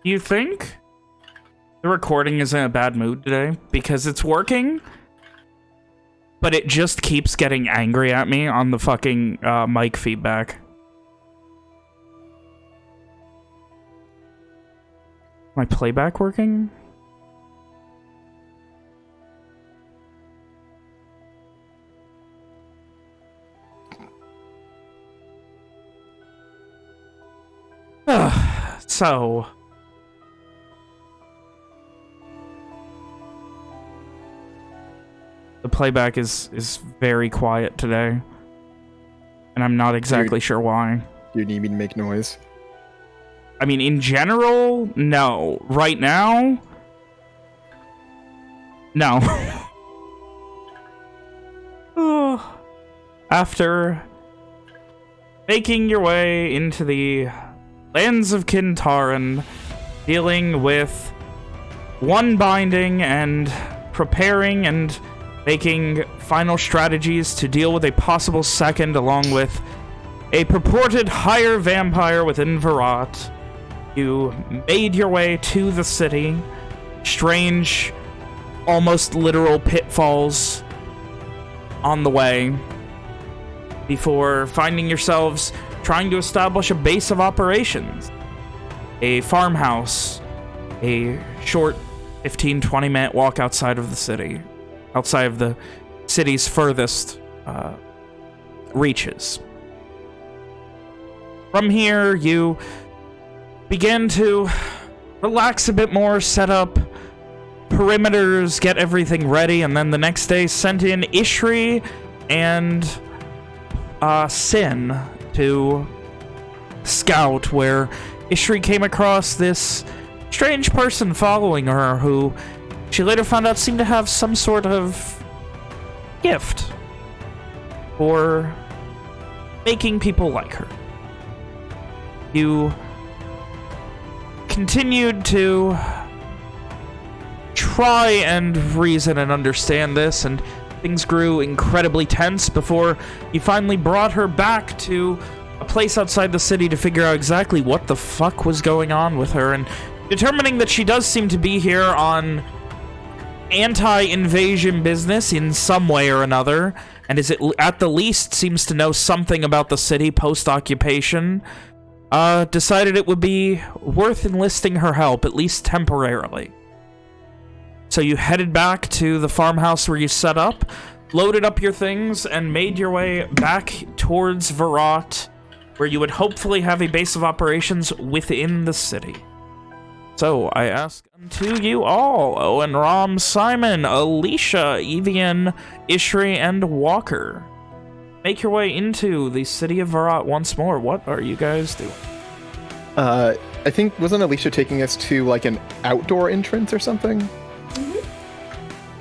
You think the recording is in a bad mood today? Because it's working, but it just keeps getting angry at me on the fucking mic feedback. My playback working? So... the playback is very quiet today. And I'm not exactly sure why. Do you need me to make noise? I mean, in general, no. Right now, no. Oh. After making your way into the lands of Kintaran, dealing with one binding and preparing and making final strategies to deal with a possible second, along with a purported higher vampire within Verrat, you made your way to the city. Strange, almost literal pitfalls on the way, before finding yourselves trying to establish a base of operations. A farmhouse, a short 15-20 minute walk outside of the city. Outside of the city's furthest reaches. From here, you begin to relax a bit more, set up perimeters, get everything ready, and then the next day sent in Ishri and Sin to scout, where Ishri came across this strange person following her who she later found out seemed to have some sort of gift for making people like her. You continued to try and reason and understand this, and things grew incredibly tense before you finally brought her back to a place outside the city to figure out exactly what the fuck was going on with her, and determining that she does seem to be here on anti-invasion business in some way or another, and is it at the least seems to know something about the city post-occupation, decided it would be worth enlisting her help, at least temporarily. So you headed back to the farmhouse where you set up, loaded up your things, and made your way back towards Verrat, where you would hopefully have a base of operations within the city. So I ask unto you all, Owen, Rom, Simon, Alicia, Evian, Ishri, and Walker. Make your way into the city of Verrat once more. What are you guys doing? I think, wasn't Alicia taking us to, like, an outdoor entrance or something? Mm-hmm.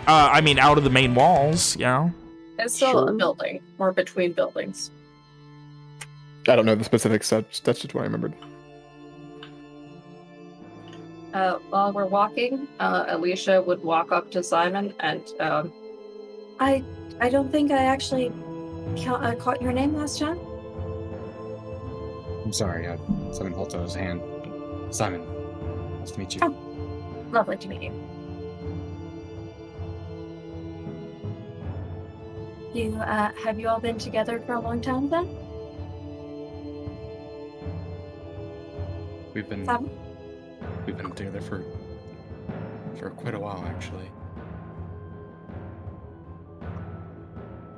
I mean, out of the main walls, yeah. It's still a building, or between buildings. I don't know the specifics, that's just what I remembered. While we're walking, Alicia would walk up to Simon and, I don't think I actually caught your name last time. I'm sorry, Simon holds out his hand. Simon, nice to meet you. Oh, lovely to meet you. Have you all been together for a long time then? We've been together for quite a while, actually.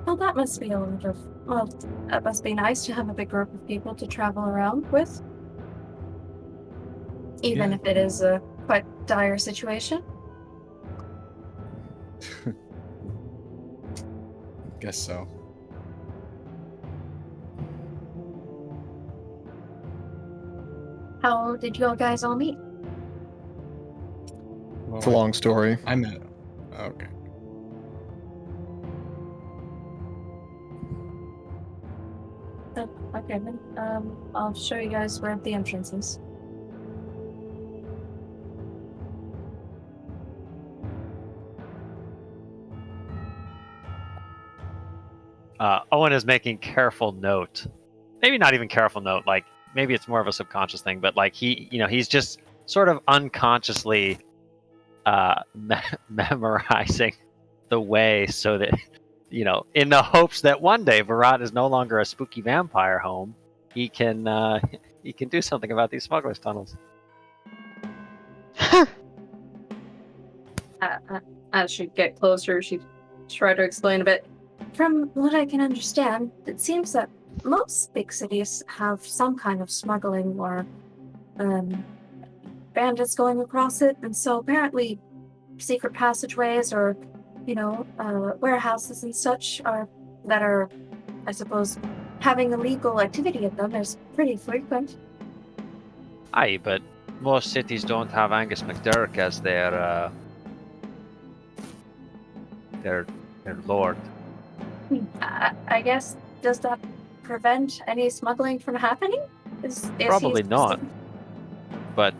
Well, that must be that must be nice to have a big group of people to travel around with. Even if it is a quite dire situation. Guess so. How did you all guys all meet? Well, It's a long story. I met. Okay. Okay, then. I'll show you guys where the entrance is. Owen is making careful note. Maybe not even careful note. Like maybe it's more of a subconscious thing, but like he's just sort of unconsciously memorizing the way so that, in the hopes that one day Verrat is no longer a spooky vampire home, he can do something about these smugglers' tunnels. As she get closer, she try to explain a bit. From what I can understand, it seems that most big cities have some kind of smuggling or bandits going across it, and so apparently secret passageways or warehouses and such that are, I suppose, having illegal activity in them is pretty frequent. Aye, but most cities don't have Angus McDurk as their lord. I guess, does that prevent any smuggling from happening? Is Probably he not. But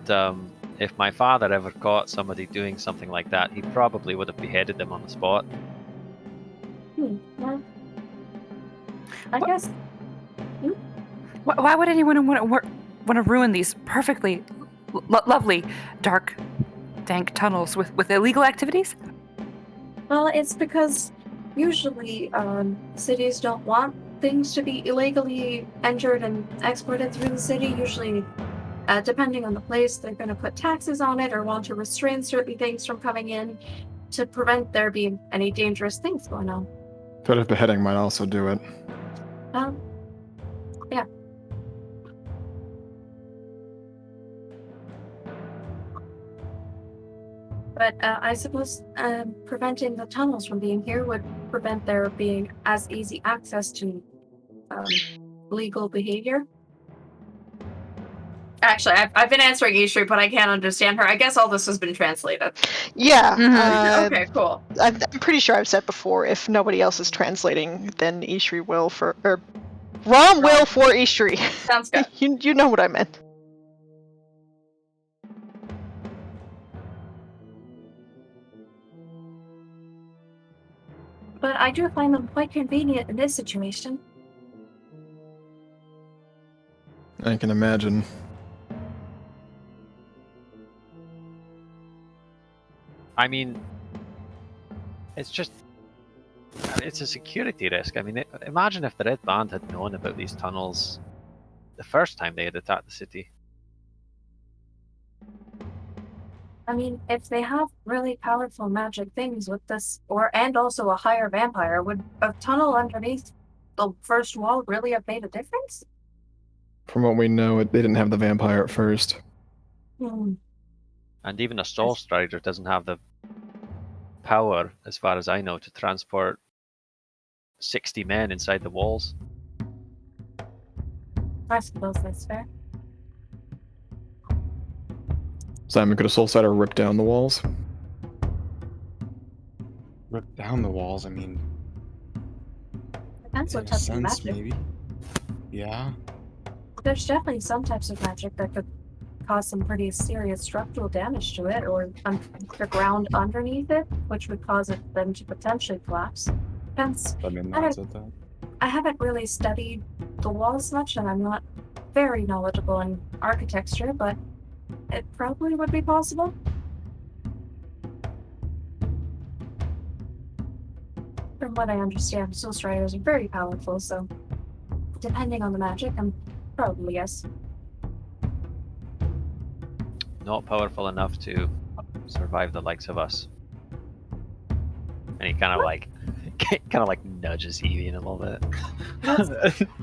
if my father ever caught somebody doing something like that, he probably would have beheaded them on the spot. Well, I guess. Why would anyone want to ruin these perfectly lovely, dark, dank tunnels with illegal activities? Well, it's because usually cities don't want things to be illegally entered and exported through the city. Usually, depending on the place, they're going to put taxes on it or want to restrain certain things from coming in to prevent there being any dangerous things going on. Threat of beheading might also do it. Yeah. But I suppose preventing the tunnels from being here would prevent there being as easy access to legal behavior. Actually, I've been answering Ishri, but I can't understand her. I guess all this has been translated. Yeah. Okay, cool. I'm pretty sure I've said before, if nobody else is translating, then Ishri will Rom will for Ishri. Sounds good. You know what I meant. But I do find them quite convenient in this situation. I can imagine. I mean, it's a security risk. I mean, imagine if the Red Band had known about these tunnels the first time they had attacked the city. I mean, if they have really powerful magic things with this, and also a higher vampire, would a tunnel underneath the first wall really have made a difference? From what we know, they didn't have the vampire at first. And even a Soul Strider doesn't have the power, as far as I know, to transport 60 men inside the walls. I suppose that's fair. Simon, could a Soul Strider rip down the walls? Rip down the walls, I mean... Depends what in a type of sense, magic. maybe. Yeah. There's definitely some types of magic that could cause some pretty serious structural damage to it, or the ground underneath it, which would cause it then to potentially collapse. Depends. I mean, that's it then. I haven't really studied the walls much, and I'm not very knowledgeable in architecture, but it probably would be possible. From what I understand, Soul Striders are very powerful, so depending on the magic, I'm probably yes. Not powerful enough to survive the likes of us. And he kind of like nudges Evie in a little bit.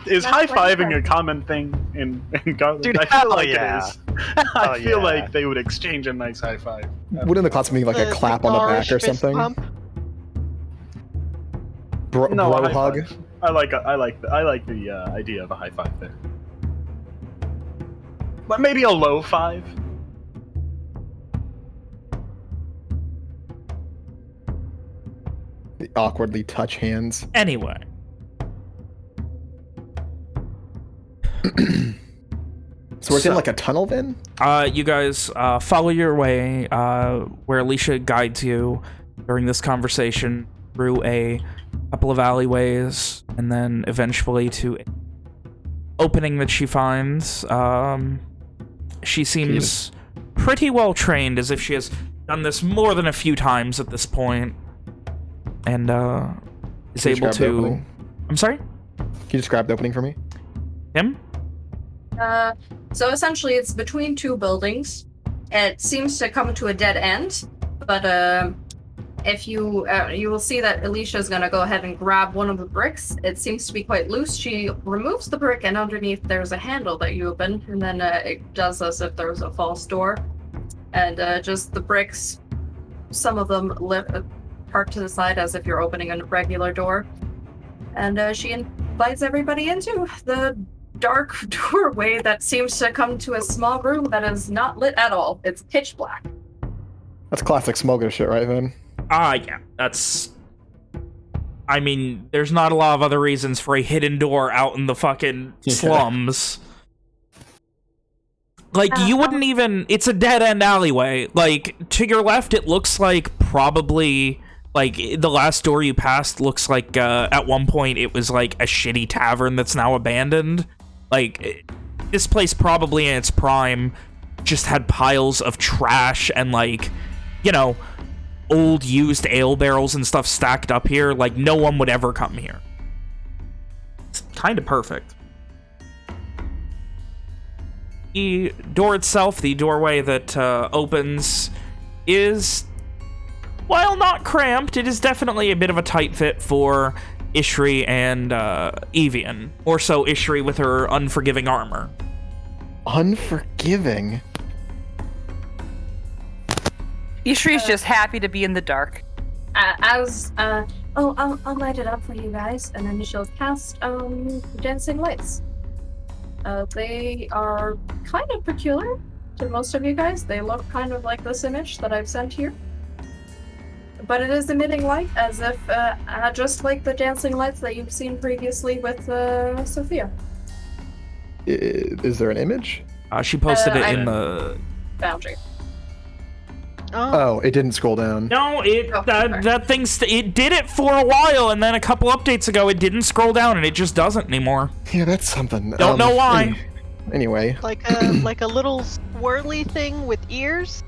Is high-fiving a common thing in Garland? Dude, I feel hell like yeah. it is. I feel yeah. like they would exchange a nice high five. Wouldn't the class be like a clap on the back or Irish fist something? pump? Bro a high hug? five. I like the idea of a high five there. But maybe a low five. They awkwardly touch hands. Anyway. So we're in like a tunnel then? You guys follow your way where Alicia guides you during this conversation through a couple of alleyways and then eventually to an opening that she finds. She seems pretty well trained, as if she has done this more than a few times at this point. And is Can you able describe the to... opening? I'm sorry? Can you describe the opening for me? Him? So essentially, it's between two buildings. It seems to come to a dead end, but if you will see that Alicia is gonna go ahead and grab one of the bricks. It seems to be quite loose. She removes the brick, and underneath there's a handle that you open, and then it does as if there's a false door, and just the bricks. Some of them parked to the side as if you're opening a regular door, and she invites everybody into the dark doorway that seems to come to a small room that is not lit at all. It's pitch black. That's classic smoker shit, right, Vin? Yeah, that's... I mean, there's not a lot of other reasons for a hidden door out in the fucking slums. Like, you wouldn't even... It's a dead-end alleyway. Like, to your left, it looks like probably... Like, the last door you passed looks like, at one point, it was like a shitty tavern that's now abandoned. Like, this place probably in its prime just had piles of trash and, like, you know, old used ale barrels and stuff stacked up here. Like, no one would ever come here. It's kind of perfect. The door itself, the doorway that opens, is, while not cramped, it is definitely a bit of a tight fit for Ishri and Evian. More so Ishri with her unforgiving armor. Unforgiving? Ishri's just happy to be in the dark. I'll light it up for you guys, and then she'll cast dancing lights. They are kind of peculiar to most of you guys. They look kind of like this image that I've sent here. But it is emitting light as if, just like the dancing lights that you've seen previously with Sophia. Is there an image? She posted it in the... Boundary. Oh, it didn't scroll down. No, that thing, it did it for a while, and then a couple updates ago, it didn't scroll down, and it just doesn't anymore. Yeah, that's something. Don't know why. Anyway. Like a little swirly thing with ears?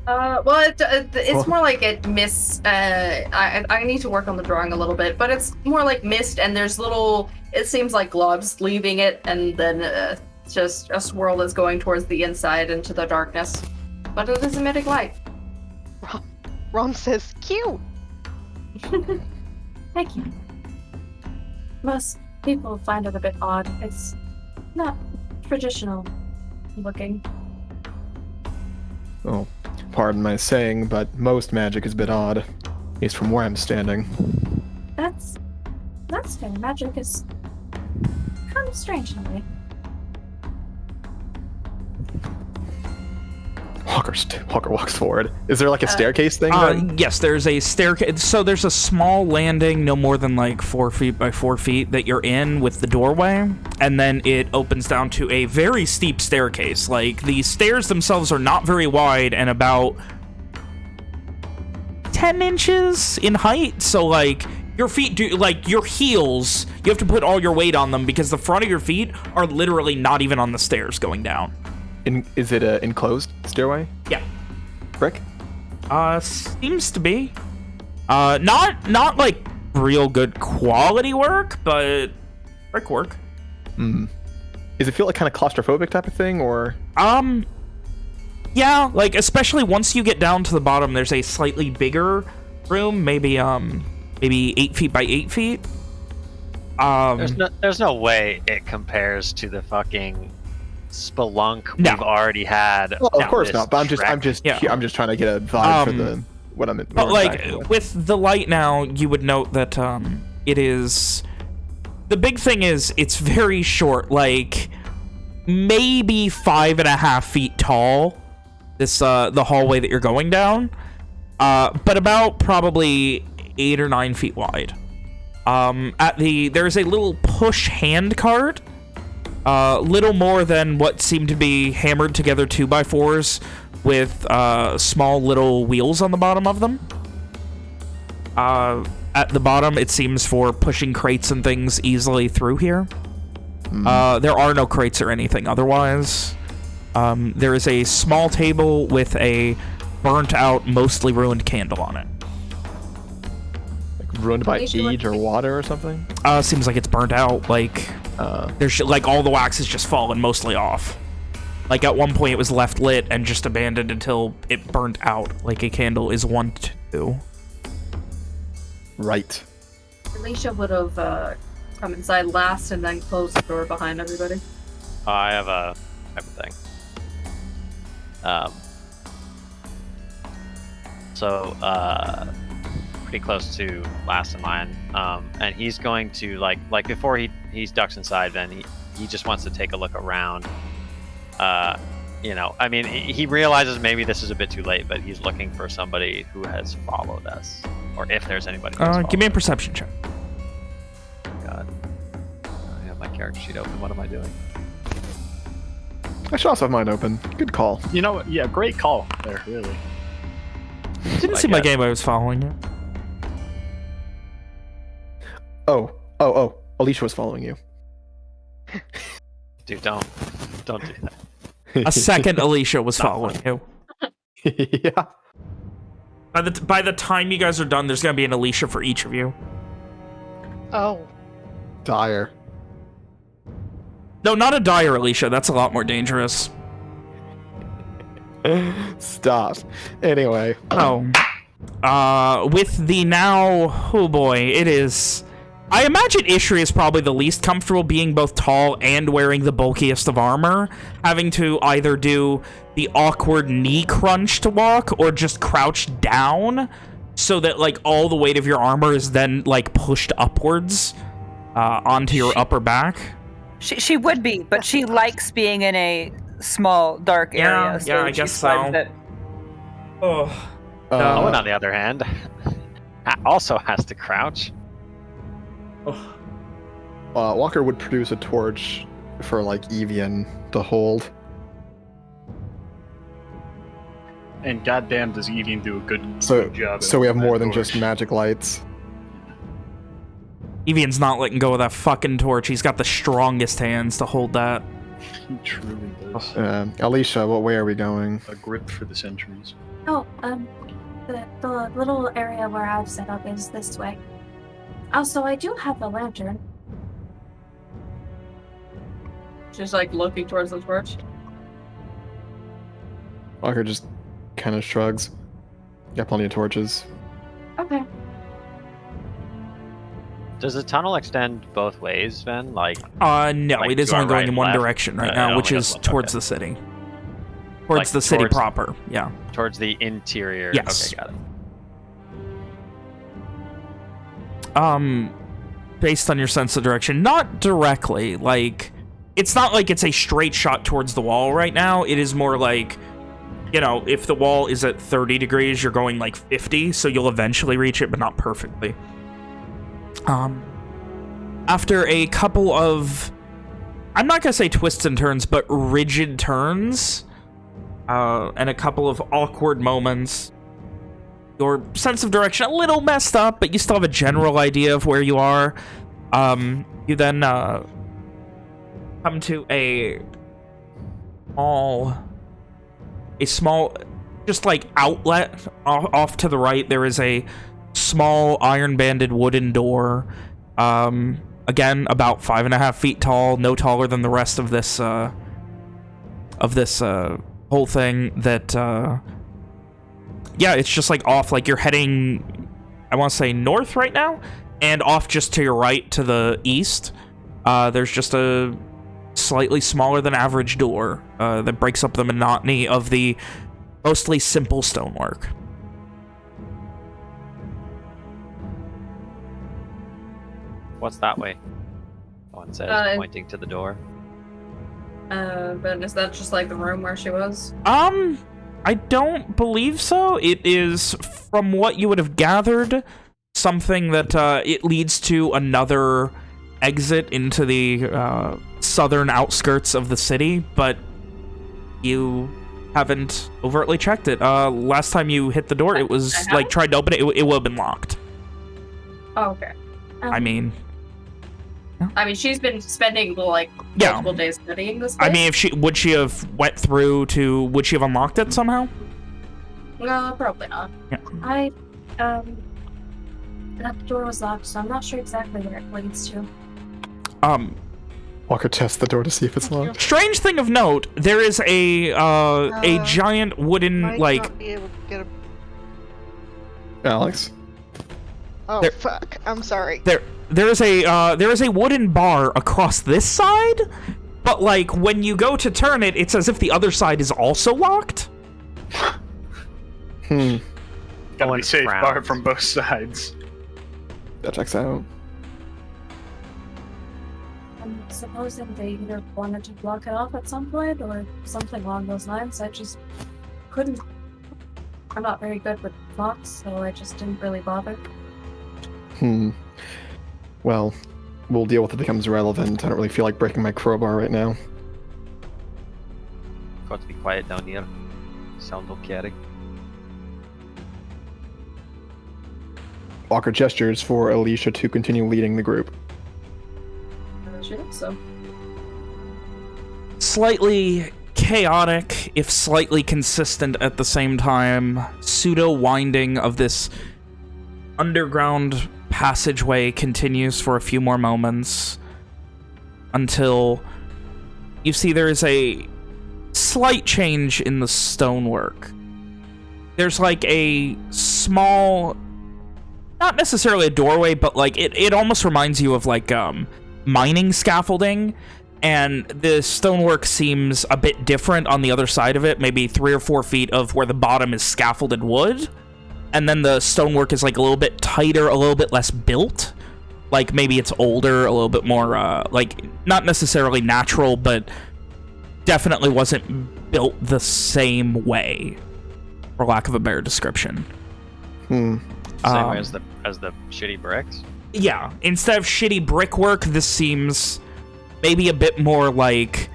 Well, it's more like it mist. I need to work on the drawing a little bit, but it's more like mist, and there's little. It seems like globs leaving it, and then just a swirl that's going towards the inside into the darkness. But it is emitting light. Ron says, "Cute." Thank you. Most people find it a bit odd. It's not traditional looking. Oh, pardon my saying, but most magic is a bit odd. At least from where I'm standing. That's fair. Magic is kind of strange in a way. Walker walks forward. Is there like a staircase thing then? Yes, there's a staircase. So there's a small landing, no more than like 4 feet by 4 feet, that you're in with the doorway, and then it opens down to a very steep staircase. Like, the stairs themselves are not very wide and about 10 inches in height. So like, your feet do, like, your heels, you have to put all your weight on them because the front of your feet are literally not even on the stairs going down. Is it an enclosed stairway? Yeah. Brick? Seems to be. Not like real good quality work, but brick work. Does it feel like kind of claustrophobic type of thing, or? Yeah, like, especially once you get down to the bottom, there's a slightly bigger room, maybe 8 feet by 8 feet. There's no way it compares to the fucking spelunk No. we've already had. Well, of course not. But I'm just trying to get a vibe for the what I'm. But like, with the light now, you would note that it is. The big thing is it's very short, like maybe 5.5 feet tall. This the hallway that you're going down, but about probably 8 or 9 feet wide. There's a little push hand cart. Little more than what seemed to be hammered together 2x4s with small little wheels on the bottom of them. At the bottom, it seems for pushing crates and things easily through here. There are no crates or anything otherwise. There is a small table with a burnt out, mostly ruined candle on it. Like ruined by Alicia, age or water or something? Seems like it's burnt out. Like, there's like all the wax has just fallen mostly off. Like at one point it was left lit and just abandoned until it burnt out, like a candle is wont to do. Right. Alicia would have come inside last and then closed the door behind everybody. I have a thing. Pretty close to last in line. And he's going to like before he ducks inside, then he just wants to take a look around. You know, I mean, he realizes maybe this is a bit too late, but he's looking for somebody who has followed us, or if there's anybody. Give me a perception check. God, I have my character sheet open. What am I doing? I should also have mine open. Good call. You know what? Yeah, great call there, really. Didn't seem like anybody was following you. Oh. Alicia was following you. Dude, don't do that. A second Alicia was following you. Yeah. By the time you guys are done, there's gonna be an Alicia for each of you. Oh. Dire. No, not a dire Alicia. That's a lot more dangerous. Stop. Anyway. Oh. With the now... Oh boy, it is... I imagine Ishri is probably the least comfortable being both tall and wearing the bulkiest of armor, having to either do the awkward knee crunch to walk or just crouch down so that like all the weight of your armor is then like pushed upwards onto your upper back. She would be, but she likes being in a small, dark area. Yeah, I guess so. Oh. Owen, on the other hand, also has to crouch. Walker would produce a torch for like Evian to hold. And goddamn, does Evian do a good job? So we have more than torch. just magic lights. Evian's not letting go of that fucking torch. He's got the strongest hands to hold that. He truly does. Alicia, what way are we going? A grip for the centuries. Oh, the little area where I've set up is this way. Also, I do have a lantern. Just like looking towards the torch. Walker just kind of shrugs. Got plenty of torches. Okay. Does the tunnel extend both ways, then? No, it is to our only going right in one and left? direction right It now, only which goes is left, towards okay. the city. Towards the city proper, yeah. Towards the interior. Yes. Okay, got it. Based on your sense of direction, not directly. Like, it's not like it's a straight shot towards the wall right now. It is more like, you know, if the wall is at 30 degrees, you're going like 50, so you'll eventually reach it, but not perfectly. After a couple of, I'm not gonna say twists and turns, but rigid turns, and a couple of awkward moments, your sense of direction a little messed up, but you still have a general idea of where you are. You then come to a small, just like outlet off to the right. There is a small iron-banded wooden door. Again, about 5.5 feet tall, no taller than the rest of this whole thing. That yeah, it's just like off, like you're heading, I want to say north right now, and off just to your right to the east, there's just a slightly smaller than average door that breaks up the monotony of the mostly simple stonework. What's that way? Owen says, pointing to the door. But is that just like the room where she was? I don't believe so. It is, from what you would have gathered, something that it leads to another exit into the southern outskirts of the city, but you haven't overtly checked it. Last time you hit the door, it was like tried to open it. It would have been locked. Oh, okay. I mean, I mean, she's been spending like Yeah. multiple days studying this place. I mean, if would she have would she have unlocked it somehow? No, probably not. Yeah. That door was locked, so I'm not sure exactly where it leads to. Walker tests the door to see if it's locked. Strange thing of note, there is a giant wooden, Might like... not be able to get a... Alex? Oh, There- fuck. I'm sorry. There is a wooden bar across this side, but, like, when you go to turn it, it's as if the other side is also locked. Gotta Going be safe, round. bar from both sides. That checks out. I'm supposing they either wanted to block it off at some point or something along those lines. I just couldn't. I'm not very good with locks, so I just didn't really bother. Well, we'll deal with it becomes relevant. I don't really feel like breaking my crowbar right now. Got to be quiet down here. Sound no caring. Walker gestures for Alicia to continue leading the group. So Slightly chaotic, if slightly consistent at the same time, pseudo-winding of this underground passageway continues for a few more moments until you see there is a slight change in the stonework. There's like a small, not necessarily a doorway, but like it almost reminds you of like mining scaffolding, and the stonework seems a bit different on the other side of it, maybe 3 or 4 feet of where the bottom is scaffolded wood, and then the stonework is like a little bit tighter, a little bit less built, like maybe it's older, a little bit more like not necessarily natural, but definitely wasn't built the same way, for lack of a better description. Same way as the shitty bricks. Yeah, instead of shitty brickwork, this seems maybe a bit more like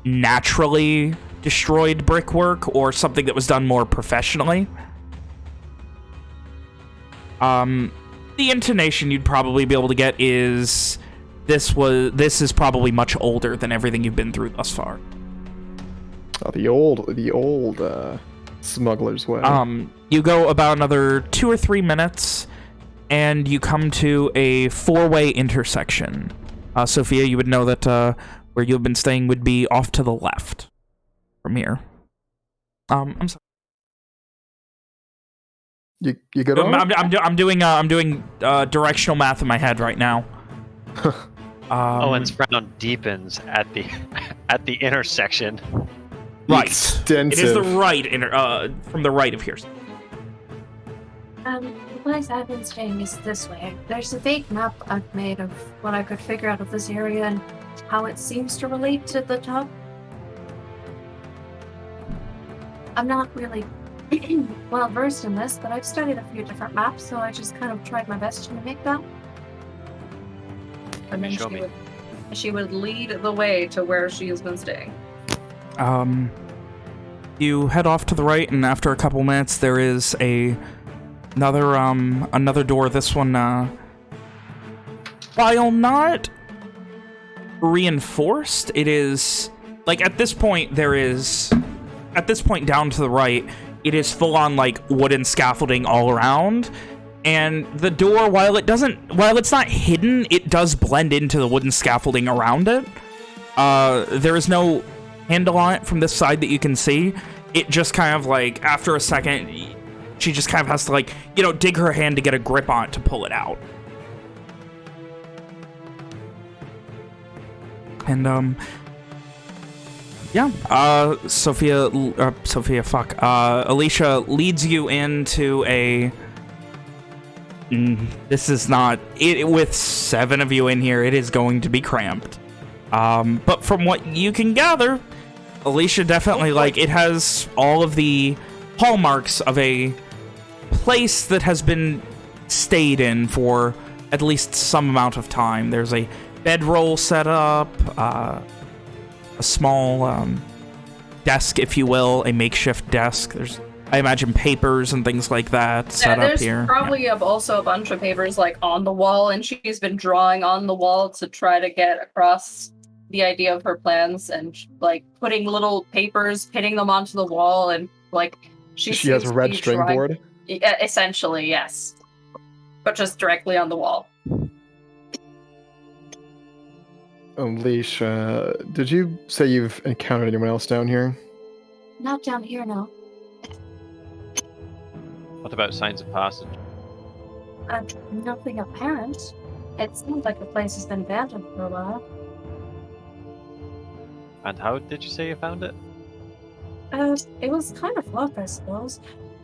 naturally destroyed brickwork or something that was done more professionally. The intonation you'd probably be able to get is this is probably much older than everything you've been through thus far. Oh, the old smuggler's way. You go about another 2 or 3 minutes, and you come to a 4-way intersection. Sophia, you would know that where you've been staying would be off to the left from here. I'm sorry. You good on? I'm doing directional math in my head right now. Owen's frown deepens at the intersection. Right. Extensive. It is the right from the right of here. The place I've been staying is this way. There's a vague map I've made of what I could figure out of this area and how it seems to relate to the top. I'm not really well versed in this, but I've studied a few different maps, so I just kind of tried my best to mimic that. And then Show me. she would lead the way to where she has been staying. You head off to the right, and after a couple minutes, there is another door. This one, while not reinforced, it is like at this point down to the right, it is full on like wooden scaffolding all around. And the door, while it's not hidden, it does blend into the wooden scaffolding around it. There is no handle on it from this side that you can see. It just kind of like, after a second, she just kind of has to like, dig her hand to get a grip on it to pull it out. And, yeah, Alicia leads you into a... this is not... with 7 of you in here, it is going to be cramped. But from what you can gather, Alicia definitely, like, it has all of the hallmarks of a place that has been stayed in for at least some amount of time. There's a bedroll set up, a small desk, if you will, a makeshift desk. There's I imagine papers and things like that set up here. There's probably also a bunch of papers like on the wall, and she's been drawing on the wall to try to get across the idea of her plans, and like putting little papers, pinning them onto the wall, and like she has a red string drawing... board. Essentially, yes, but just directly on the wall. Leash, did you say you've encountered anyone else down here? Not down here, no. What about signs of passage? Nothing apparent. It seems like the place has been abandoned for a while. And how did you say you found it? It was kind of rough, I suppose.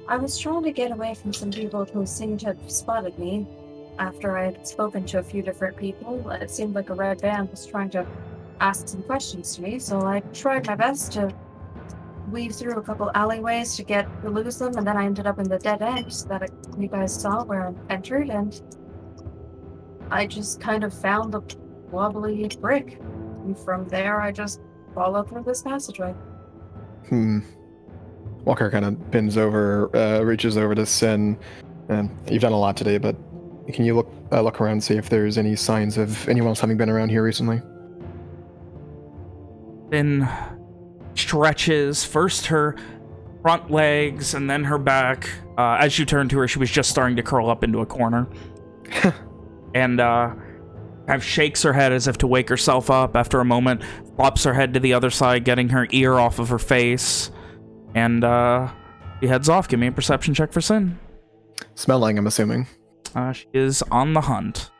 I was trying to get away from some people who seemed to have spotted me. After I had spoken to a few different people, it seemed like a red band was trying to ask some questions to me, so I tried my best to weave through a couple alleyways to lose them, and then I ended up in the dead end that you guys saw where I entered, and I just kind of found the wobbly brick. And from there, I just followed through this passageway. Walker kind of bends over, reaches over to Sin, and you've done a lot today, but can you look around and see if there's any signs of anyone else having been around here recently? Sin stretches first her front legs and then her back. As you turn to her, she was just starting to curl up into a corner. And kind of shakes her head as if to wake herself up. After a moment, flops her head to the other side, getting her ear off of her face. And she heads off. Give me a perception check for Sin. Smelling, I'm assuming. She is on the hunt.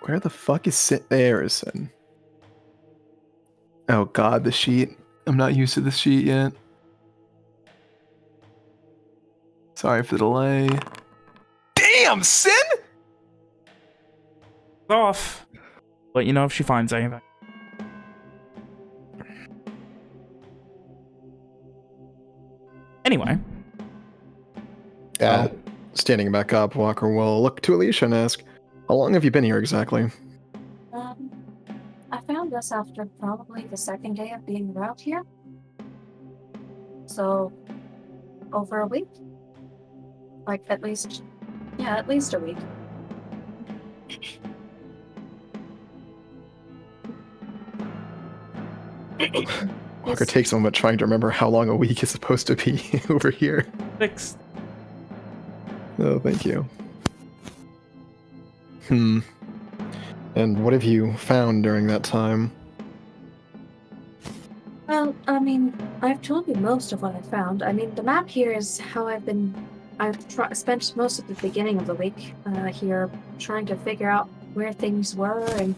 Where the fuck is Sin? There is Sin. Oh god, the sheet. I'm not used to this sheet yet. Sorry for the delay. Damn, Sin! Off. Let you know if she finds anything. Anyway. Standing back up, Walker will look to Alicia and ask, how long have you been here exactly? I found this after probably the second day of being around here. So, over a week? Like, at least a week. Walker takes a moment trying to remember how long a week is supposed to be over here. 6. Oh, thank you. And what have you found during that time? Well, I mean, I've told you most of what I found. I mean, the map here is how I've spent most of the beginning of the week here trying to figure out where things were and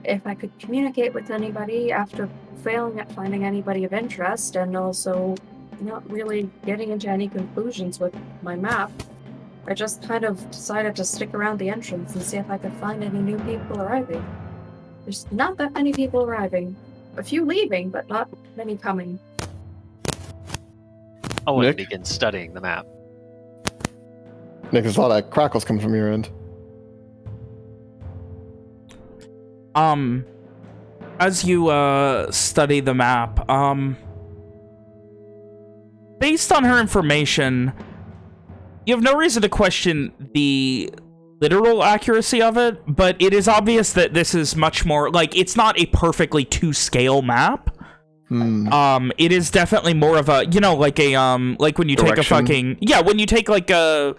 if I could communicate with anybody after failing at finding anybody of interest, and also not really getting into any conclusions with my map. I just kind of decided to stick around the entrance and see if I could find any new people arriving. There's not that many people arriving. A few leaving, but not many coming. Owen Nick? begins studying the map. Nick, there's a lot of crackles coming from your end. As you study the map, based on her information, you have no reason to question the literal accuracy of it, but it is obvious that this is much more like, it's not a perfectly to scale map. It is definitely more of a, you know, like a like when you take a fucking, when you take like an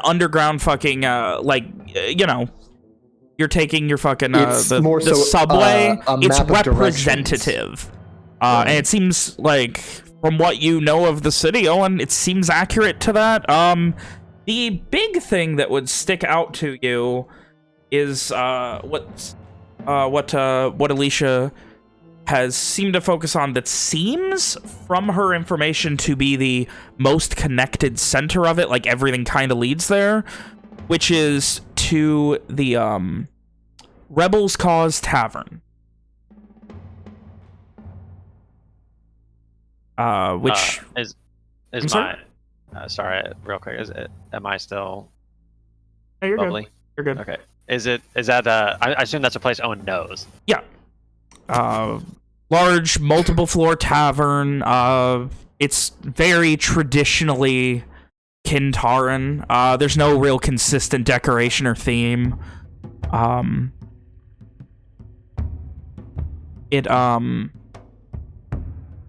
underground fucking like you know, you're taking your fucking the subway. It's representative, and it seems like, from what you know of the city, Owen, it seems accurate to that. The big thing that would stick out to you is what Alicia has seemed to focus on, that seems, from her information, to be the most connected center of it, like everything kind of leads there, which is to the Rebels Cause Tavern. Which is I'm sorry? sorry, real quick, am I still Hey, you're bubbly? good. You're good. Okay. Is that I assume that's a place Owen knows. Yeah. Large, multiple floor tavern. It's very traditionally Kintaran. There's no real consistent decoration or theme.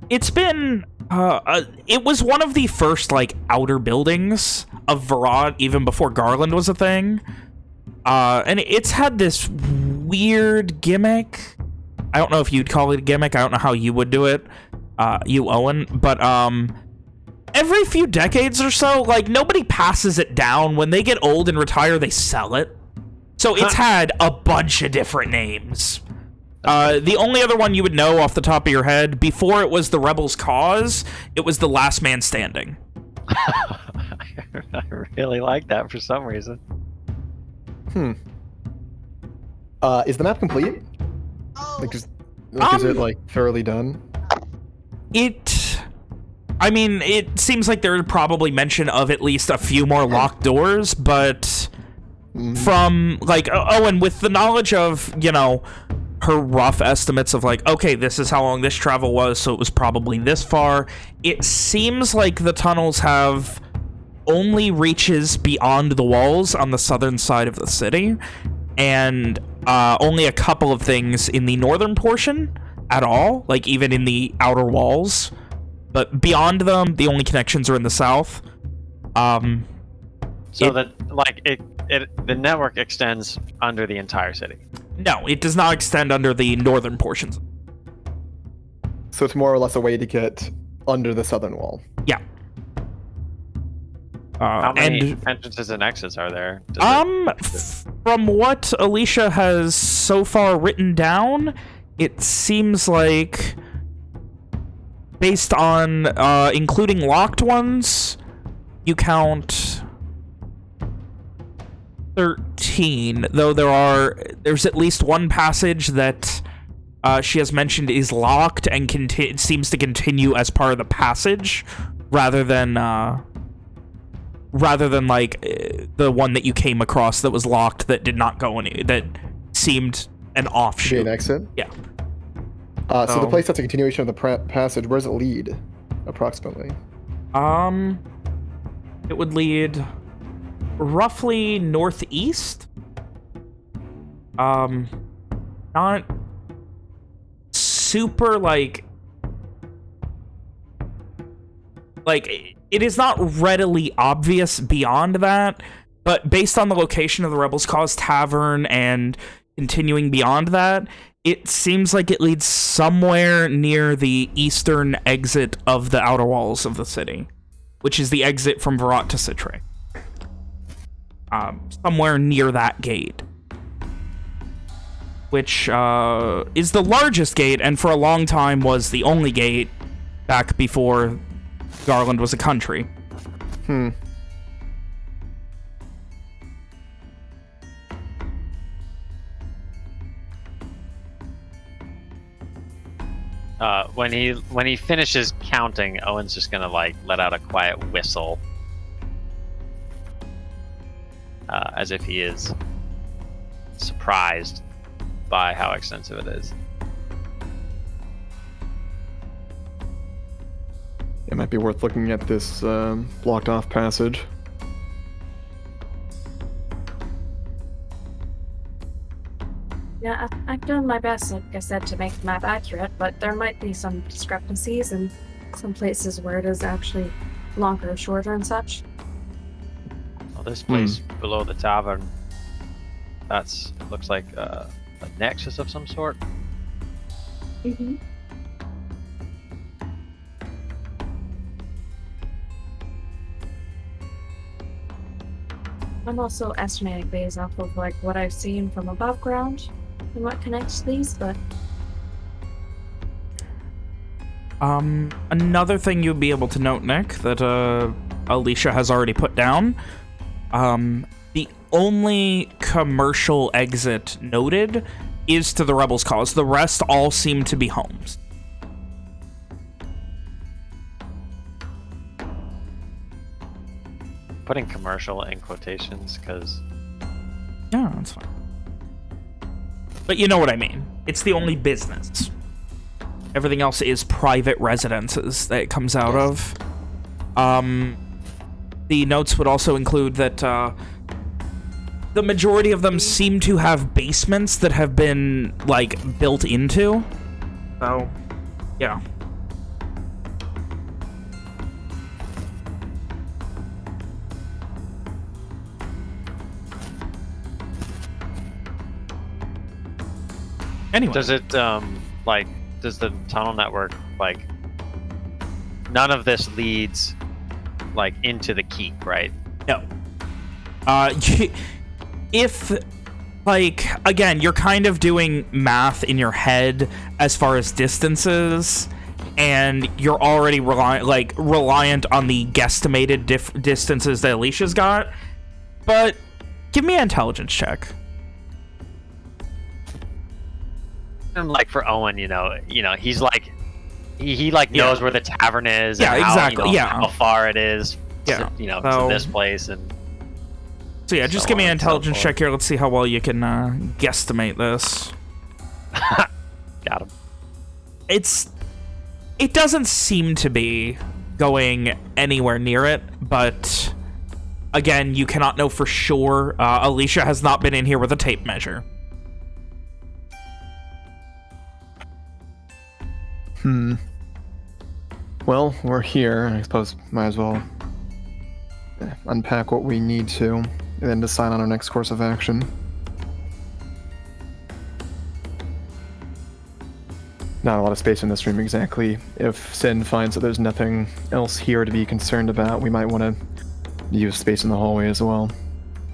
It's been it was one of the first like outer buildings of Verrat even before Garland was a thing. And it's had this weird gimmick. I don't know if you'd call it a gimmick. I don't know how you would do it, you Owen, but every few decades or so, like, nobody passes it down. When they get old and retire, they sell it. So it's had a bunch of different names. The only other one you would know off the top of your head, before it was the Rebels' Cause, it was the Last Man Standing. I really like that for some reason. Is the map complete? Like, is it, like, thoroughly done? I mean, it seems like there would probably mention of at least a few more locked doors, but from, like, and with the knowledge of, you know, her rough estimates of, like, okay, this is how long this travel was, so it was probably this far, it seems like the tunnels have only reaches beyond the walls on the southern side of the city, and only a couple of things in the northern portion at all, like even in the outer walls. But beyond them, the only connections are in the south. So that, like, the network extends under the entire city? No, it does not extend under the northern portions. So it's more or less a way to get under the southern wall. Yeah. How many entrances and exits are there? From what Alicia has so far written down, it seems like, based on including locked ones, you count 13. Though there's at least one passage that she has mentioned is locked and seems to continue as part of the passage, rather than like the one that you came across that was locked that did not go any, that seemed an offshoot. An exit? Yeah. So the place that's a continuation of the passage, where does it lead, approximately? It would lead roughly northeast. Not super, like it is not readily obvious beyond that, but based on the location of the Rebels' Cause Tavern and continuing beyond that, it seems like it leads somewhere near the eastern exit of the outer walls of the city, which is the exit from Verrat to Citre. Somewhere near that gate, which is the largest gate, and for a long time was the only gate back before Garland was a country. When he finishes counting, Owen's just gonna like let out a quiet whistle, as if he is surprised by how extensive it is. It might be worth looking at this blocked off passage. Yeah, I've done my best, like I said, to make the map accurate, but there might be some discrepancies in some places where it is actually longer or shorter and such. Well, this place below the tavern, looks like a nexus of some sort. Mm-hmm. I'm also estimating based off of like what I've seen from above ground and what connects these, but another thing you'd be able to note, Nick, that Alicia has already put down, the only commercial exit noted is to the Rebels' Cause. The rest all seem to be homes. Putting commercial in quotations, because... Yeah, that's fine. But you know what I mean. It's the only business. Everything else is private residences that it comes out of. the notes would also include that the majority of them seem to have basements that have been, like, built into. So, yeah. Anyway. Does it, like, does the tunnel network, like, none of this leads, like, into the keep, right? No. If, like, again, you're kind of doing math in your head as far as distances, and you're already reliant on the guesstimated distances that Alicia's got, but give me an intelligence check. Like for Owen, you know, he's like, he like knows where the tavern is. Yeah, and how, exactly. how far it is. Yeah, to, to this place and. So yeah, just give me an intelligence check here. Let's see how well you can guesstimate this. Got him. It doesn't seem to be going anywhere near it, but again, you cannot know for sure. Alicia has not been in here with a tape measure. Well, we're here. I suppose might as well unpack what we need to, and then decide on our next course of action. Not a lot of space in this room exactly. If Sin finds that there's nothing else here to be concerned about, we might want to use space in the hallway as well.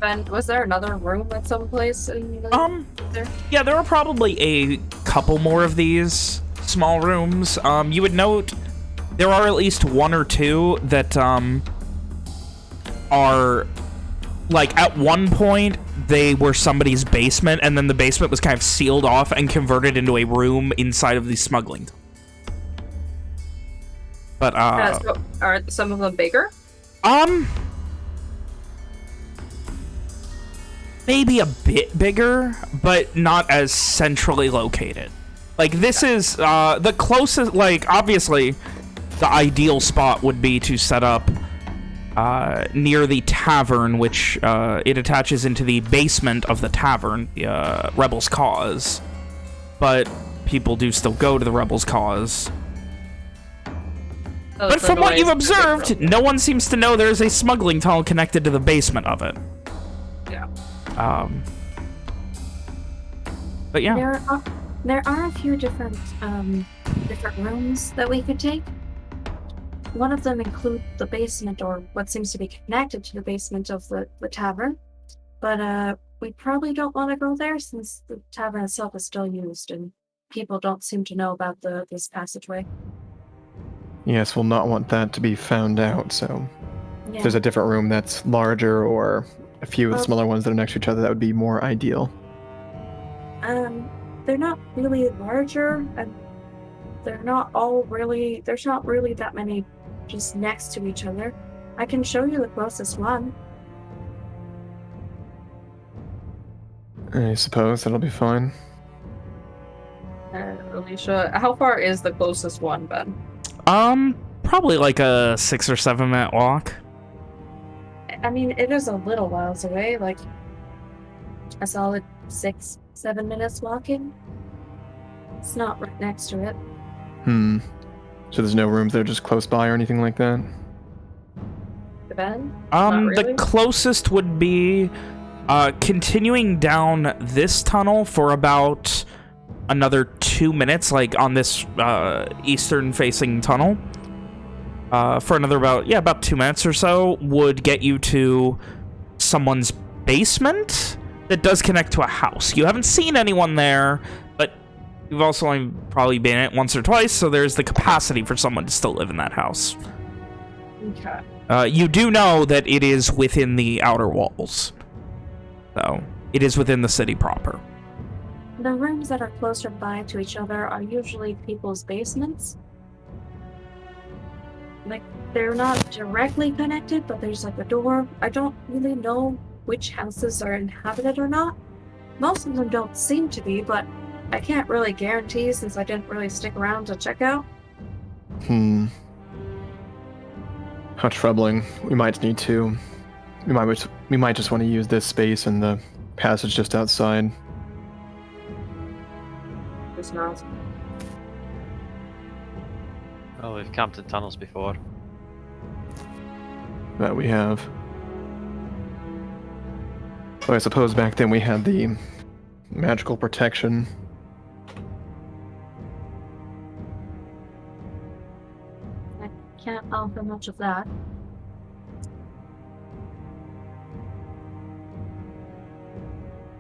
Ben, was there another room at some place in the there? Yeah, there are probably a couple more of these small rooms. You would note there are at least one or two that are, like, at one point they were somebody's basement, and then the basement was kind of sealed off and converted into a room inside of the smuggling. But so are some of them bigger? Maybe a bit bigger, but not as centrally located. Like, this is the closest, like, obviously the ideal spot would be to set up near the tavern, which it attaches into the basement of the tavern, the Rebels' Cause. But people do still go to the Rebels' Cause. Oh, But from what you've observed, no one seems to know there's a smuggling tunnel connected to the basement of it. Yeah. But yeah. There are a few different rooms that we could take. One of them includes the basement, or what seems to be connected to the basement of the tavern. But we probably don't want to go there since the tavern itself is still used and people don't seem to know about this passageway. Yes, we'll not want that to be found out, so Yeah. if there's a different room that's larger or a few of the smaller ones that are next to each other, that would be more ideal. They're not really larger, and there's not really that many just next to each other. I can show you the closest one. I suppose that'll be fine. Alicia, how far is the closest one, Ben? Probably like a 6 or 7 minute walk. I mean, it is a little whiles away, like a solid 6-7 minutes walking. It's not right next to it. So there's no rooms that are just close by or anything like that? Ben? The closest would be continuing down this tunnel for about another 2 minutes, like on this eastern-facing tunnel. For another about 2 minutes or so, would get you to someone's basement that does connect to a house. You haven't seen anyone there, but you've also only probably been in it once or twice, so there's the capacity for someone to still live in that house. Okay. You do know that it is within the outer walls. So, it is within the city proper. The rooms that are closer by to each other are usually people's basements. Like, they're not directly connected, but there's like a door. I don't really know which houses are inhabited or not. Most of them don't seem to be, but I can't really guarantee since I didn't really stick around to check out. How troubling. We might need to. We might just want to use this space in the passage just outside. It's not. Well, we've camped in tunnels before. That we have. So I suppose back then we had the magical protection. I can't offer much of that.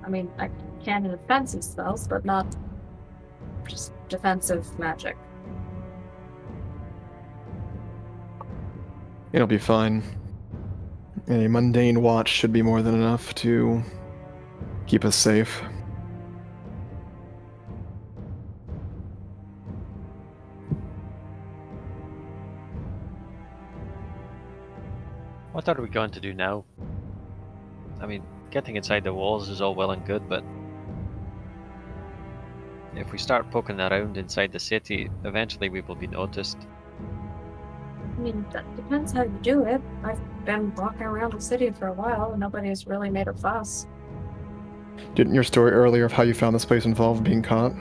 I mean, I can in offensive spells, but not just defensive magic. It'll be fine. A mundane watch should be more than enough to keep us safe. What are we going to do now? I mean, getting inside the walls is all well and good, but if we start poking around inside the city, eventually we will be noticed. I mean, that depends how you do it. I've been walking around the city for a while and nobody's really made a fuss. Didn't your story earlier of how you found this place involve being caught?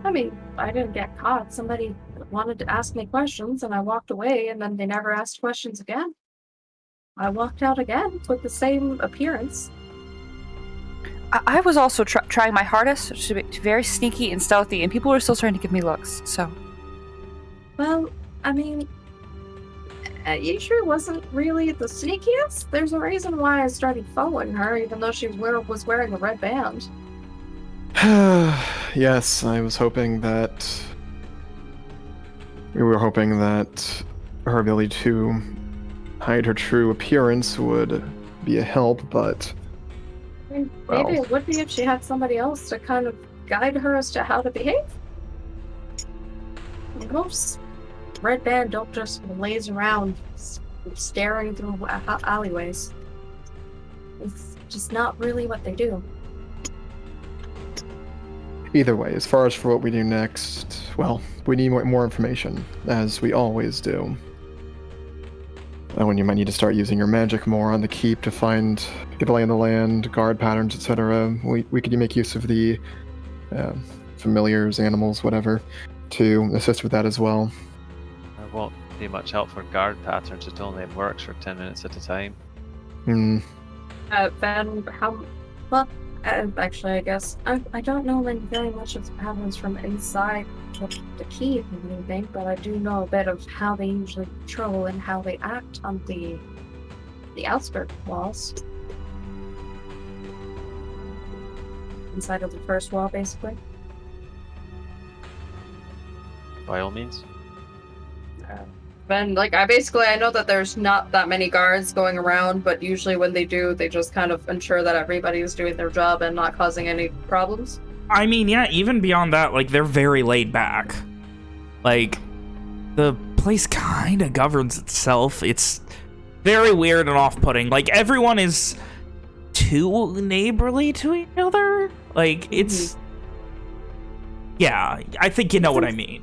I mean, I didn't get caught. Somebody wanted to ask me questions and I walked away and then they never asked questions again. I walked out again with the same appearance. I was also trying my hardest to be very sneaky and stealthy, and people were still trying to give me looks, so... Well, I mean, Yishu wasn't really the sneakiest. There's a reason why I started following her, even though she was wearing a red band. Yes, I was hoping that... We were hoping that her ability to hide her true appearance would be a help, but... I mean, Well. maybe it would be if she had somebody else to kind of guide her as to how to behave. Most red band don't just laze around staring through alleyways. It's just not really what they do. Either way, as far as for what we do next, well, we need more information, as we always do. When you might need to start using your magic more on the keep to get a lay of the land, guard patterns, etc. We could make use of the familiars, animals, whatever, to assist with that as well. It won't be much help for guard patterns, it only works for 10 minutes at a time. Then how... Well, actually, I guess I don't know very much of the patterns from inside the keep or anything, but I do know a bit of how they usually patrol and how they act on the outskirt walls. Inside of the first wall, basically. By all means. Then, like, I know that there's not that many guards going around, but usually when they do, they just kind of ensure that everybody is doing their job and not causing any problems. I mean, yeah, even beyond that, like, they're very laid back. Like, the place kind of governs itself. It's very weird and off-putting. Like, everyone is too neighborly to each other. Like, it's... Yeah, I think you know what I mean.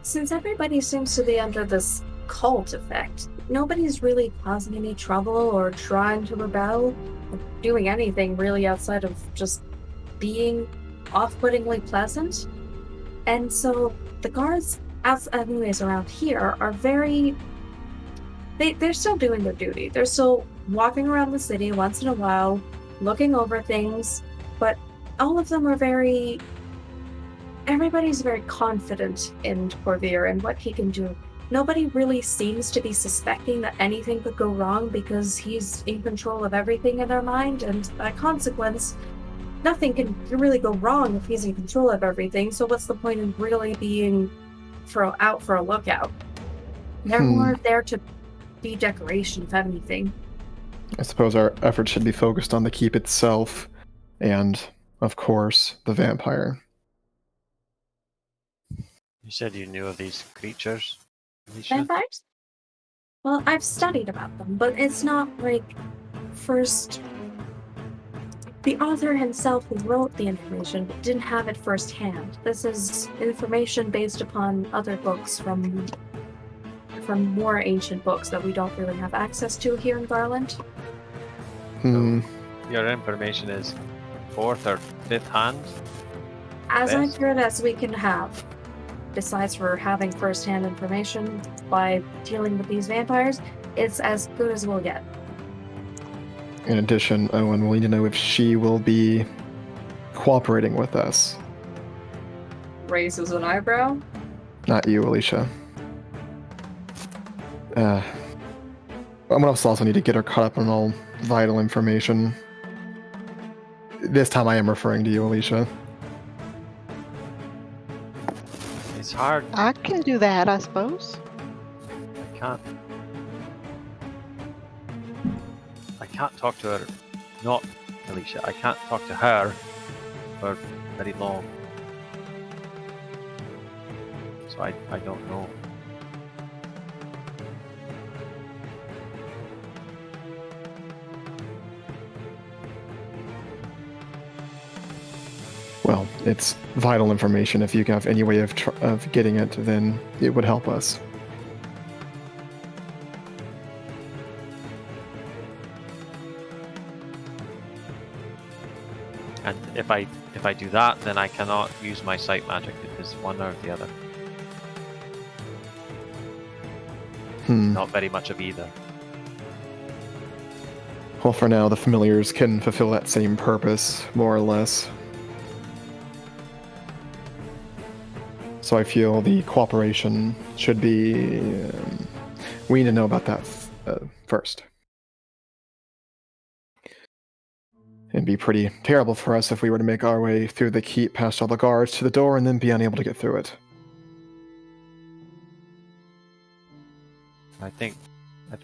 Since everybody seems to be under this cult effect, nobody's really causing any trouble or trying to rebel, or doing anything really outside of just being off-puttingly pleasant. And so the guards, anyways, around here are very... They're still doing their duty. They're still walking around the city once in a while, looking over things, but all of them are very... Everybody's very confident in Corvair and what he can do. Nobody really seems to be suspecting that anything could go wrong because he's in control of everything in their mind, and by consequence, nothing can really go wrong if he's in control of everything, so what's the point in really being out for a lookout? They're more there to be decoration, if anything. I suppose our efforts should be focused on the keep itself, and, of course, the vampire. You said you knew of these creatures, Alicia? Vampires? Well, I've studied about them, but it's not like first... The author himself who wrote the information didn't have it firsthand. This is information based upon other books from from more ancient books that we don't really have access to here in Garland. Hmm. Your information is 4th or 5th hand? As Best. accurate as we can have. Besides for having first-hand information by dealing with these vampires, it's as good as we'll get. In addition, Owen, we'll need to know if she will be cooperating with us. Raises an eyebrow. Not you, Alicia. I'm gonna also need to get her caught up on all vital information. This time I am referring to you, Alicia. It's hard. I can do that, I suppose. I can't talk to her. Not Alicia. I can't talk to her for very long. So I don't know. Well, it's vital information. If you have any way of getting it, then it would help us. And if I do that, then I cannot use my sight magic. It is one or the other. Not very much of either. Well, for now, the familiars can fulfill that same purpose, more or less. So I feel the cooperation should be... we need to know about that first. It'd be pretty terrible for us if we were to make our way through the keep past all the guards to the door and then be unable to get through it. I think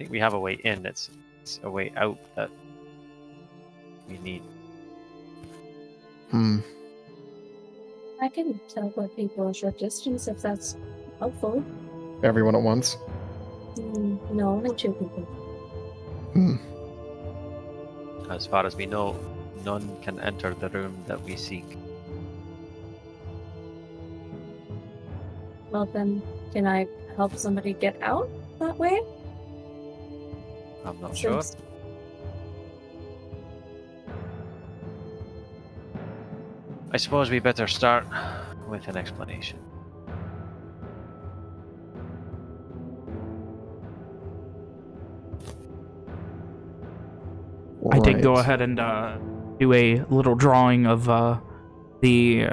we have a way in. It's a way out that we need. I can teleport people a short distance if that's helpful. Everyone at once? No, only 2 people. As far as we know, none can enter the room that we seek. Well then, can I help somebody get out that way? I'm not sure. I suppose we better start with an explanation. I did go Right. ahead and do a little drawing of the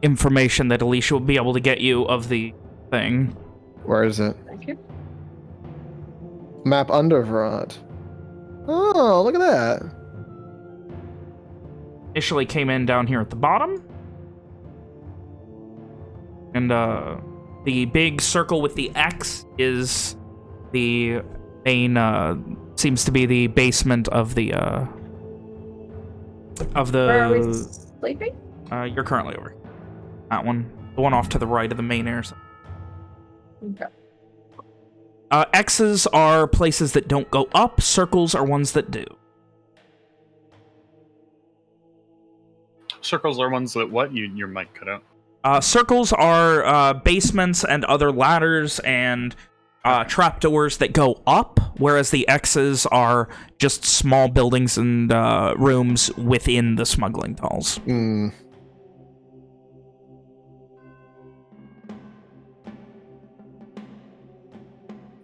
information that Alicia will be able to get you of the thing. Where is it? Thank you. Map under Verrat. Oh, look at that. Initially came in down here at the bottom. And the big circle with the X is the main, seems to be the basement of the... Where are we sleeping? You're currently over. That one. The one off to the right of the main air. Okay. X's are places that don't go up. Circles are ones that do. Circles are ones that what? Your mic cut out. Circles are basements and other ladders and trapdoors that go up, whereas the X's are just small buildings and rooms within the smuggling tunnels.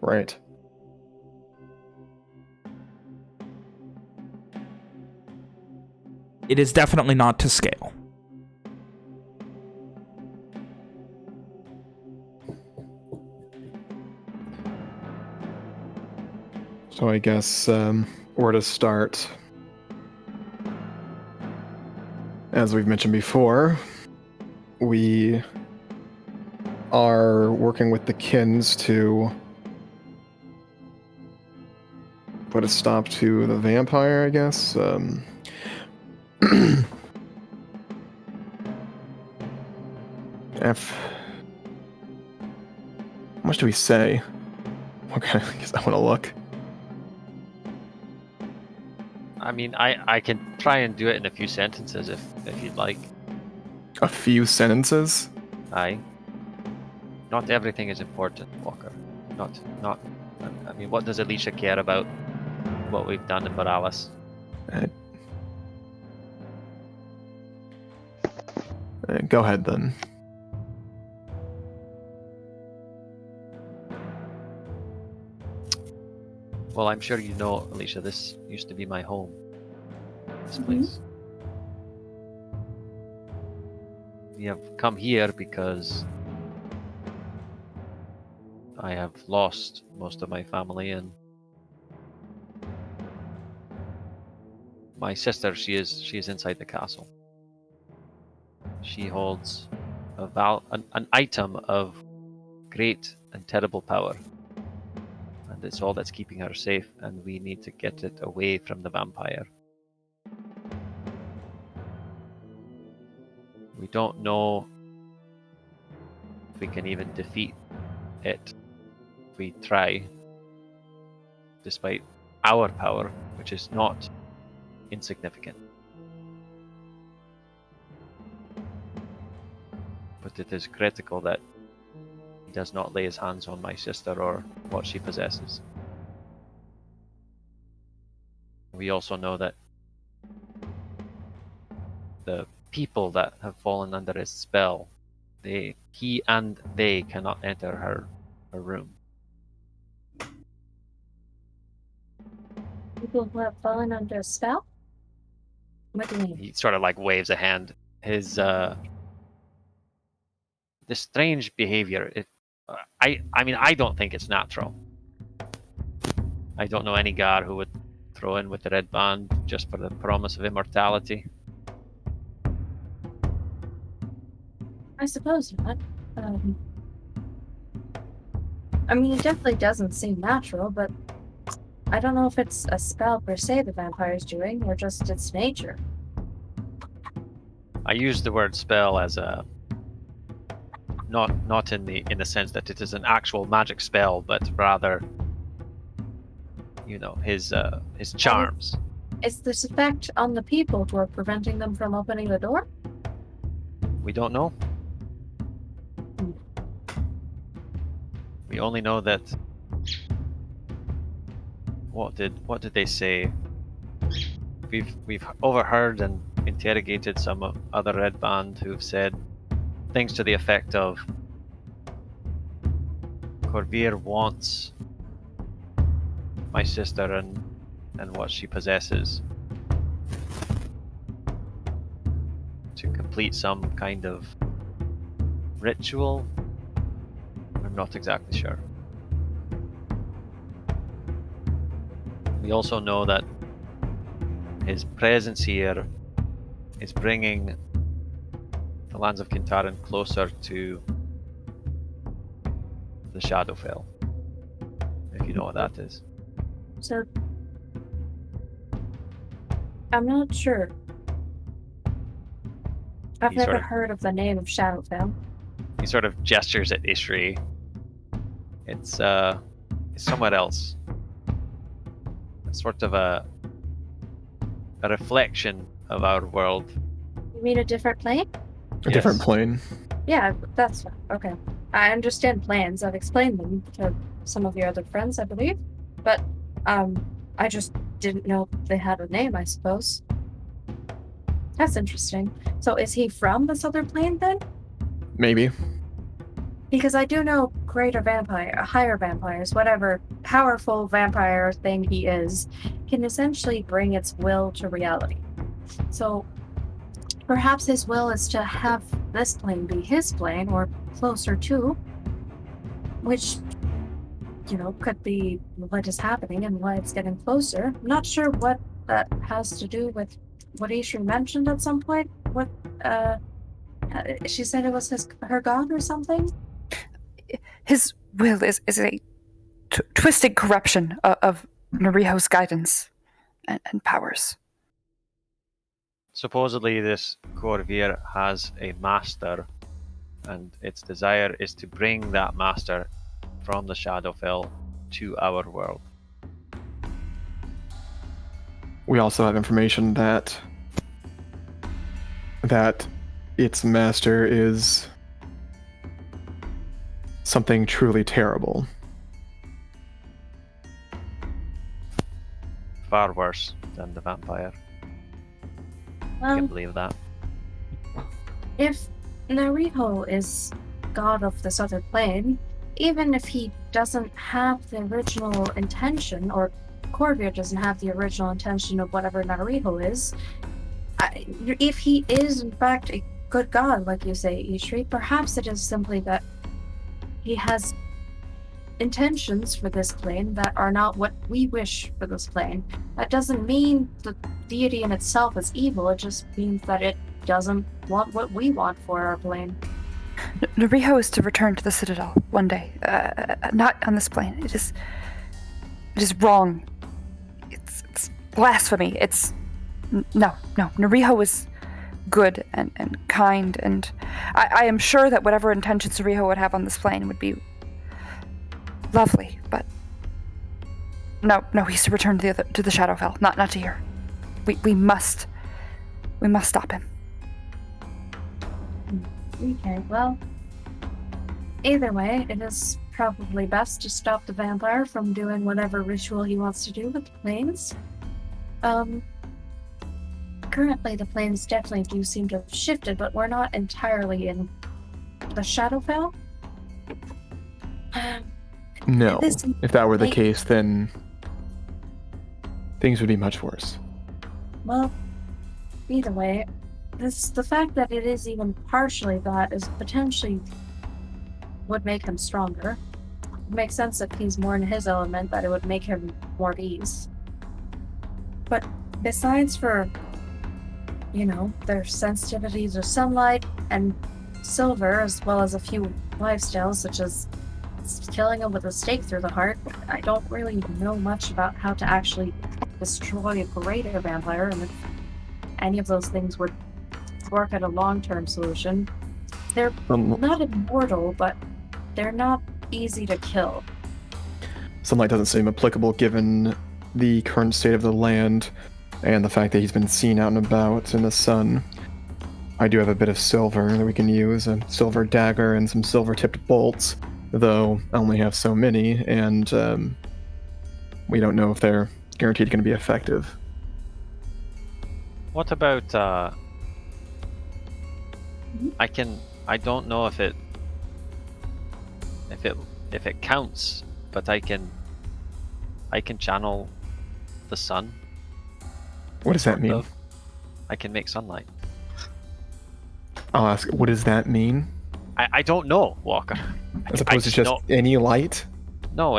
Right. It is definitely not to scale. So I guess where to start. As we've mentioned before, we are working with the Kins to put a stop to the vampire, I guess. How much do we say? Okay, I guess I want to look. I mean, I can try and do it in a few sentences if you'd like. A few sentences? Aye. Not everything is important, Walker. Not. I mean, what does Alicia care about what we've done in Borealis? Go ahead then. Well, I'm sure you know, Alicia, this used to be my home. This place. We have come here because I have lost most of my family, and my sister, she is inside the castle. She holds an item of great and terrible power. And it's all that's keeping her safe, and we need to get it away from the vampire. We don't know if we can even defeat it if we try, despite our power, which is not insignificant. But it is critical that he does not lay his hands on my sister or what she possesses. We also know that the people that have fallen under his spell, he and they cannot enter her room. People who have fallen under a spell? What do you mean? He sort of like waves a hand. His this strange behavior. I mean, I don't think it's natural. I don't know any god who would throw in with the red band just for the promise of immortality. I suppose not. I mean, it definitely doesn't seem natural, but I don't know if it's a spell per se the vampire's doing, or just its nature. I use the word spell as a not in the sense that it is an actual magic spell, but rather, you know, his charms. Is this effect on the people who are preventing them from opening the door? We don't know. We only know that. What did they say? We've overheard and interrogated some other red band who've said things to the effect of Corvair wants my sister and what she possesses to complete some kind of ritual. I'm not exactly sure. We also know that his presence here is bringing the lands of Kintaran closer to the Shadowfell, if you know what that is. So, I'm not sure. I've never heard of the name of Shadowfell. He sort of gestures at Ishri. It's somewhere else. It's sort of a reflection of our world. You mean a different plane? A different plane. Yeah, that's okay. I understand plans. I've explained them to some of your other friends, I believe. But, I just didn't know they had a name, I suppose. That's interesting. So is he from this other plane, then? Maybe. Because I do know higher vampires, whatever powerful vampire thing he is, can essentially bring its will to reality. So perhaps his will is to have this plane be his plane, or closer to, which, you know, could be what is happening and why it's getting closer. I'm not sure what that has to do with what Ishri mentioned at some point. What, she said it was her god or something? His will is a twisted corruption of Nariho's guidance and powers. Supposedly this Corvair has a master, and its desire is to bring that master from the Shadowfell to our world. We also have information that its master is something truly terrible. far worse than the vampire. I can believe that. If Nariho is god of this other plane, even if he doesn't have the original intention, or Corvair doesn't have the original intention of whatever Nariho is, if he is in fact a good god, like you say, Ishri, perhaps it is simply that he has intentions for this plane that are not what we wish for this plane. That doesn't mean the deity in itself is evil, it just means that it doesn't want what we want for our plane. Nariho is to return to the Citadel one day. Not on this plane. It is wrong. It's blasphemy. No. Nariho is good and kind, and I am sure that whatever intentions Nariho would have on this plane would be lovely, but no, he's to return to the Shadowfell, not to here. We must stop him. Okay, well, either way, it is probably best to stop the vampire from doing whatever ritual he wants to do with the planes. Currently the planes definitely do seem to have shifted, but we're not entirely in the Shadowfell. No. If that were the case, then things would be much worse. Well, either way, the fact that it is even partially that is potentially would make him stronger. It makes sense if he's more in his element that it would make him more at ease. But besides for, their sensitivities to sunlight and silver, as well as a few lifestyles such as killing him with a stake through the heart, I don't really know much about how to actually destroy a greater vampire, and if any of those things would work at a long-term solution. They're not immortal, but they're not easy to kill. Sunlight doesn't seem applicable given the current state of the land and the fact that he's been seen out and about in the sun. I do have a bit of silver that we can use, a silver dagger and some silver-tipped bolts, though I only have so many, and we don't know if they're guaranteed going to be effective. What about I don't know if it counts, but I can channel the sun. What does that mean? I can make sunlight. I'll ask, what does that mean? I don't know, Walker. As opposed to just any light? No,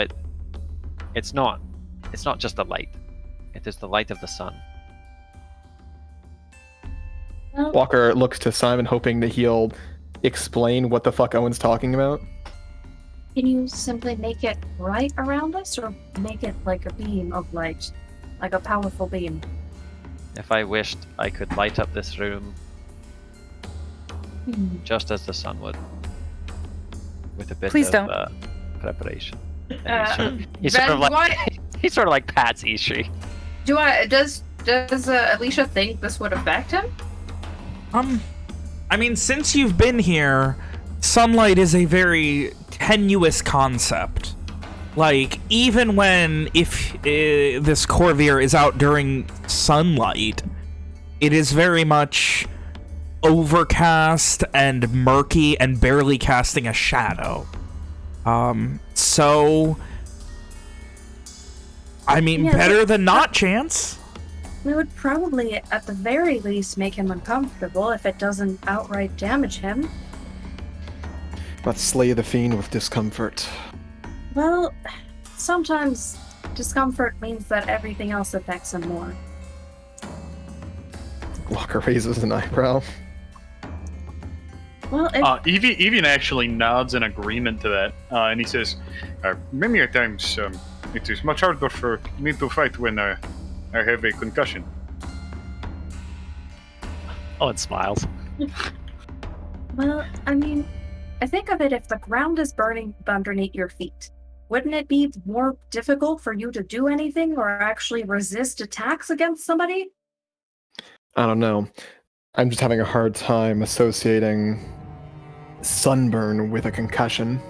it's not. It's not just a light. It is the light of the sun. Walker looks to Simon, hoping that he'll explain what the fuck Owen's talking about. Can you simply make it bright around us, or make it like a beam of light? Like a powerful beam? If I wished, I could light up this room just as the sun would, with a bit of preparation. He's sort of like Pat's Ishri. Does Alicia think this would affect him? I mean, since you've been here, sunlight is a very tenuous concept. Like, even if this Corvair is out during sunlight, it is very much overcast and murky and barely casting a shadow. So, I mean, better than not, Chance. We would probably, at the very least, make him uncomfortable if it doesn't outright damage him. Let's slay the fiend with discomfort. Well, sometimes discomfort means that everything else affects him more. Walker raises an eyebrow. Well, Evian actually nods in agreement to that, and he says, many a times it is much harder for me to fight when I have a concussion. Owen smiles. Well, I mean, I think of it if the ground is burning underneath your feet. Wouldn't it be more difficult for you to do anything or actually resist attacks against somebody? I don't know. I'm just having a hard time associating sunburn with a concussion.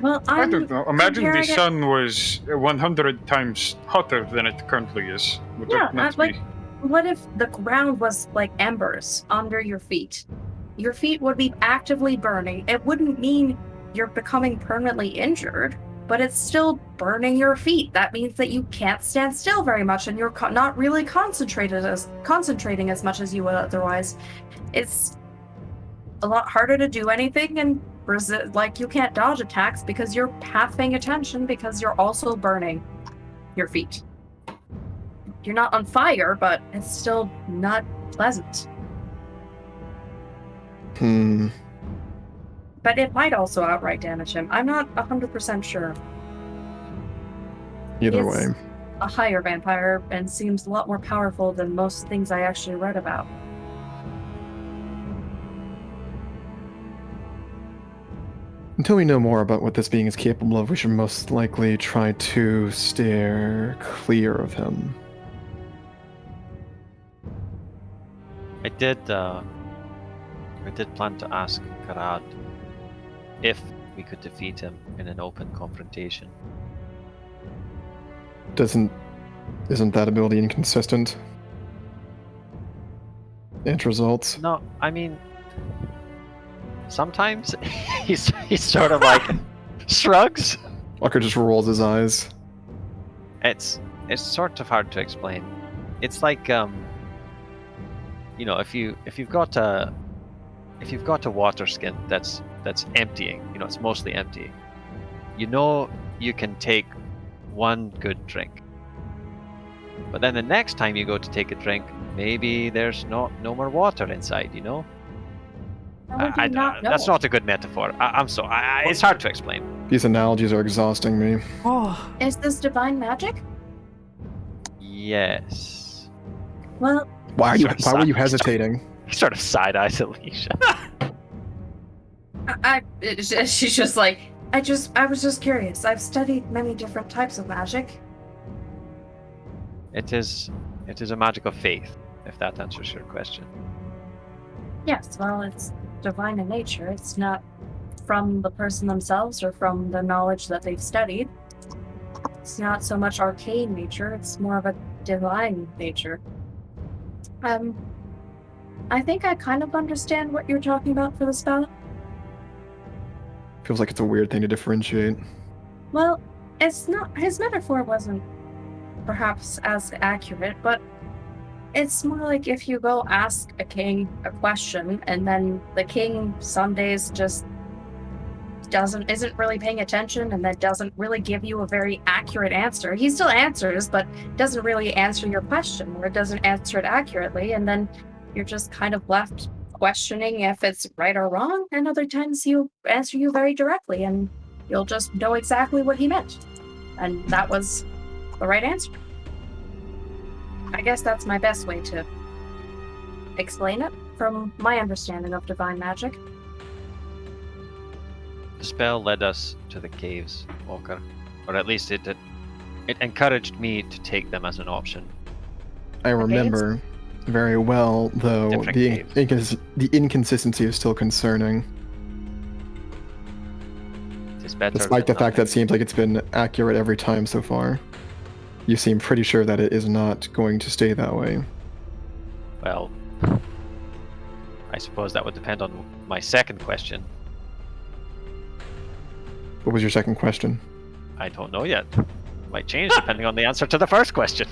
Well, I don't know. Imagine the comparing it- sun was 100 times hotter than it currently is. Would that not like, be? what if the ground was like embers under your feet? Your feet would be actively burning. It wouldn't mean you're becoming permanently injured, but it's still burning your feet. That means that you can't stand still very much, and you're not really concentrating as much as you would otherwise. It's a lot harder to do anything, and like you can't dodge attacks because you're half paying attention because you're also burning your feet. You're not on fire, but it's still not pleasant. But it might also outright damage him. I'm not 100% sure. Either He's way. a higher vampire and seems a lot more powerful than most things I actually read about. Until we know more about what this being is capable of, we should most likely try to steer clear of him. I did plan to ask Karad if we could defeat him in an open confrontation. Isn't that ability inconsistent? End results. No, I mean, sometimes he's sort of like shrugs. Walker just rolls his eyes. It's sort of hard to explain. It's like you know, if you've got a water skin that's emptying, you know, it's mostly empty. You know, you can take one good drink, but then the next time you go to take a drink, maybe there's no more water inside. You know. That's not a good metaphor. I'm sorry. It's hard to explain. These analogies are exhausting me. Oh, Is this divine magic? Yes. Well, Why were you hesitating? He sort of side-eyes Alicia. she's just like, I was just curious. I've studied many different types of magic. It is a magic of faith, if that answers your question. Yes, well, it's divine in nature. It's not from the person themselves or from the knowledge that they've studied. It's not so much arcane nature, it's more of a divine nature. I think I kind of understand what you're talking about for the spell. Feels like it's a weird thing to differentiate. Well, it's not. His metaphor wasn't perhaps as accurate, but it's more like if you go ask a king a question and then the king some days just isn't really paying attention and then doesn't really give you a very accurate answer. He still answers, but doesn't really answer your question, or doesn't answer it accurately, and then you're just kind of left questioning if it's right or wrong, and other times he'll answer you very directly and you'll just know exactly what he meant. And that was the right answer. I guess that's my best way to explain it from my understanding of divine magic. The spell led us to the caves, Walker. Or at least it encouraged me to take them as an option. I remember very well, though, the inconsistency is still concerning. It is better Despite the than fact that nothing. it seems like it's been accurate every time so far. You seem pretty sure that it is not going to stay that way. Well, I suppose that would depend on my second question. What was your second question? I don't know yet. Might change depending on the answer to the first question.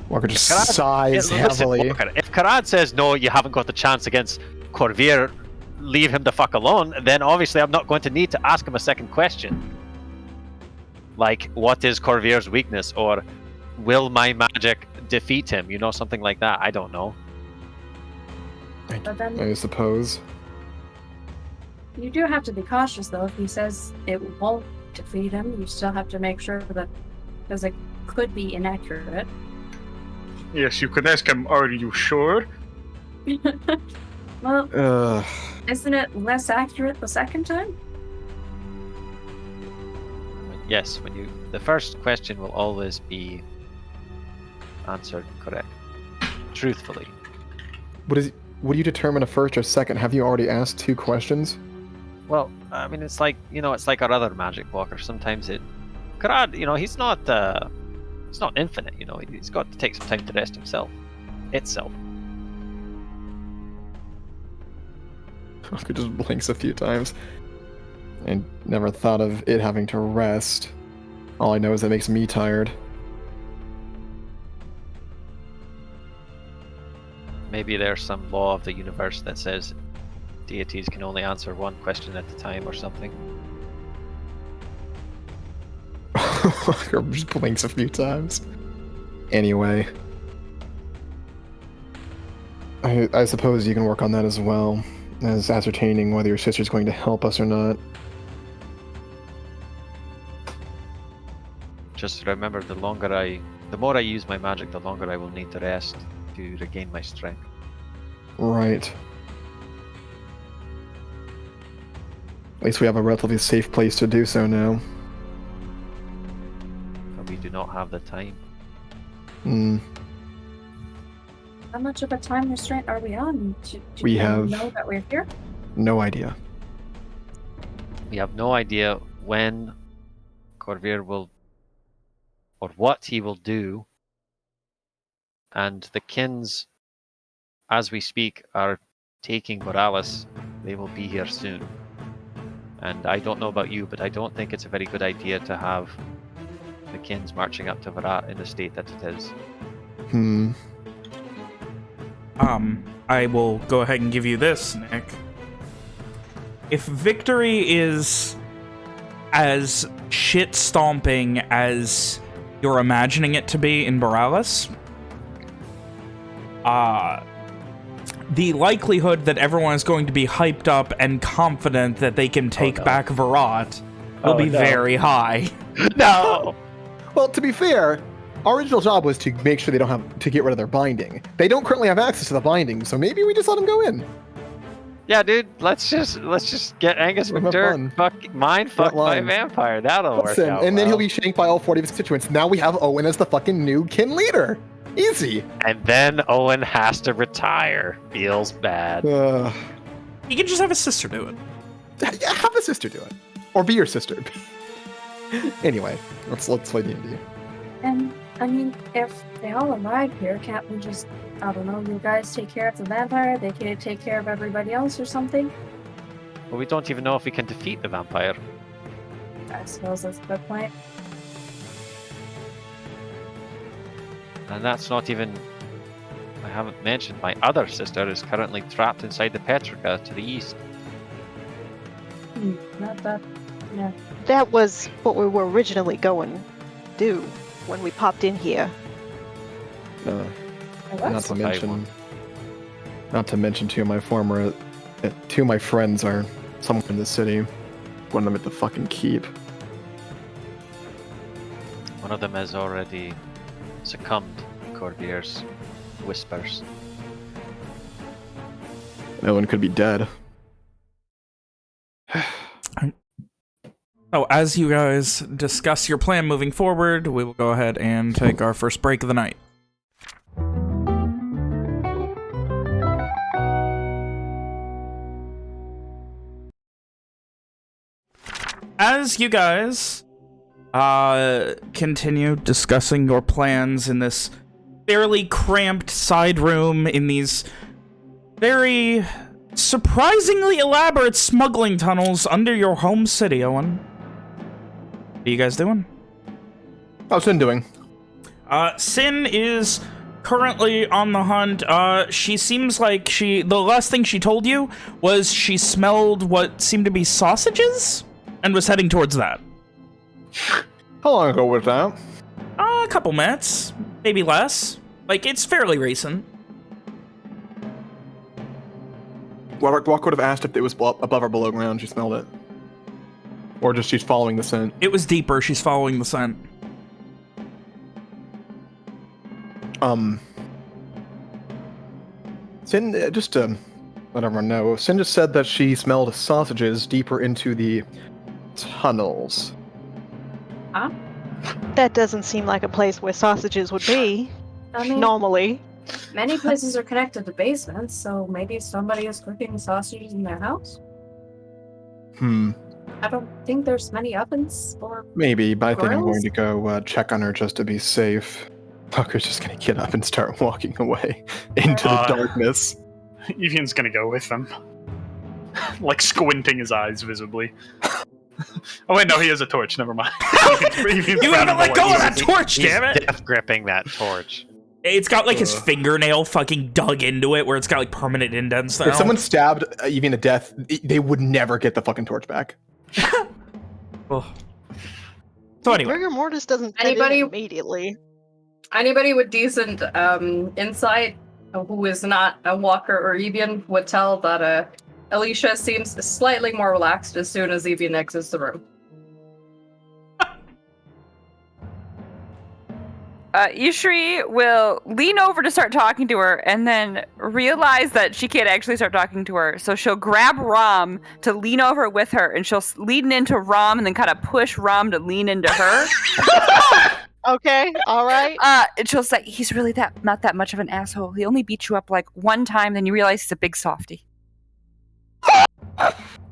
Walker just Karad- sighs Listen, heavily. Walker, if Karad says no, you haven't got the chance against Corvier, leave him the fuck alone, then obviously I'm not going to need to ask him a second question. Like, what is Corvier's weakness? Or will my magic defeat him? You know, something like that. I don't know. But then I suppose. you do have to be cautious, though. If he says it won't defeat him, you still have to make sure that, because it could be inaccurate. Yes, you could ask him, are you sure? Well, isn't it less accurate the second time? Yes, the first question will always be answered correct, truthfully. What do you determine a first or second? Have you already asked two questions? Well, I mean, it's like our other magic walker. Sometimes Verrat, he's not infinite. He's got to take some time to rest himself. Itself. It just blinks a few times. I never thought of it having to rest. All I know is it makes me tired. Maybe there's some law of the universe that says deities can only answer one question at a time or something. Or just blinks a few times. Anyway. I suppose you can work on that as well, as ascertaining whether your sister's going to help us or not. Just remember, the more I use my magic, the longer I will need to rest to regain my strength. Right. At least we have a relatively safe place to do so now. But we do not have the time. How much of a time restraint are we on? Do We you have- know that we're here? No idea. We have no idea when Corvair will, or what he will do, and the Kins, as we speak, are taking Boralis. They will be here soon. And I don't know about you, but I don't think it's a very good idea to have the Kins marching up to Verrat in the state that it is. I will go ahead and give you this, Nick. If victory is as shit-stomping as you're imagining it to be in Boralis, the likelihood that everyone is going to be hyped up and confident that they can take back Verrat will be very high. No! Well, to be fair, our original job was to make sure they don't have to get rid of their binding. They don't currently have access to the binding, so maybe we just let them go in. Yeah, dude, let's just get Angus We'll have McDurk fucked by a vampire. That'll work Listen, out and then well. he'll be shanked by all 40 of his constituents. Now we have Owen as the fucking new kin leader. Easy. And then Owen has to retire. Feels bad. You can just have his sister do it. Yeah, have a sister do it. Or be your sister. Anyway, let's play D&D. And, I mean, if they all arrive here, can't we just, I don't know, you guys take care of the vampire, they can take care of everybody else or something? Well, we don't even know if we can defeat the vampire. I suppose that's a good point. And that's not even... I haven't mentioned my other sister is currently trapped inside the Petrica to the east. Not that, yeah. That was what we were originally going to do when we popped in here. Not to mention two of my friends are somewhere in the city. One of them at the fucking keep. One of them has already succumbed to Corvair's whispers. No one could be dead. So, as you guys discuss your plan moving forward, we will go ahead and take our first break of the night. As you guys continue discussing your plans in this fairly cramped side room in these very surprisingly elaborate smuggling tunnels under your home city, Owen. What are you guys doing? How's Sin doing? Sin is currently on the hunt. She seems like the last thing she told you was she smelled what seemed to be sausages and was heading towards that. How long ago was that? A couple minutes, maybe less. Like, it's fairly recent. Walk would have asked if it was above or below ground she smelled it. Or just she's following the scent. It was deeper. She's following the scent. Sin, just to let everyone know, Sin just said that she smelled sausages deeper into the tunnels. Huh? That doesn't seem like a place where sausages would be, I mean, normally. many places are connected to basements, so maybe somebody is cooking sausages in their house? I don't think there's many ovens or... Maybe, but I think I'm going Grills? to go check on her just to be safe. Tucker's just going to get up and start walking away into the darkness. Evian's gonna go with them. Like squinting his eyes visibly. Oh wait, no, he has a torch, never mind. You haven't let go of that torch, damn it! Death gripping that torch. It's got like his fingernail fucking dug into it where it's got like permanent indents now. If someone stabbed Evian to death, they would never get the fucking torch back. Oh. So anyway. Rigor mortis doesn't fit Anybody- in immediately. Anybody with decent insight who is not a Walker or Evian would tell that Alicia seems slightly more relaxed as soon as Evian exits the room. Ishri will lean over to start talking to her and then realize that she can't actually start talking to her. So she'll grab Rom to lean over with her and she'll lean into Rom and then kind of push Rom to lean into her. Okay, all right. And she'll say, he's really not that much of an asshole. He only beat you up like one time, then you realize he's a big softie.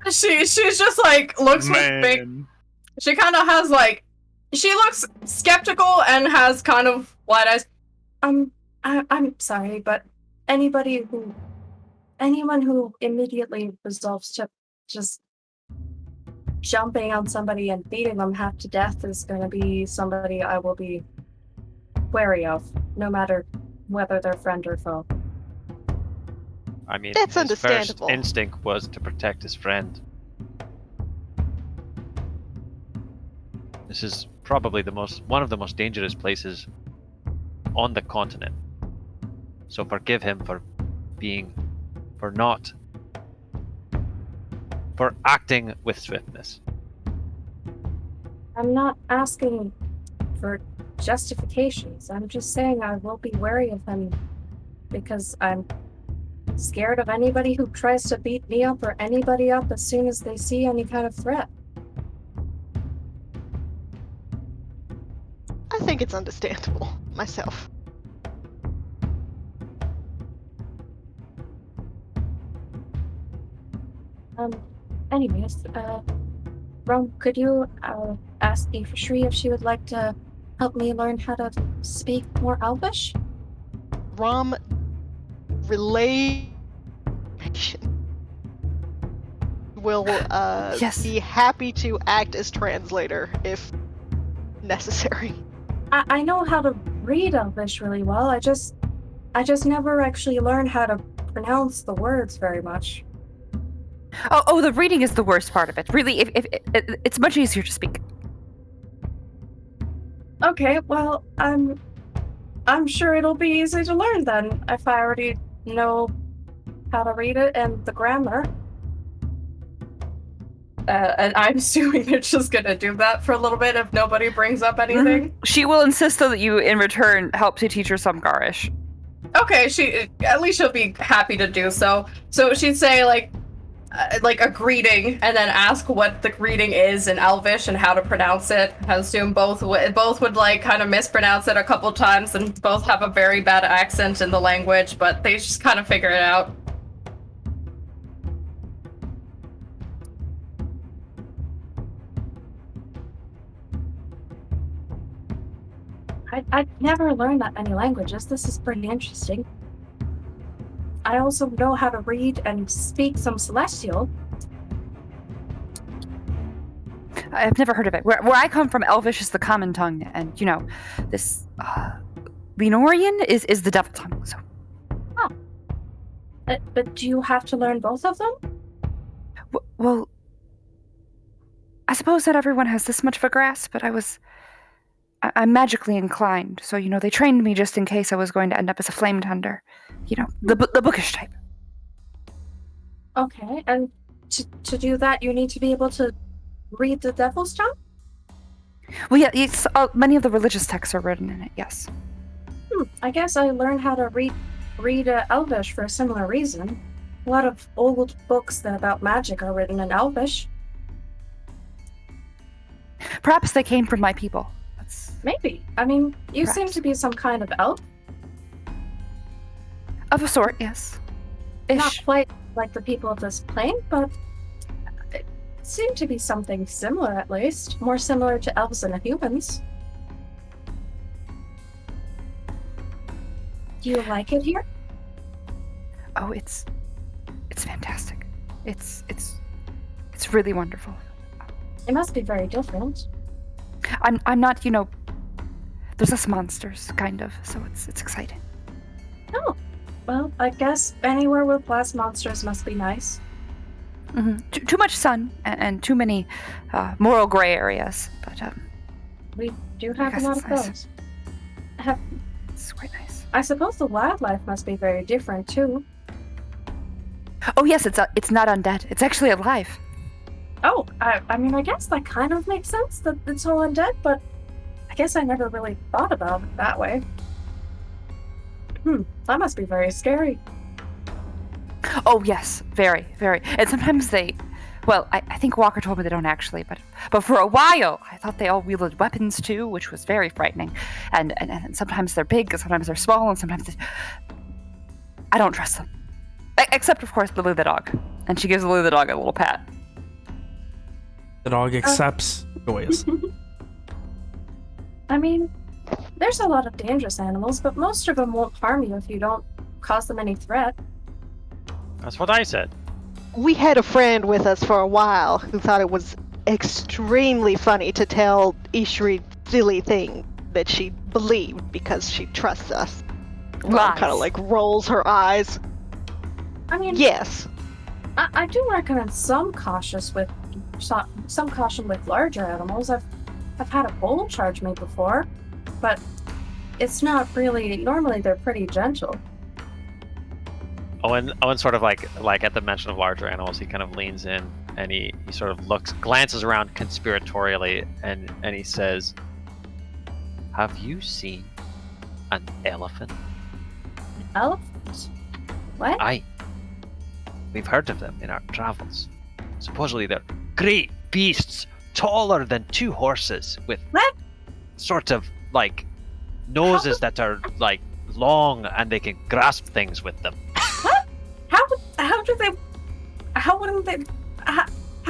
She's just like looks with big. She kind of has like. She looks skeptical and has kind of wide eyes. I'm sorry, but anyone who immediately resolves to just jumping on somebody and beating them half to death is going to be somebody I will be wary of, no matter whether they're friend or foe. I mean, That's his understandable. first instinct was to protect his friend. This is probably one of the most dangerous places on the continent. So forgive him for acting with swiftness. I'm not asking for justifications. I'm just saying I will be wary of him because I'm scared of anybody who tries to beat me up or anybody up as soon as they see any kind of threat. I think it's understandable, myself. Anyways, Rom, could you ask Ifashri if she would like to help me learn how to speak more Elvish? Rom, relay will Yes. be happy to act as translator if necessary. I know how to read Elvish really well. I just never actually learned how to pronounce the words very much. Oh, the reading is the worst part of it. Really, if it's much easier to speak. Okay, well, I'm sure it'll be easy to learn then if I already know how to read it and the grammar. And I'm assuming they're just gonna do that for a little bit if nobody brings up anything. She will insist though that you, in return, help to teach her some Garish. Okay, at least she'll be happy to do so. So she'd say like a greeting, and then ask what the greeting is in Elvish and how to pronounce it. I assume both would like kind of mispronounce it a couple times, and both have a very bad accent in the language, but they just kind of figure it out. I'd never learned that many languages. This is pretty interesting. I also know how to read and speak some Celestial. I've never heard of it. Where I come from, Elvish is the common tongue, and this Lenorian is the devil tongue. So. But do you have to learn both of them? Well, I suppose that everyone has this much of a grasp, but I'm magically inclined, so they trained me just in case I was going to end up as a flame tender. The bookish type. Okay, and to do that, you need to be able to read the Devil's Tongue? Well, yeah, many of the religious texts are written in it, yes. I guess I learned how to read Elvish for a similar reason. A lot of old books about magic are written in Elvish. Perhaps they came from my people. Maybe. I mean, you Perhaps. seem to be some kind of elf. Of a sort, yes. Not quite like the people of this plane, but seem to be something similar, at least. More similar to elves than humans. Do you like it here? Oh, it's fantastic. It's really wonderful. It must be very different. I'm not, you know, there's less monsters, kind of, so it's exciting. Oh, well, I guess anywhere with less monsters must be nice. Mm-hmm. Too much sun and too many moral gray areas, but We do have a guess lot it's of nice. those. it's quite nice. I suppose the wildlife must be very different too. Oh yes, it's not undead. It's actually alive. Oh, I mean, I guess that kind of makes sense that it's all undead, but I guess I never really thought about it that way. That must be very scary. Oh yes, very, very. And sometimes they, well, I think Walker told me they don't actually, but for a while I thought they all wielded weapons too, which was very frightening. And sometimes they're big, and sometimes they're small, and sometimes I don't trust them. Except of course Lily the dog, and she gives Lily the dog a little pat. The dog accepts joyous. I mean, there's a lot of dangerous animals, but most of them won't harm you if you don't cause them any threat. That's what I said. We had a friend with us for a while who thought it was extremely funny to tell Ishri silly thing that she believed because she trusts us. Lies. Kind of like rolls her eyes. I mean, Yes. I do recommend some caution with larger animals. I've had a bull charge me before, but it's not really. Normally, they're pretty gentle. Owen sort of like at the mention of larger animals, he kind of leans in and he sort of glances around conspiratorially, and he says, "Have you seen an elephant?" Elephants? What? Aye. We've heard of them in our travels. Supposedly they're great beasts, taller than 2 horses, with What? sort of like noses that are like long, and they can grasp things with them. What? How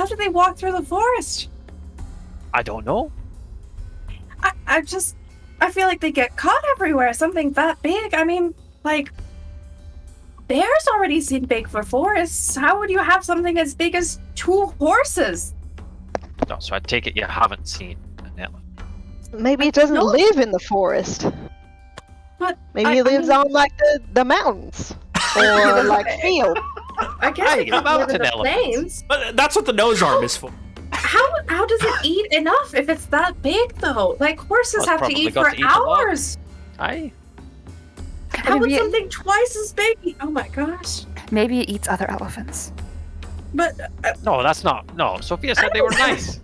do they walk through the forest? I don't know. I feel like they get caught everywhere. Something that big. I mean, like, bears already seem big for forests. How would you have something as big as 2 horses? No, so I take it you haven't seen an elephant. Maybe it doesn't No. live in the forest. But Maybe it lives on like the mountains or like field. I guess Hey, it could live mountain in the elephants. plains. But that's what the nose arm is for. How does it eat enough if it's that big though? Like horses Well, it's have to probably eat got for to eat a lot. hours. Aye. How would Maybe it- something twice as big? Oh my gosh! Maybe it eats other elephants. But No, that's not. No, Sophia said they were nice.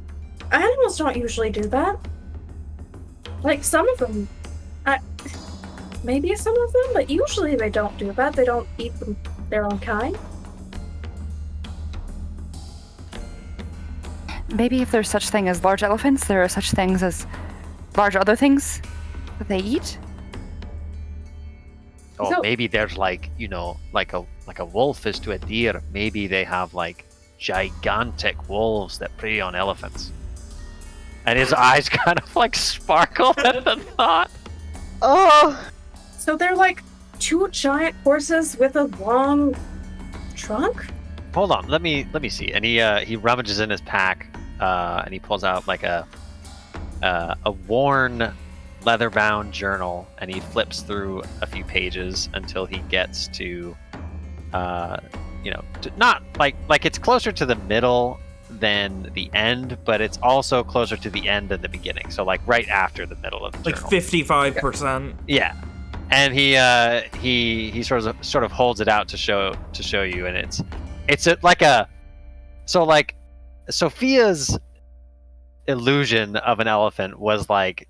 animals don't usually do that. Like some of them, maybe some of them, but usually they don't do that. They don't eat their own kind. Maybe if there's such thing as large elephants, there are such things as large other things that they eat. Oh, So- maybe there's like, you know, like a wolf is to a deer. Maybe they have like gigantic wolves that prey on elephants. And his eyes kind of like sparkle at the thought. Oh, So they're like 2 giant horses with a long trunk. Hold on, let me see. And he rummages in his pack, and he pulls out like a worn leather-bound journal, and he flips through a few pages until he gets to, not like it's closer to the middle than the end, but it's also closer to the end than the beginning. So like right after the middle of the Like journal. 55%. Yeah, and he sort of holds it out to show you, and it's like Sophia's illusion of an elephant was like,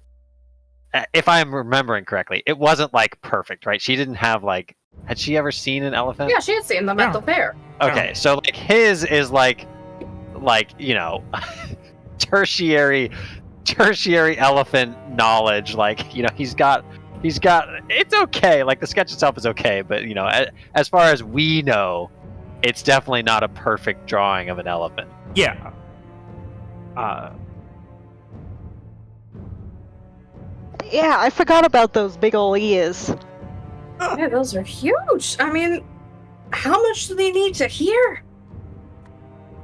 if I'm remembering correctly, it wasn't like perfect, right? She didn't have like, had she ever seen an elephant? Yeah, she had seen them at the fair. Okay, so like his is like tertiary elephant knowledge. Like, he's got it's okay. Like the sketch itself is okay, but as far as we know, it's definitely not a perfect drawing of an elephant. Yeah. Yeah, I forgot about those big ol' ears. Yeah, those are huge. I mean, how much do they need to hear?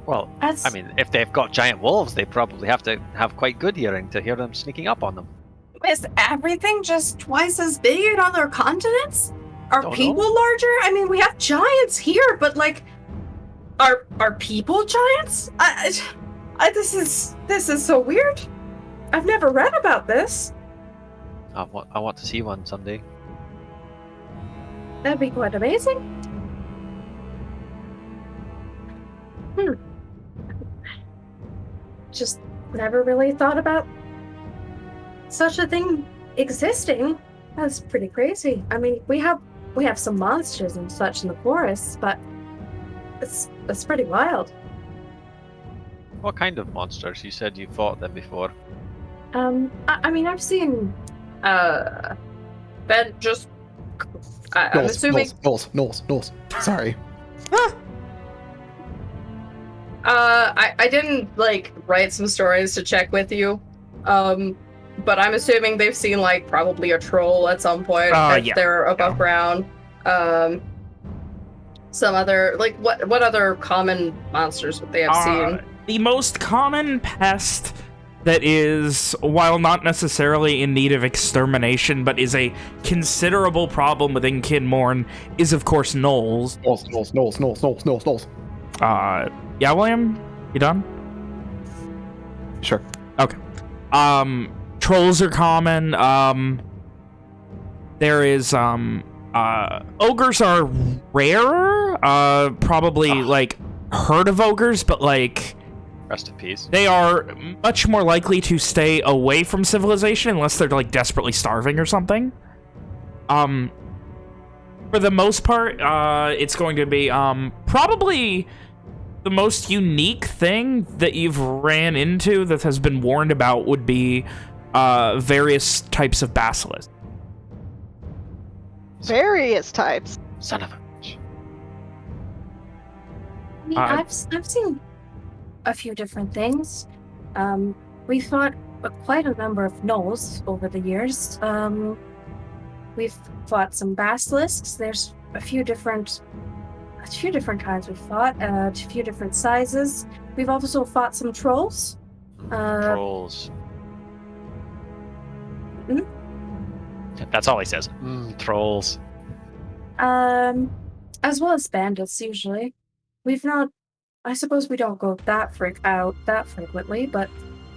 Well, That's... I mean, if they've got giant wolves, they probably have to have quite good hearing to hear them sneaking up on them. Is everything just twice as big in other continents? Are Don't people know. larger? I mean, we have giants here, but like, are people giants? This is so weird. I've never read about this. I want to see one someday. That'd be quite amazing. Just never really thought about such a thing existing. That's pretty crazy. I mean, we have some monsters and such in the forests, but it's pretty wild. What kind of monsters? You said you fought them before. I mean, I've seen Ben just. I'm assuming. Knowles. Sorry. I didn't like write some stories to check with you, but I'm assuming they've seen like probably a troll at some point if yeah. they're above ground. Some other like what other common monsters would they have seen? The most common pest that is, while not necessarily in need of extermination, but is a considerable problem within Kinmorn, is of course Knowles. Knowles. Yeah, William? You done? Sure. Okay. Trolls are common. There is, ogres are rarer. Probably, like, heard of ogres, but, like... Rest in peace. They are much more likely to stay away from civilization unless they're, like, desperately starving or something. For the most part, it's going to be, probably... The most unique thing that you've ran into that has been warned about would be various types of basilisks. Various types. Son of a bitch. I mean, I've seen a few different things. We fought quite a number of gnolls over the years. We've fought some basilisks. There's a few different kinds we've fought, a few different sizes. We've also fought some trolls. Trolls. Mhm. That's all he says. Trolls. As well as bandits, usually. We've not... I suppose we don't go that frequently, but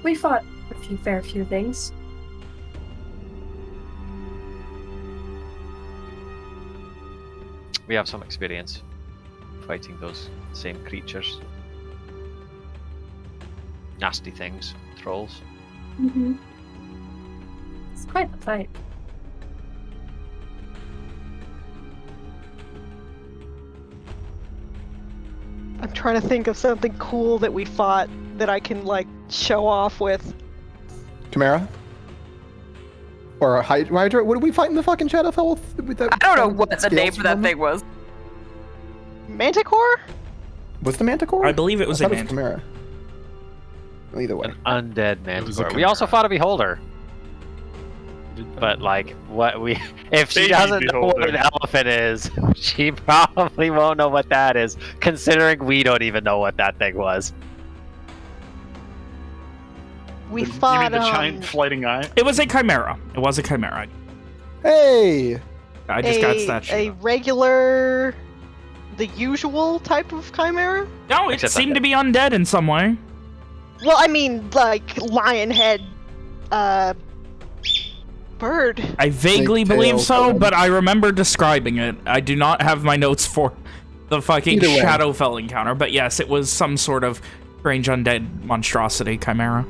we fought a fair few things. We have some experience fighting those same creatures. Nasty things. Trolls. Mm-hmm. It's quite the fight. I'm trying to think of something cool that we fought that I can, like, show off with. Chimera? Or Hydra? What did we fight in the fucking Shadowfell with that? I don't know what the name for that thing was. Manticore? Was the Manticore? I believe it was I a thought it was Manticore. Chimera. Either way. An undead was a manticore. We also fought a beholder. But like, if she Baby doesn't know what beholder. an elephant is, she probably won't know what that is, considering we don't even know what that thing was. We You fought mean the giant flighting eye? It was a chimera. It was a chimera. Hey! I just got that a shit. regular, the usual type of chimera. No, it Except seemed undead. to be undead in some way. Well, I mean, like lion head, bird. I vaguely Snake believe tail, so, bird. but I remember describing it. I do not have my notes for the fucking Either way. Shadowfell encounter, but yes, it was some sort of strange undead monstrosity chimera.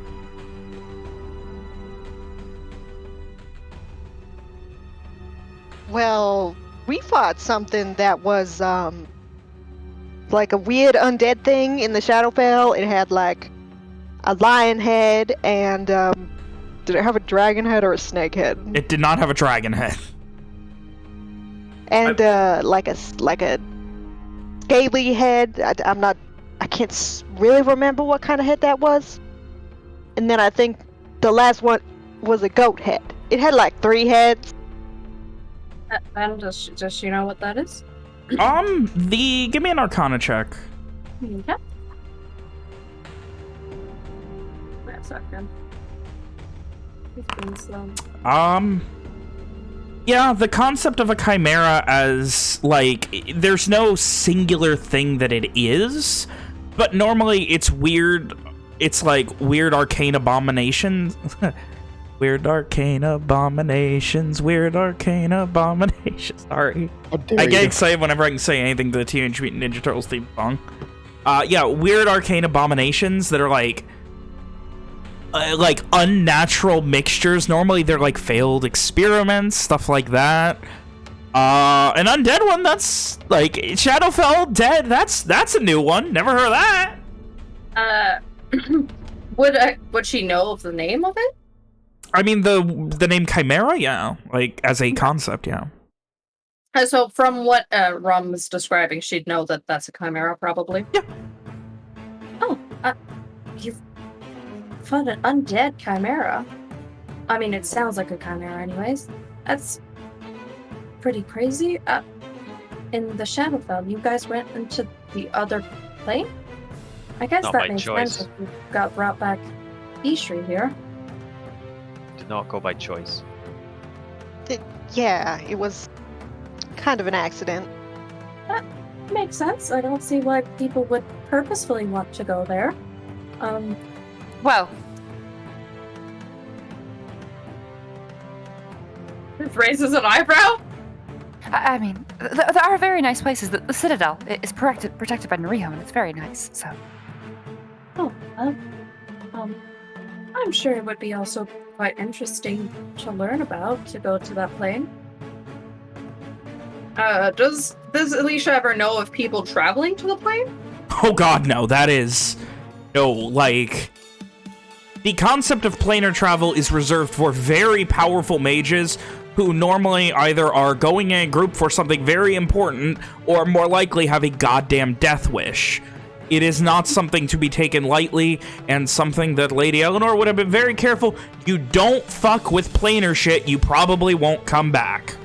Well, we fought something that was like a weird undead thing in the Shadowfell. It had like a lion head and did it have a dragon head or a snake head? It did not have a dragon head. And like a scaly head. I can't really remember what kind of head that was. and then I think the last one was a goat head. It had like 3 heads. And does she know what that is? Give me an Arcana check. Okay. Wait a second. It's been slow. Yeah, the concept of a chimera as, like, there's no singular thing that it is, but normally it's weird. It's like weird arcane abominations. Weird arcane abominations. Weird arcane abominations. Sorry. I get excited whenever I can say anything to the Teenage Mutant Ninja Turtles theme song. Yeah, weird arcane abominations that are like unnatural mixtures. Normally they're like failed experiments, stuff like that. An undead one, that's like Shadowfell dead. That's a new one. Never heard of that. Would she know of the name of it? I mean, the name Chimera, yeah, like as a concept, yeah. So from what Rum was describing, she'd know that that's a chimera, probably. Yeah. Oh, you've found an undead chimera. I mean, it sounds like a chimera, anyways. That's pretty crazy. In the Shadowfell, you guys went into the other plane? I guess Not that by makes choice. sense if you got brought back Ishri here. Did not go by choice. Yeah, it was kind of an accident. Makes sense. I don't see why people would purposefully want to go there. Well, It raises an eyebrow? I mean, there are very nice places. The Citadel is protected by Nariho, and it's very nice, so... Oh, I'm sure it would be also quite interesting to learn about, to go to that plane. Does Alicia ever know of people traveling to the plane? Oh god, no, that is... No, like... The concept of planar travel is reserved for very powerful mages who normally either are going in a group for something very important or more likely have a goddamn death wish. It is not something to be taken lightly, and something that Lady Eleanor would have been very careful. You don't fuck with planar shit, you probably won't come back.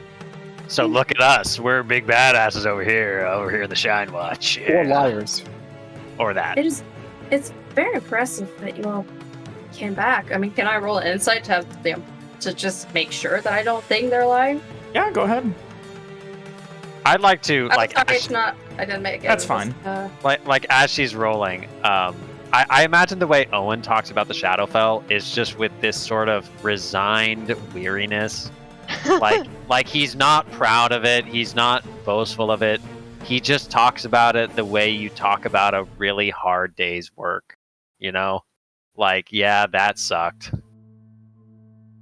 So look at us. We're big badasses over here in the Shynwatch. Or liars. Or that. It's very impressive that you all came back. I mean, can I roll an insight to have them to just make sure that I don't think they're lying? Yeah, go ahead. I'd like to I didn't make it. That's It was, fine. like as she's rolling, I imagine the way Owen talks about the Shadowfell is just with this sort of resigned weariness. like he's not proud of it, he's not boastful of it. He just talks about it the way you talk about a really hard day's work. You know? Like, yeah, that sucked.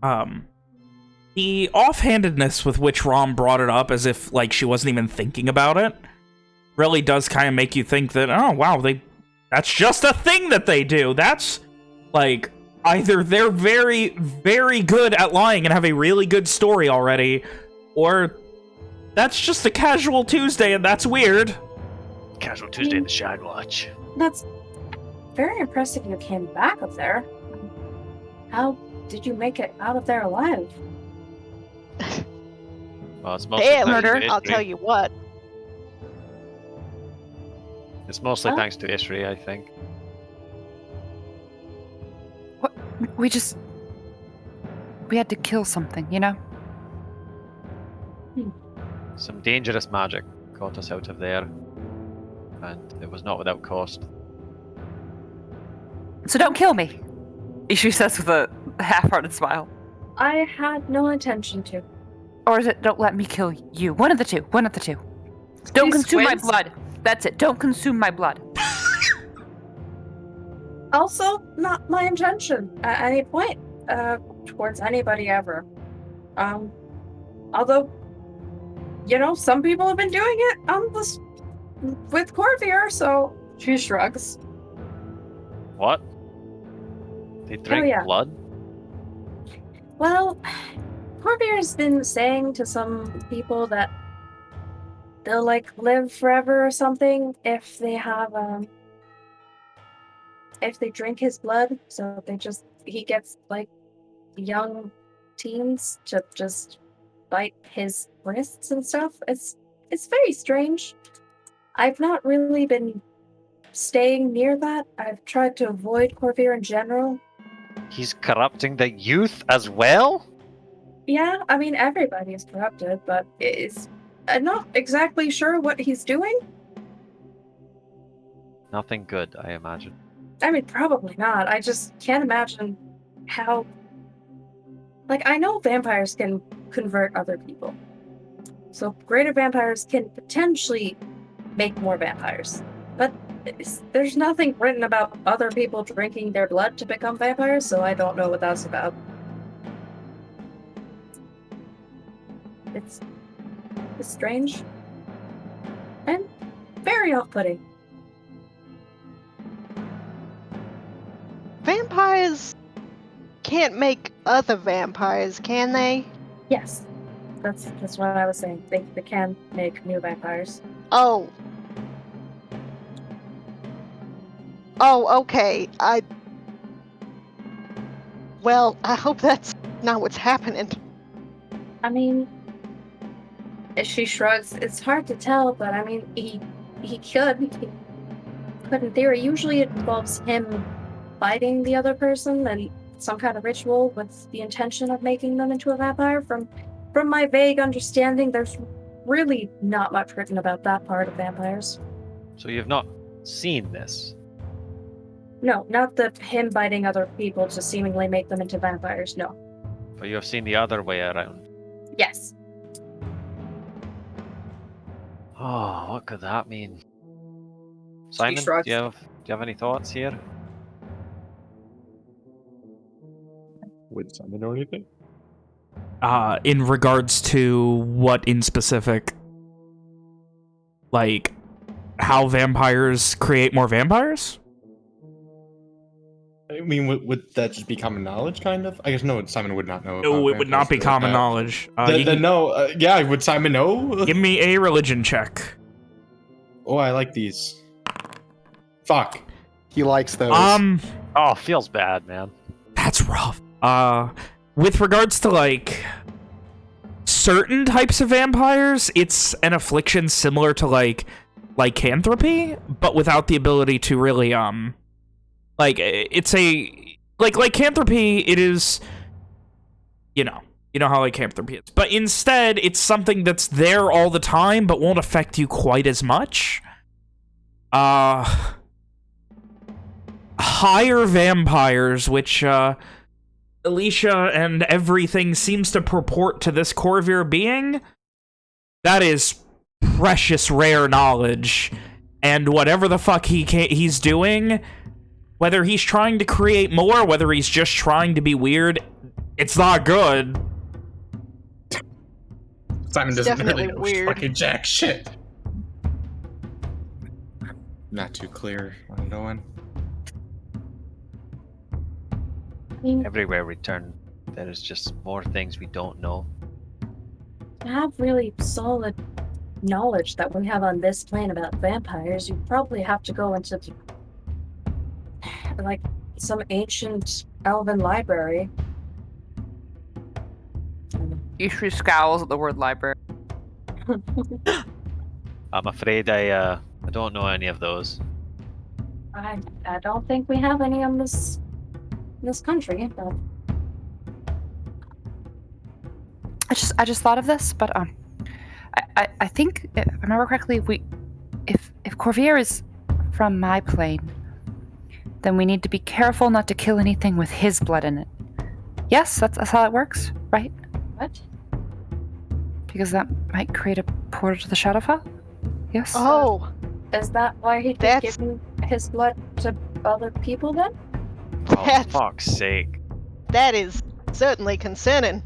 The offhandedness with which Rom brought it up as if, like, she wasn't even thinking about it really does kind of make you think that, oh, wow, that's just a thing that they do. That's, like, either they're very, very good at lying and have a really good story already, or that's just a casual Tuesday and that's weird. Casual Tuesday in the Shynwatch. That's very impressive you came back up there. How did you make it out of there alive? Well, it's mostly Hey, thanks murder, to I'll Ishri. tell you what. It's mostly Huh? thanks to Ishri, I think. What? We had to kill something, you know? Some dangerous magic got us out of there. And it was not without cost. So don't kill me, Ishu says with a half-hearted smile. I had no intention to. Or is it don't let me kill you? One of the two. Don't He consume my squints. blood. That's it. Don't consume my blood. Also, not my intention at any point towards anybody ever. Although, you know, some people have been doing it with Corvair, so she shrugs. What? They drink yeah. blood? Well, Corvair's been saying to some people that they'll, like, live forever or something if they have, if they drink his blood. So they just he gets like young teens to just bite his wrists and stuff. It's very strange. I've not really been staying near that. I've tried to avoid Corvair in general. He's corrupting the youth as well? Yeah, I mean, everybody is corrupted, but I'm not exactly sure what he's doing. Nothing good, I imagine. I mean, probably not. I just can't imagine how... Like, I know vampires can convert other people. So greater vampires can potentially make more vampires. But there's nothing written about other people drinking their blood to become vampires, so I don't know what that's about. It's strange. And very off-putting. Vampires can't make other vampires, can they? Yes. That's what I was saying. They can make new vampires. Oh. Oh, okay. Well, I hope that's not what's happening. I mean, she shrugs. It's hard to tell, but I mean, he could in theory. Usually it involves him fighting the other person and some kind of ritual with the intention of making them into a vampire. From my vague understanding, there's really not much written about that part of vampires. So you've not seen this? No, not him biting other people to seemingly make them into vampires, no. But you have seen the other way around? Yes. Oh, what could that mean? Simon, do you have any thoughts here? Would Simon know anything? In regards to what in specific? Like, how vampires create more vampires? I mean, would that just be common knowledge, kind of? I guess no, Simon would not know. No, it would not be common knowledge. Yeah, would Simon know? Give me a religion check. Oh, I like these. Fuck. He likes those. Oh, feels bad, man. That's rough. With regards to, like, certain types of vampires, it's an affliction similar to, like, lycanthropy, but without the ability to really, like, it's a... Like, lycanthropy, it is... You know how lycanthropy is. But instead, it's something that's there all the time, but won't affect you quite as much. Higher vampires, which, Alicia and everything seems to purport to this Corvair being, that is precious rare knowledge. And whatever the fuck he's doing, whether he's trying to create more, whether he's just trying to be weird, it's not good. Simon doesn't really know weird. fucking jack shit. Not too clear on going. Everywhere we turn, there is just more things we don't know. To have really solid knowledge that we have on this plane about vampires, you probably have to go into like some ancient elven library. Ishru scowls at the word library. I'm afraid I don't know any of those. I don't think we have any in this country, but I just thought of this, but I think if I remember correctly, if Corvair is from my plane, then we need to be careful not to kill anything with his blood in it. Yes, that's how it works, right? what? Because that might create a portal to the Shadowfell. Yes. Oh, Is that why he did give his blood to other people then? Oh, That's- fuck's sake. that is certainly concerning.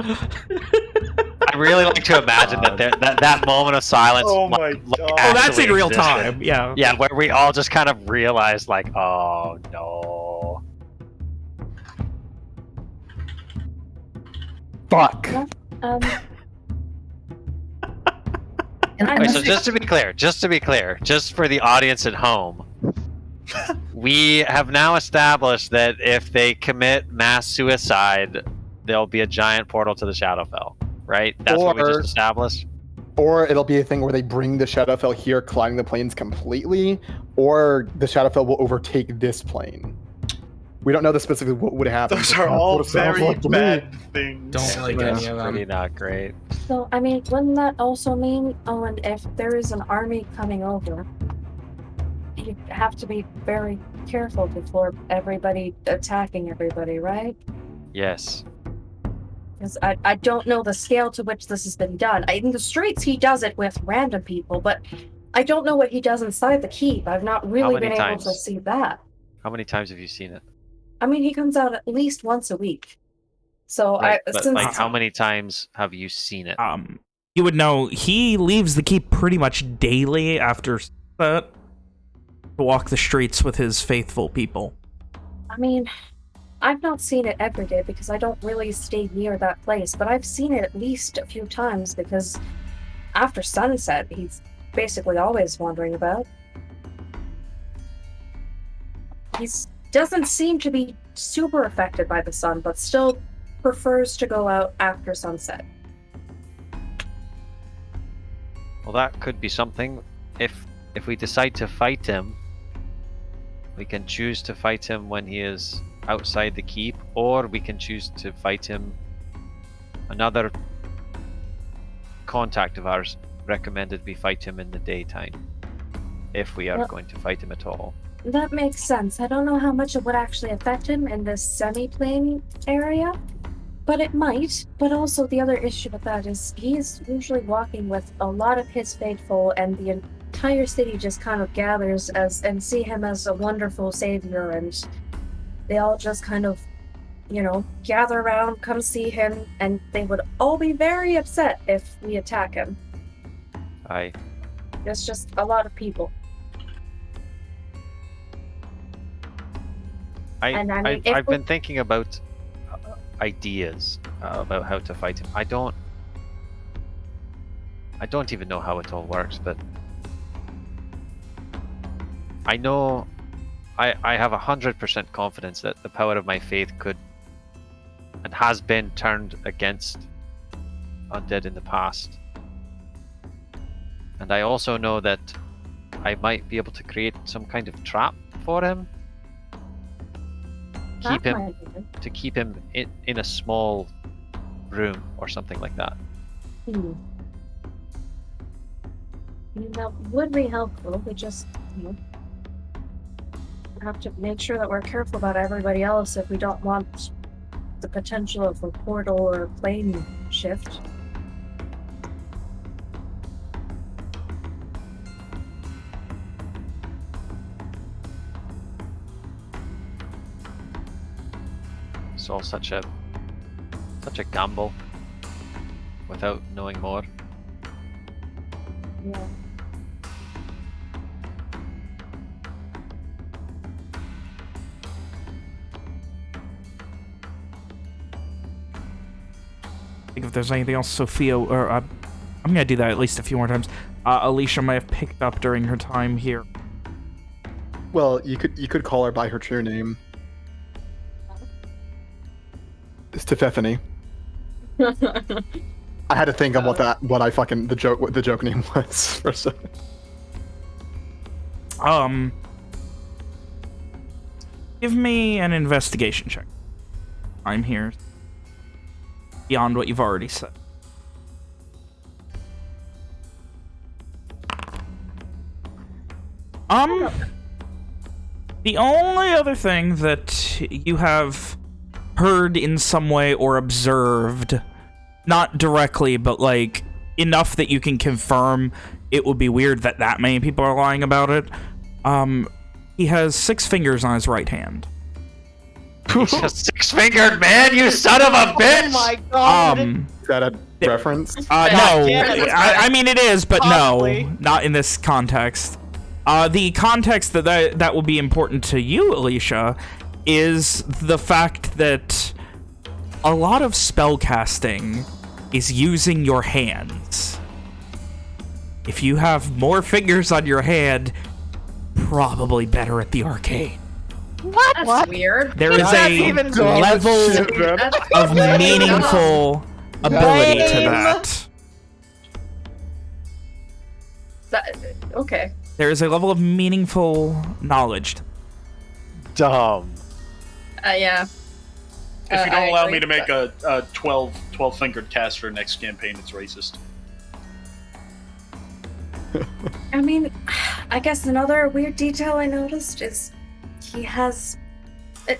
I really like to imagine that moment of silence. Oh my God. Oh, that's in actually real existed. time. Yeah. Yeah, where we all just kind of realized, like, oh no. Fuck. Um, Wait, so just to be clear, just for the audience at home, we have now established that if they commit mass suicide, there'll be a giant portal to the Shadowfell, right? That's what we just established? Or it'll be a thing where they bring the Shadowfell here, climbing the plains completely, or the Shadowfell will overtake this plane. We don't know the specific what would happen. Those are all very bad things. Don't like any of them. Pretty not great. So, I mean, wouldn't that also mean, Owen, if there is an army coming over, you have to be very careful before everybody attacking everybody, right? Yes. Because I don't know the scale to which this has been done. In the streets, he does it with random people, but I don't know what he does inside the keep. I've not really been able to see that. How many times have you seen it? I mean, he comes out at least once a week. So Right, but like, how many times have you seen it? You would know he leaves the keep pretty much daily after that to walk the streets with his faithful people. I mean, I've not seen it every day because I don't really stay near that place, but I've seen it at least a few times because after sunset, he's basically always wandering about. He doesn't seem to be super affected by the sun, but still prefers to go out after sunset. Well, that could be something. If we decide to fight him, we can choose to fight him when he is outside the keep, or we can choose to fight him. Another contact of ours recommended we fight him in the daytime, if we are going to fight him at all. That makes sense. I don't know how much it would actually affect him in this semi-plain area, but it might. But also the other issue with that is he's usually walking with a lot of his faithful, and the entire city just kind of gathers and see him as a wonderful savior, and they all just kind of, gather around, come see him, and they would all be very upset if we attack him. Aye. There's just a lot of people. I've been thinking about ideas about how to fight him. I don't even know how it all works, but I know I have 100% confidence that the power of my faith could and has been turned against undead in the past. And I also know that I might be able to create some kind of trap for him. Keep him in a small room or something like that. That would be helpful. We just have to make sure that we're careful about everybody else if we don't want the potential of a portal or a plane shift. It's all such a gamble without knowing more. Yeah. I think if there's anything else Sophia, or I'm gonna do that at least a few more times, Alicia might have picked up during her time here. Well, you could call her by her true name. Stephanie. I had to think of what the joke name was for a second. Give me an investigation check. I'm here. Beyond what you've already said. The only other thing that you have heard in some way or observed, not directly, but like enough that you can confirm it would be weird that many people are lying about it. He has 6 fingers on his right hand. He's a 6-fingered man, you son of a bitch! Oh my god! Is that a reference? No, I mean it is, but Possibly. no, not in this context. The context that will be important to you, Alicia, is the fact that a lot of spellcasting is using your hands. if you have more fingers on your hand, probably better at the arcane. That's weird. There is a level of meaningful ability to that. Okay. There is a level of meaningful knowledge. Dumb. Yeah. If you don't I allow agree me to with make that. a 12-fingered cast for next campaign, it's racist. I mean, I guess another weird detail I noticed is he has.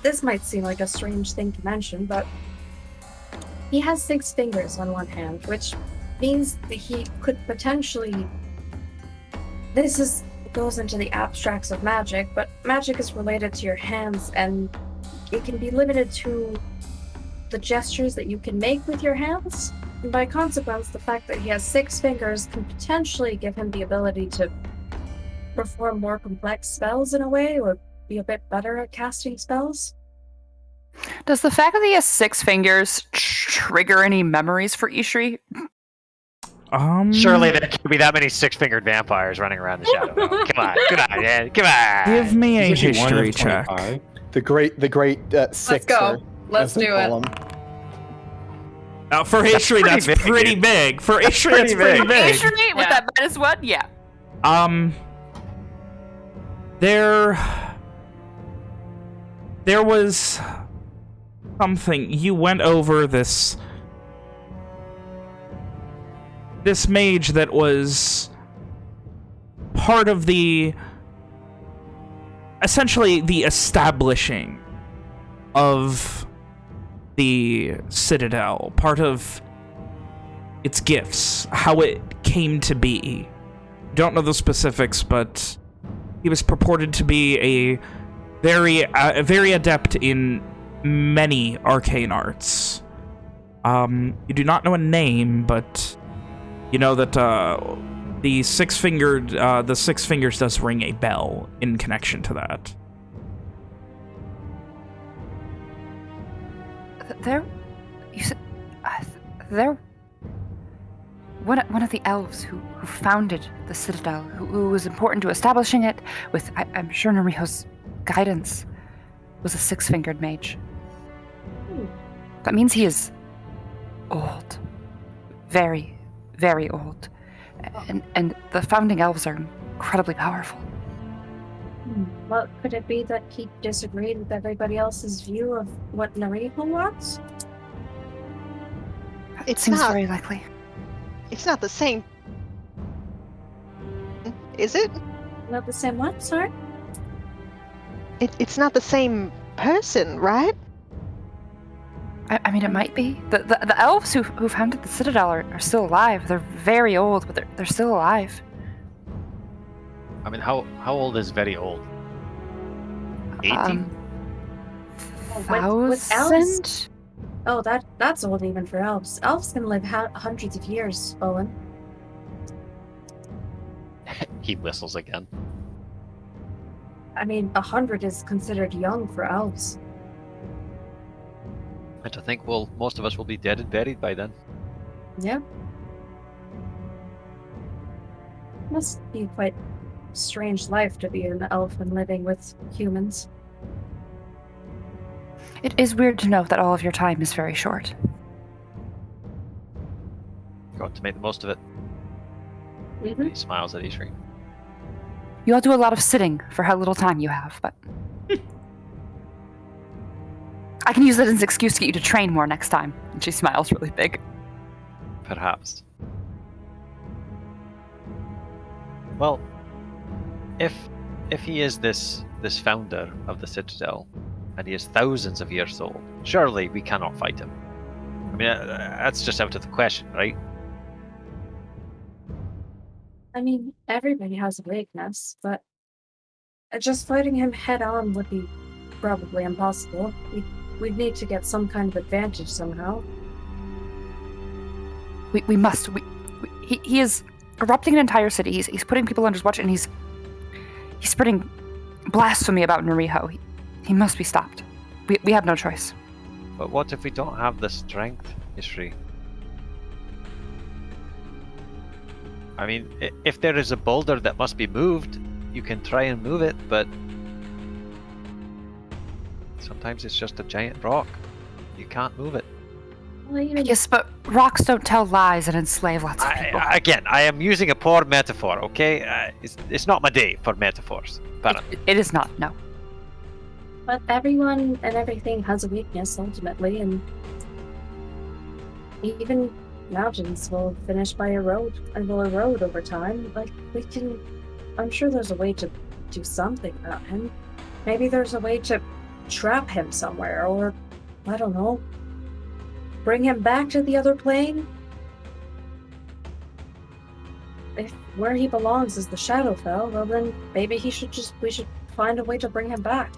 This might seem like a strange thing to mention, but he has 6 fingers on one hand, which means that he could potentially. Goes into the abstracts of magic, but magic is related to your hands, and it can be limited to the gestures that you can make with your hands. And by consequence, the fact that he has 6 fingers can potentially give him the ability to perform more complex spells in a way, or be a bit better at casting spells. Does the fact that he has 6 fingers trigger any memories for Ishri? Surely there can't be that many 6-fingered vampires running around the shadow. Come on, man. Come on. Give me a He's actually one history of check. 25. The great Sixer. go. Let's as they do call it. him. Now, for history, that's pretty big, pretty dude. big. For history, that's pretty big. Ishri with Yeah. that -1? Yeah. There was something. You went over this mage that was part of essentially the establishing of the Citadel, part of its gifts, how it came to be. Don't know the specifics, but he was purported to be a very adept in many arcane arts. You do not know a name, but you know that the 6 fingers does ring a bell in connection to that. You said, there. One of the elves who founded the Citadel, who was important to establishing it, with I'm sure Nariho's guidance, was a 6-fingered mage. That means he is old, very, very old, and the founding elves are incredibly powerful. Well, could it be that he disagreed with everybody else's view of what Nariho wants? It It's seems not- very likely. It's not the same. Is it? Not the same what? Sorry? It's not the same person, right? I mean, it might be. The elves who founded the Citadel are still alive. They're very old, but they're still alive. I mean, how old is very old? 80? With elves? 1,000? Oh, that's old even for elves. Elves can live hundreds of years, Owen. He whistles again. I mean, 100 is considered young for elves. And to think, well, most of us will be dead and buried by then. Yeah. Must be quite strange life to be an elf and living with humans. It is weird to know that all of your time is very short. Got to make the most of it. Mm-hmm. He smiles at Ishri. You all do a lot of sitting for how little time you have, but I can use that as an excuse to get you to train more next time. And she smiles really big. Perhaps. Well, if he is this founder of the Citadel, and he is thousands of years old, surely we cannot fight him. I mean, that's just out of the question, right? I mean, everybody has a weakness, but just fighting him head on would be probably impossible. We'd need to get some kind of advantage somehow. We must. He is erupting an entire city. He's putting people under his watch, and he's spreading blasphemy about Nariho. He must be stopped. We have no choice. But what if we don't have the strength, Ishri? I mean, if there is a boulder that must be moved, you can try and move it, but sometimes it's just a giant rock. You can't move it. Well, even Yes, but rocks don't tell lies and enslave lots of people. Again, I am using a poor metaphor, okay? It's not my day for metaphors. Apparently. It is not, no. But everyone and everything has a weakness ultimately, and even mountains will finish by erode and will erode over time. Like, I'm sure there's a way to do something about him. Maybe there's a way to trap him somewhere, or, I don't know, bring him back to the other plane? If where he belongs is the Shadowfell, well then maybe we should find a way to bring him back.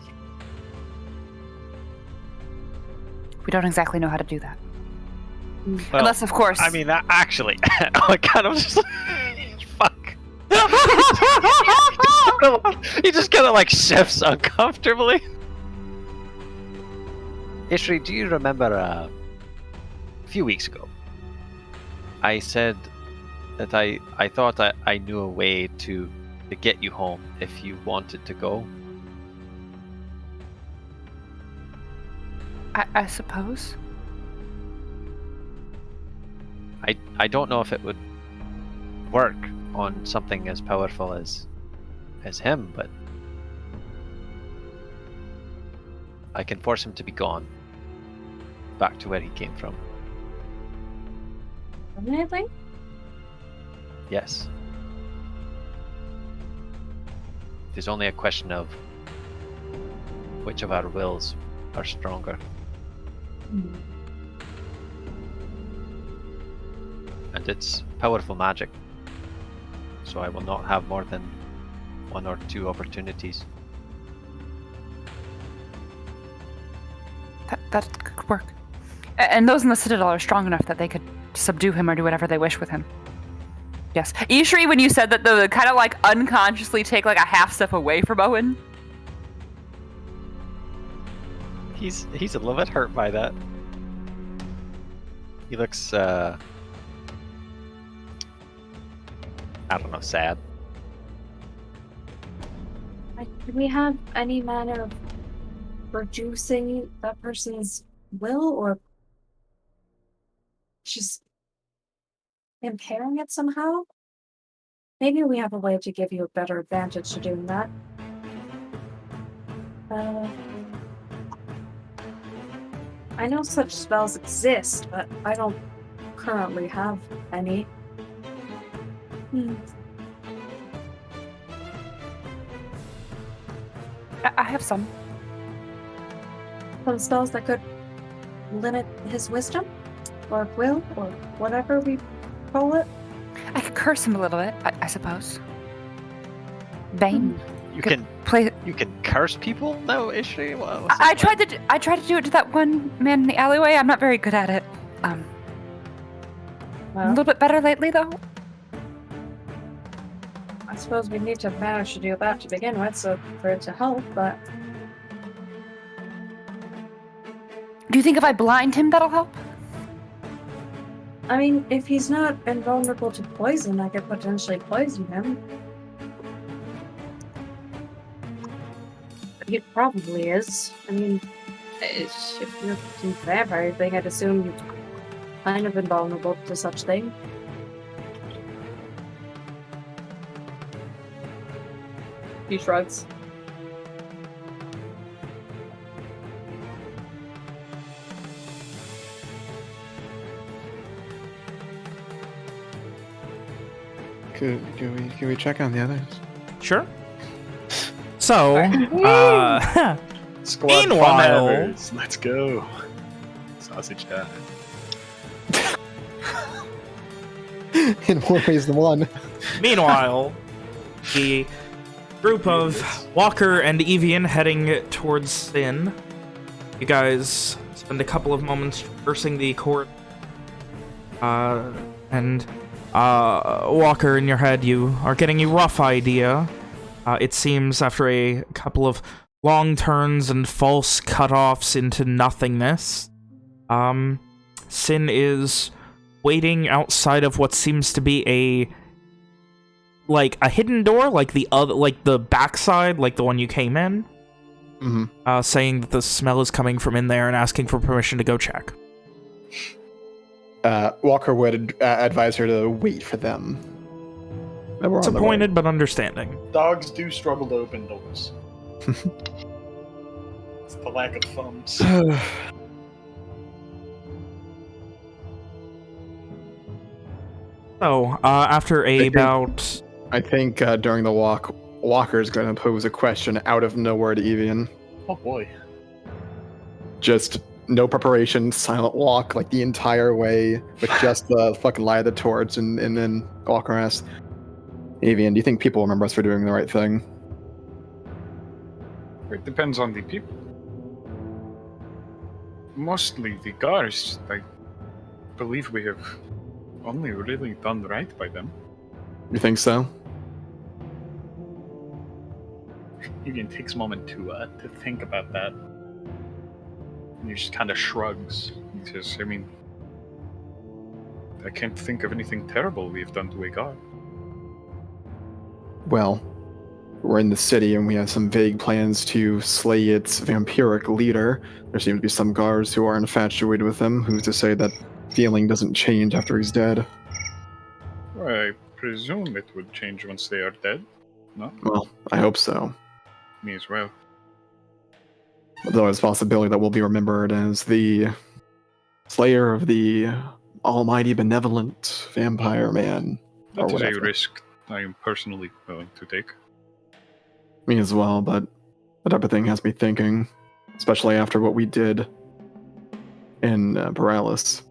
We don't exactly know how to do that. Well, Unless, of course... I mean, actually, I kind of just... Fuck. He just kind of like shifts uncomfortably. Ishri, do you remember a few weeks ago I said that I thought I knew a way to get you home if you wanted to go? I suppose. I don't know if it would work on something as powerful as him, but I can force him to be gone back to where he came from. Anything? Yes. There's only a question of which of our wills are stronger. And it's powerful magic, so I will not have more than 1 or 2 opportunities. That could work. And those in the Citadel are strong enough that they could subdue him or do whatever they wish with him. Yes. Ishri, when you said that, though, kind of like unconsciously take like a half step away from Owen. He's a little bit hurt by that. He looks I don't know, sad. Do we have any manner of reducing that person's will, or just impairing it somehow? Maybe we have a way to give you a better advantage to doing that. I know such spells exist, but I don't currently have any. I have some. Some spells that could limit his wisdom, or will, or whatever we call it. I could curse him a little bit, I suppose. Bane. You Could can play. you can curse people now, Ishri? I tried to do it to that one man in the alleyway. I'm not very good at it. A little bit better lately, though. I suppose we need to manage to do that to begin with, so for it to help, but Do you think if I blind him, that'll help? I mean, if he's not invulnerable to poison, I could potentially poison him. He probably is. I mean, if you're a vampire thing, I'd assume you're kind of invulnerable to such thing. He shrugs. Can we check on the others? Sure. So, Squad Meanwhile- fires. Let's go. Sausage time. In more ways than one. meanwhile, the group of Walker and Evian heading towards Sin. You guys spend a couple of moments traversing the court. And Walker, in your head, you are getting a rough idea. It seems after a couple of long turns and false cutoffs into nothingness, Sin is waiting outside of what seems to be a like a hidden door, like the backside, like the one you came in, saying that the smell is coming from in there and asking for permission to go check. Walker would advise her to wait for them. Disappointed but understanding. Dogs do struggle to open doors. It's the lack of thumbs. So, after I think during the walk, Walker's going to pose a question out of nowhere to Evian. Oh boy. Just no preparation, silent walk like the entire way with just the fucking light of the torch, and then Walker asks, Evian, do you think people remember us for doing the right thing? It depends on the people. Mostly the guards, I believe we have only really done right by them. You think so? Evian takes a moment to think about that. And he just kind of shrugs. He says, I mean, I can't think of anything terrible we've done to a guard. Well, we're in the city and we have some vague plans to slay its vampiric leader. There seem to be some guards who are infatuated with him. Who's to say that feeling doesn't change after he's dead? Well, I presume it would change once they are dead. No? Well, I hope so. Me as well. But there's a possibility that we'll be remembered as the slayer of the almighty benevolent vampire man. That is a risk I am personally willing to take. Me as well, but that type of thing has me thinking, especially after what we did in Paralysis.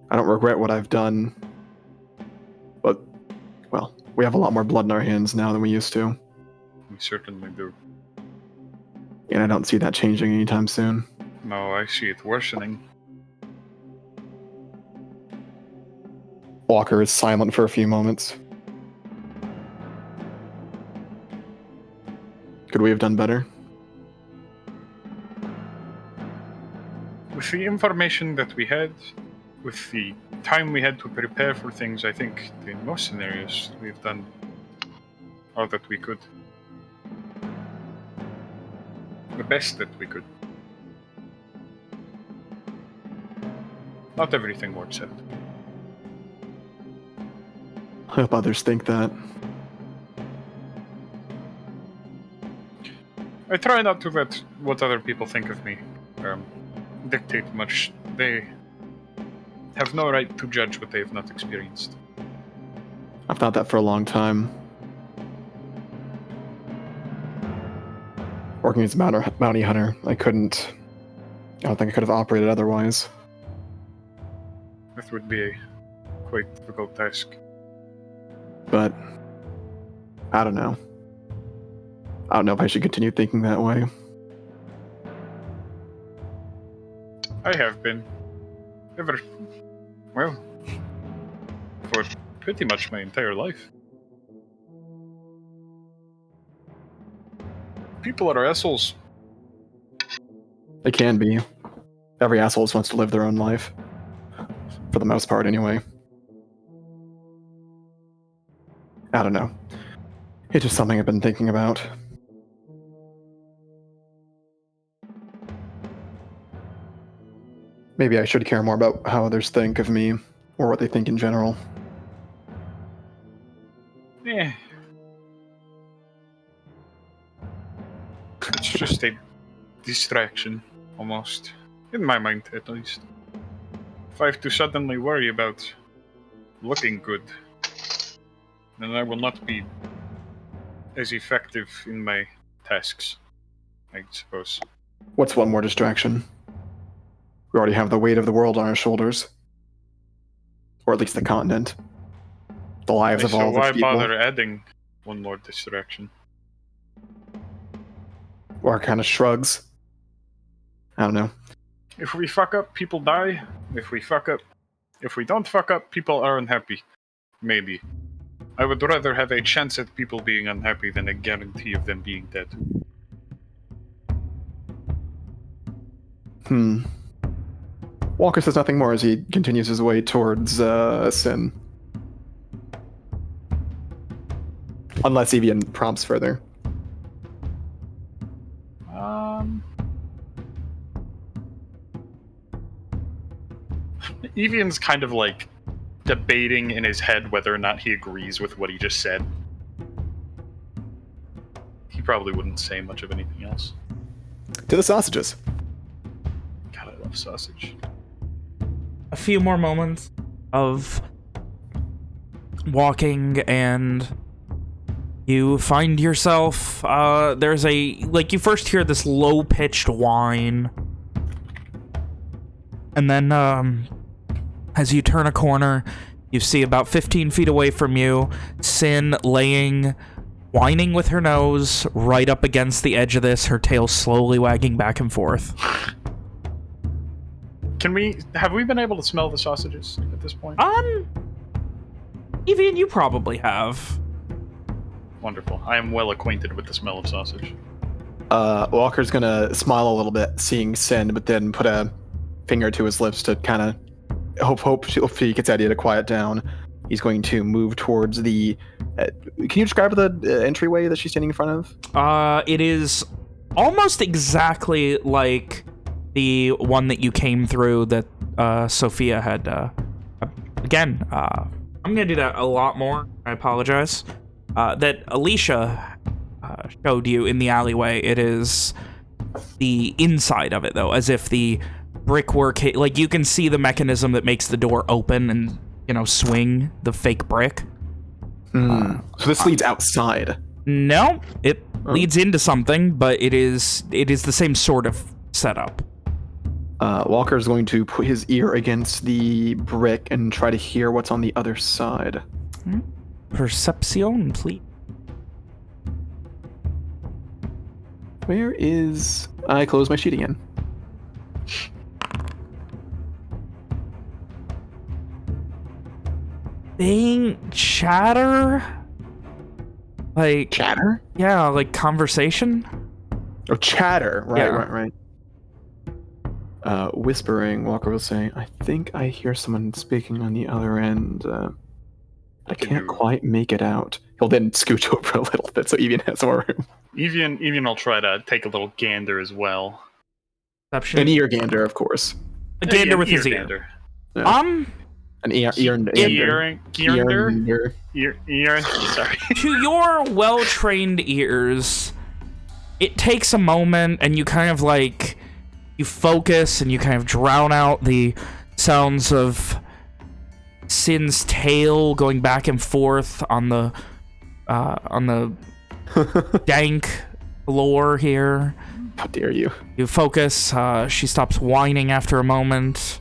I don't regret what I've done, but, well, we have a lot more blood in our hands now than we used to. We certainly do. And I don't see that changing anytime soon. No, I see it worsening. Walker is silent for a few moments. Could we have done better? With the information that we had, with the time we had to prepare for things, I think in most scenarios we've done all that we could. The best that we could. Not everything works out. I hope others think that. I try not to let what other people think of me dictate much. They have no right to judge what they have not experienced. I've thought that for a long time. Working as a bounty hunter, I don't think I could have operated otherwise. That would be a quite difficult task. But, I don't know. I don't know if I should continue thinking that way. I have been. For pretty much my entire life. People are assholes. They can be. Every asshole just wants to live their own life. For the most part, anyway. I don't know. It's just something I've been thinking about. Maybe I should care more about how others think of me, or what they think in general. Yeah. It's just a distraction, almost. In my mind, at least. If I have to suddenly worry about looking good, then I will not be as effective in my tasks, I suppose. What's one more distraction? We already have the weight of the world on our shoulders. Or at least the continent. The lives of all the people. So why bother adding one more distraction? Or kind of shrugs. I don't know. If we fuck up, people die. If we don't fuck up, people are unhappy. Maybe. I would rather have a chance at people being unhappy than a guarantee of them being dead. Walker says nothing more as he continues his way towards Sin. Unless Evian prompts further. Evian's kind of like debating in his head whether or not he agrees with what he just said. He probably wouldn't say much of anything else. To the sausages. God, I love sausage. A few more moments of walking, and you find yourself, there's you first hear this low-pitched whine, and then, as you turn a corner, you see about 15 feet away from you, Sin whining with her nose right up against the edge of this, her tail slowly wagging back and forth. Have we been able to smell the sausages at this point? Evian, you probably have. Wonderful. I am well acquainted with the smell of sausage. Walker's gonna smile a little bit, seeing Sin, but then put a finger to his lips to kind of hope he gets the idea to quiet down. He's going to move towards the... can you describe the entryway that she's standing in front of? It is almost exactly like the one that you came through that Sophia had... again, I'm going to do that a lot more. I apologize. That Alicia showed you in the alleyway. It is the inside of it, though, as if the brickwork... Like, you can see the mechanism that makes the door open and, you know, swing the fake brick. So this leads outside? No, it leads into something, but it is the same sort of setup. Walker's going to put his ear against the brick and try to hear what's on the other side. Perception, please. Where is... I close my sheet again. Being chatter? Like... Chatter? Yeah, like conversation? Oh, chatter. Right, Yeah. right. Whispering, Walker will say, I think I hear someone speaking on the other end. I can't quite make it out. He'll then scooch over a little bit so Evian has more room. Evian will try to take a little gander as well. Perception. An ear gander, of course. A gander with ear his ear. gander. Yeah. An ear Sorry. To your well-trained ears, it takes a moment, and you kind of like... You focus, and you kind of drown out the sounds of Sin's tail going back and forth on the dank floor here. How dare you? You focus. She stops whining after a moment,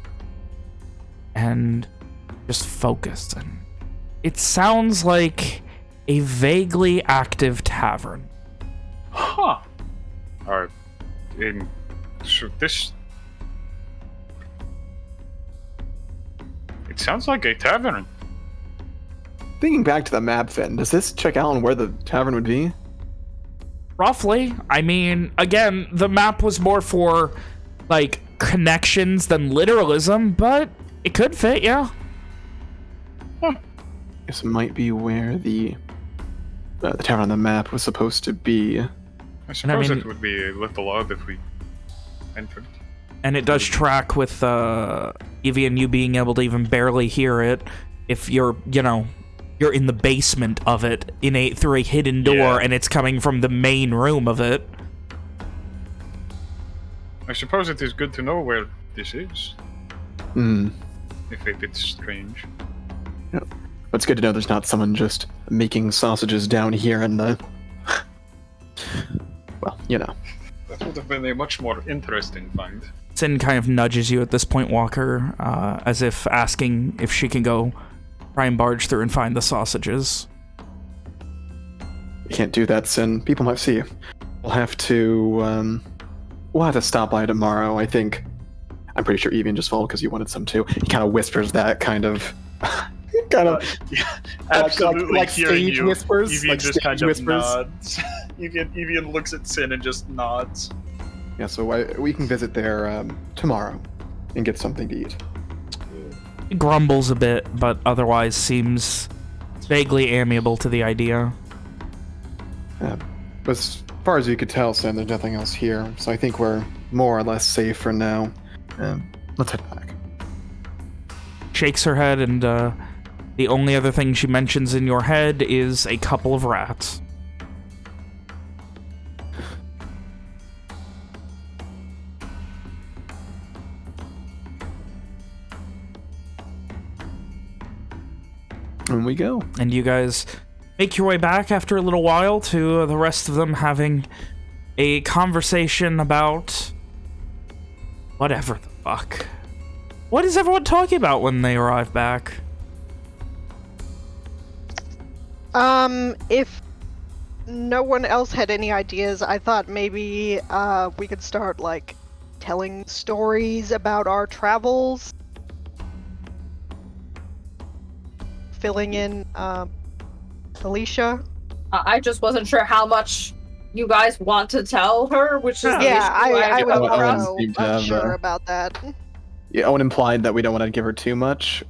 and just focus. And it sounds like a vaguely active tavern. Huh. This... It sounds like a tavern. Thinking back to the map, Finn, does this check out on where the tavern would be? Roughly. I mean, again, the map was more for, like, connections than literalism, but it could fit, yeah. This might be where the tavern on the map was supposed to be. I suppose it would be a little odd if we entered. And it does track with Evie and you being able to even barely hear it if you're, you know, you're in the basement of it through a hidden door, and it's coming from the main room of it. I suppose it is good to know where this is. If it's strange. Yeah. But it's good to know there's not someone just making sausages down here in the... Well, you know. That would have been a much more interesting find. Sin kind of nudges you at this point, Walker, as if asking if she can go try and barge through and find the sausages. You can't do that, Sin. People might see you. We'll have to stop by tomorrow, I think. I'm pretty sure Evian just followed because you wanted some too. He kind of whispers that kind of... absolutely like hearing stage you. whispers. Evian Like just kind stage of whispers. nods. Evian looks at Sin and just nods. Yeah, so we can visit there tomorrow and get something to eat. He grumbles a bit, but otherwise seems vaguely amiable to the idea. As far as you could tell, Sam, there's nothing else here, so I think we're more or less safe for now. Let's head back. Shakes her head, and the only other thing she mentions in your head is a couple of rats. And we go. And you guys make your way back after a little while to the rest of them having a conversation about whatever the fuck. What is everyone talking about when they arrive back? If no one else had any ideas, I thought maybe we could start like telling stories about our travels. Filling in Alicia. I just wasn't sure how much you guys want to tell her, which is the issue I was Owen also seemed to have, unsure about that. Yeah, Owen implied that we don't want to give her too much.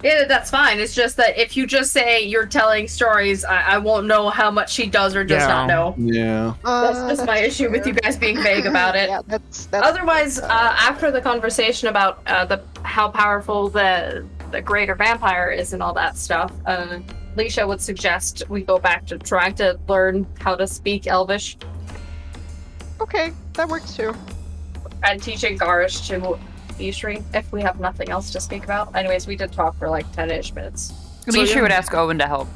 Yeah, that's fine. It's just that if you just say you're telling stories, I won't know how much she does or does not know. Yeah. That's just my issue with you guys being vague about it. Yeah, that's Otherwise, after the conversation about how powerful the greater vampire is and all that stuff, Alicia would suggest we go back to trying to learn how to speak Elvish okay. That works too. and teaching Garish to Ishri if we have nothing else to speak about. Anyways, we did talk for like 10-ish minutes. Alicia would ask Owen to help.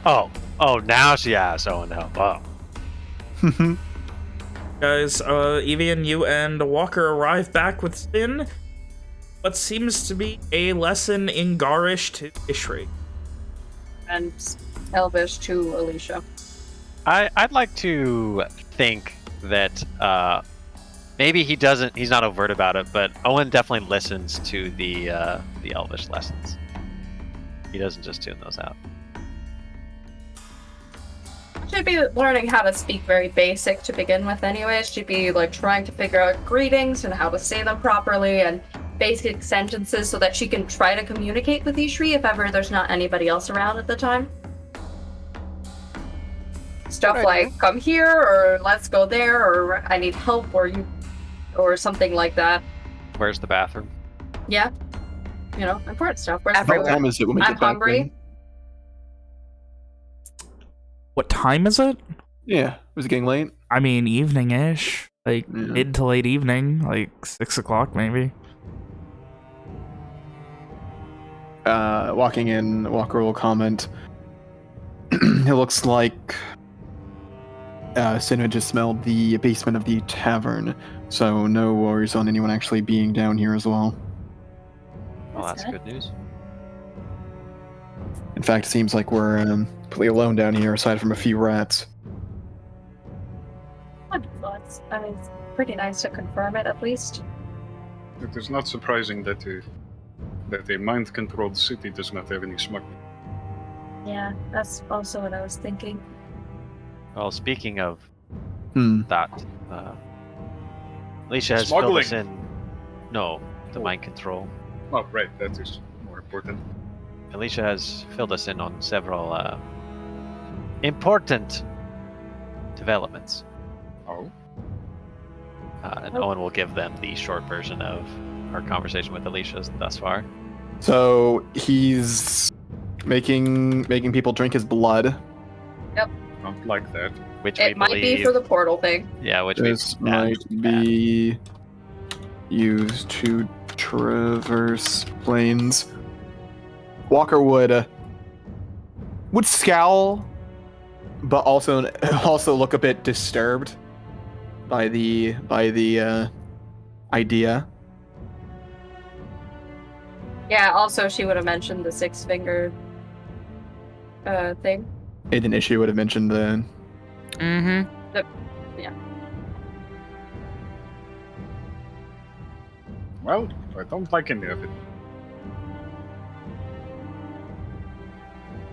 Oh, now she asks Owen to help. Oh. Guys, Evian, you and Walker arrive back with Sin. What seems to be a lesson in Garish to Ishri. And Elvish to Alicia. I'd like to think that maybe he's not overt about it, but Owen definitely listens to the Elvish lessons. He doesn't just tune those out. She'd be learning how to speak very basic to begin with anyways. She'd be like trying to figure out greetings and how to say them properly and basic sentences so that she can try to communicate with Ishri if ever there's not anybody else around at the time. Stuff like, come here, or let's go there, or I need help, or something like that. Where's the bathroom? Yeah. You know, important stuff. Where's What time is it when we I'm get back hungry. in? What time is it? Yeah. Was it getting late? I mean, evening-ish. Like, Yeah. mid to late evening. Like, 6 o'clock, maybe. Walking in, Walker will comment. It looks like Sinna just smelled the basement of the tavern, so no worries on anyone actually being down here as well. Well, that's good news. In fact, it seems like we're completely alone down here, aside from a few rats. Wonderful. It's pretty nice to confirm it, at least. It is not surprising that a mind-controlled city does not have any smuggling. Yeah, that's also what I was thinking. Well, speaking of Hmm. that, Alicia has filled Smuggling. us in. No, the mind control. Oh, right, that is more important. Alicia has filled us in on several important developments. Oh? And Owen will give them the short version of our conversation with Alicia thus far. So he's making people drink his blood. Don't like that. Which we It might believe, be for the portal thing. yeah, which This we might be used to traverse planes. Walker would scowl, but also look a bit disturbed by the idea. Yeah, also she would have mentioned the six-finger thing. An issue would have mentioned the. Mm-hmm. Well, I don't like any of it.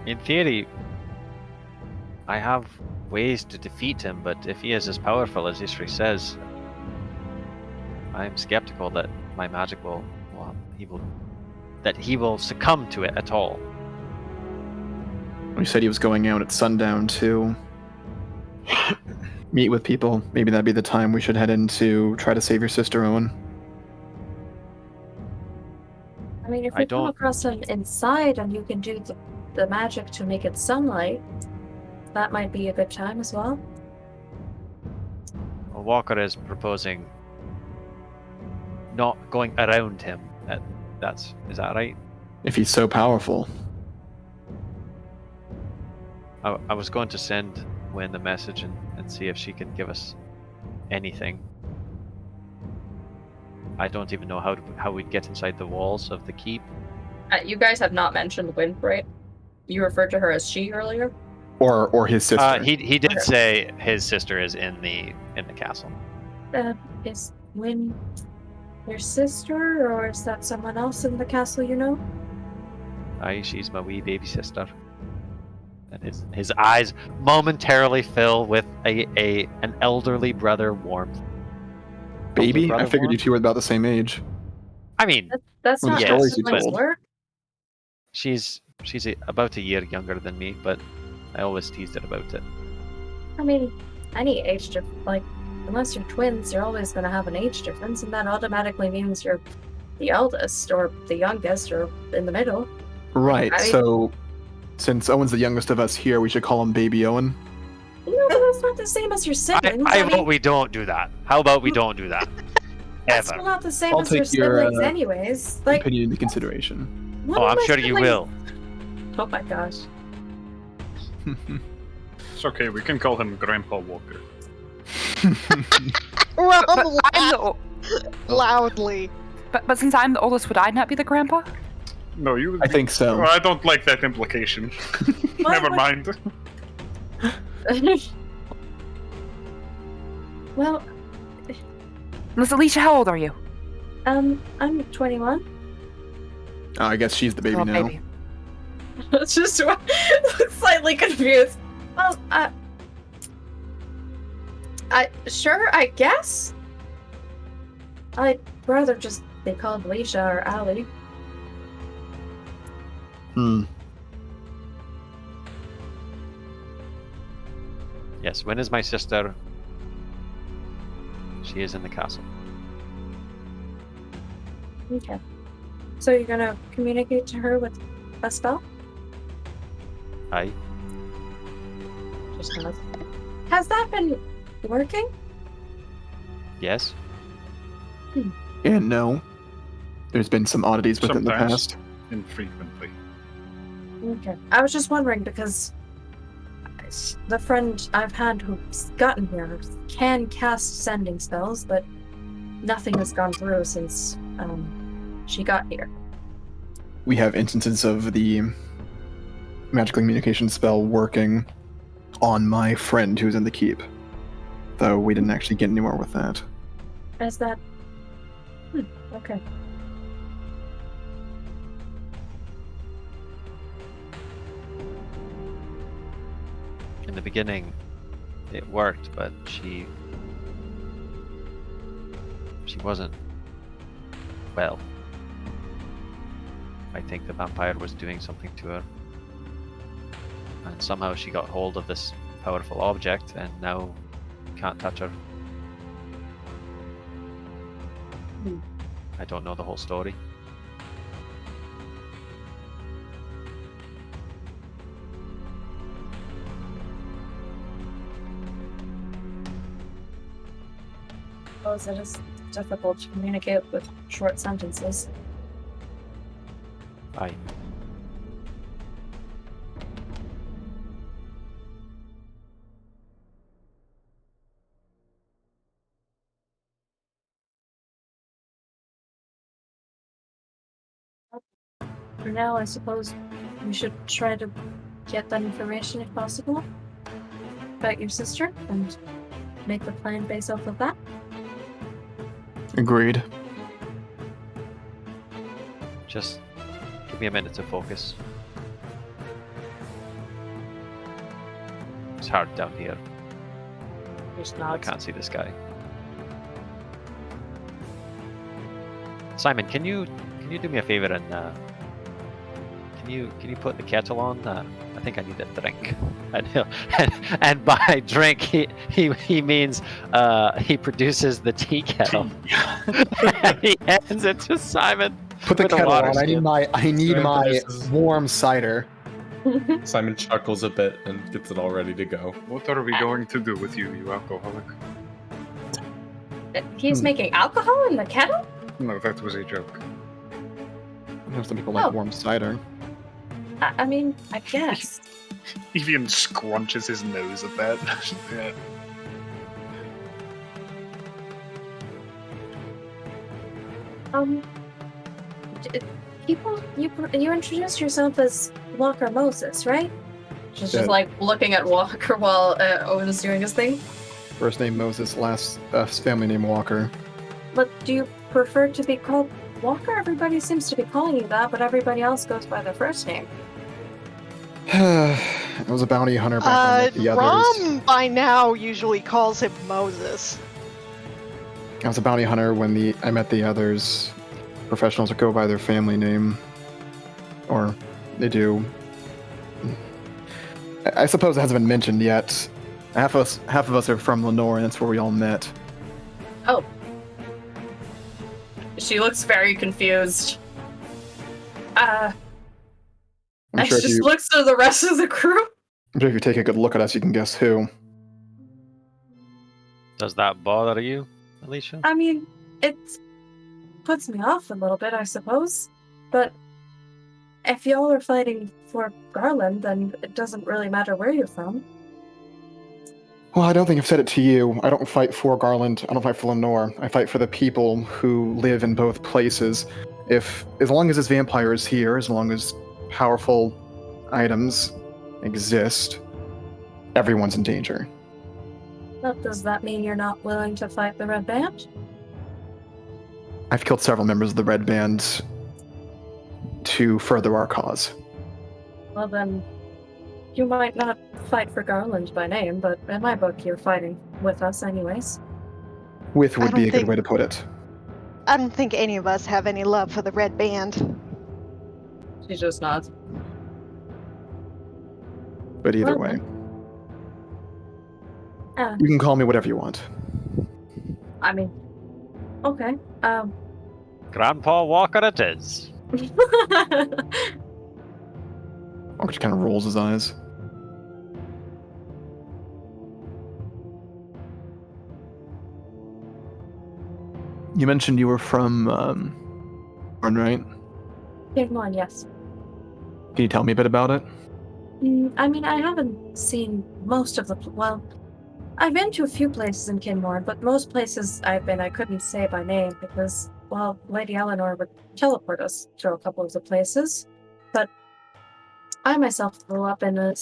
in theory, I have ways to defeat him, but if he is as powerful as Ishri says, I'm skeptical that my magic he will succumb to it at all. We said he was going out at sundown too. Meet with people. Maybe that'd be the time we should head in to try to save your sister, Owen. I mean, if I we come don't- across him inside and you can do the magic to make it sunlight, that might be a good time as well. Well, Walker is proposing not going around him. Is that right? If he's so powerful. I was going to send Wynn a message and see if she can give us anything. I don't even know how we'd get inside the walls of the keep. You guys have not mentioned Wynn, right? You referred to her as she earlier? Or his sister. He did say his sister is in the castle. Is Wynn your sister, or is that someone else in the castle you know? Aye, she's my wee baby sister. And his eyes momentarily fill with an elderly brother warmth. Baby? Older brother I figured you warmth? two were about the same age. I mean, That's Well, not the how stories you siblings told. work. she's about a year younger than me, but I always teased her about it. I mean, any age difference, like, unless you're twins, you're always going to have an age difference, and that automatically means you're the eldest, or the youngest, or in the middle. Right, I- so since Owen's the youngest of us here, we should call him Baby Owen. No, but that's not the same as your siblings. I mean, vote we don't do that. How about we don't do that? that's Ever. not the same I'll as your take your, siblings, anyways. Like, Opinion into consideration. one Oh, of I'm my sure you siblings- will. Oh my gosh. It's okay, we can call him Grandpa Walker. But Rum I'm the, loudly. but since I'm the oldest, would I not be the grandpa? No, you. I think so. Oh, I don't like that implication. Why Never would- mind. Well, Miss Alicia, how old are you? I'm 21. I guess she's the baby Oh, now. baby. It's just slightly confused. Well, sure, I guess. I'd rather just be called Alicia or Allie. Yes, Wynn is my sister. She is in the castle. Okay. So you're gonna communicate to her with a spell? Aye. Just gonna... Has that been working? Yes. And no. There's been some oddities within the Sometimes. past. Infrequently. Okay. I was just wondering because the friend I've had who's gotten here can cast sending spells, but nothing has gone through since she got here. We have instances of the magical communication spell working on my friend who's in the keep. Though we didn't actually get anywhere with that. Is that... okay. In the beginning, it worked, but she wasn't well. I think the vampire was doing something to her. And somehow she got hold of this powerful object and now can't touch her. I don't know the whole story. I suppose it is difficult to communicate with short sentences. Aye. For now, I suppose we should try to get that information if possible about your sister and make the plan based off of that. Agreed. Just give me a minute to focus. It's hard down here. Just I nods. can't see the sky. Simon, can you do me a favor and can you put the kettle on? I think I need a drink. And by drink, he means he produces the tea kettle. And he hands it to Simon. Put the with a kettle water on. I need Simon my produces- warm cider. Simon chuckles a bit and gets it all ready to go. What are we going to do with you, you alcoholic? He's making alcohol in the kettle? No, that was a joke. I know some people like Oh. warm cider. I mean, I guess. Evian scrunches his nose at that. Yeah. People, you introduced yourself as Walker Moses, right? She's Yeah. just like looking at Walker while Owen is doing his thing. First name Moses, last family name Walker. But do you prefer to be called Walker? Everybody seems to be calling you that, but everybody else goes by their first name. I was a bounty hunter back when I met the others. Rom by now usually calls him Moses. I was a bounty hunter when I met the others. Professionals that go by their family name. Or they do. I suppose it hasn't been mentioned yet. Half of us are from Lenore, and that's where we all met. Oh. She looks very confused. I'm And sure, she if just you, looks to the rest of the crew. I'm sure if you take a good look at us, you can guess who. Does that bother you, Alicia? I mean, it puts me off a little bit, I suppose. But if y'all are fighting for Garland, then it doesn't really matter where you're from. Well, I don't think I've said it to you. I don't fight for Garland. I don't fight for Lenore. I fight for the people who live in both places. As long as this vampire is here, as long as powerful items exist, everyone's in danger. But does that mean you're not willing to fight the Red Band? I've killed several members of the Red Band to further our cause. Well then, you might not fight for Garland by name, but in my book you're fighting with us anyways. With would I be don't a good think- way to put it. I don't think any of us have any love for the Red Band. She just nods. But either Well, way, Uh, you can call me whatever you want. I mean, okay. Grandpa Walker it is. Walker just kind of rolls his eyes. You mentioned you were from Barn, right? Game one, yes. Can you tell me a bit about it? I mean, I haven't seen most of the. Well, I've been to a few places in Kinmore, but most places I've been I couldn't say by name because, well, Lady Eleanor would teleport us to a couple of the places. But I myself grew up in a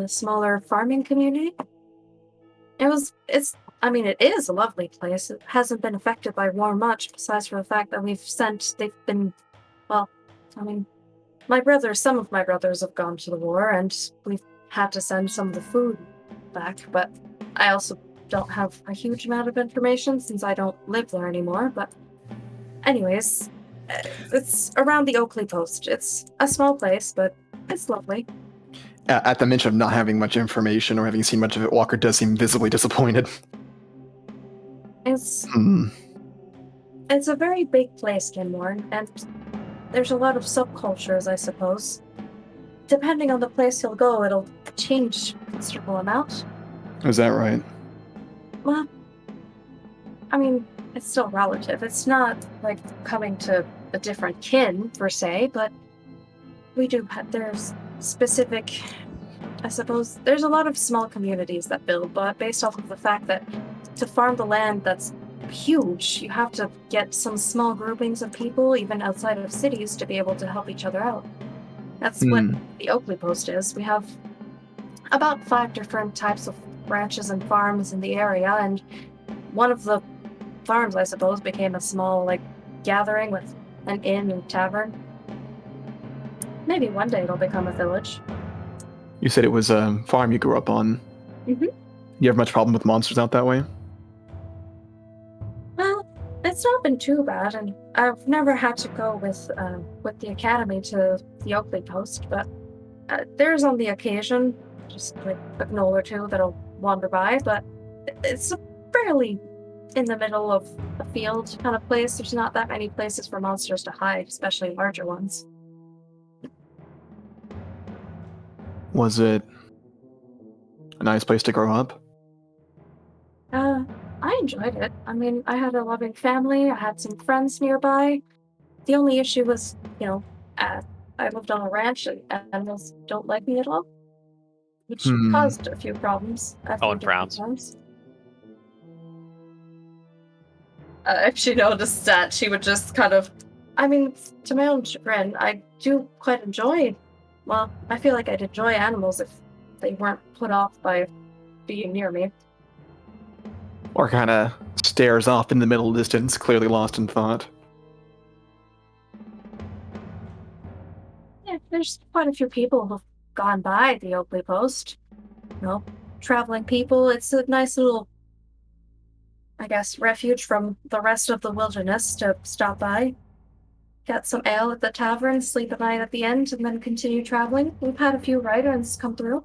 smaller farming community. It is a lovely place. It hasn't been affected by war much, besides for the fact that some of my brothers have gone to the war, and we've had to send some of the food back, but I also don't have a huge amount of information since I don't live there anymore, but anyways, it's around the Oakley Post. It's a small place, but it's lovely. At the mention of not having much information or having seen much of it, Walker does seem visibly disappointed. It's Hmm. It's a very big place, Kinmore, and there's a lot of subcultures, I suppose. Depending on the place you'll go, it'll change a considerable amount. Is that right? Well, I mean, it's still relative. It's not like coming to a different kin, per se, but there's specific, I suppose, there's a lot of small communities that build, but based off of the fact that to farm the land that's huge, you have to get some small groupings of people, even outside of cities, to be able to help each other out. That's what the Oakley Post is. We have about 5 different types of ranches and farms in the area, and one of the farms, I suppose, became a small, gathering with an inn and tavern. Maybe one day it'll become a village. You said it was a farm you grew up on. Mhm. You have much problem with monsters out that way? Well, it's not been too bad, and I've never had to go with the academy to the Oakley Post, but there's on the occasion just like a gnoll or two that'll wander by, but it's a fairly in the middle of a field kind of place. There's not that many places for monsters to hide, especially larger ones. Was it a nice place to grow up? I enjoyed it. I mean, I had a loving family, I had some friends nearby. The only issue was, I lived on a ranch and animals don't like me at all, which caused a few problems. Owen frowns. If she noticed that, she would just kind of... I mean, to my own chagrin, I do quite enjoy... Well, I feel like I'd enjoy animals if they weren't put off by being near me. Or kind of stares off in the middle distance, clearly lost in thought. Yeah, there's quite a few people who've gone by the Oakley Post. Traveling people. It's a nice little, I guess, refuge from the rest of the wilderness to stop by. Get some ale at the tavern, sleep a night at the end, and then continue traveling. We've had a few riders come through.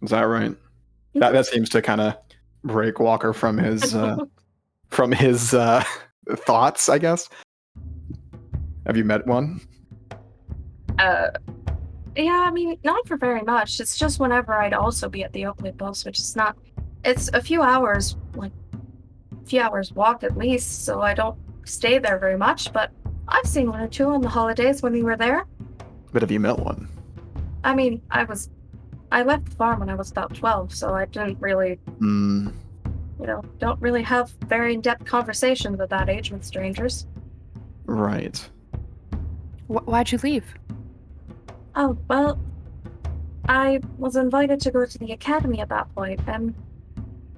Is that right? That seems to kind of break Walker from his thoughts, I guess. Have you met one? Yeah, I mean, not for very much. It's just whenever I'd also be at the Oakley Post, which is not... It's a few hours walk at least, so I don't stay there very much, but I've seen one or two on the holidays when we were there. But have you met one? I mean, I left the farm when I was about 12, so I didn't really, don't really have very in-depth conversations at that age with strangers. Right. Why'd you leave? Oh, well, I was invited to go to the academy at that point, and,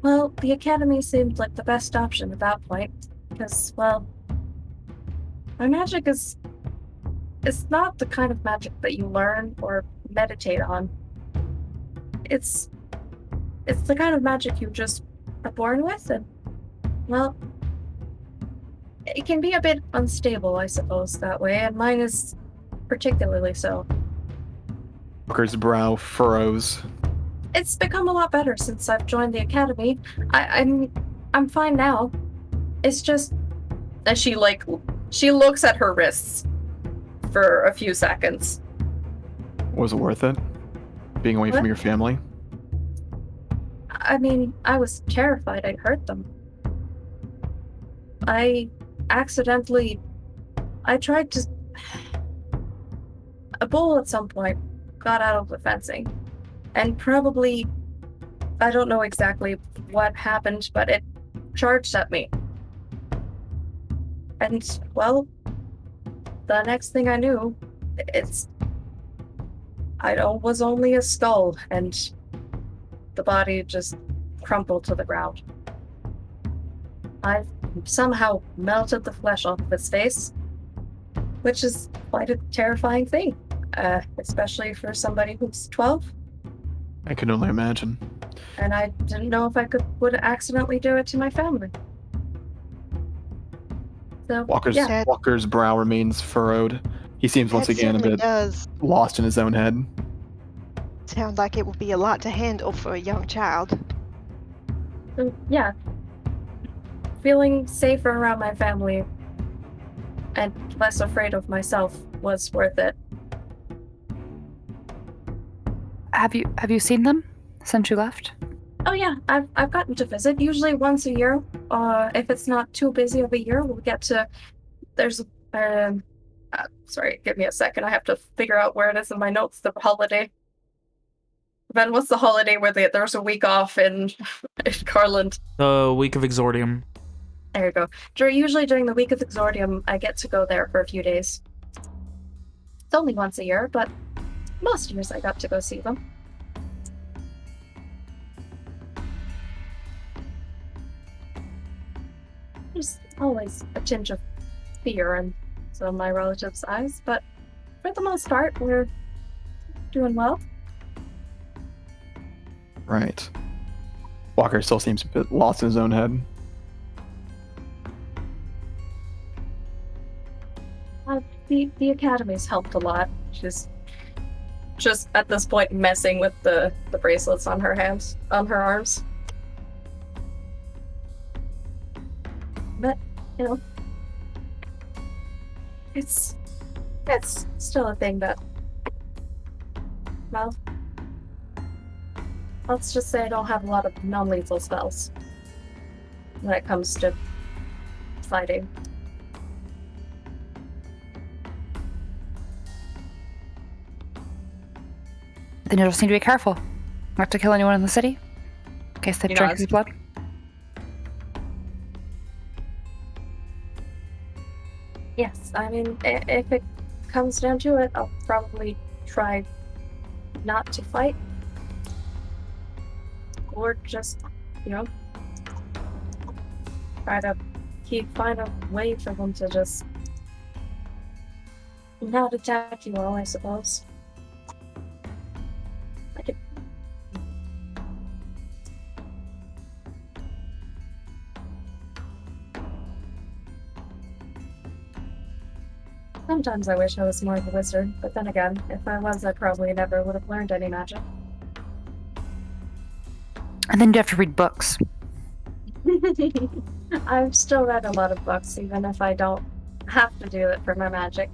well, the academy seemed like the best option at that point, because, well, my magic it's not the kind of magic that you learn or meditate on. It's the kind of magic you just are born with, and, well, it can be a bit unstable, I suppose, that way, and mine is particularly so. Walker's brow furrows. It's become a lot better since I've joined the academy. I'm fine now. It's just... And she looks at her wrists for a few seconds. Was it worth it? Being away from your family? I mean, I was terrified I'd hurt them. I tried to... A bull at some point got out of the fencing, and probably... I don't know exactly what happened, but it charged at me. And, well, the next thing I knew, was only a skull, and the body just crumpled to the ground. I've somehow melted the flesh off of its face, which is quite a terrifying thing, especially for somebody who's 12. I can only imagine. And I didn't know if I would accidentally do it to my family. So, Walker's brow remains furrowed. He seems once again a bit lost in his own head. Sounds like it would be a lot to handle for a young child. Yeah. Feeling safer around my family and less afraid of myself was worth it. Have you seen them since you left? Oh yeah, I've gotten to visit, usually once a year. If it's not too busy of a year, we'll get to... There's... sorry, give me a second. I have to figure out where it is in my notes, the holiday. Ben, what's the holiday where there's a week off in Garland? The week of Exordium. There you go. Usually during the week of Exordium, I get to go there for a few days. It's only once a year, but most years I got to go see them. There's always a tinge of fear in some of my relatives' eyes, but for the most part, we're doing well. Right. Walker still seems a bit lost in his own head. The academy's helped a lot. just at this point messing with the bracelets on her hands, on her arms. But, you know, it's still a thing that, well, let's just say I don't have a lot of non-lethal spells when it comes to fighting. Then you'll just need to be careful not to kill anyone in the city in case they drink his blood. Yes, I mean, if it comes down to it, I'll probably try not to fight. Or just, you know, try to find a way for them to just not attack you all, I suppose. I could... Sometimes I wish I was more of a wizard, but then again, if I was, I probably never would have learned any magic. And then you have to read books. I've still read a lot of books, even if I don't have to do it for my magic.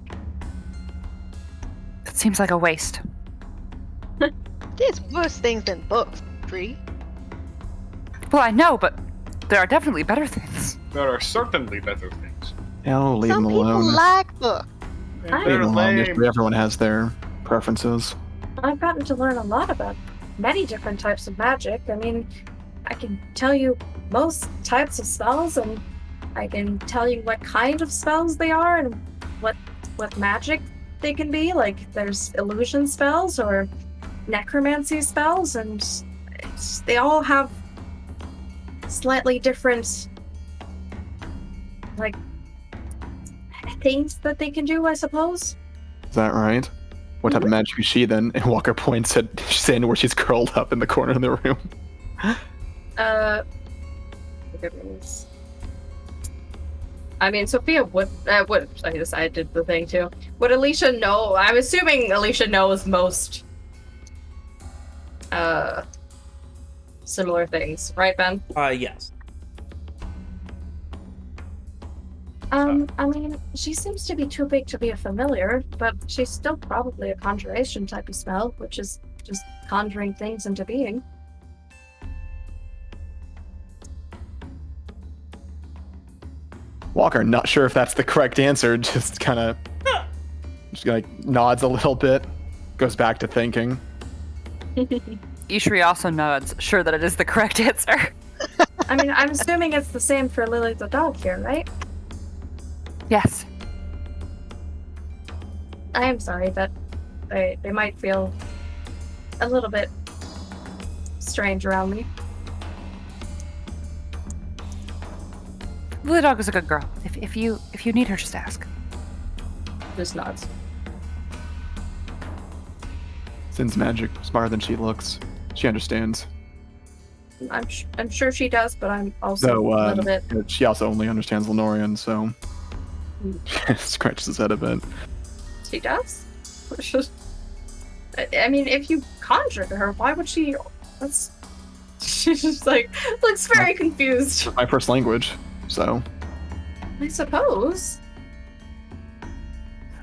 It seems like a waste. There's worse things than books, Bree. Well, I know, but there are definitely better things. There are certainly better things. I'll leave Some them people alone. like books. Leave They're them alone. lame. Everyone has their preferences. I've gotten to learn a lot about many different types of magic. I mean, I can tell you most types of spells, and I can tell you what kind of spells they are and what magic they can be. Like, there's illusion spells or necromancy spells, and they all have slightly different, like, things that they can do, I suppose. Is that right? What type of magic is she then? And Walker points at Sin where she's curled up in the corner of the room. Goodness. I mean, Sophia would. I guess I did the thing too. Would Alicia know? I'm assuming Alicia knows most similar things, right, Ben? Yes. I mean, she seems to be too big to be a familiar, but she's still probably a conjuration type of spell, which is just conjuring things into being. Walker, not sure if that's the correct answer, just kind of nods a little bit, goes back to thinking. Ishri also nods, sure that it is the correct answer. I mean, I'm assuming it's the same for Lily the dog here, right? Yes. I am sorry, but they might feel a little bit strange around me. Lily Dog is a good girl. If you need her, just ask. Just nods. Sin's magic, smarter than she looks. She understands. I'm sure she does, but I'm also Though, a little bit. she also only understands Lenorian, so scratches his head a bit. She does? I mean, if you conjured her, why would she... That's... She's just like, looks very confused. It's my first language, so. I suppose.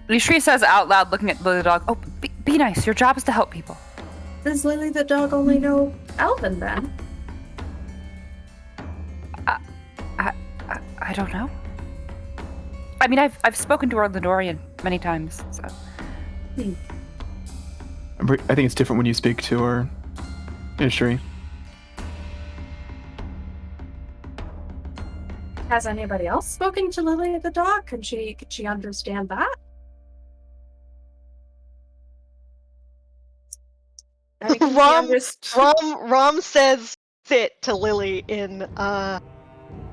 Ishri says out loud, looking at Lily Dog, "Oh, be nice. Your job is to help people." Does Lily the dog only know Elven then? I don't know. I mean, I've spoken to her Lenorian many times, so. I think it's different when you speak to her, Ishri. Has anybody else spoken to Lily the dog? Could she understand that? I mean, could she Rom says sit to Lily in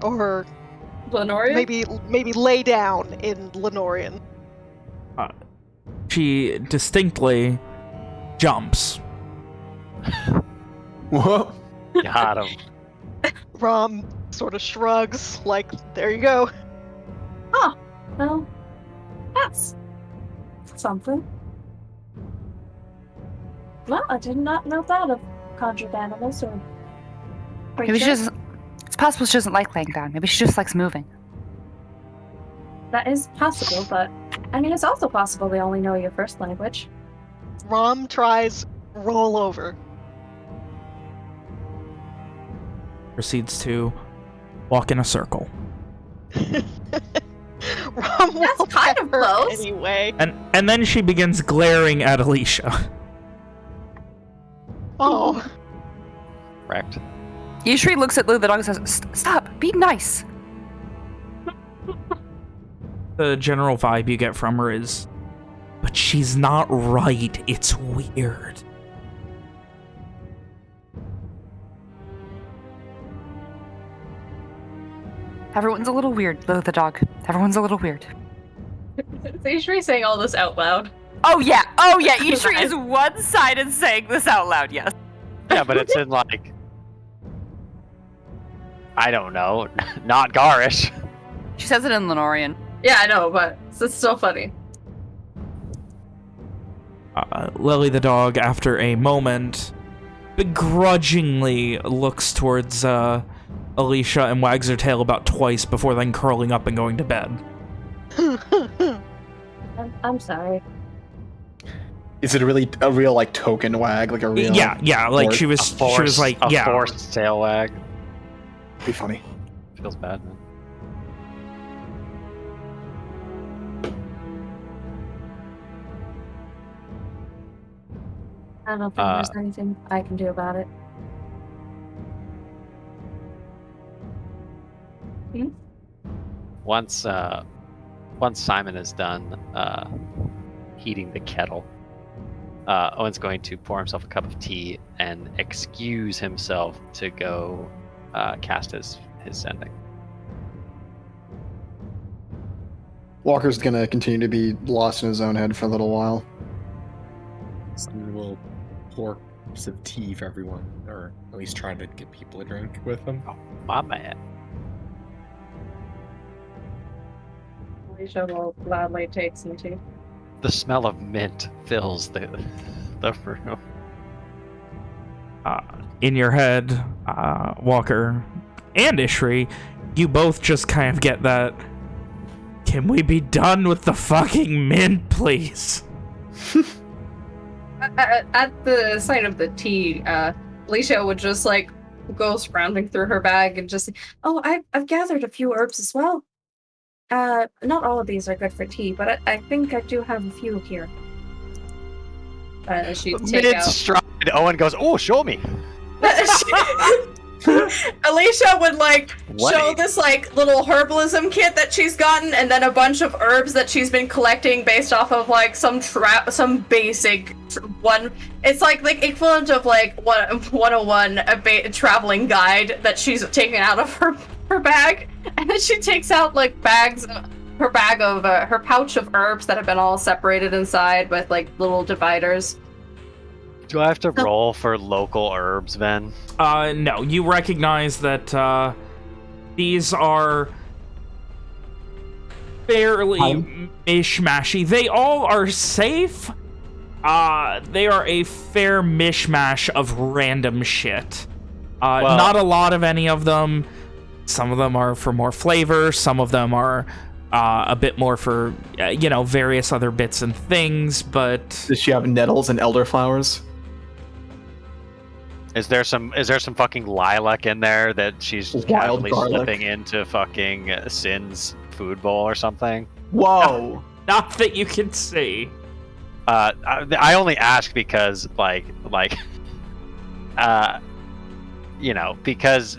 or Lenorian? maybe lay down in Lenorian. She distinctly jumps. Whoa! Got him. Rom sort of shrugs, like, there you go. Oh, well, that's something. Well, I did not know that of conjured animals or Maybe she creatures. doesn't. It's possible she doesn't like laying down. Maybe she just likes moving. That is possible, but I mean, it's also possible they only know your first language. Rom tries roll over. Proceeds to walk in a circle. Rom That's will kind get of her close. anyway. And then she begins glaring at Alicia. Oh, Correct. Yishri looks at Lou the dog and says, "Stop, be nice." The general vibe you get from her is, but she's not right. It's weird. Everyone's a little weird, Lou the dog. Everyone's a little weird. Is Ishri saying all this out loud? Oh yeah, Yishri is one-sided saying this out loud, yes. Yeah, but it's in like, I don't know, not garish. She says it in Lenorian. Yeah, I know, but it's still funny. Lily the dog, after a moment, begrudgingly looks towards Alicia and wags her tail about twice before then curling up and going to bed. I'm sorry. Is it a real like token wag, like a real? Yeah, like she was like, a forced tail wag. Be funny. Feels bad, man. I don't think there's anything I can do about it. Once Simon is done heating the kettle, Owen's going to pour himself a cup of tea and excuse himself to go cast his sending. Walker's gonna continue to be lost in his own head for a little while. Someone will pour cups of tea for everyone, or at least try to get people to drink with them. Oh, my man. Alicia will gladly take some tea. The smell of mint fills the room. In your head, Walker and Ishri, you both just kind of get that, can we be done with the fucking mint, please? At the sight of the tea, Alicia would just like go scrounging through her bag and just, oh, I've gathered a few herbs as well. Not all of these are good for tea, but I think I do have a few here. She'd take out. Mid-stride, Owen goes, "Oh, show me." Alicia would like What show a- this like little herbalism kit that she's gotten, and then a bunch of herbs that she's been collecting based off of like some basic one. It's like equivalent of like 101 traveling guide that she's taken out of her bag, and then she takes out like her pouch of herbs that have been all separated inside with like little dividers. Do I have to roll for local herbs, Ven? No, you recognize that these are fairly mishmashy. They all are safe. They are a fair mishmash of random shit. Not a lot of any of them. Some of them are for more flavor. Some of them are a bit more for, various other bits and things, but... Does she have nettles and elderflowers? Is there some fucking lilac in there that she's Wild casually garlic. slipping into fucking Sin's food bowl or something? Whoa! Not that you can see. I only ask because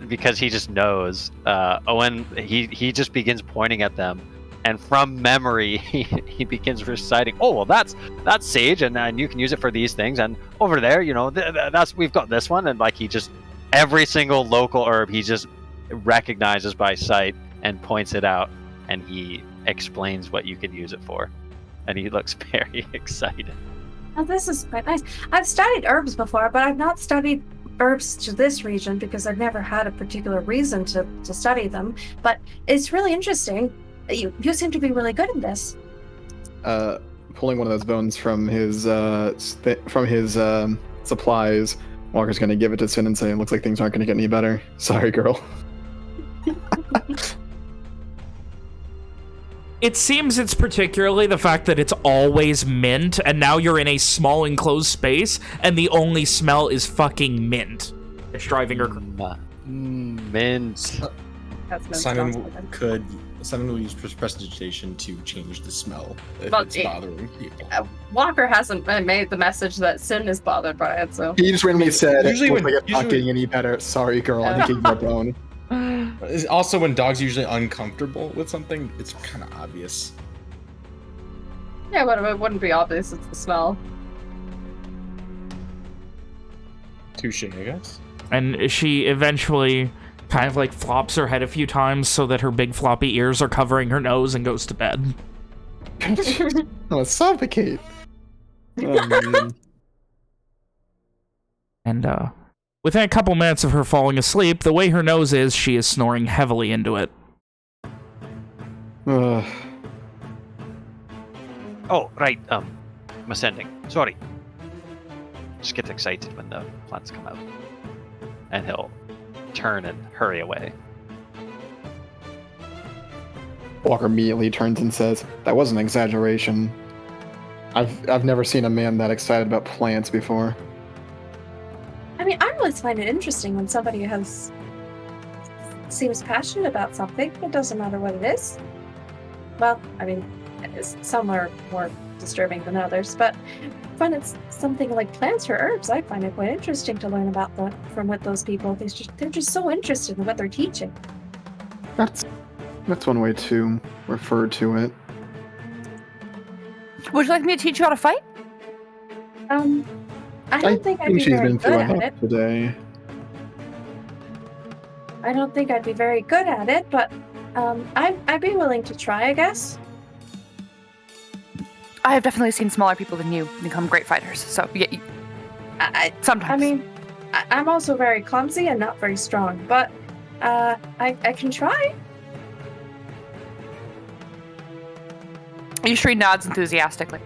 because he just knows. Owen, he just begins pointing at them, and from memory he begins reciting, oh well, that's sage, and you can use it for these things, and over there, that's we've got this one, and like he just every single local herb he just recognizes by sight and points it out, and he explains what you can use it for, and he looks very excited. Oh, this is quite nice. I've studied herbs before, but I've not studied herbs to this region because I've never had a particular reason to study them. But it's really interesting. You seem to be really good at Pulling one of those bones from his supplies. Walker's gonna give it to Sin and say, "Looks like things aren't gonna get any better. Sorry, girl." It seems it's particularly the fact that it's always mint, and now you're in a small enclosed space, and the only smell is fucking mint. It's driving her. Mint. That's no Simon will use prestidigitation to change the smell if Well, it's bothering people. Walker hasn't made the message that Sin is bothered by it, so. He just randomly said, Usually "Looks when- like it's not usually- getting any better. Sorry, girl. I gave you a bone." Also, when dogs are usually uncomfortable with something, it's kind of obvious. Yeah, but it wouldn't be obvious, it's the smell. Touche, I guess. And she eventually kind of like flops her head a few times so that her big floppy ears are covering her nose and goes to bed. Oh, suffocate. Oh, man. And within a couple minutes of her falling asleep, the way her nose is, she is snoring heavily into it. Ugh. Oh, right, I'm ascending. Sorry. Just get excited when the plants come out. And he'll turn and hurry away. Walker immediately turns and says, "That was an exaggeration. I've never seen a man that excited about plants before." I mean, I always find it interesting when somebody seems passionate about something. It doesn't matter what it is. Well, I mean, some are more disturbing than others, but when it's something like plants or herbs, I find it quite interesting to learn about from what those people. They're just so interested in what they're teaching. That's one way to refer to it. Would you like me to teach you how to fight? I don't think I'd be she's very been good through at enough it. today. I don't think I'd be very good at it, but I'd be willing to try, I guess. I have definitely seen smaller people than you become great fighters. So yeah, sometimes. I mean, I'm also very clumsy and not very strong, but I can try. Yushree nods enthusiastically.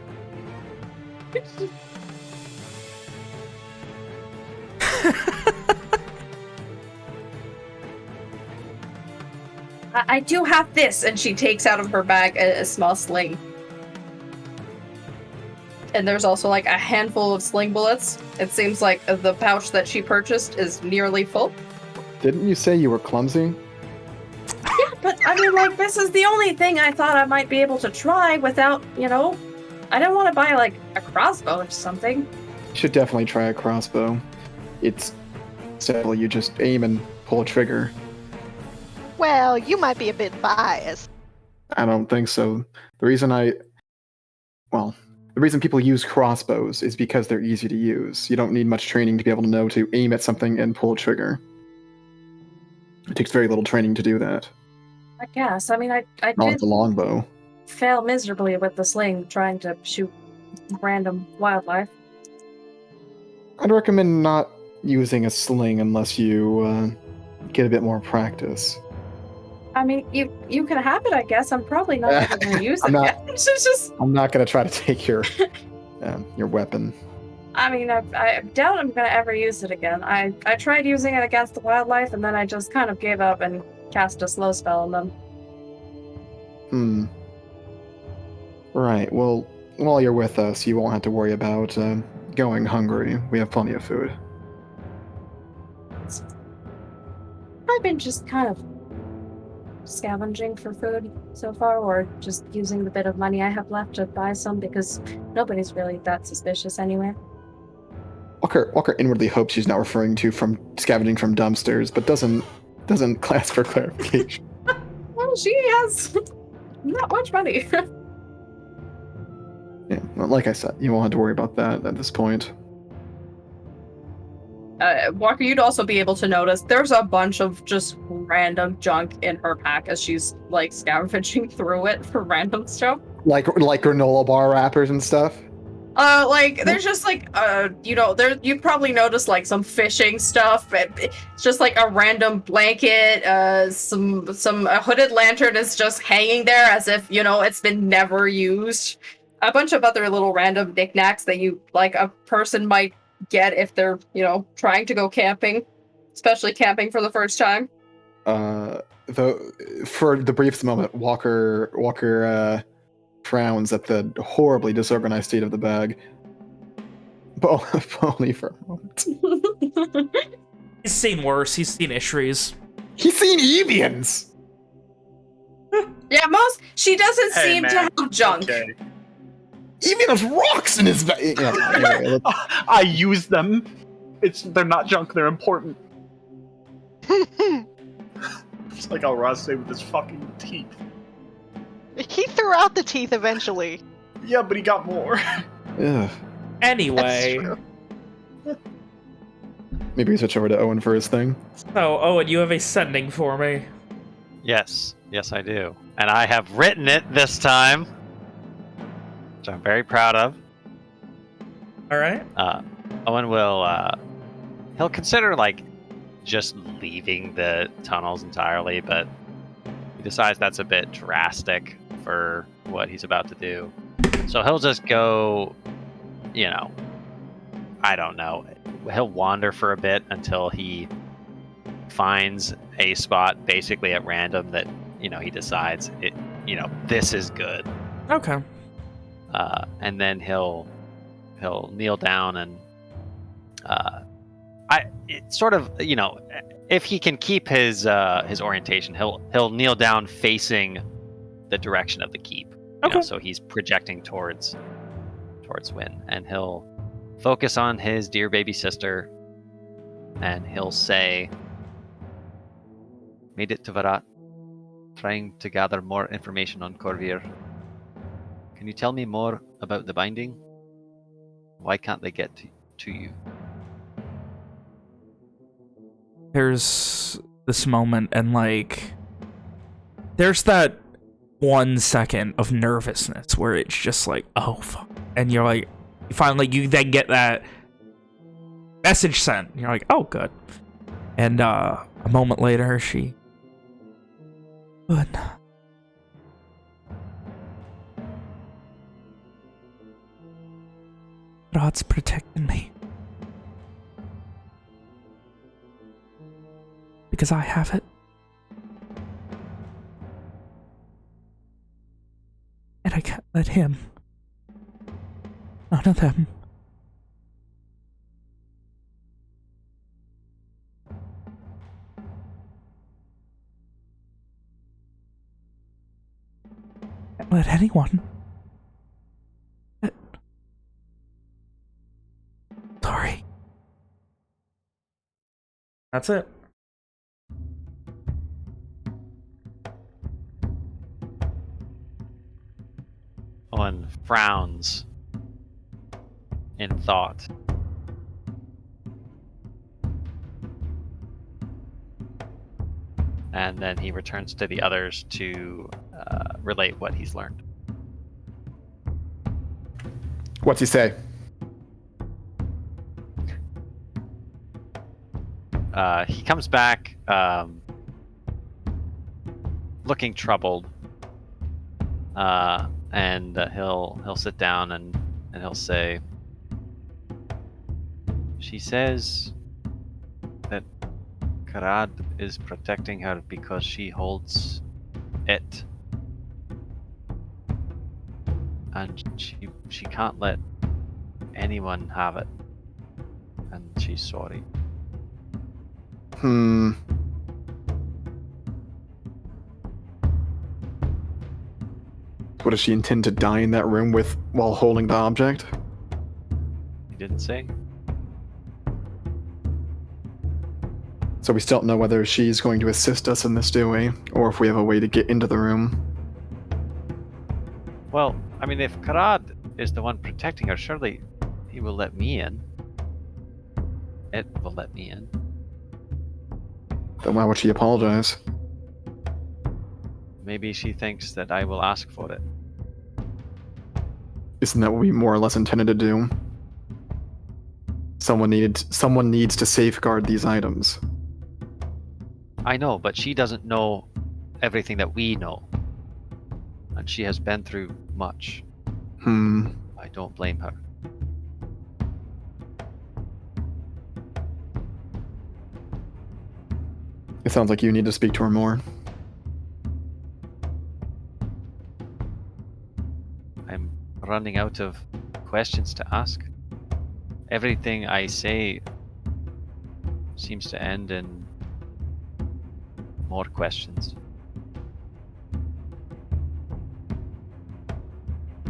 I do have this, and she takes out of her bag a small sling. And there's also like a handful of sling bullets. It seems like the pouch that she purchased is nearly full. Didn't you say you were clumsy? Yeah, but I mean, like, this is the only thing I thought I might be able to try without, I didn't want to buy, like, a crossbow or something. You should definitely try a crossbow. It's simple. You just aim and pull a trigger. Well, you might be a bit biased. I don't think so. The reason people use crossbows is because they're easy to use. You don't need much training to be able to know to aim at something and pull a trigger. It takes very little training to do that. I guess. I mean, I Not with did the longbow. fail miserably with the sling trying to shoot random wildlife. I'd recommend not using a sling unless you get a bit more practice. I mean, you can have it, I guess. I'm probably not ever going to use it I'm not- yet. It's just, I'm not going to try to take your weapon. I mean, I doubt I'm going to ever use it again. I tried using it against the wildlife, and then I just kind of gave up and cast a slow spell on them. Right, well, while you're with us, you won't have to worry about going hungry. We have plenty of food. I've been just kind of scavenging for food so far, or just using the bit of money I have left to buy some, because nobody's really that suspicious anyway. Walker inwardly hopes she's not referring to from scavenging from dumpsters, but doesn't ask for clarification. Well, she has not much money. Yeah, well, like I said, you won't have to worry about that at this point. Walker, you'd also be able to notice there's a bunch of just random junk in her pack as she's like scavenging through it for random stuff. Like granola bar wrappers and stuff. There's just like you probably noticed like some fishing stuff. It's just like a random blanket. Some a hooded lantern is just hanging there as if it's been never used. A bunch of other little random knickknacks that you like a person might get if they're, trying to go camping, especially camping for the first time? Though, for the briefest moment, Walker frowns at the horribly disorganized state of the bag. But only for a moment. He's seen worse. He's seen Ishries. He's seen Evians! Yeah, she doesn't seem to have junk. Okay. Evian has rocks in his bag! Yeah, anyway, I use them. They're not junk, they're important. Just like Ross say with his fucking teeth. He threw out the teeth eventually. Yeah, but he got more. Ugh. Anyway. Maybe we switch over to Owen for his thing. So, Owen, you have a sending for me. Yes, I do. And I have written it this time, which I'm very proud of. All right. Owen will, he'll consider, just leaving the tunnels entirely, but he decides that's a bit drastic for what he's about to do. So he'll just go, I don't know. He'll wander for a bit until he finds a spot basically at random that, he decides this is good. Okay. And then he'll kneel down and if he can keep his orientation, he'll kneel down facing the direction of the keep. Okay. So he's projecting towards Wynn, and he'll focus on his dear baby sister, and he'll say, "Made it to Verrat, trying to gather more information on Corvair. Can you tell me more about the binding? Why can't they get to you?" There's this moment, and there's that 1 second of nervousness where it's just like, oh fuck, and you're like, finally you then get that message sent. You're like, oh good. And a moment later, she, good. God's protecting me. Because I have it. And I can't let him. None of them. Can't let anyone. Sorry. That's it. Owen frowns in thought. And then he returns to the others to relate what he's learned. What's he say? He comes back looking troubled, and he'll sit down and he'll say, "She says that Karad is protecting her because she holds it, and she can't let anyone have it, and she's sorry." What does she intend to die in that room with while holding the object? He didn't say. So we still don't know whether she's going to assist us in this, do we? Or if we have a way to get into the room. Well, I mean, if Karad is the one protecting her, surely he will let me in. It will let me in. Then why would she apologize? Maybe she thinks that I will ask for it. Isn't that what we more or less intended to do? Someone needs to safeguard these items. I know, but she doesn't know everything that we know. And she has been through much. I don't blame her. It sounds like you need to speak to her more. I'm running out of questions to ask. Everything I say seems to end in more questions.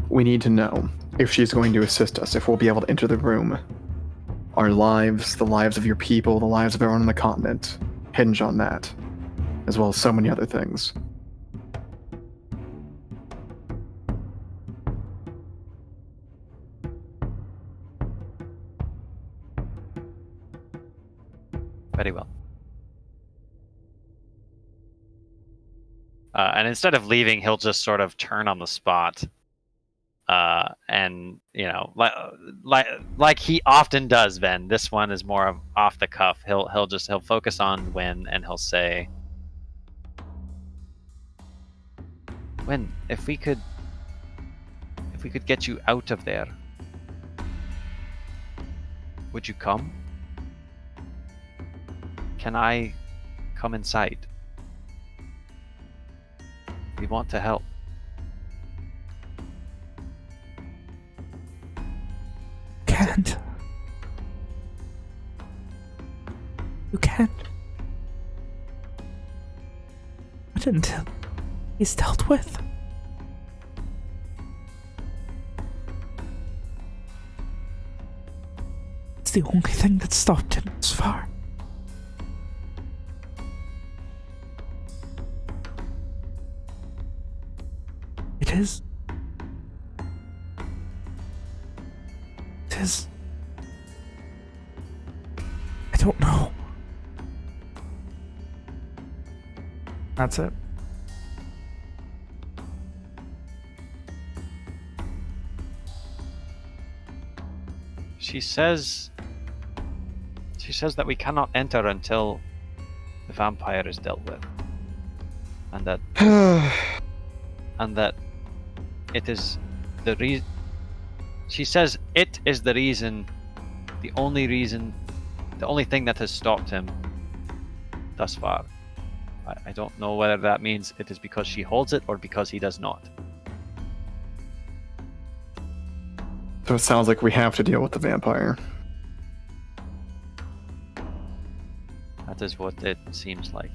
We need to know if she's going to assist us, if we'll be able to enter the room. Our lives, the lives of your people, the lives of everyone on the continent hinge on that, as well as so many other things. Very well. And instead of leaving, he'll just sort of turn on the spot. And like he often does, Ven. This one is more of off the cuff. He'll focus on Wynn and he'll say, Wynn, if we could get you out of there, would you come? Can I come inside? We want to help. Can't. You can't. Not until he's dealt with. It's the only thing that stopped him this far. It is. I don't know. That's it. She says that we cannot enter until the vampire is dealt with. And that it is the reason. She says it is the reason, the only thing that has stopped him thus far. I don't know whether that means it is because she holds it or because he does not. So it sounds like we have to deal with the vampire. That is what it seems like.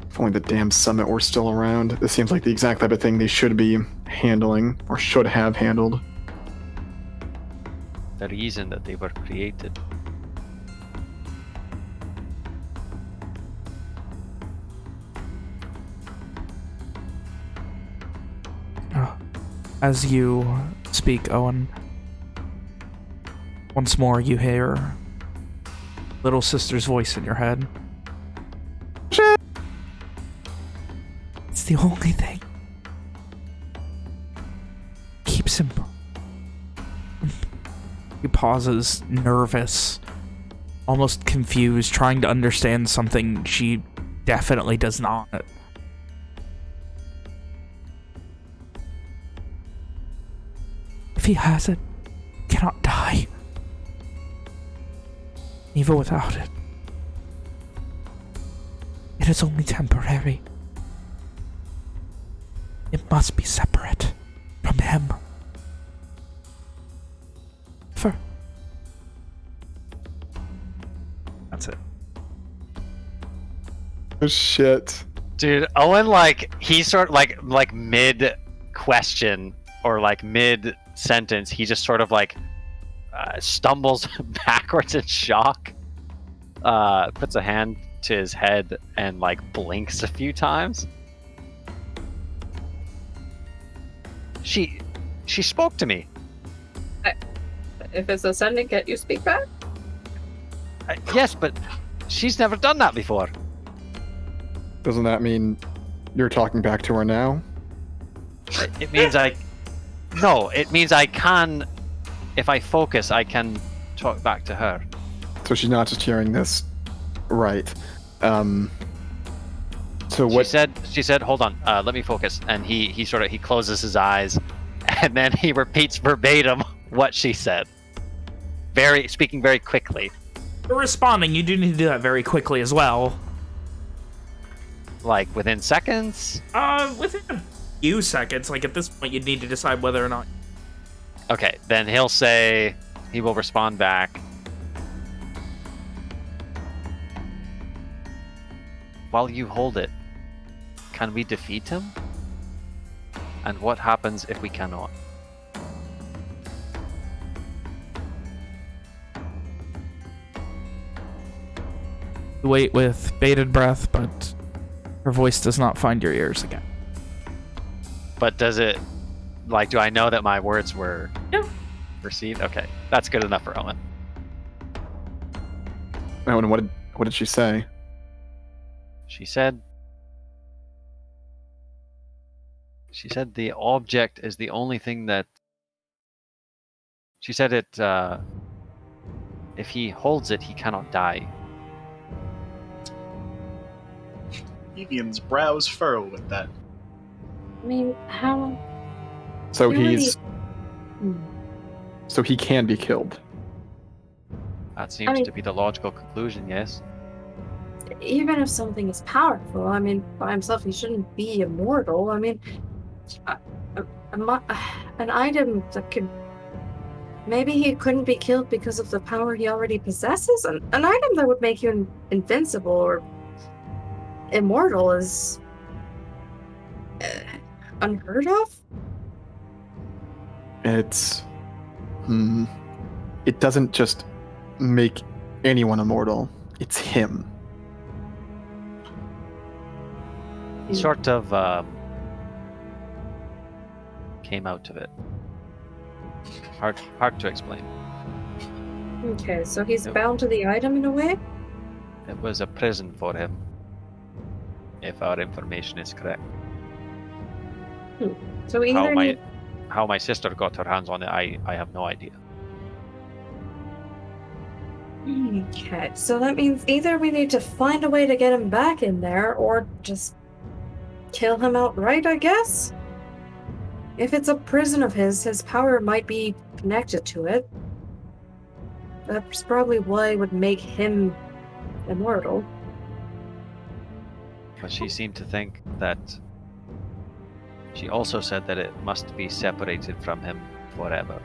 If only the damn summit were still around. This seems like the exact type of thing they should be handling, or should have handled. The reason that they were created. As you speak, Owen, once more you hear little sister's voice in your head. It's the only thing keeps him. He pauses, nervous, almost confused, trying to understand something she definitely does not. If he has it, he cannot die. Even without it. It is only temporary. It must be separate from him. That's it. Oh shit. Dude, Owen, he's sort of like mid question or like mid sentence, he just sort of stumbles backwards in shock, puts a hand to his head and blinks a few times. She spoke to me. If it's ascending, can't you speak back? Yes, but she's never done that before. Doesn't that mean you're talking back to her now? It means No, it means I can, if I focus, I can talk back to her. So she's not just hearing this. Right. So what? She said, hold on, let me focus. And he closes his eyes, and then he repeats verbatim what she said. Speaking very quickly. For responding, you do need to do that very quickly as well. Like within seconds? Within a few seconds. Like at this point, you'd need to decide whether or not. Okay, then he will respond back. While you hold it, can we defeat him? And what happens if we cannot? You wait with bated breath, but her voice does not find your ears again. But does it, like, do I know that my words were received? Okay, that's good enough for Owen. Oh, and what did she say? She said the object is the only thing that... She said it, if he holds it, he cannot die. Evian's brows furrow with that. I mean, how? So You already- he's. So he can be killed. That seems to be the logical conclusion, yes. Even if something is powerful, I mean, by himself he shouldn't be immortal. I mean, an item that could... Maybe he couldn't be killed because of the power he already possesses? An item that would make you invincible or immortal is... unheard of? It's... It doesn't just make anyone immortal. It's him. He sort of came out of it. Hard to explain. Okay, so he's bound to the item in a way? It was a prison for him, if our information is correct. So either How my sister got her hands on it, I have no idea. Okay, so that means either we need to find a way to get him back in there, or just kill him outright, I guess? If it's a prison of his power might be connected to it. That's probably why it would make him immortal. But she seemed to think that... She also said that it must be separated from him forever.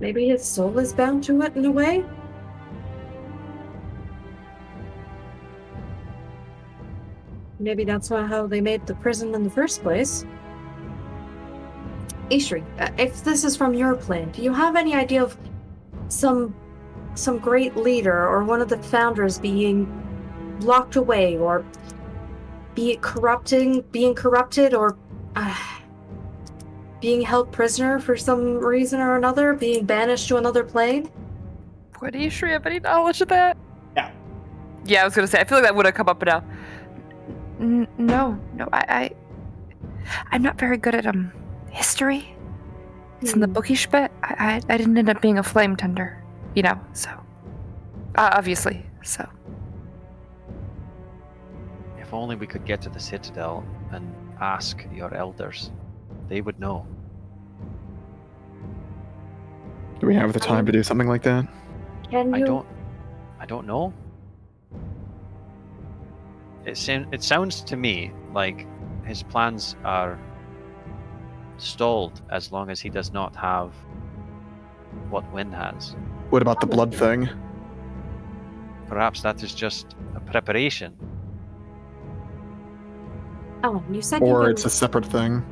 Maybe his soul is bound to it in a way? Maybe that's how they made the prison in the first place. Ishri, if this is from your plane, do you have any idea of some great leader or one of the founders being locked away or being corrupted or being held prisoner for some reason or another, being banished to another plane? Would Ishri have any knowledge of that? Yeah. Yeah, I was gonna say, I feel like that would have come up now. No, I'm not very good at history. It's in the bookish bit. I didn't end up being a flame tender, so obviously, so. If only we could get to the Citadel and ask your elders. They would know. Do we have the time to do something like that? Can you? I don't know. It sounds to me like his plans are stalled as long as he does not have what Wynn has. What about the blood thing? Perhaps that is just a preparation. Oh, you said Or it's a separate thing.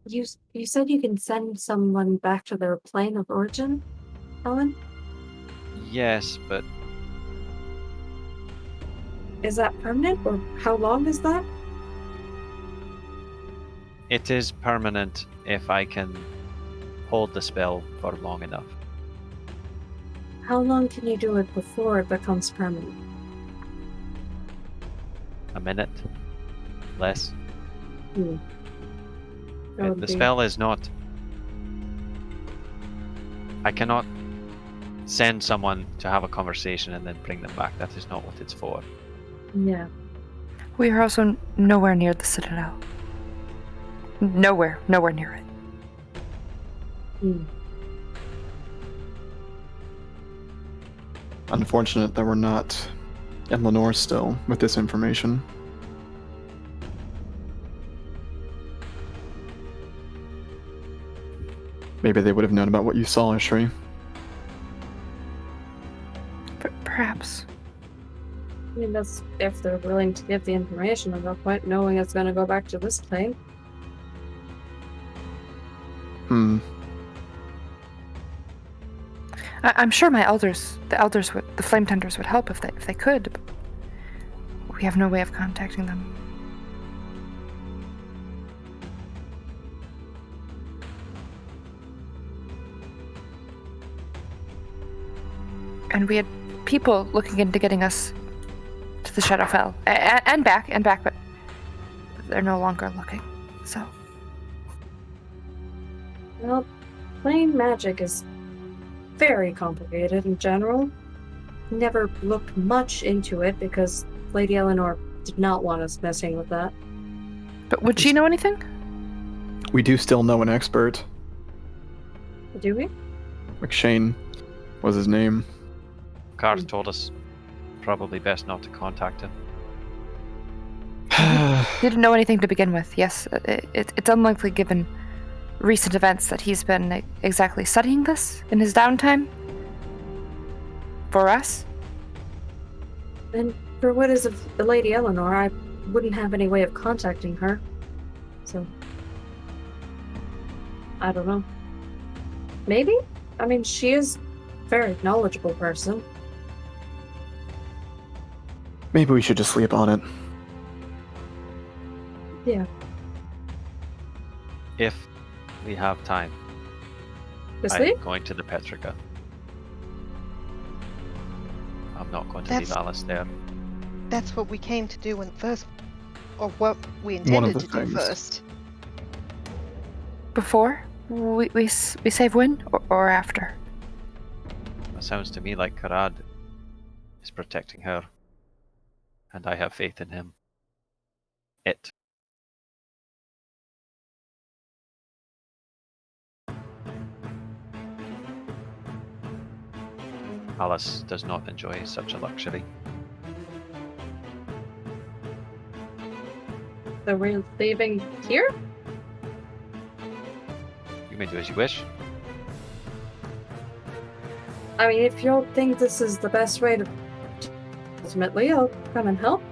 You said you can send someone back to their plane of origin, Ellen? Yes, but Is that permanent, or how long is that? it is permanent if I can hold the spell for long enough. How long can you do it before it becomes permanent? A minute? Less? That would The be- spell is not... I cannot send someone to have a conversation and then bring them back. That is not what it's for. Yeah. We are also nowhere near the Citadel. Nowhere near it. Hmm. Unfortunate that we're not in Lenore still with this information. Maybe they would have known about what you saw, Ishri. Perhaps. I mean, that's if they're willing to give the information. There's no point knowing it's going to go back to this plane. I'm sure the flame tenders would help if they could. But we have no way of contacting them. And we had people looking into getting us to the Shadowfell and back, but they're no longer looking. So. Well, plane magic is very complicated in general. Never looked much into it because Lady Eleanor did not want us messing with that. But would she know anything? We do still know an expert. Do we? McShane was his name. Card told us probably best not to contact him. Didn't know anything to begin with. Yes, it's unlikely given recent events that he's been exactly studying this in his downtime. For us? And for what is of the Lady Eleanor, I wouldn't have any way of contacting her. So, I don't know. Maybe? I mean, she is a very knowledgeable person. Maybe we should just sleep on it. Yeah. If we have time, To sleep? I'm going to the Petrica. I'm not going to leave Alice there. That's what we came to do in the first, or what we One of intended the to do things. first. Before we save Wynn, or after? It sounds to me like Karad is protecting her, and I have faith in him. It. Alice does not enjoy such a luxury. So we're leaving here? You may do as you wish. I mean, if you think this is the best way to... Ultimately, I'll come and help.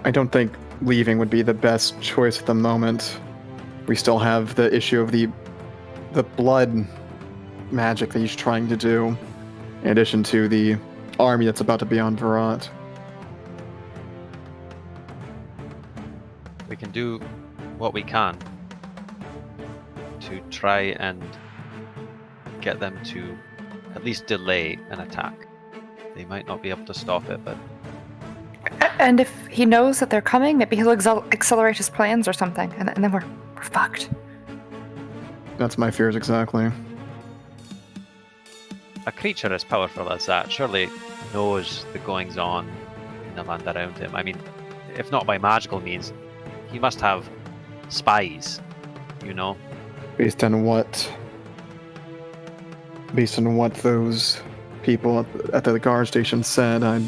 I don't think leaving would be the best choice at the moment. We still have the issue of the blood magic that he's trying to do, in addition to the army that's about to be on Verrat. We can do what we can to try and get them to at least delay an attack. They might not be able to stop it, but... And if he knows that they're coming, maybe he'll accelerate his plans or something, and then we're fucked. That's my fears exactly. A creature as powerful as that surely knows the goings-on in the land around him. I mean, if not by magical means, he must have spies, you know? Based on what those people at the guard station said, I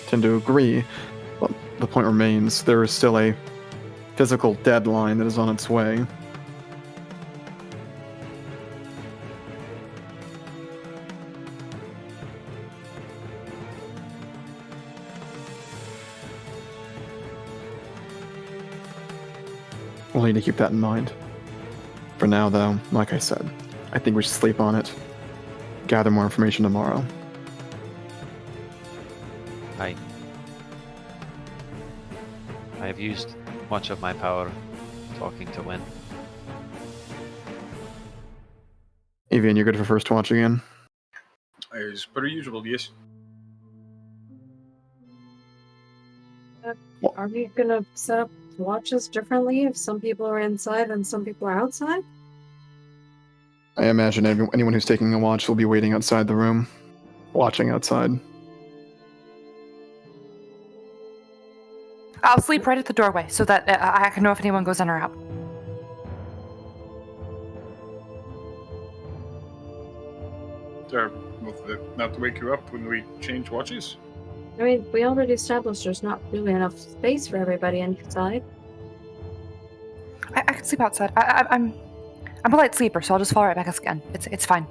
tend to agree. But the point remains, there is still a physical deadline that is on its way. We'll need to keep that in mind. For now, though, like I said, I think we should sleep on it. Gather more information tomorrow. I have used much of my power talking to Wynn. Evian, you're good for first watch again? As per usual, yes. Are we gonna set up watches differently if some people are inside and some people are outside? I imagine anyone who's taking a watch will be waiting outside the room, watching outside. I'll sleep right at the doorway so that I can know if anyone goes in or out. Will not wake you up when we change watches? I mean, we already established there's not really enough space for everybody inside. I can sleep outside. I'm a light sleeper, so I'll just fall right back again. It's fine.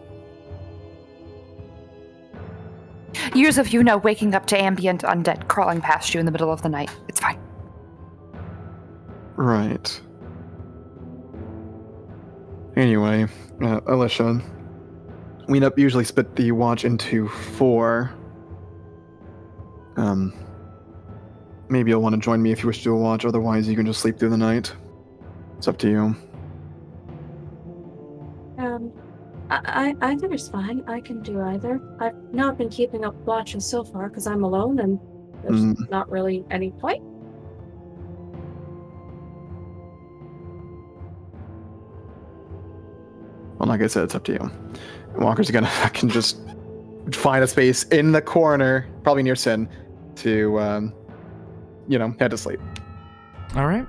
Years of waking up to ambient undead crawling past you in the middle of the night. It's fine. Right. Anyway, Alicia, we usually split the watch into 4. Maybe you'll want to join me if you wish to do a watch, otherwise you can just sleep through the night. It's up to you. Either is fine. I can do either. I've not been keeping up watches so far because I'm alone and there's not really any point. Well, like I said, it's up to you. Walker's gonna fucking just find a space in the corner, probably near Sin, to, head to sleep. All right.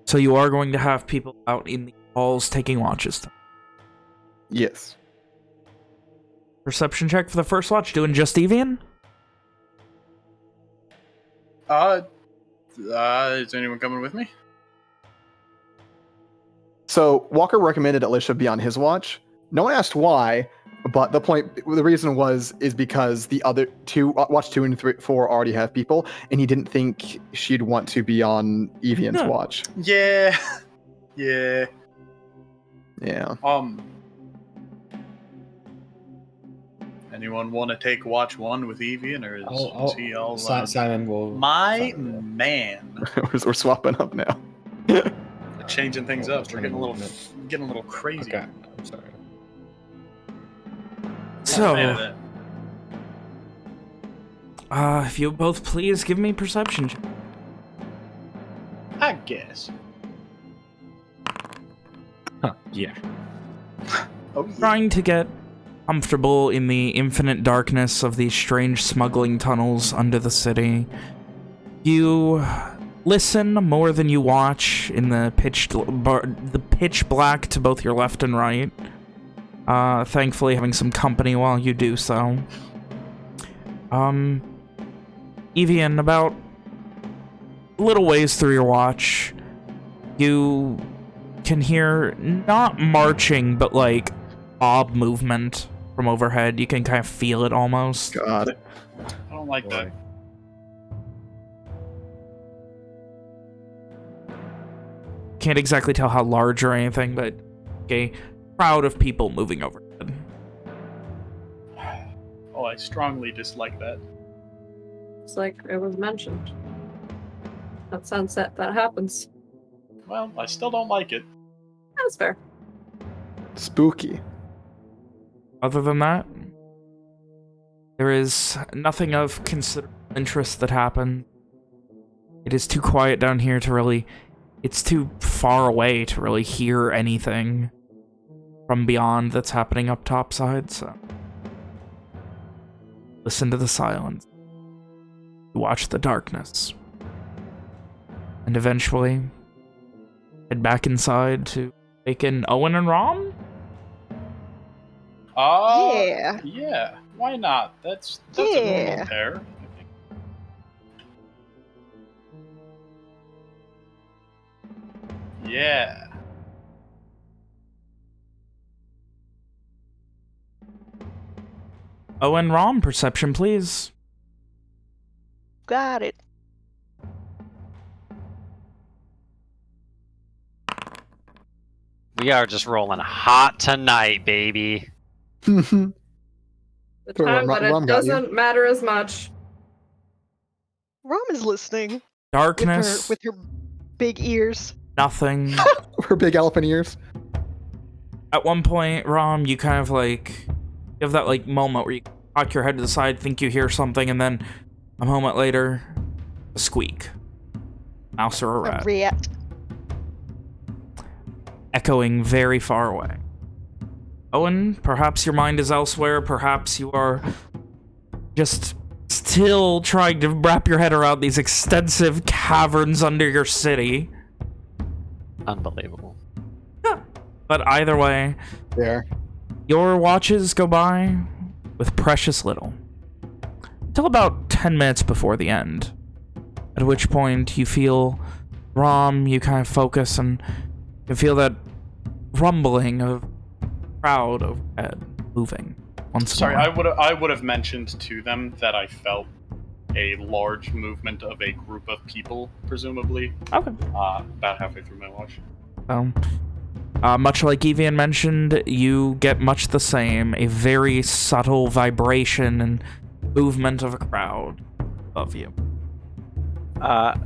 So you are going to have people out in the halls taking watches. Yes. Perception check for the first watch. Doing just Evian? Is anyone coming with me? So Walker recommended Alicia be on his watch. No one asked why, but the reason is because the other two, watch 2 and 4 already have people, and he didn't think she'd want to be on Evian's watch. Yeah. Yeah. Yeah. Anyone want to take watch 1 with Evian, or is he all... Simon will... Man. We're swapping up now. Changing things up. We're getting a little crazy. Okay, I'm sorry. So, if you both please give me perception check. I guess. Yeah. Oh, yeah. Trying to get comfortable in the infinite darkness of these strange smuggling tunnels under the city. You listen more than you watch in the pitch black to both your left and right. Thankfully having some company while you do so. Evian, about a little ways through your watch, you can hear not marching, but like mob movement from overhead. You can kind of feel it almost. God. I don't like that. Can't exactly tell how large or anything, but a crowd of people moving overhead. Oh, I strongly dislike that. It's like it was mentioned. At sunset, that happens. Well, I still don't like it. That's fair. Spooky. Other than that, there is nothing of considerable interest that happened. It is too quiet down here to really... It's too far away to really hear anything from beyond that's happening up topside, so... Listen to the silence. Watch the darkness. And eventually, head back inside to take in Owen and Rom? Yeah. Yeah, why not? That's Yeah. a normal pair. Yeah. Owen, Rom, perception, please. Got it. We are just rolling hot tonight, baby. The Sure, time Rom that got it you. doesn't matter as much. Rom is listening Darkness, with her big ears. nothing. Her big elephant ears. At one point, Rom, you kind of like... You have that like moment where you cock your head to the side, think you hear something, and then a moment later, a squeak. Mouse or a rat. Rat. echoing very far away. Owen, perhaps your mind is elsewhere. Perhaps you are just still trying to wrap your head around these extensive caverns under your city. Unbelievable. But either way, There. your watches go by with precious little. Until about 10 minutes before the end. At which point you feel Rom, you kind of focus and you feel that rumbling of crowd overhead moving once Sorry, more. I would have mentioned to them that I felt a large movement of a group of people, presumably. Okay. About halfway through my watch. Much like Evian mentioned, you get much the same. A very subtle vibration and movement of a crowd above you.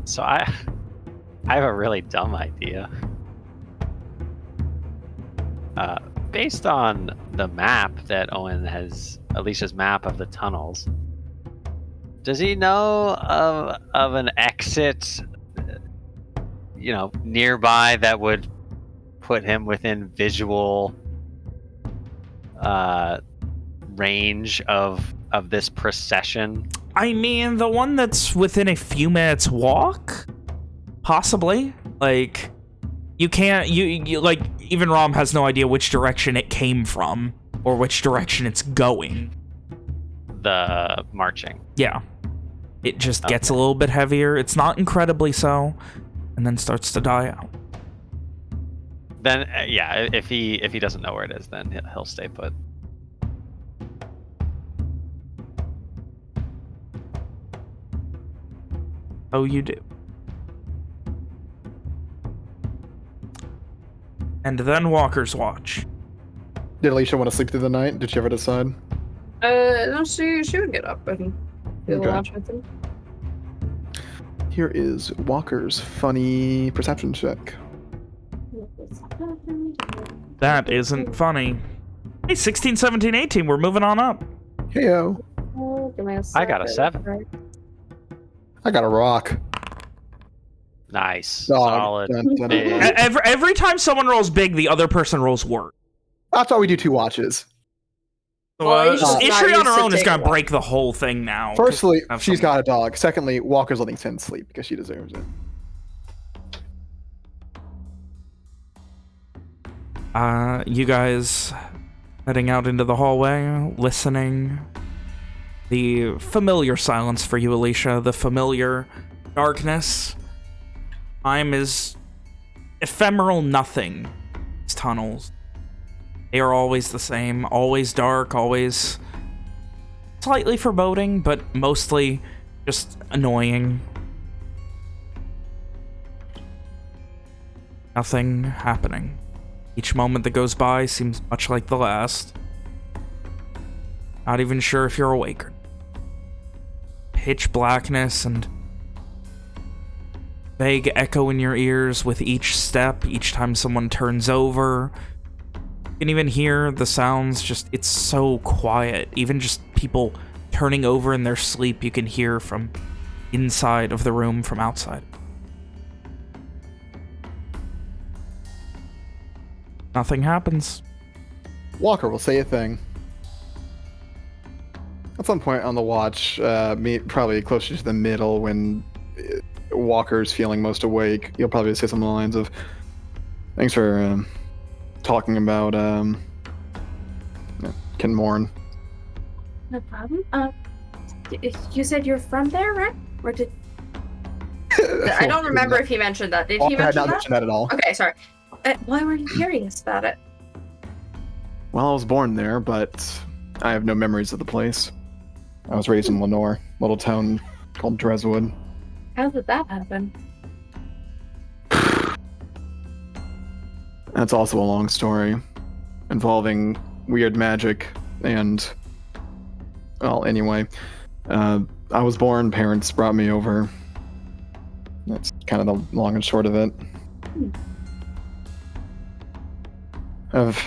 So I have a really dumb idea. Based on the map that Owen has, Alicia's map of the tunnels, does he know of an exit, nearby that would put him within visual range of this procession? I mean, the one that's within a few minutes walk? Possibly. Like, you can't, you like, even Rom has no idea which direction it came from or which direction it's going. The marching. Yeah. It just gets a little bit heavier. It's not incredibly so, and then starts to die out. Then, yeah, if he doesn't know where it is, then he'll stay put. Oh, you do. And then Walker's Watch. Did Alicia want to sleep through the night? Did she ever decide? No, she would get up and do the Okay. watch with him. Here is Walker's funny perception check. That isn't funny. Hey, 16, 17, 18, we're moving on up. Heyo. Give me a I got a second. 7. I got a rock. Nice. Dog. Solid. Dun, dun, dun, Big. dun. Every time someone rolls big, the other person rolls worse. That's why we do 2 watches. So, Well, he's just not Ishri on used her to own is taking gonna one. break the whole thing now. Firstly, Have she's some- got a dog. Secondly, Walker's letting Sin sleep because she deserves it. You guys heading out into the hallway, listening. The familiar silence for you, Alicia. The familiar darkness. Time is ephemeral nothing. These tunnels. They are always the same. Always dark, always slightly foreboding, but mostly just annoying. Nothing happening. Each moment that goes by seems much like the last. Not even sure if you're awake or not. Pitch blackness and vague echo in your ears with each step, each time someone turns over. You can even hear the sounds, just, it's so quiet. Even just people turning over in their sleep, you can hear from inside of the room, from outside. Nothing happens. Walker will say a thing. At some point on the watch, probably closer to the middle when Walker's feeling most awake, you'll probably say some lines of, "Thanks for talking about Ken Morn." No problem. You said you're from there, right? Or did I don't remember if he mentioned that. Did he Walker had mention not that? mentioned that at all. Okay, sorry. why were you curious about it? Well, I was born there, but I have no memories of the place. I was raised in Lenore, little town called Dreswood. How did that happen? That's also a long story, involving weird magic and, well, anyway. I was born, parents brought me over. That's kind of the long and short of it. I've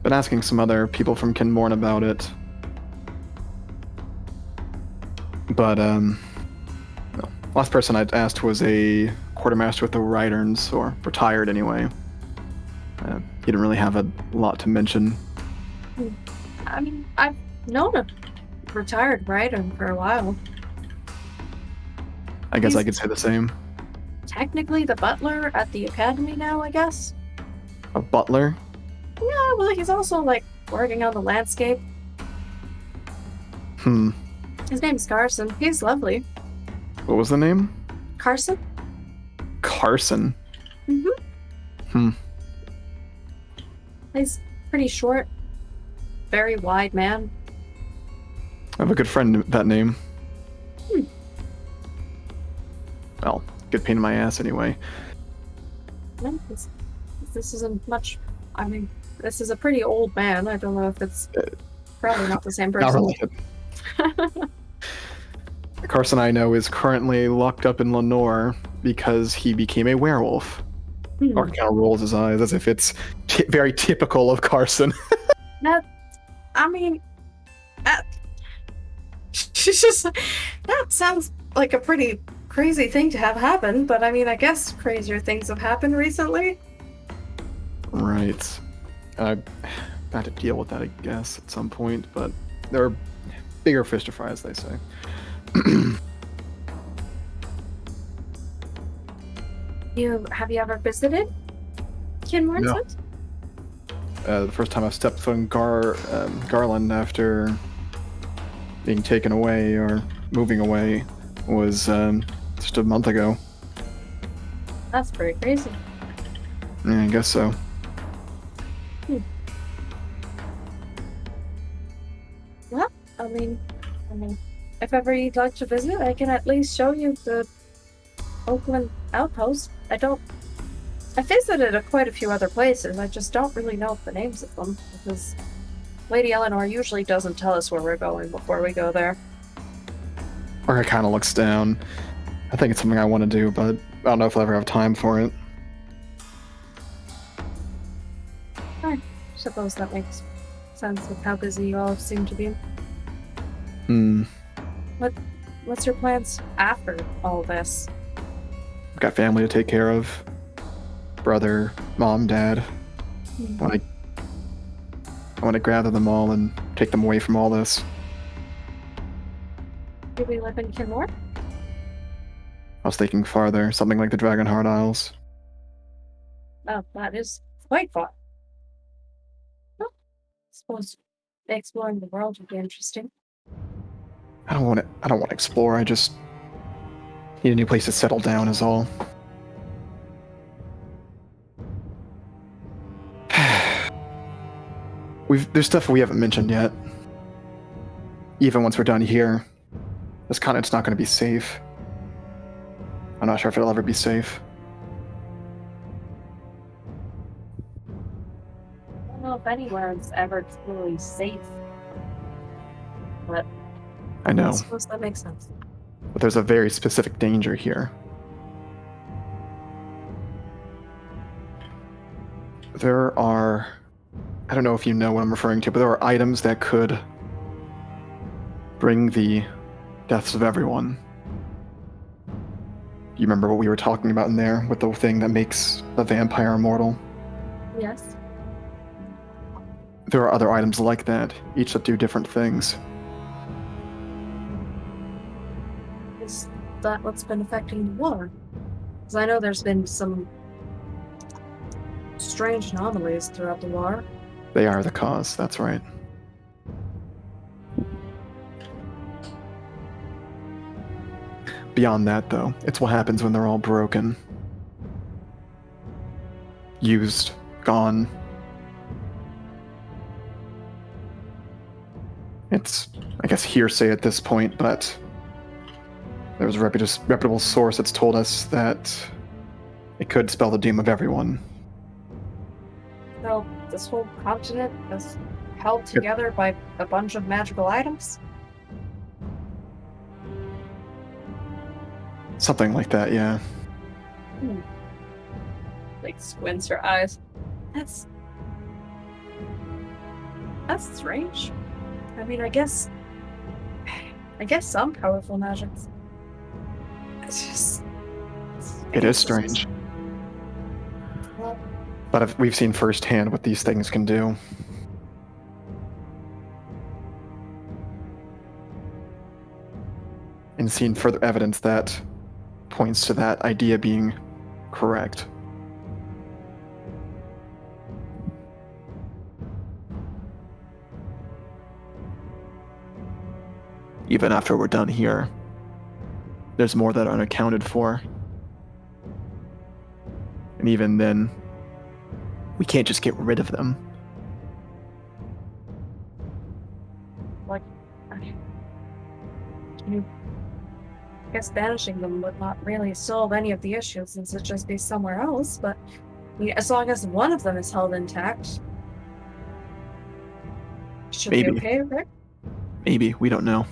been asking some other people from Kinmorn about it. But, no. Last person I'd asked was a quartermaster with the Ryderns, or retired anyway. He didn't really have a lot to mention. I mean, I've known a retired writer for a while. I guess I He's- could say the same. Technically the butler at the academy now, I guess. A butler? Yeah, well, he's also, like, working on the landscape. His name's Carson. He's lovely. What was the name? Carson? Carson. He's pretty short, very wide man. I have a good friend with that name. Well, good pain in my ass anyway. No, this isn't much. I mean, this is a pretty old man. I don't know if it's probably not the same person. Not related. Carson I know is currently locked up in Lenore because he became a werewolf. Or kind of rolls his eyes as if it's very typical of Carson. That sounds like a pretty crazy thing to have happen, but I mean, I guess crazier things have happened recently. Right. I had to deal with that, I guess, at some point, but there are bigger fish to fry, as they say. Have you ever visited Kinwards? No. The first time I stepped foot in Garland after being taken away or moving away was just a month ago. That's pretty crazy. Yeah, I guess so. Well, I mean, if ever you'd like to visit, I can at least show you the Oakland outpost. I visited quite a few other places. I just don't really know the names of them because Lady Eleanor usually doesn't tell us where we're going before we go there. Orca kind of looks down. I think it's something I want to do, but I don't know if I'll ever have time for it. I suppose that makes sense with how busy you all seem to be. What's your plans after all this? I've got family to take care of. Brother, mom, dad. I want to gather them all and take them away from all this. Do we live in Kinmore? I was thinking farther, something like the Dragonheart Isles. Oh, that is quite far. Well, I suppose exploring the world would be interesting. I don't want to explore. I just need a new place to settle down is all. There's stuff we haven't mentioned yet. Even once we're done here, this continent's not going to be safe. I'm not sure if it'll ever be safe. I don't know if anywhere's ever truly safe. But I know. I suppose that makes sense. But there's a very specific danger here. There are... I don't know if you know what I'm referring to, but there are items that could bring the deaths of everyone. You remember what we were talking about in there with the thing that makes a vampire immortal? Yes. There are other items like that, each that do different things. Is that what's been affecting the war? Because I know there's been some strange anomalies throughout the war. They are the cause, that's right. Beyond that, though, it's what happens when they're all broken. Used, gone. It's, I guess, hearsay at this point, but there was a reputable source that's told us that it could spell the doom of everyone. So this whole continent is held together by a bunch of magical items? Something like that, yeah. Like squints her eyes. That's strange. I mean, I guess some powerful magics. It is strange. Well, But we've seen firsthand what these things can do. And seen further evidence that points to that idea being correct. Even after we're done here, there's more that are unaccounted for. And even then, we can't just get rid of them. Like, I guess banishing them would not really solve any of the issues, since it'd just be somewhere else, but as long as one of them is held intact, should be okay, right? Maybe, we don't know.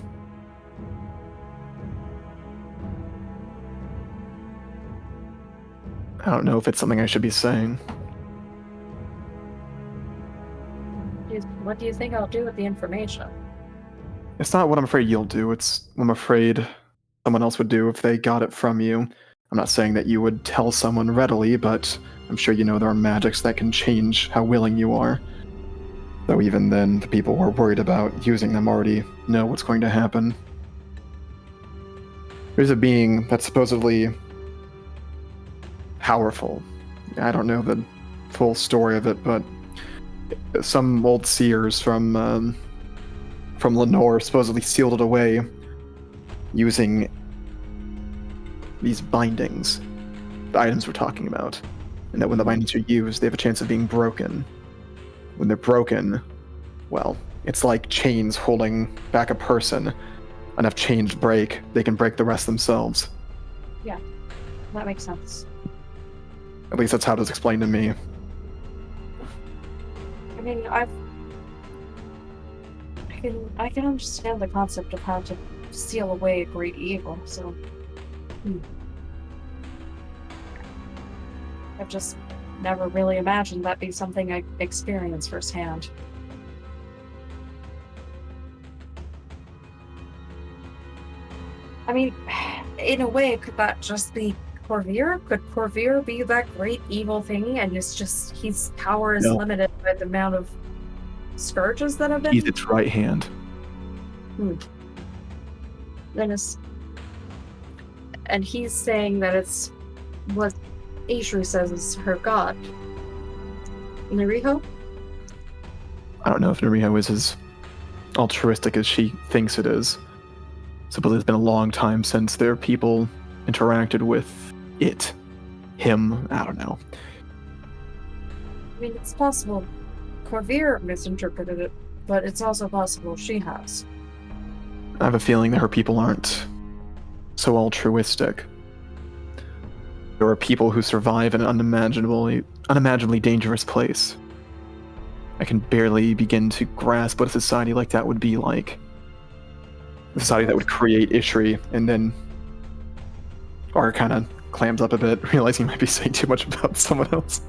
I don't know if it's something I should be saying. What do you think I'll do with the information? It's not what I'm afraid you'll do, it's what I'm afraid someone else would do if they got it from you. I'm not saying that you would tell someone readily, but I'm sure you know there are magics that can change how willing you are. Though even then, the people who are worried about using them already know what's going to happen. There's a being that's supposedly powerful. I don't know the full story of it, but some old seers from Lenore supposedly sealed it away using these bindings, the items we're talking about, and that when the bindings are used, they have a chance of being broken. When they're broken, well, it's like chains holding back a person. Enough chains break, they can break the rest themselves. Yeah, that makes sense. At least that's how it was explained to me. I mean, I can understand the concept of how to seal away a great evil, so I've just never really imagined that be something I experience firsthand. I mean, in a way, could that just be Corvir? Could Corvir be that great evil thing, and it's just his power is limited by the amount of scourges that have been? He's its right hand. Then and he's saying that it's what Ishru says is her god. Nariho? I don't know if Nariho is as altruistic as she thinks it is. Suppose it's been a long time since their people interacted with him, I don't know. I mean, it's possible Corvir misinterpreted it, but it's also possible she has. I have a feeling that her people aren't so altruistic. There are people who survive in an unimaginably dangerous place. I can barely begin to grasp what a society like that would be like. A society that would create Ishri and then Ark kind of clams up a bit, realizing he might be saying too much about someone else.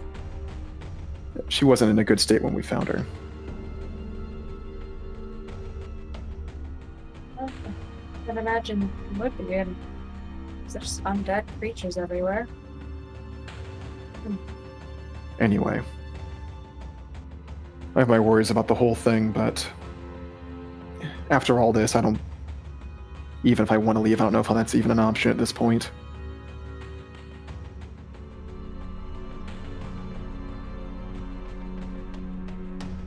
She wasn't in a good state when we found her. I can imagine it would be, and there's undead creatures everywhere. Anyway. I have my worries about the whole thing, but after all this, even if I want to leave, I don't know if that's even an option at this point.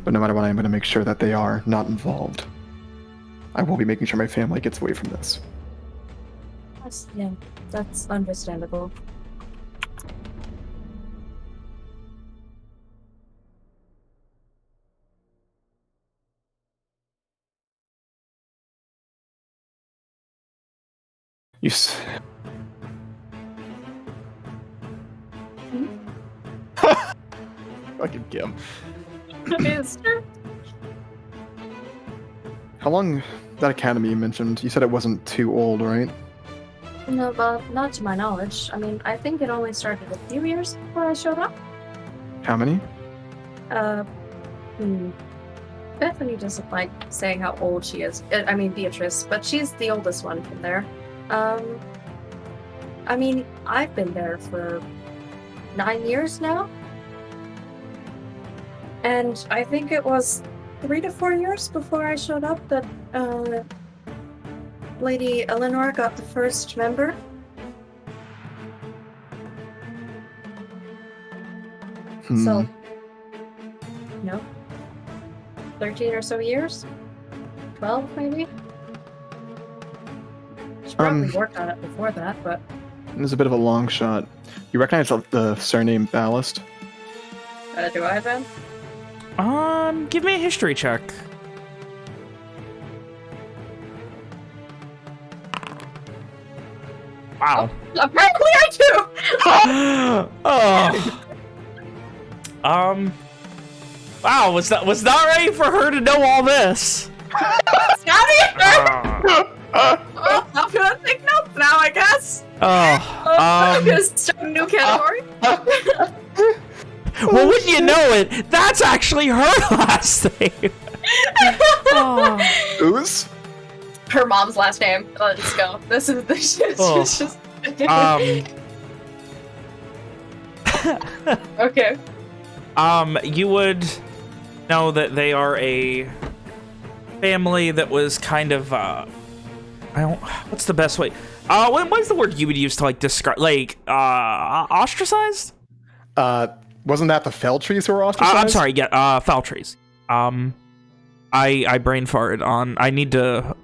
But no matter what, I'm going to make sure that they are not involved. I will be making sure my family gets away from this. That's understandable. Fucking Kim. Mister? How long that academy you mentioned? You said it wasn't too old, right? No, but not to my knowledge. I mean, I think it only started a few years before I showed up. How many? Bethany doesn't like saying how old she is. I mean, Beatrice, but she's the oldest one from there. I mean, I've been there for 9 years now. And I think it was 3 to 4 years before I showed up that Lady Eleanor got the first member. So, 13 or so years? 12, maybe? She probably worked on it before that, but... This is a bit of a long shot. You recognize the surname Ballast? Do I, Ben? Give me a history check. Wow. Apparently I do! Wow, was not ready for her to know all this. Not either! I'm gonna take notes now, I guess. I'm gonna start a new category. Well, wouldn't you know it? That's actually her last name. Whose? Her mom's last name. Let's go. This is just... Okay. You would know that they are a family that was kind of, what's the best way? What's the word you would use to, like, describe, like, ostracized? Wasn't that the Feltrees who were ostracized? I'm sorry, yeah, Feltrees. I brain farted on, I need to,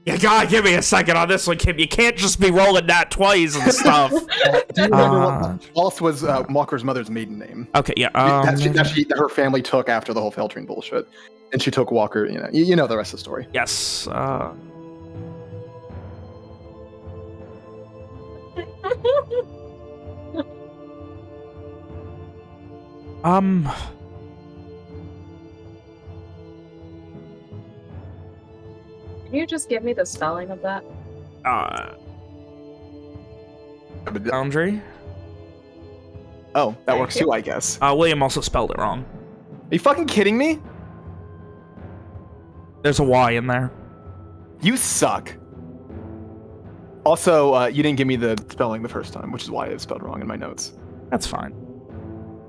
you gotta give me a second on this one, Kim. You can't just be rolling that twice and stuff. Do you remember what Wallace was Walker's mother's maiden name? Okay, yeah. That her family took after the whole Feltrine bullshit. And she took Walker, you know the rest of the story. Yes, Can you just give me the spelling of that? Boundary? Oh, that works too, I guess. William also spelled it wrong. Are you fucking kidding me? There's a Y in there. You suck. Also, you didn't give me the spelling the first time, which is why it's spelled wrong in my notes. That's fine.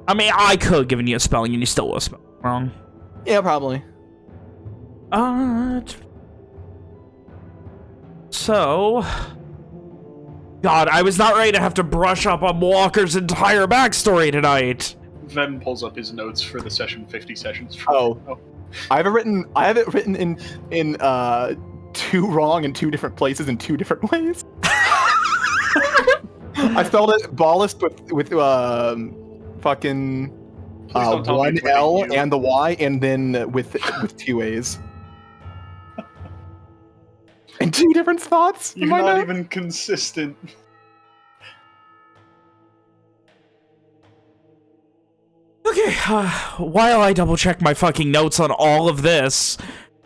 I mean, I could have given you a spelling and you still would have spelled it wrong. Yeah, probably. So... God, I was not ready to have to brush up on Walker's entire backstory tonight. Ven pulls up his notes for the session 50 sessions. I have it written in 2 wrong in 2 different places in 2 different ways. I spelled it ballast with fucking 1 L and the Y, and then with 2 A's. In 2 different spots. You're not even consistent. Okay, while I double check my fucking notes on all of this,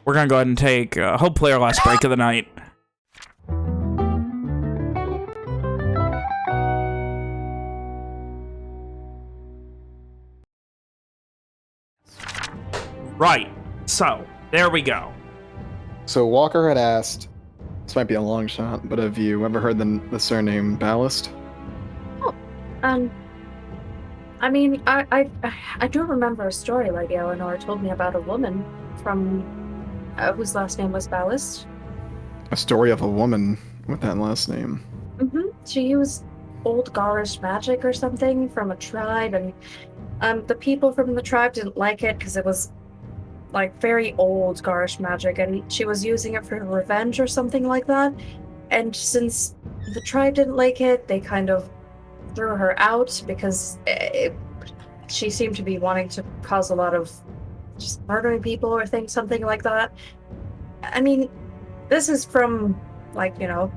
we're gonna go ahead and take, hopefully, our last break of the night. Right, so, there we go. So Walker had asked, this might be a long shot, but have you ever heard the surname Ballast? Oh, I mean, I do remember a story Lady Eleanor told me about a woman from whose last name was Ballast. A story of a woman with that last name. Mm-hmm. She used old Garish magic or something from a tribe, and the people from the tribe didn't like it because it was like very old Garish magic, and she was using it for revenge or something like that. And since the tribe didn't like it, they kind of threw her out because she seemed to be wanting to cause a lot of just murdering people or something like that. I mean, this is from, like, a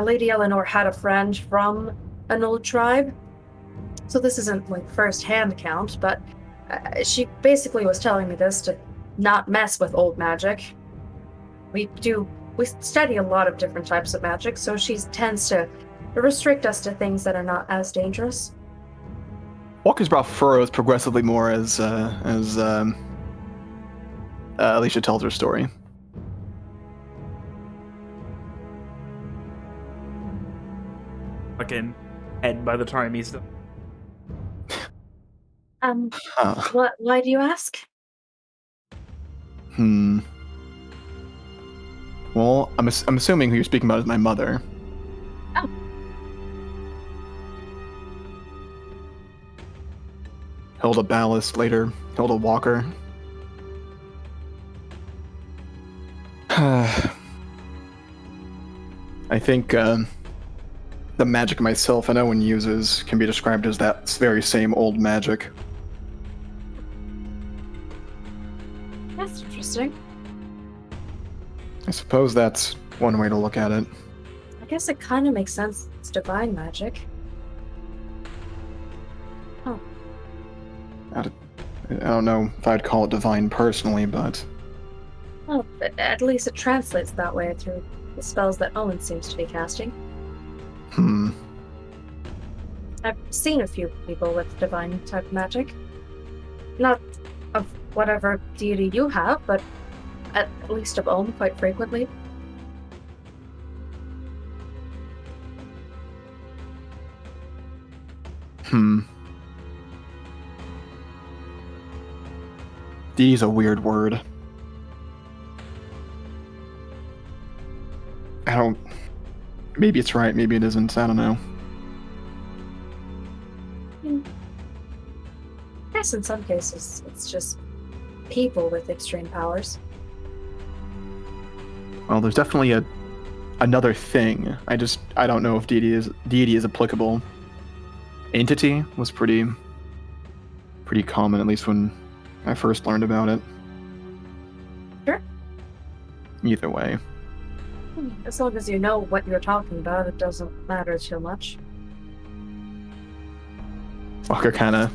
Lady Eleanor had a friend from an old tribe, so this isn't like first-hand account, but she basically was telling me this to not mess with old magic. We study a lot of different types of magic, so she tends to restrict us to things that are not as dangerous. Walker's brow furrows progressively more as Alicia tells her story. Fucking head by the time he's done. Huh. Why do you ask? Well, I'm assuming who you're speaking about is my mother. Oh. Hilda Ballast, later Hilda Walker. I think the magic myself and Owen uses can be described as that very same old magic. That's interesting. I suppose that's one way to look at it. I guess it kind of makes sense. It's divine magic. Oh. I don't know if I'd call it divine personally, but... Well, at least it translates that way through the spells that Owen seems to be casting. I've seen a few people with divine type magic. Not of whatever deity you have, but at least of Ohm quite frequently. D's a weird word. I don't... Maybe it's right, maybe it isn't, I don't know. I guess in some cases, it's just people with extreme powers. Well, there's definitely another thing. I don't know if deity is applicable. Entity was pretty common, at least when I first learned about it. Sure. Either way. As long as you know what you're talking about, it doesn't matter too much. Walker kind of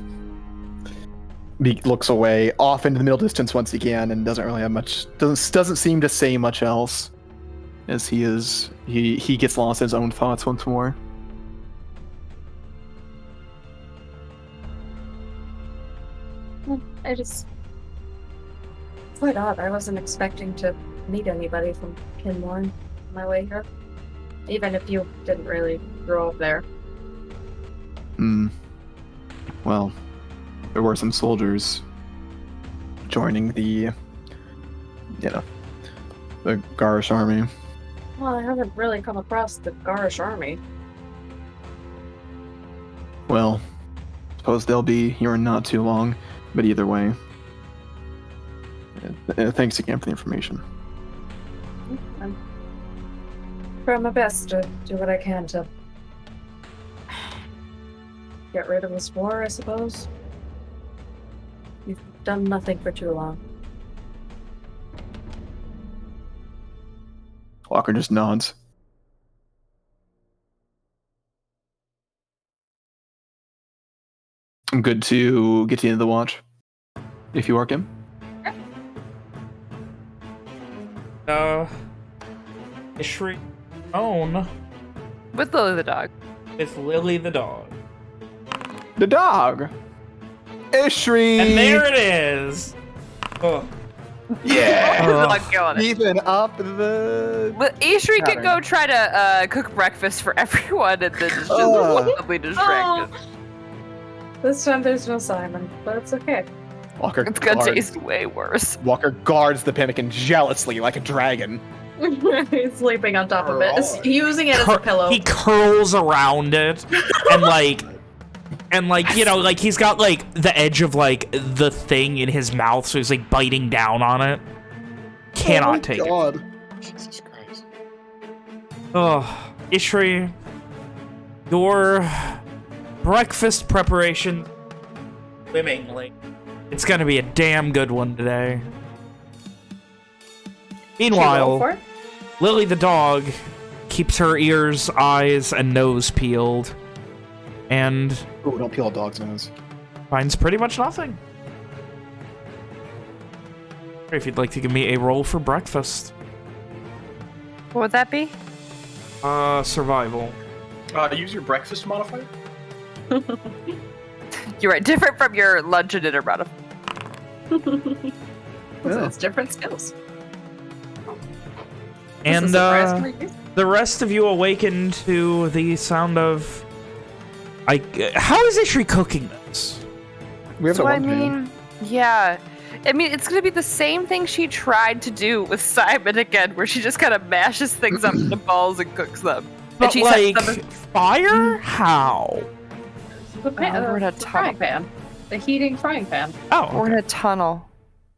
looks away, off into the middle distance once again, and doesn't really have much. Doesn't seem to say much else, as he gets lost in his own thoughts once more. It's quite odd. I wasn't expecting to meet anybody from Kinmorn on my way here, even if you didn't really grow up there. Well, there were some soldiers joining the Garish army. Well, I haven't really come across the Garish army. Well, suppose they'll be here in not too long, but either way. Thanks again for the information. I'm trying my best to do what I can to get rid of this war, I suppose. You've done nothing for too long. Walker just nods. I'm good to get to the end of the watch. If you are, Kim. Ishri own With Lily the dog. with Lily the dog. The dog! Ishri! And there it is! Oh. Yeah! The dog killing it. Even up the... But Ishri could pattern. go try to cook breakfast for everyone and then just wildly distracted. This time there's no Simon, but it's okay. Walker It's gonna guards, taste way worse. Walker guards the pemmican jealously like a dragon. He's sleeping on top of it, using it as a pillow. He curls around it and he's got like the edge of like the thing in his mouth, so he's like biting down on it. Cannot take it. Jesus Christ. Oh, Ishri, your breakfast preparation, swimmingly. It's gonna be a damn good one today. Meanwhile, Lily the dog keeps her ears, eyes, and nose peeled, and Ooh, don't peel a dog's nose. finds pretty much nothing. If you'd like to give me a roll for breakfast. What would that be? Survival. Use your breakfast modifier. You're right, different from your lunch and dinner modifier. So it's different skills. And This is a surprise for you. the rest of you awaken to the sound of... how is Ishri cooking this? We have So the I one pan. mean, yeah. I mean, it's gonna be the same thing she tried to do with Simon again, where she just kind of mashes things up into balls and cooks them. But and she like, sets them fire? How? The, we're in a the frying pan. The heating frying pan. Oh, We're in a tunnel.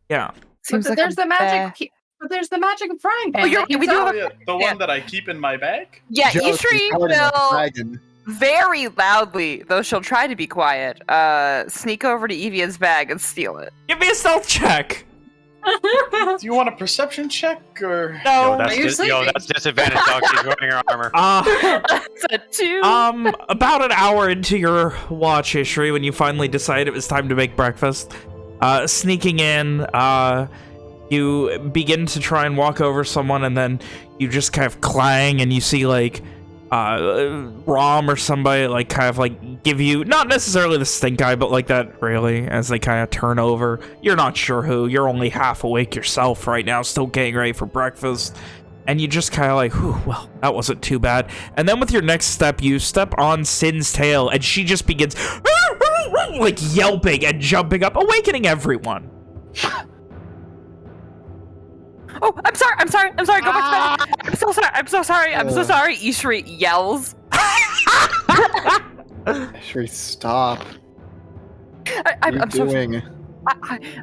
yeah. Seems but like there's a the magic. But there's the magic of frying pan. you're that right, we heats do up. have Oh, yeah, the one that I keep in my bag? Yeah, Just Ishri regarding the will dragon. very loudly, though she'll try to be quiet, sneak over to Evian's bag and steal it. Give me a stealth check. Do you want a perception check or? No. Yo, that's you sleeping? that's disadvantage, dog. She's wearing her armor. That's a 2. About an hour into your watch, Ishri, when you finally decide it was time to make breakfast, sneaking in, you begin to try and walk over someone, and then you just kind of clang, and you see, like, Rom or somebody, like, kind of, like, give you, not necessarily the stink eye, but like that, really, as they kind of turn over. You're not sure who. You're only half awake yourself right now, still getting ready for breakfast. And you just kind of like, whew, well, that wasn't too bad. And then with your next step, you step on Sin's tail, and she just begins, like, yelping and jumping up, awakening everyone. Oh, I'm sorry, go back to bed. I'm so sorry, Ishri yells. Shri, stop. I'm What are you doing?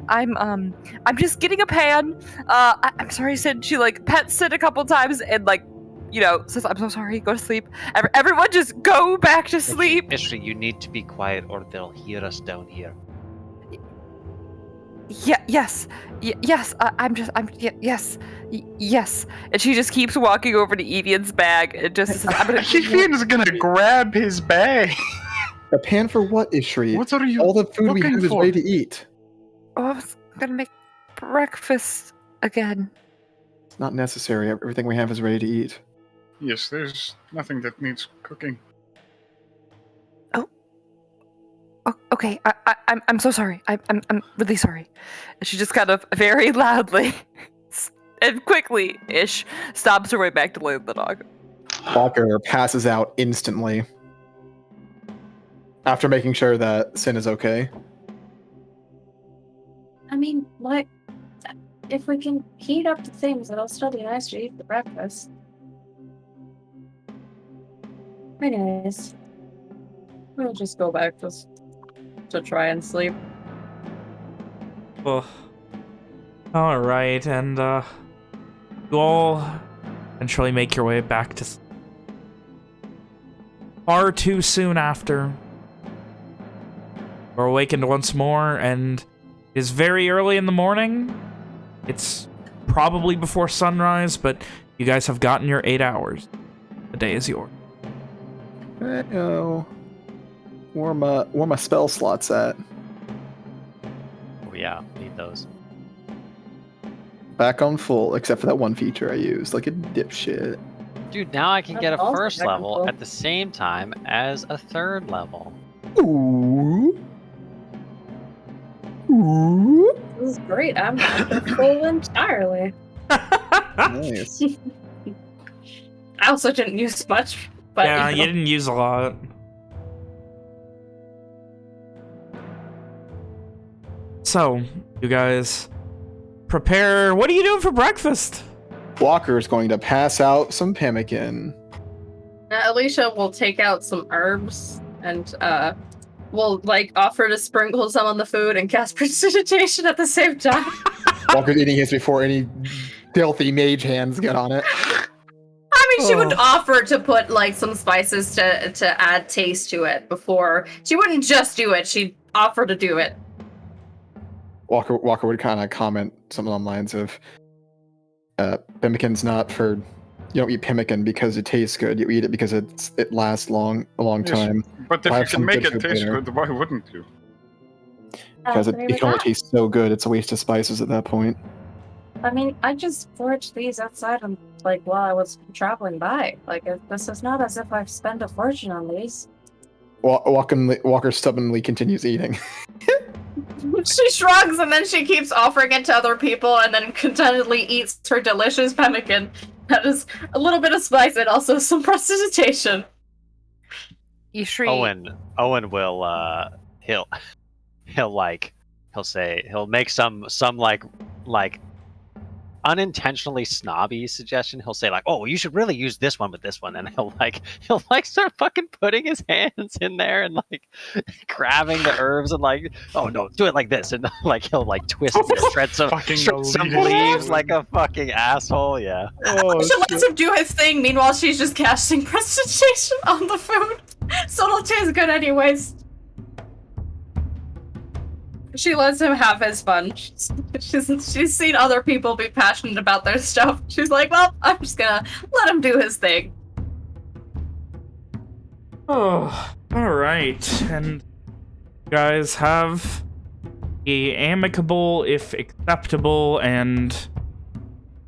I'm just getting a pan. I'm sorry, Sid. She like pets Sid a couple times and like, you know, says I'm so sorry. Go to sleep. Everyone, just go back to sleep. Ishri, you need to be quiet, or they'll hear us down here. Yes. Yes. Yes. And she just keeps walking over to Evian's bag and just says, I'm gonna. Evian's gonna grab his bag. A pan for what, Ishri? What are you All the food we looking have is for? ready to eat. Oh, I was gonna make breakfast again. It's not necessary. Everything we have is ready to eat. Yes, there's nothing that needs cooking. Oh, okay, I'm so sorry. I'm really sorry. And she just kind of very loudly and quickly-ish stops her way back to lay with the dog. Walker passes out instantly after making sure that Sin is okay. I mean, like, if we can heat up the things, it'll still be nice to eat for breakfast. Anyways, We'll just go back to try and sleep. Oh. All right, and you all eventually make your way back to far too soon after. You're awakened once more, and it is very early in the morning. It's probably before sunrise, but you guys have gotten your 8 hours. The day is yours. Oh, where my spell slots at? Oh yeah, need those. Back on full, except for that one feature I used, like a dipshit. Dude, now I can get a Also first level technical. at the same time as a third level. Ooh. Ooh. this is great. I'm full entirely. Nice. I also didn't use much, but Yeah, you you know. didn't use a lot. So, you guys prepare. What are you doing for breakfast? Walker's going to pass out some pemmican. Alicia will take out some herbs and will like offer to sprinkle some on the food and cast precipitation at the same time. Walker's eating his before any filthy mage hands get on it. I mean, she would offer to put like some spices to add taste to it before. She wouldn't just do it. She'd offer to do it. Walker would kind of comment something along the lines of, pemmican's not for, you don't eat pemmican because it tastes good. You eat it because it lasts a long Yes, time. But if I'll you have can some make good it food taste later. good, why wouldn't you? Because it agree can with only that. taste so good, it's a waste of spices at that point. I mean, I just foraged these outside and like while I was traveling by. Like, this is not as if I've spent a fortune on these. Walker stubbornly continues eating. She shrugs and then she keeps offering it to other people and then contentedly eats her delicious pemmican. That is a little bit of spice and also some prestidigitation. Ishri, Owen will he'll make some like unintentionally snobby suggestion. He'll say like, "Oh, you should really use this one with this one," and he'll start fucking putting his hands in there and like grabbing the herbs and like, "Oh no, do it like this," and like he'll like twist and shred some leaves like a fucking asshole. Yeah. She lets him do his thing. Meanwhile, she's just casting prestidigitation on the food, so it'll taste good anyways. She lets him have his fun. She's seen other people be passionate about their stuff. She's like, well, I'm just gonna let him do his thing. Oh, alright. And you guys have a amicable, if acceptable, and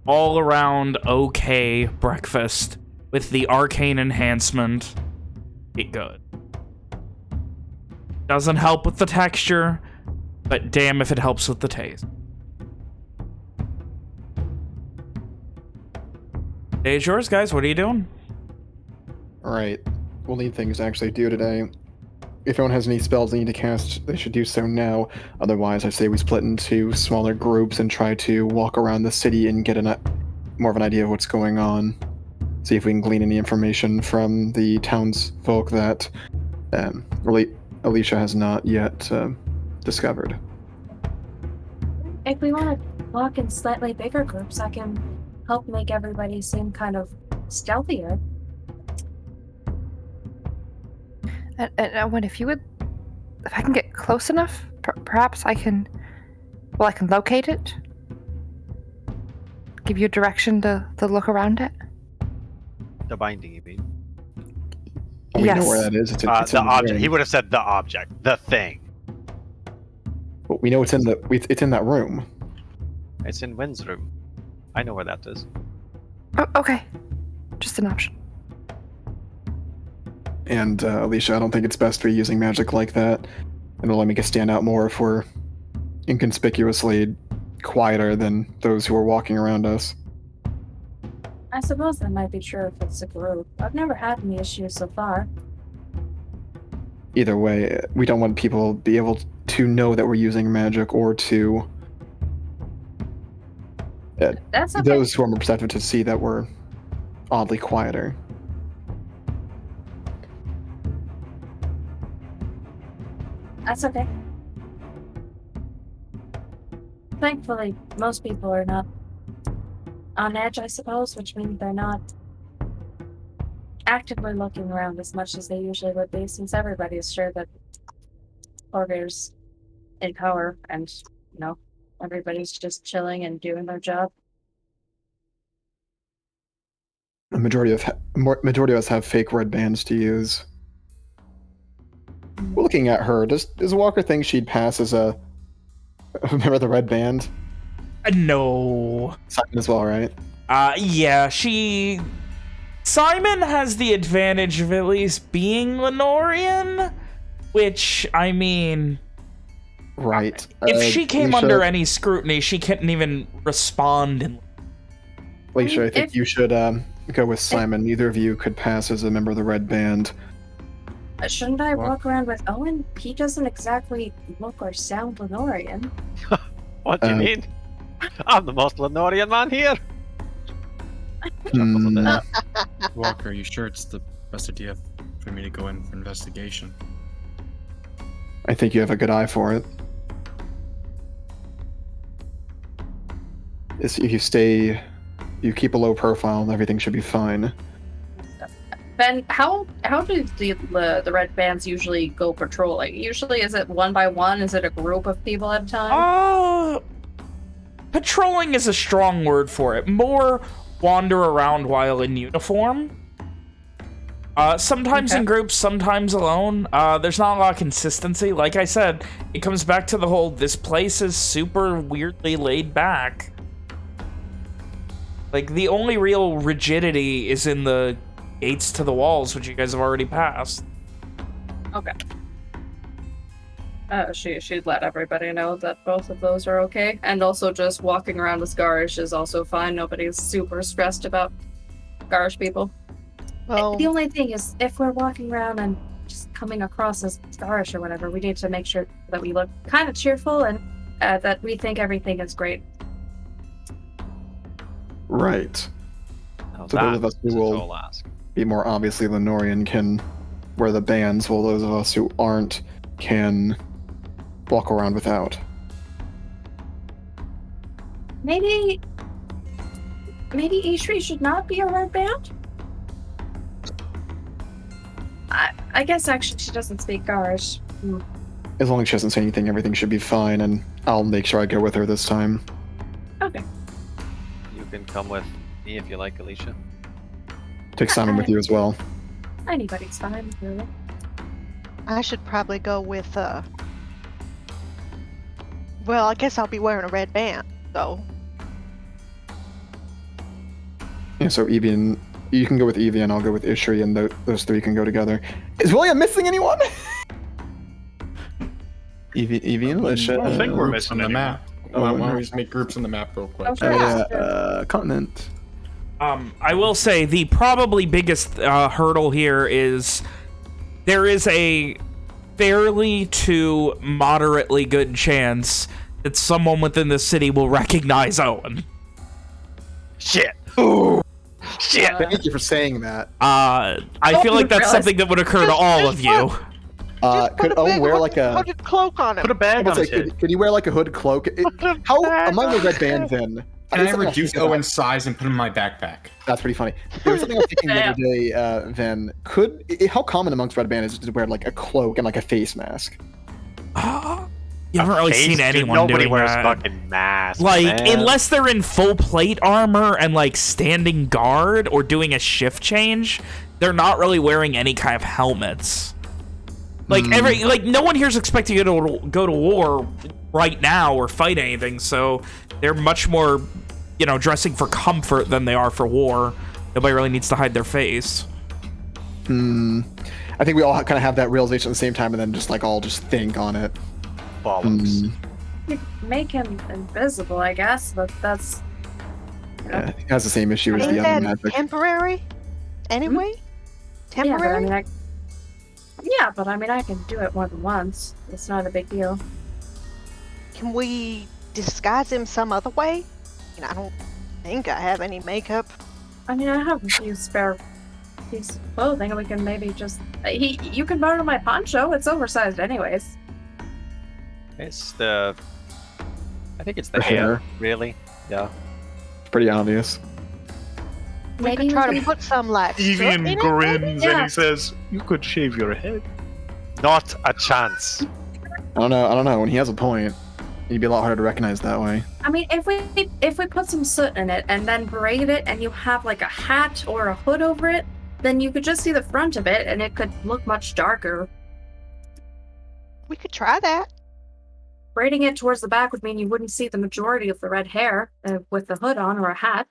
all-around okay breakfast with the arcane enhancement. Be good. Doesn't help with the texture, but damn if it helps with the taste. Day is yours, guys. What are you doing? Alright. We'll need things to actually do today. If anyone has any spells they need to cast, they should do so now. Otherwise, I say we split into smaller groups and try to walk around the city and get more of an idea of what's going on. See if we can glean any information from the townsfolk that Alicia has not yet discovered. If we want to walk in slightly bigger groups, I can help make everybody seem kind of stealthier. And Owen, if I can get close enough, perhaps I can locate it. Give you direction to look around it. The binding, you mean? We know where that is. It's the object. He would have said the object, the thing. But we know it's in that room. It's in Wynn's room. I know where that is. Oh, okay. Just an option. And Alicia, I don't think it's best for using magic like that. It'll let me stand out more if we're inconspicuously quieter than those who are walking around us. I suppose that might be true if it's a group. I've never had any issues so far. Either way, we don't want people to be able to know that we're using magic or to That's okay. those who are more perceptive to see that we're oddly quieter. That's okay. Thankfully, most people are not on edge, I suppose, which means they're not actively looking around as much as they usually would be, since everybody is sure that Orgir's in power and, everybody's just chilling and doing their job. The majority of us have fake red bands to use. Looking at her, does Walker think she'd pass as a member of the red band? No. Simon as well, right? Yeah, Simon has the advantage of at least being Lenorian, which, I mean... Right. If she came Alicia, under any scrutiny, she couldn't even respond. Alicia, I think you should go with Simon. Neither of you could pass as a member of the red band. Shouldn't I walk around with Owen? He doesn't exactly look or sound Lenorian. What do you mean? I'm the most Lenorian man here. Walker, are you sure it's the best idea for me to go in for investigation? I think you have a good eye for it. If you keep a low profile, and everything should be fine. Ben, how do the red bands usually go patrolling? Usually, is it one by one? Is it a group of people at a time? Patrolling is a strong word for it. More wander around while in uniform. Sometimes in groups, sometimes alone. There's not a lot of consistency. Like I said, it comes back to the whole, this place is super weirdly laid back. Like, the only real rigidity is in the gates to the walls, which you guys have already passed. Okay. She'd let everybody know that both of those are okay. And also just walking around with Garish is also fine. Nobody's super stressed about Garish people. Well, The only thing is, if we're walking around and just coming across as garish or whatever. We need to make sure that we look kind of cheerful and that we think everything is great. Right. Now So those of us that who is a will tall ask. be more obviously Lenorian can wear the bands, while those of us who aren't can walk around without. Maybe Ishri should not be a red band? I guess actually she doesn't speak Garish. As long as she doesn't say anything, everything should be fine, and I'll make sure I go with her this time. Okay. You can come with me if you like, Alicia. Take Simon with you as well. Anybody's fine, really. I should probably go with, well, I guess I'll be wearing a red band, so. Yeah, so Evie and you can go with Evie, and I'll go with Ishri, and those three can go together. Is William missing anyone? Evie and Alicia. I think we're Groups missing on the anyone. map. Why don't we just make groups on the map real quick? Continent. I will say the probably biggest hurdle here is there is a fairly to moderately good chance that someone within the city will recognize Owen. Shit! Ooh. Shit! Thank you for saying that. I feel like that's something that would occur to all of you. Could Owen wear like a hooded cloak on him? Put a bag on his head. could he wear like a hood cloak? How among the red band then? Can I reduce Owen's size and put him in my backpack? That's pretty funny. There was something I was thinking the other day, Ven. How common amongst red band is to wear like a cloak and like a face mask? You haven't really seen anyone Nobody doing wears that. fucking masks, Like, man. unless they're in full plate armor and, like, standing guard or doing a shift change, they're not really wearing any kind of helmets. Like, no one here's expecting you to go to war right now or fight anything, so they're much more, dressing for comfort than they are for war. Nobody really needs to hide their face. I think we all kind of have that realization at the same time, and then just like all just think on it. Bollocks. You could make him invisible, I guess, but that's... Yeah, I think it has the same issue as Ain't the other that magic. temporary? Anyway? Temporary? Yeah, but I mean, I can do it more than once. It's not a big deal. Can we disguise him some other way? I don't think I have any makeup. I mean, I have a few spare pieces of clothing, and we can maybe just... You can borrow my poncho. It's oversized anyways. It's the... I think it's the The hair. hair, really. Yeah. It's pretty obvious. We Maybe could try we to put some like soot Evian in it, grins Yeah. and he says, "You could shave your head." Not a chance. I don't know. When he has a point, he'd be a lot harder to recognize that way. I mean, if we put some soot in it and then braid it, and you have like a hat or a hood over it, then you could just see the front of it, and it could look much darker. We could try that. Braiding it towards the back would mean you wouldn't see the majority of the red hair with the hood on or a hat.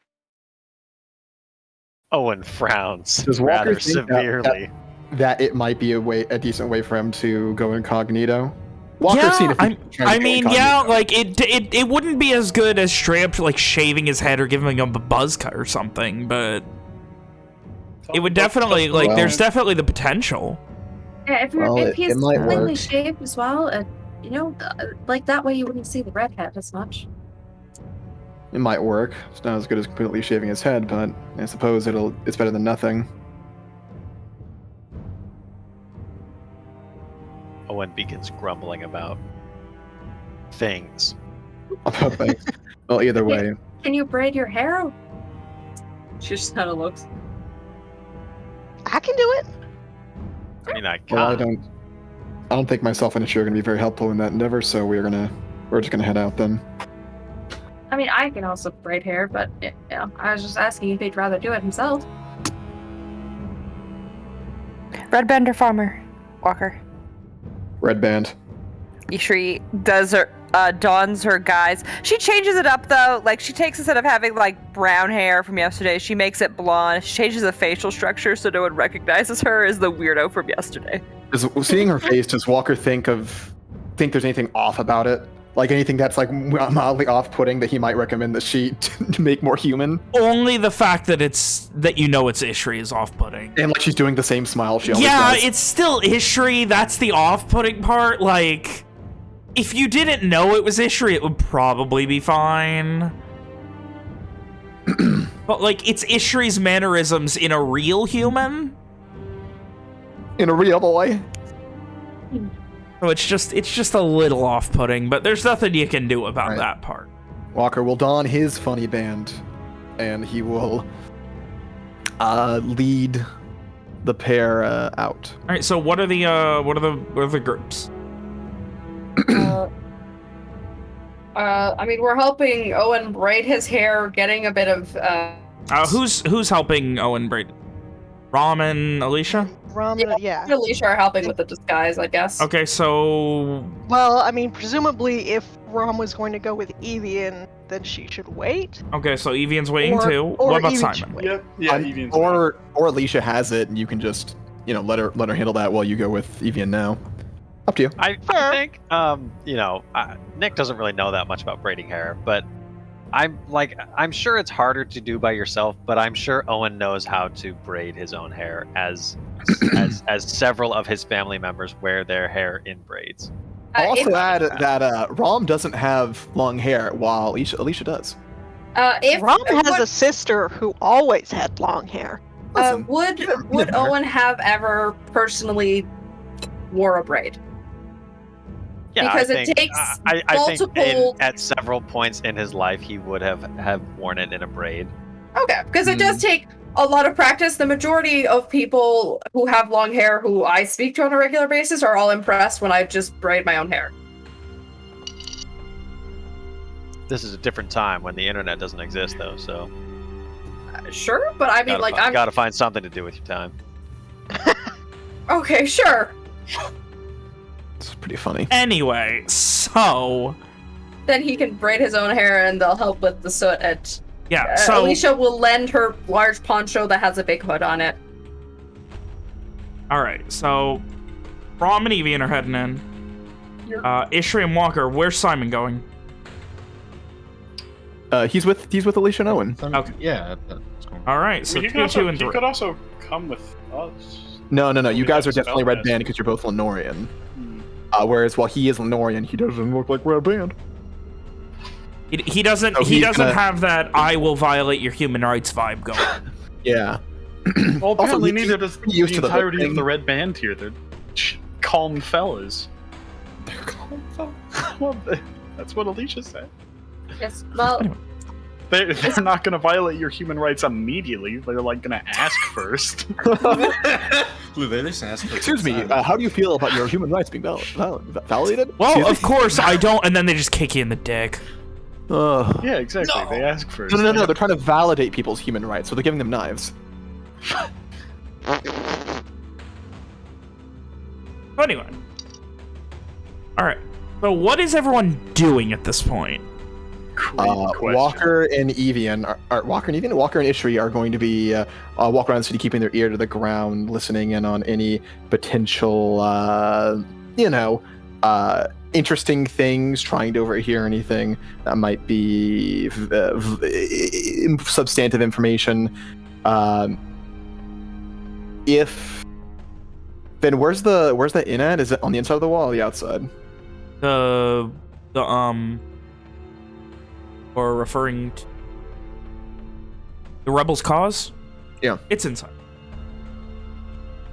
Owen frowns Does Walker rather think severely. That it might be a decent way for him to go incognito. Walker's Yeah, seen if he tries to go incognito. like, it wouldn't be as good as straight up, like, shaving his head or giving him a buzz cut or something, but it would definitely, like, there's definitely the potential. Yeah, Well, if he's it might completely work. shaved as well, like that way you wouldn't see the red hat as much. It might work. It's not as good as completely shaving his head, but I suppose it's better than nothing. Owen begins grumbling about things. About things. Well, either way. Can you braid your hair? She just kind of looks. I can do it. I mean, I can't. Well, I don't think myself and Ishri are going to be very helpful in that endeavor, so we're just gonna head out then. I mean, I can also braid hair, but I was just asking if he'd rather do it himself. Red band or farmer? Walker. Red band. Ishri does her dons her guise. She changes it up though. Like she takes, instead of having like brown hair from yesterday, she makes it blonde. She changes the facial structure so no one recognizes her as the weirdo from yesterday. Seeing her face, does Walker think there's anything off about it? Like anything that's like mildly off-putting that he might recommend the sheet to make more human. Only the fact that it's Ishri is off-putting. And like she's doing the same smile she always Yeah, does. it's still Ishri. That's the off-putting part. Like, if you didn't know it was Ishri, it would probably be fine. But like, it's Ishri's mannerisms in a real human. In a real boy. So it's just a little off-putting, but there's nothing you can do about that part. Walker will don his funny band, and he will lead the pair out. All right. So what are the groups? I mean, we're helping Owen braid his hair, getting a bit of. Who's helping Owen braid? Rom and Alicia? Rom, yeah. Alicia are helping with the disguise, I guess. Okay, so... Well, I mean, presumably if Rom was going to go with Evian, then she should wait. Okay, so Evian's waiting Or- too. or What about Evian Simon? Yeah, Evian's or Alicia has it, and you can just, let her handle that while you go with Evian now. Up to you. I think, Nick doesn't really know that much about braiding hair, but I'm sure it's harder to do by yourself, but I'm sure Owen knows how to braid his own hair as several of his family members wear their hair in braids. I'll also add that Rom doesn't have long hair, while Alicia does. Rom has a sister who always had long hair. Would Owen have ever personally wore a braid? Yeah, because I think, it takes I multiple. think at several points in his life he would have worn it in a braid. Okay, because it does take a lot of practice. The majority of people who have long hair who I speak to on a regular basis are all impressed when I just braid my own hair. This is a different time when the internet doesn't exist, though. So Sure, but I mean, I'm gotta find something to do with your time. Okay, sure. It's pretty funny. Anyway, so... Then he can braid his own hair and they'll help with the soot. And so... Alicia will lend her large poncho that has a big hood on it. Alright, so... Rom and Evian are heading in. Ishri and Walker, where's Simon going? He's with Alicia and Owen. Okay. Yeah. That's cool. Alright, so He 2 and 3. could also come with us. No. You guys are that's definitely Red Spellcast. Band because you're both Lenorian. Whereas while he is Lenorian, he doesn't look like Red Band. He doesn't have that I will violate your human rights vibe going. Yeah. Well, apparently he's neither does the used to the entirety thing. of the Red Band here. They're calm fellas. They're calm fellas. Well, that's what Alicia said. Yes, well... They're not going to violate your human rights immediately. They're like going to ask first. Blue, they just asked for Excuse me, how do you feel about your human rights being validated? Well, of course I don't, and then they just kick you in the dick. Yeah, exactly. No. They ask first. No. They're trying to validate people's human rights, so they're giving them knives. Anyway. Alright. So what is everyone doing at this point? Walker and Evian, Walker and Ishri are going to be walk around the city, keeping their ear to the ground, listening in on any potential, interesting things, trying to overhear anything that might be substantive information. Then where's the inn at? Is it on the inside of the wall or the outside? Or referring to the Rebels' cause? Yeah. It's inside.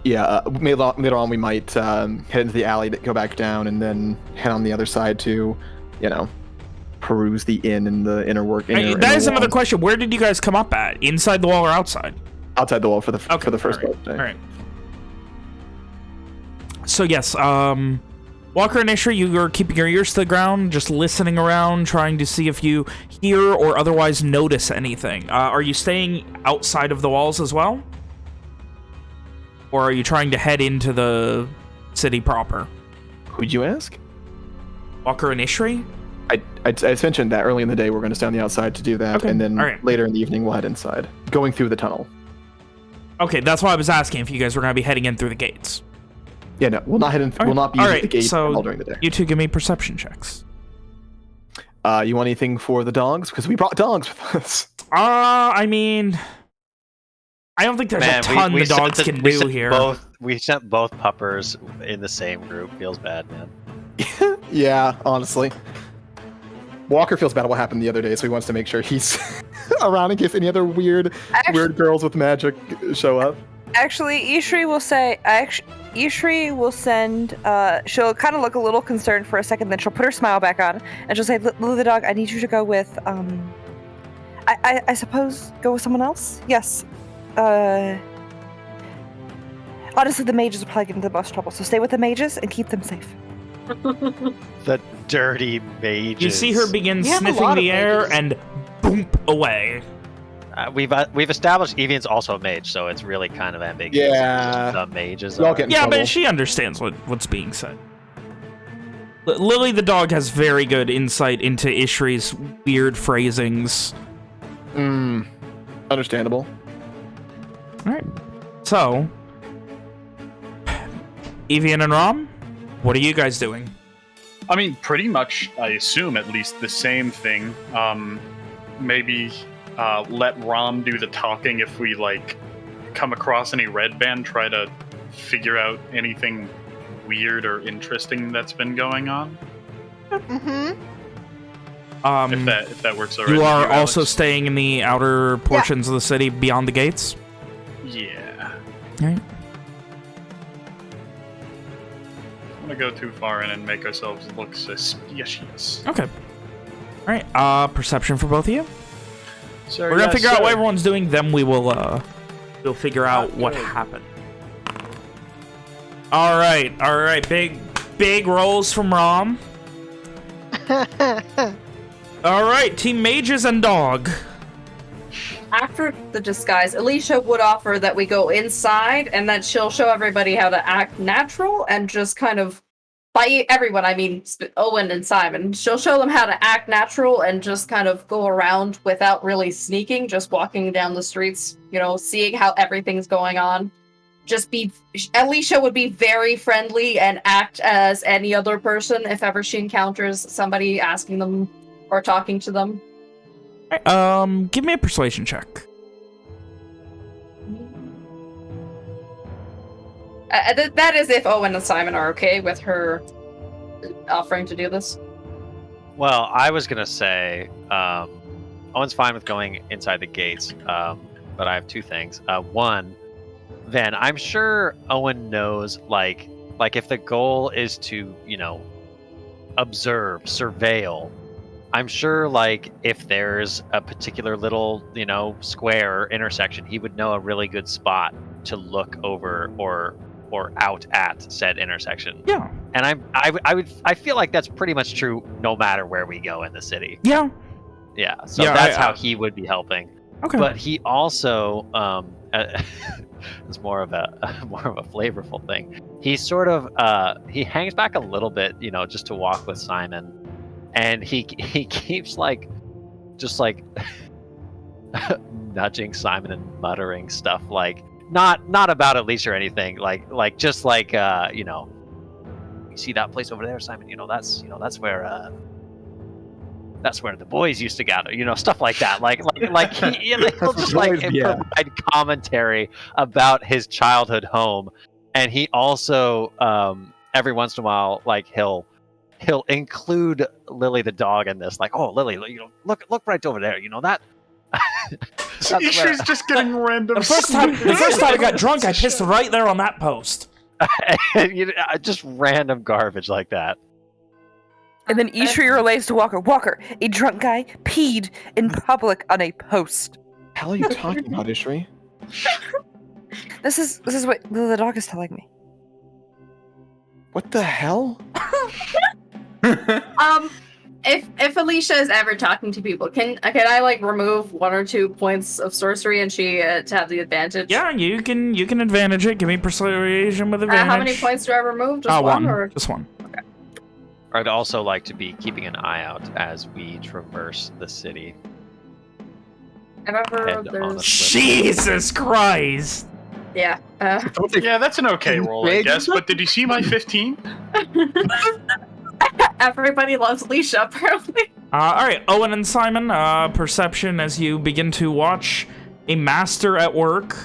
Yeah, later on we might head into the alley, go back down, and then head on the other side to, peruse the inn and the inner working. That is another question. Where did you guys come up at? Inside the wall or outside? Outside the wall for the first part. All right. So yes, Walker and Ishri, you are keeping your ears to the ground, just listening around, trying to see if you hear or otherwise notice anything. Are you staying outside of the walls as well? Or are you trying to head into the city proper? Who'd you ask? Walker and Ishri? I mentioned that early in the day we're going to stay on the outside to do that, Okay. and then Alright. later in the evening we'll head inside, going through the tunnel. Okay, that's why I was asking if you guys were going to be heading in through the gates. Yeah, no, we'll not head in. We'll not be using the gate so all during the day. you two give me perception checks. You want anything for the dogs? Because we brought dogs with us. I mean, I don't think there's a ton the dogs can do here. We sent both puppers in the same group. Feels bad, man. Yeah, honestly. Walker feels bad about what happened the other day, so he wants to make sure he's around in case any other weird girls with magic show up. Actually, Ishri will say. Ishri will send. She'll kind of look a little concerned for a second, then she'll put her smile back on, and she'll say, "Lily the dog, I need you to go with. I suppose go with someone else. Yes. Honestly, the mages will probably get into the most trouble, so stay with the mages and keep them safe." The dirty mages. You see her begin sniffing the air and boom away. We've established Evian's also a mage, so it's really kind of ambiguous. Yeah. The mages. Yeah, but she understands what's being said. Lily the dog has very good insight into Ishri's weird phrasings. Understandable. All right. So, Evian and Rom, what are you guys doing? I mean, pretty much, I assume, at least the same thing. Maybe let Rom do the talking if we, like, come across any red band, try to figure out anything weird or interesting that's been going on. Mm-hmm. If that works already. You are also staying in the outer portions of the city beyond the gates? Yeah. All right. I'm gonna go too far in and make ourselves look suspicious. Okay. All right. Perception for both of you. Sir, We're gonna figure out what everyone's doing. Then we'll figure out what happened. All right. Big rolls from Rom. All right, Team Mages and Dog. After the disguise, Alicia would offer that we go inside and that she'll show everybody how to act natural and just kind of, by everyone, I mean Owen and Simon, she'll show them how to act natural and just kind of go around without really sneaking, just walking down the streets, seeing how everything's going on. Alicia would be very friendly and act as any other person if ever she encounters somebody asking them or talking to them. Give me a persuasion check. That is if Owen and Simon are okay with her offering to do this. Well, I was gonna say, Owen's fine with going inside the gates, but I have two things. One, then I'm sure Owen knows, like if the goal is to, observe, surveil, I'm sure, if there's a particular little, square or intersection, he would know a really good spot to look over or out at said intersection. Yeah. And I feel like that's pretty much true no matter where we go in the city. Yeah. Yeah. So that's how he would be helping. Okay. But he also, it's more of a flavorful thing. He sort of he hangs back a little bit, just to walk with Simon. And he keeps just nudging Simon and muttering stuff not about Alicia or anything, you see that place over there, Simon? That's where the boys used to gather. Stuff like that. He'll just provide commentary about his childhood home, and he also every once in a while he'll include Lily the dog in this, oh, Lily, look right over there, that. She's just getting random. The first time I got drunk, I pissed right there on that post. Just random garbage like that. And then Ishri relates to Walker. Walker, a drunk guy, peed in public on a post. The hell are you talking about, Ishri? This is what the dog is telling me. What the hell? If Alicia is ever talking to people, can I remove 1 or 2 points of sorcery and she to have the advantage? Yeah, you can advantage it. Give me persuasion with advantage. How many points do I remove? Just one or just one? Okay. I'd also like to be keeping an eye out as we traverse the city. Jesus Christ! Yeah. Yeah, that's an okay roll, I guess. But did you see my 15? Everybody loves Alicia, apparently. All right, Owen and Simon, perception as you begin to watch a master at work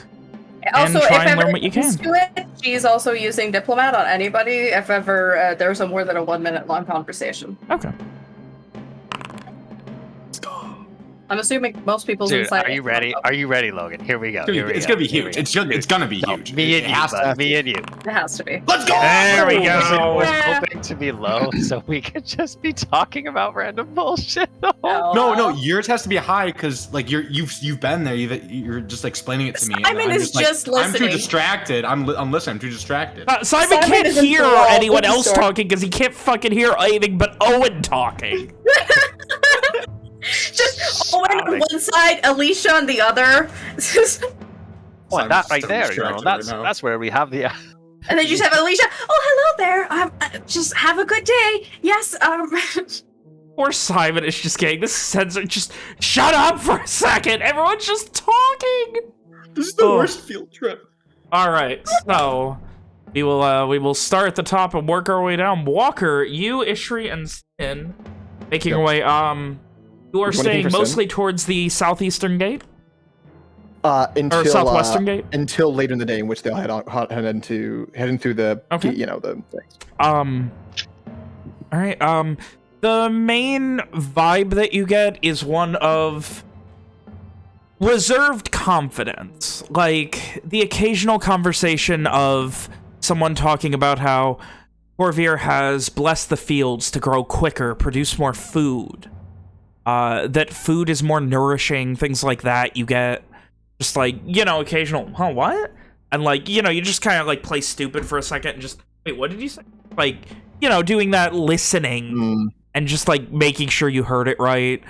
Also, and try if and learn ever what you comes can. to it, she's also using diplomat on anybody if ever there's a more than a 1 minute long conversation. Okay. I'm assuming most people's Dude, inside. are you ready? Are you ready, Logan? Here we go. Dude, Here we it's go. gonna be Here we huge. go. It's gonna be No, huge. Me It and you, has to. bud. Me and you. It has to be. Let's go! There we go. I was Yeah. hoping to be low so we could just be talking about random bullshit. No, yours has to be high because like you've been there. You're just explaining it to me. and Simon I'm is just I'm too listening. distracted. I'm listening. I'm too distracted. Simon can't is in hear the anyone wall. else talking because he can't fucking hear anything but Owen talking. Just Owen on one side, Alicia on the other. Well, that right so there, distracted right now. that's where we have the. And then you just have Alicia. Oh, hello there. Just have a good day. Yes. Poor Simon is just getting this sense of just shut up for a second. Everyone's just talking. This is the worst field trip. All right, so we will start at the top and work our way down. Walker, you, Ishri, and Sin making your way. You are staying mostly towards the southeastern gate. Until or southwestern gate. Until later in the day, in which they'll head in through the Okay. the things. All right. The main vibe that you get is one of reserved confidence, like the occasional conversation of someone talking about how Corvair has blessed the fields to grow quicker, produce more food. That food is more nourishing, things like that. You get just like, occasional, huh, what? And like, you just kind of like play stupid for a second and just, wait, what did you say? Like, doing that listening and just like making sure you heard it right.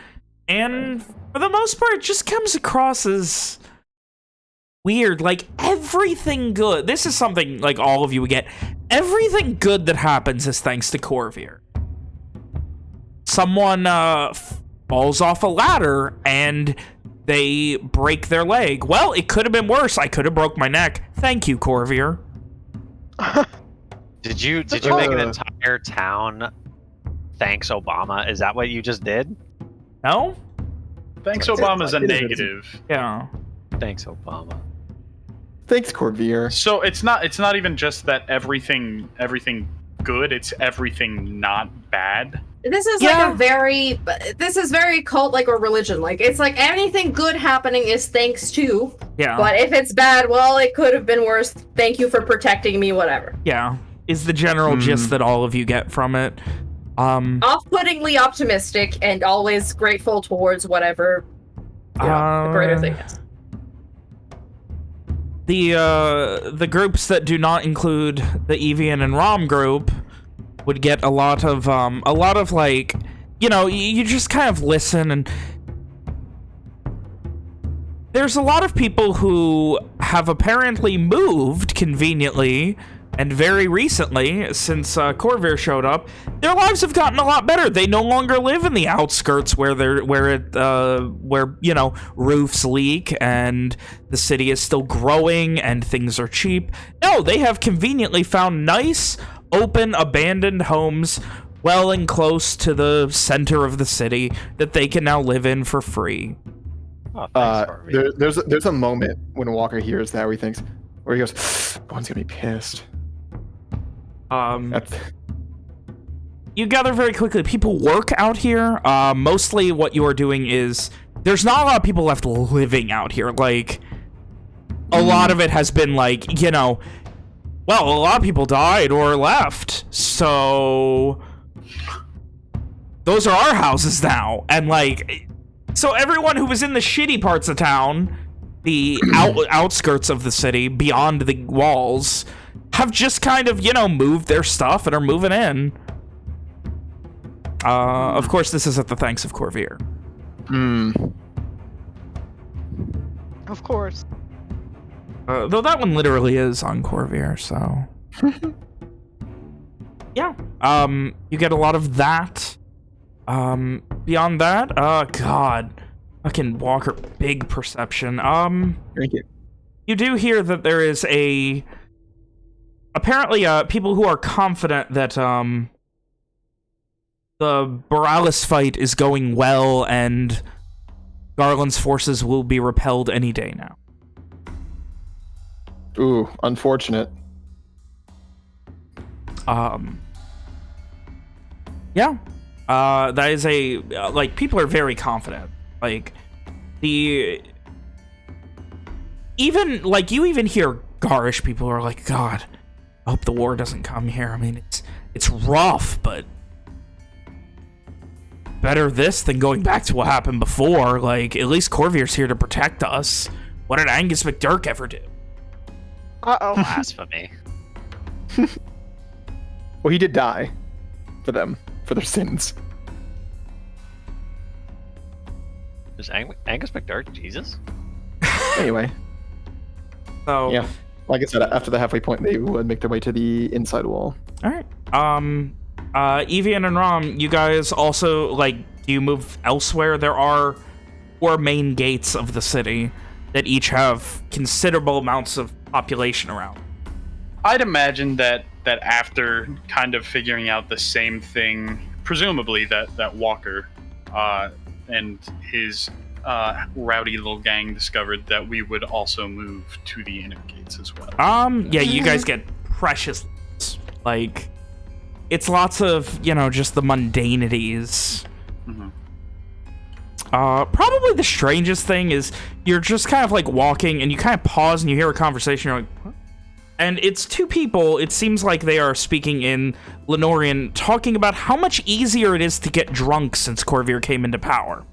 And for the most part, it just comes across as weird. Like everything good. This is something like all of you would get. Everything good that happens is thanks to Corvair. Someone, falls off a ladder and they break their leg. Well, it could have been worse. I could have broke my neck. Thank you, Corvair. Did you make an entire town thanks Obama? Is that what you just did? No? Thanks, Obama's a negative. Yeah. Thanks Obama. Thanks, Corvair. So it's not even just that everything good. It's everything not bad. This is this is very cult like or religion like. It's like anything good happening is thanks to. Yeah. But if it's bad, well, it could have been worse. Thank you for protecting me. Whatever. Yeah. Is the general gist that all of you get from it. Off-puttingly optimistic and always grateful towards whatever the greater thing is. The groups that do not include the Evian and Rom group would get a lot of like, you just kind of listen, and there's a lot of people who have apparently moved conveniently and very recently since Corvair showed up. Their lives have gotten a lot better. They no longer live in the outskirts where roofs leak and the city is still growing and things are cheap. No, they have conveniently found nice, open, abandoned homes well and close to the center of the city that they can now live in for free. Oh, thanks, Harvey. There's a moment when Walker hears that where he thinks, where he goes, "One's gonna be pissed." You gather very quickly. People work out here. Mostly what you are doing is there's not a lot of people left living out here. Like a lot of it has been like, well, a lot of people died or left. So those are our houses now. And like, so everyone who was in the shitty parts of town, the outskirts of the city, beyond the walls, have just kind of, moved their stuff and are moving in. Of course, this is at the thanks of Corvair. Of course. Though that one literally is on Corvair, so... yeah. You get a lot of that. Beyond that, God. Fucking Walker, big perception. Thank you. You do hear that there is a... Apparently, people who are confident that, the Borealis fight is going well, and Garland's forces will be repelled any day now. Ooh, unfortunate. Yeah. That is a... like, people are very confident. Like, even, like, you even hear Garish people are like, God, I hope the war doesn't come here. I mean, it's rough, but better this than going back to what happened before. Like, at least Corvair's here to protect us. What did Angus McDurk ever do? Uh-oh. Blasphemy. Well, he did die for them, for their sins. Is Angus McDurk Jesus? Anyway. So, yeah. Like I said, after the halfway point, they would make their way to the inside wall. All right. Evian and Rom, you guys also, like, do you move elsewhere? There are 4 main gates of the city that each have considerable amounts of population around. I'd imagine that after kind of figuring out the same thing, presumably that Walker and his rowdy little gang discovered, that we would also move to the inner gates as well. Yeah, you guys get precious, like, it's lots of, you know, just the mundanities. Mm-hmm. Probably the strangest thing is you're just kind of like walking and you kind of pause and you hear a conversation. You're like, what? And it's 2 people. It seems like they are speaking in Lenorian, talking about how much easier it is to get drunk since Corvair came into power.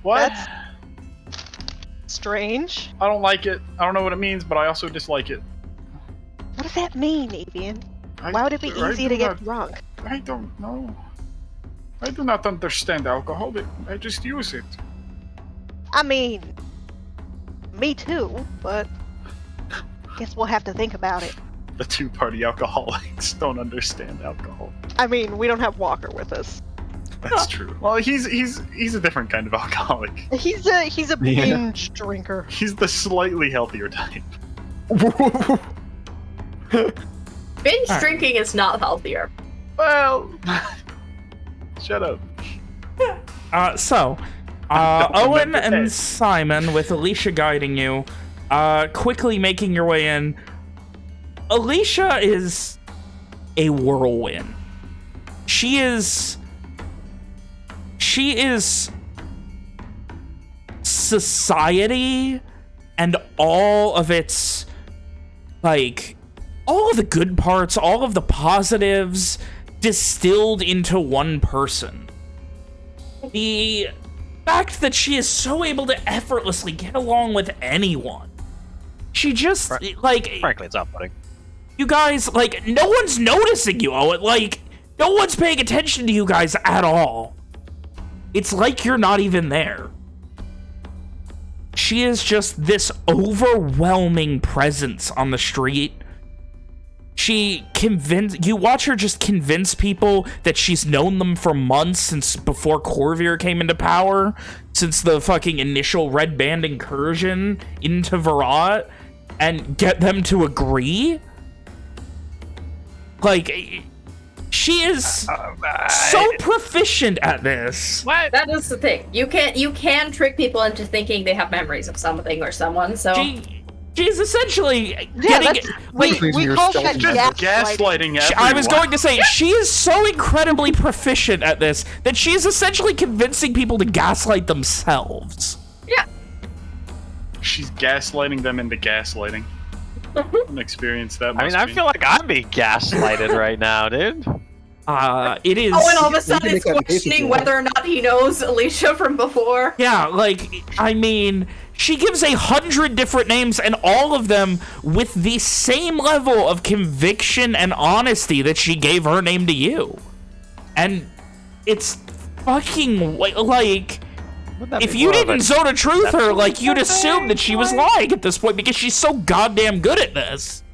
What? That's strange. I don't like it. I don't know what it means, but I also dislike it. What does that mean, Avian? Why would it be easy to get drunk? I don't know. I do not understand alcohol. I just use it. I mean, me too, but guess we'll have to think about it. The 2-party alcoholics don't understand alcohol. I mean, we don't have Walker with us. That's true. Well, he's a different kind of alcoholic. He's a binge drinker. He's the slightly healthier type. Binge drinking is not healthier. Well, shut up. Owen and Simon, with Alicia guiding you, quickly making your way in. Alicia is a whirlwind. She is society and all of its, like, all of the good parts, all of the positives distilled into one person. The fact that she is so able to effortlessly get along with anyone. She just, like... Frankly, it's off-putting. You guys, like, no one's noticing you, Owen. Like, no one's paying attention to you guys at all. It's like you're not even there. She is just this overwhelming presence on the street. You watch her just convince people that she's known them for months, since before Corvair came into power, since the fucking initial Red Band incursion into Verrat, and get them to agree. Like, she is so proficient at this. What? That is the thing. You can trick people into thinking they have memories of something or someone. So she's essentially getting. We call that gaslighting. I was going to say, she is so incredibly proficient at this that she is essentially convincing people to gaslight themselves. Yeah. She's gaslighting them into gaslighting. An experience that must I feel like I'm being gaslighted right now, dude. It is. Oh, and all of a sudden it's questioning whether or not he knows Alicia from before. Yeah, like, I mean, she gives 100 different names, and all of them with the same level of conviction and honesty that she gave her name to you. And it's fucking, like... If you didn't Zona Truth her, like, you'd assume that she was lying at this point, because she's so goddamn good at this.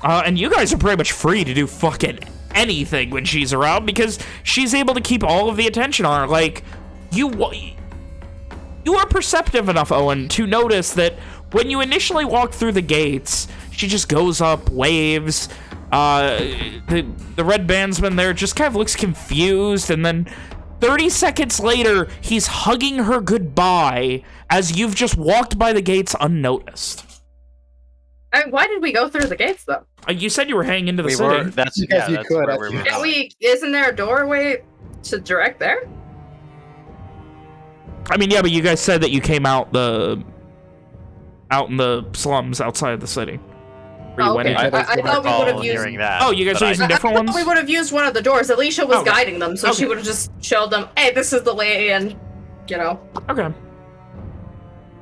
And you guys are pretty much free to do fucking anything when she's around, because she's able to keep all of the attention on her. Like, you are perceptive enough, Owen, to notice that when you initially walk through the gates, she just goes up, waves, The red bandsman there just kind of looks confused, and then 30 seconds later, he's hugging her goodbye as you've just walked by the gates unnoticed. Why did we go through the gates, though? You said you were heading into the city. Because you could, where we were going. Isn't there a doorway to direct there? I mean, yeah, but you guys said that you came out in the slums outside of the city. Oh, okay. I thought we would have used... Oh, you guys are using different ones? We would have used one of the doors. Alicia was guiding them, so she would have just showed them, hey, this is the way, and, you know. Okay.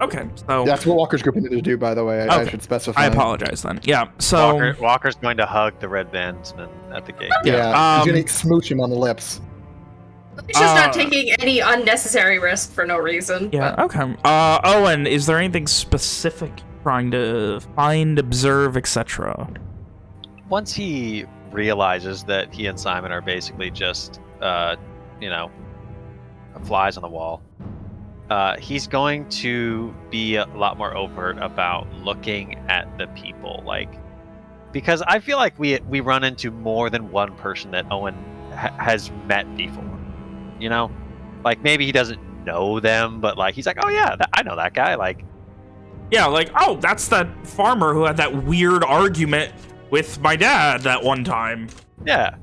Okay, so... That's what Walker's group needed to do, by the way. I should specify. I apologize, then. Yeah, so... Walker's going to hug the red bandsman at the gate. Yeah, he's going to smooch him on the lips. Alicia's not taking any unnecessary risk for no reason. Yeah, okay. Owen, is there anything specific trying to find, observe, etc.? Once he realizes that he and Simon are basically just, you know, flies on the wall, he's going to be a lot more overt about looking at the people, like, because I feel like we run into more than one person that Owen has met before, you know, like maybe he doesn't know them, but like he's like, oh yeah, I know that guy, like, yeah, like, oh, that's that farmer who had that weird argument with my dad that one time. Yeah.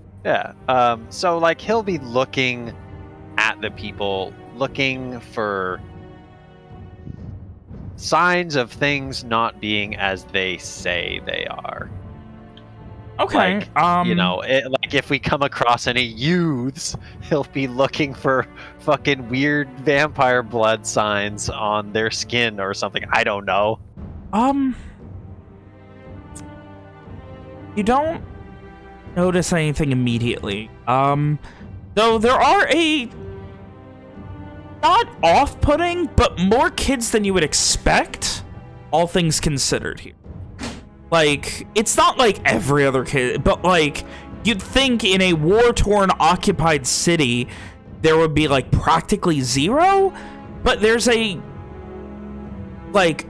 So like he'll be looking at the people, looking for signs of things not being as they say they are. Okay. Like, you know, like if we come across any youths, he'll be looking for fucking weird vampire blood signs on their skin or something. I don't know. You don't notice anything immediately. Though there are not off-putting, but more kids than you would expect, all things considered here. Like, it's not like every other kid, but like, you'd think in a war-torn occupied city, there would be like practically zero, but there's a, like,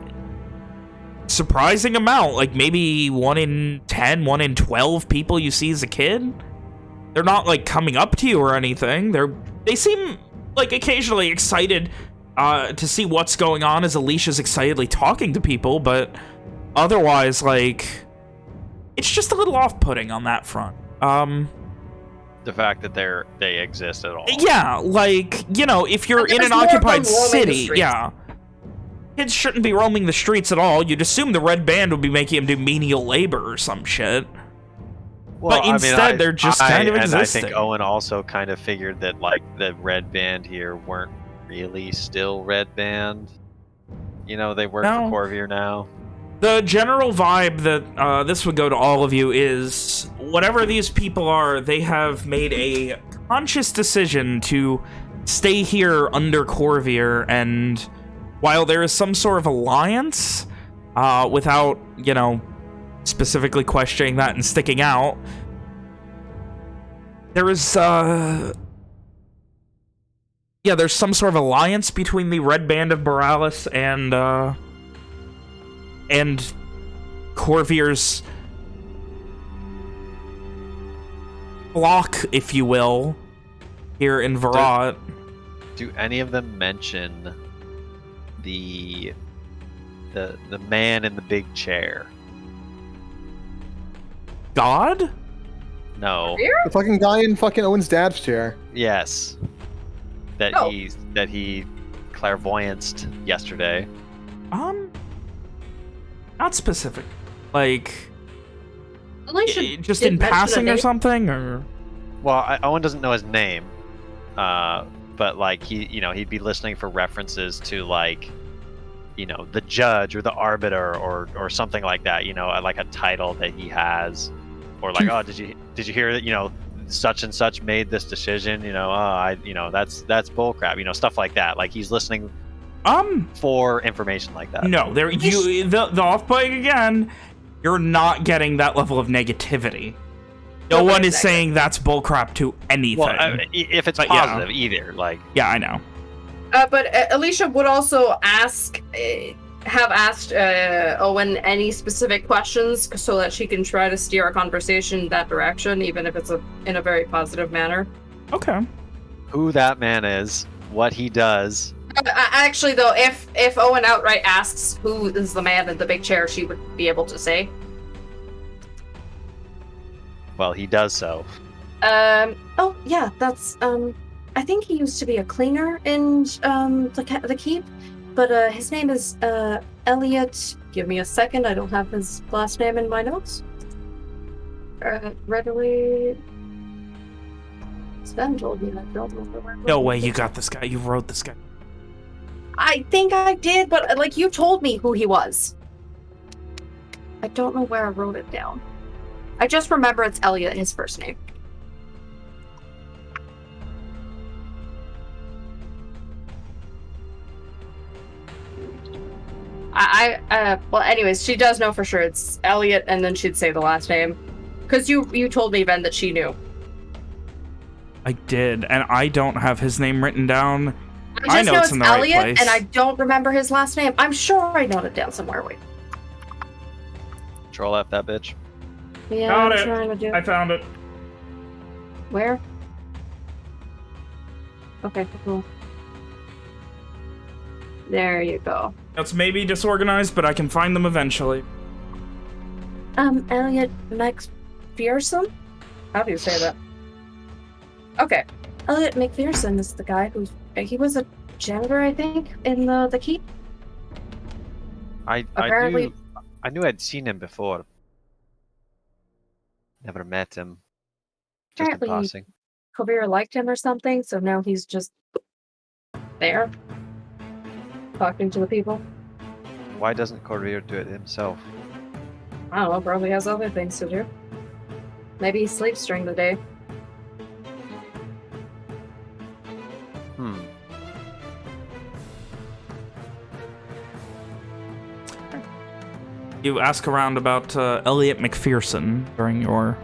surprising amount, like maybe 1 in 10, 1 in 12 people you see as a kid. They're not like coming up to you or anything. They seem like occasionally excited to see what's going on as Alicia's excitedly talking to people, but otherwise, like, it's just a little off-putting on that front. The fact that they exist at all. Yeah, like, you know, if you're in an occupied city, yeah, kids shouldn't be roaming the streets at all. You'd assume the red band would be making them do menial labor or some shit. Well, but instead, they're just kind of existing. I think Owen also kind of figured that, like, the red band here weren't really still red band. You know, they work for Corvair now. The general vibe that this would go to all of you is, whatever these people are, they have made a conscious decision to stay here under Corvair, and while there is some sort of alliance, without, you know, specifically questioning that and sticking out, there is, yeah, there's some sort of alliance between the Red Band of Borealis and Corvair's block, if you will, here in Verrat. Do any of them mention the man in the big chair? God? No. The fucking guy in fucking Owen's dad's chair. Yes. That he clairvoyanced yesterday. Not specific. Like, just did in mention passing a or name. something, or? Well, Owen doesn't know his name, but like he'd be listening for references to, like, you know, the judge or the arbiter or something like that. You know, like a title that he has, or like, oh, did you hear that? You know, such and such made this decision. You know, that's bullcrap. You know, stuff like that. Like he's listening. For information like that. No, the off-putting again, you're not getting that level of negativity. No one is saying that's bullcrap to anything. Well, if it's positive, either. Like, yeah, I know. But Alicia would also ask, have asked Owen any specific questions so that she can try to steer a conversation in that direction, even if it's in a very positive manner. Okay. Who that man is, what he does. Actually, though, if Owen outright asks who is the man in the big chair, she would be able to say. Well, he does so. Oh, yeah, that's, I think he used to be a cleaner in, the keep, but, his name is, Elliot. Give me a second, I don't have his last name in my notes. Readily... Sven told me, I don't remember where. No way you got this guy. You wrote this guy. I think I did, but, like, you told me who he was. I don't know where I wrote it down. I just remember it's Elliot, his first name. Well, anyways, she does know for sure it's Elliot, and then she'd say the last name. Because you told me, Ben, that she knew. I did, and I don't have his name written down. I just know it's in the Elliot, right place. and I don't remember his last name. I'm sure I noted it down somewhere. Wait. Control F that bitch. Yeah, Got I'm it. trying to do. I found it. Where? Okay, cool. There you go. It's maybe disorganized, but I can find them eventually. Elliot McPherson? How do you say that? Okay. Elliot McPherson is the guy he was a janitor, I think, in the keep. I knew I'd seen him before. Never met him. Just in Apparently, passing. Kavir liked him or something, so now he's just there, talking to the people. Why doesn't Corrier do it himself? I don't know, probably has other things to do. Maybe he sleeps during the day. You ask around about Elliot McPherson during your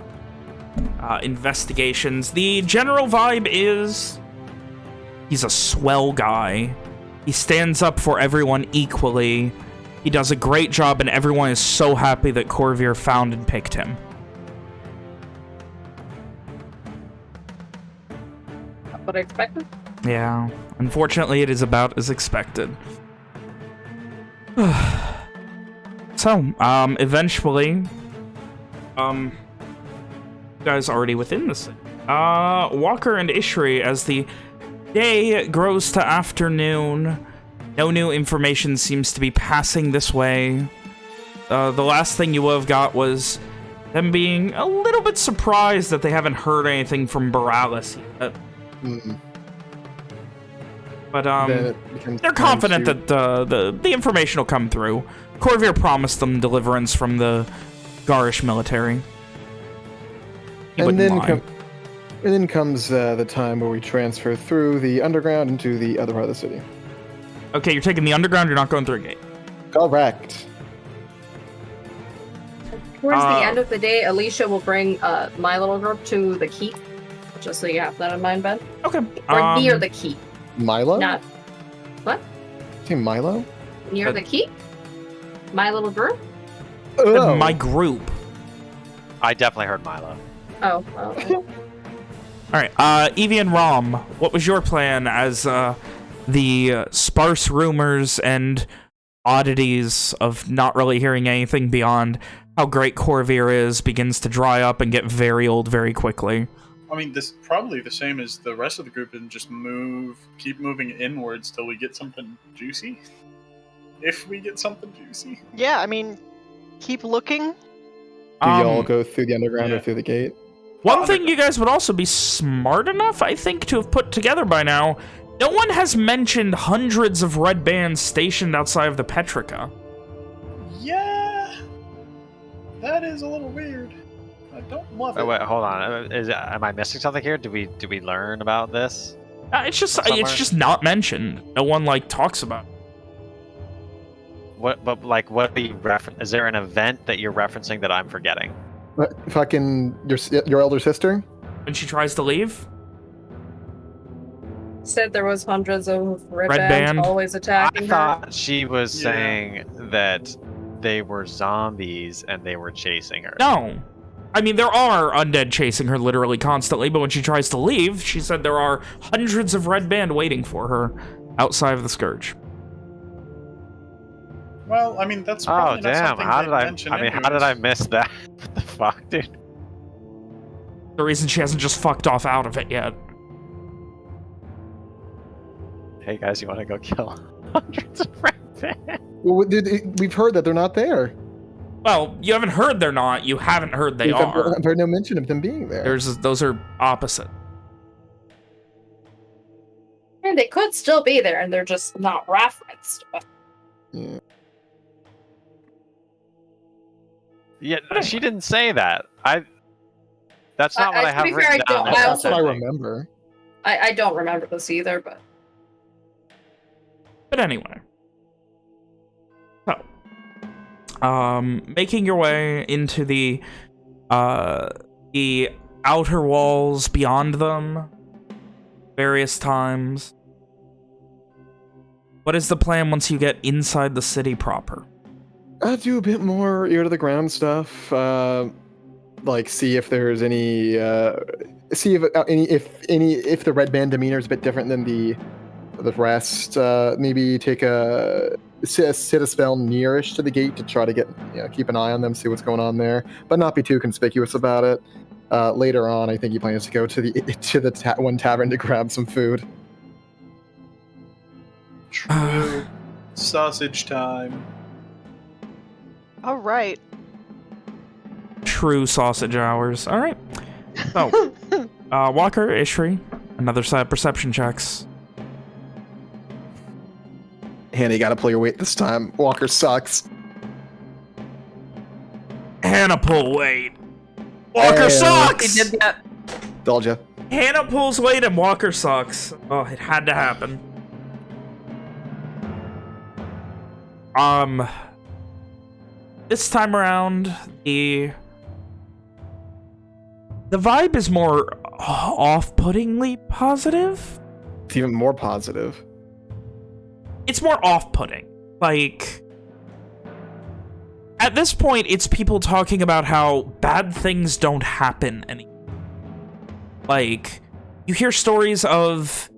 investigations. The general vibe is he's a swell guy. He stands up for everyone equally. He does a great job, and everyone is so happy that Corvair found and picked him. What I expected? Yeah. Unfortunately, it is about as expected. So, eventually, you guys already within the city. Walker and Ishri, as the day grows to afternoon, no new information seems to be passing this way. The last thing you would have got was them being a little bit surprised that they haven't heard anything from Boralis yet. But they're confident that the information will come through. Corvair promised them deliverance from the Garish military. And then comes the time where we transfer through the underground into the other part of the city. Okay, you're taking the underground, you're not going through a gate. Correct. Towards the end of the day, Alicia will bring my little group to the keep. Just so you have that in mind, Ben. Okay. Or near the keep. Milo? Not... What? Say Milo? Near the keep? My little group? Oh. My group. I definitely heard Milo. Oh, well. Alright, Evie and Rom, what was your plan as the sparse rumors and oddities of not really hearing anything beyond how great Corvair is begins to dry up and get very old very quickly? I mean, this probably the same as the rest of the group, and just keep moving inwards till we get something juicy. If we get something juicy. Yeah, I mean, keep looking. Do you all go through the underground or through the gate? One thing you guys would also be smart enough, I think, to have put together by now, no one has mentioned hundreds of red bands stationed outside of the Petrica. Yeah, that is a little weird. I don't love it. Wait, hold on. Am I missing something here? Did we learn about this? It's just not mentioned. No one talks about it. What are you is there an event that you're referencing that I'm forgetting? What, fucking your elder sister? When she tries to leave? Said there was hundreds of red Red bands band? always I attacking her. thought she was Yeah. saying that they were zombies and they were chasing her. No. I mean, there are undead chasing her literally constantly, but when she tries to leave, she said there are hundreds of red band waiting for her outside of the Scourge. Well, I mean, that's Oh probably not damn! something How they'd did I? mention I mean, how did I anyways. miss that? What the fuck, dude? The reason she hasn't just fucked off out of it yet. Hey guys, you want to go kill hundreds of red bands? Well, dude, we've heard that they're not there. Well, you haven't heard they're not. You haven't heard they We've are. I've heard no mention of them being there. Those are opposite. And they could still be there, and they're just not referenced. But Yeah. Yeah, she didn't say that. That's not what I to have be fair, written I down. don't- as I That's what I something. remember. I don't remember this either, but But anyway. So, making your way into the outer walls beyond them various times. What is the plan once you get inside the city proper? Do a bit more ear to the ground stuff. Like see if there's any. See if the red band demeanor is a bit different than the rest. Maybe take sit a spell nearish to the gate to try to get keep an eye on them, see what's going on there, but not be too conspicuous about it. Later on, I think he plans to go to the one tavern to grab some food. True. Sausage time. All right. True sausage hours. All right. So, Walker, Ishri, another set of perception checks. Hannah, you gotta pull your weight this time. Walker sucks. Hannah, pull weight. Walker Hey, sucks! they did that. Told ya. Hannah pulls weight and Walker sucks. Oh, it had to happen. This time around, the vibe is more off-puttingly positive. It's even more positive. It's more off-putting. Like, at this point, it's people talking about how bad things don't happen anymore. Like, you hear stories of,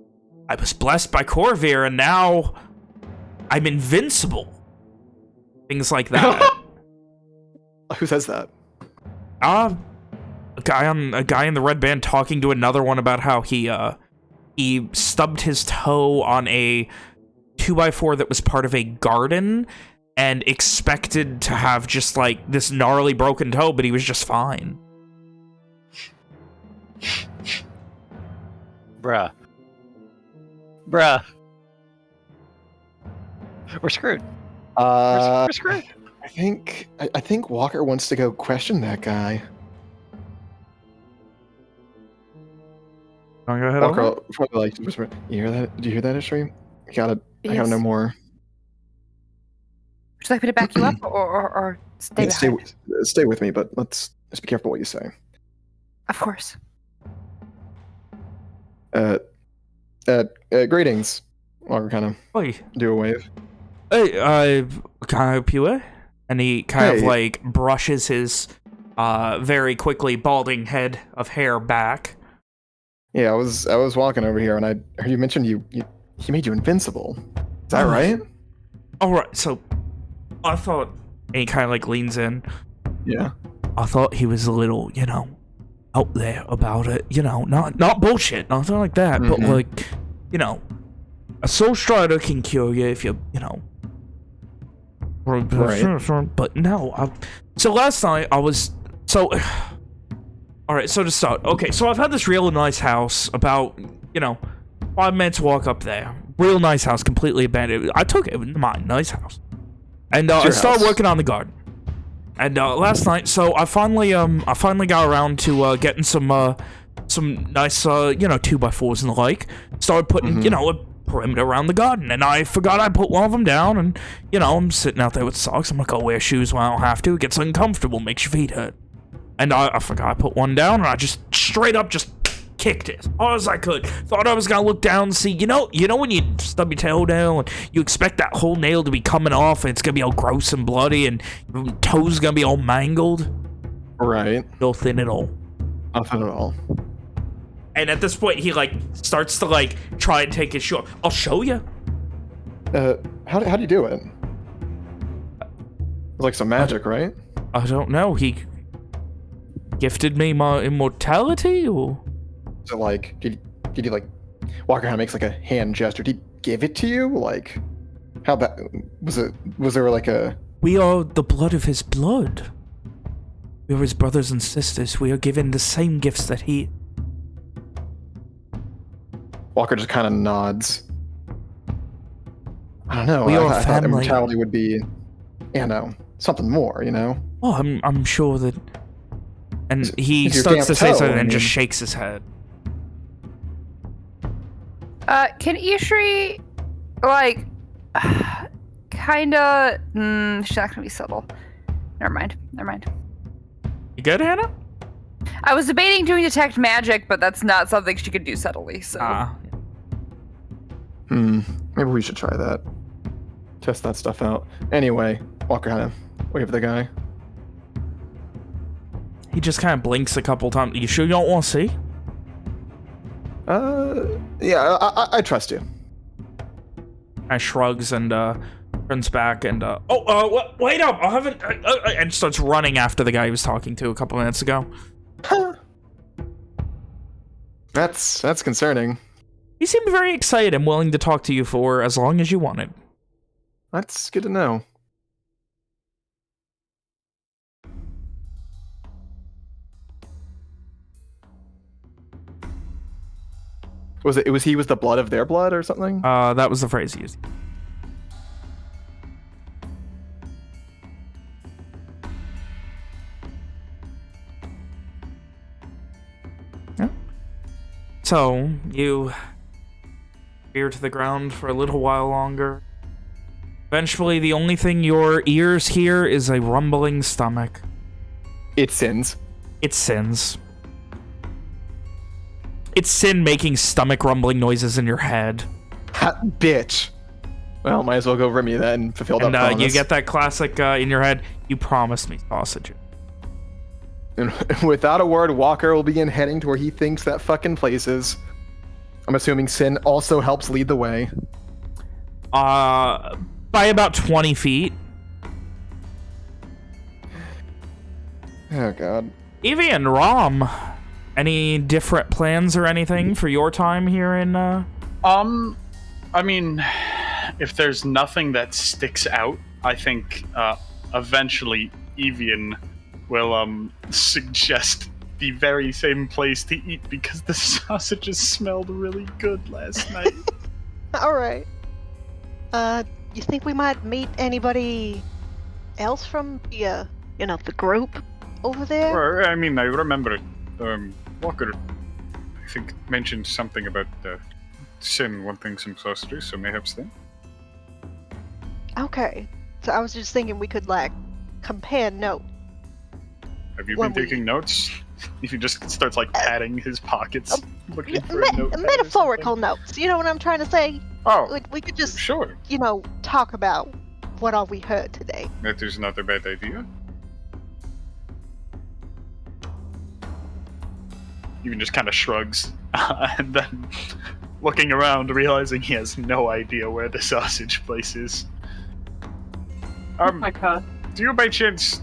I was blessed by Corvair and now I'm invincible. Things like that. Who says that? A guy in the red band talking to another one about how he stubbed his toe on a 2x4 that was part of a garden and expected to have just like this gnarly broken toe, but he was just fine. Bruh. We're screwed. We're screwed. I think Walker wants to go question that guy. Go ahead. Walker probably like to whisper. You hear that? Did you hear that, Ishri? I gotta Yes. know more. Would you like me to back you up or stay Yeah, behind? stay with me, but let's just be careful what you say. Of course. Greetings. Walker kind of Oi. do a wave. Hey, can I help you? And he kind of Hey. like brushes his very quickly balding head of hair back. Yeah, I was walking over here and I heard you mentioned he made you invincible. Is that Oh. right? All right, so I thought, and he kind of like leans in. Yeah. I thought he was a little, out there about it. Not bullshit, nothing like that. But Mhm. like, a soul strider can cure you if you, Right. But no, so last night I was so. All right, so to start, okay, so I've had this real nice house about 5 minutes walk up there. Real nice house, completely abandoned. I took it, it was mine, nice house, and I your started house. working on the garden. And last night, so I finally got around to getting some nice 2x4s and the like. Started putting a perimeter around the garden, and I forgot I put one of them down, and I'm sitting out there with socks. I'm like, I'll wear shoes when I don't have to. It gets uncomfortable, makes your feet hurt. And I forgot I put one down, and I just straight up just kicked it as hard as I could. Thought I was gonna look down and see, you know when you stub your toenail and you expect that whole nail to be coming off and it's gonna be all gross and bloody and your toes gonna be all mangled? Right. Nothing at all. Nothing at all. And at this point, he like starts to like try and take his shoe off. I'll show you. How do you do it? It's like some magic, right? I don't know. He gifted me my immortality, or So like, did you like? Walker kind of makes like a hand gesture. Did he give it to you? Like, how that was it? Was there like a? we are the blood of his blood. We are his brothers and sisters. We are given the same gifts that he. Walker just kind of nods. I don't know. We are I thought family. immortality would be, something more. Oh, I'm sure that. And he it's your starts to damn say toe, something I and just mean. shakes his head. Can Ishri, like, kinda, she's not gonna be subtle. Never mind. You good, Hannah? I was debating doing detect magic, but that's not something she could do subtly, so. Maybe we should try that. Test that stuff out. Anyway, Walker kind of wave the guy. He just kind of blinks a couple times. You sure you don't want to see? Yeah, I trust you. I shrugs and turns back and wait up! I haven't. And starts running after the guy he was talking to a couple minutes ago. That's concerning. He seemed very excited and willing to talk to you for as long as you wanted. That's good to know. Was he the blood of their blood or something? That was the phrase he used. Yeah. So, you veer to the ground for a little while longer. Eventually, the only thing your ears hear is a rumbling stomach. It sins. It sins. It's Sin making stomach rumbling noises in your head. Hot bitch. Well, might as well go Remy then and fulfill that promise. You get that classic in your head, you promised me sausage. And without a word, Walker will begin heading to where he thinks that fucking place is. I'm assuming Sin also helps lead the way. By about 20 feet. Oh, God. Evie and Rom, any different plans or anything for your time here in, I mean, if there's nothing that sticks out, I think, eventually Evian will, suggest the very same place to eat because the sausages smelled really good last night. Alright. You think we might meet anybody else from the, the group over there? Well, I mean, I remember, Walker, I think, mentioned something about, Sin wanting some sausages, so mayhaps then. Okay. So I was just thinking we could, compare notes. Have you been taking notes? He just starts, patting his pockets, looking for a notepad or metaphorical something. notes. You know what I'm trying to say? Oh, We could just, sure. talk about what all we heard today. That is not a bad idea. Even just kind of shrugs, and then looking around, realizing he has no idea where the sausage place is. Oh my god. Do you by chance